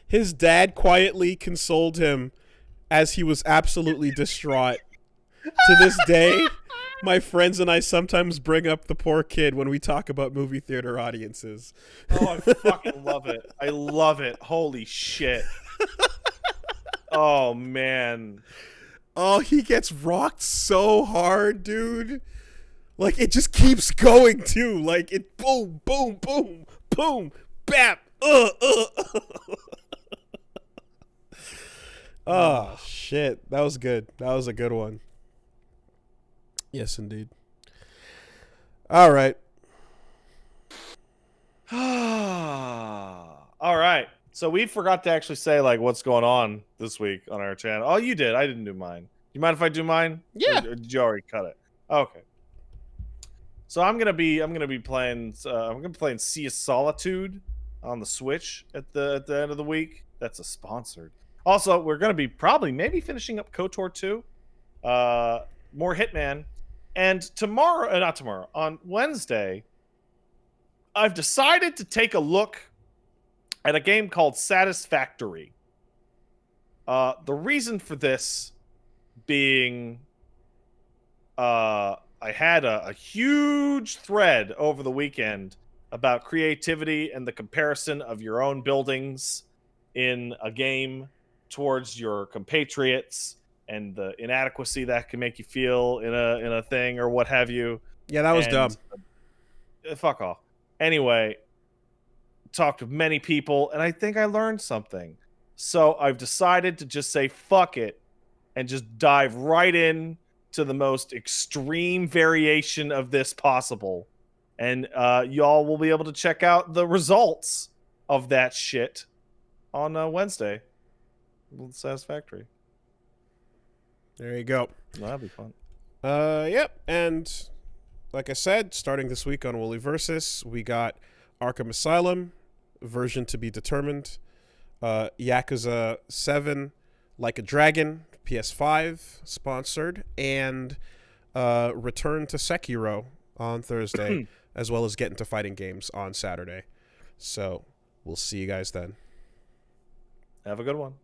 His dad quietly consoled him as he was absolutely distraught. To this day, my friends and I sometimes bring up the poor kid when we talk about movie theater audiences. Oh, I fucking love it. I love it. Holy shit. Oh, man. Oh, he gets rocked so hard, dude. Like, it just keeps going, too. Like, it boom, boom, boom, boom, bap, Oh, shit. That was good. That was a good one. Yes, indeed. All right. All right. So we forgot to actually say like what's going on this week on our channel. Oh, you did. I didn't do mine. You mind if I do mine? Yeah. Or did you already cut it? Okay. So I'm gonna be playing Sea of Solitude on the Switch at the end of the week. That's a sponsored. Also, we're gonna be maybe finishing up KOTOR 2. More Hitman. And tomorrow, not tomorrow, on Wednesday, I've decided to take a look at a game called Satisfactory. The reason for this being I had a huge thread over the weekend about creativity and the comparison of your own buildings in a game towards your compatriots and the inadequacy that can make you feel in a thing or what have you. Yeah, that was dumb. Fuck off. Anyway, talked to many people, and I think I learned something. So I've decided to just say fuck it and just dive right in to the most extreme variation of this possible. And y'all will be able to check out the results of that shit on Wednesday. Satisfactory. There you go. That'd be fun. Yep. And like I said, starting this week on Woolly Versus, we got Arkham Asylum, version to be determined. Yakuza 7, Like a Dragon, PS5 sponsored, and Return to Sekiro on Thursday, as well as Get Into Fighting Games on Saturday. So we'll see you guys then. Have a good one.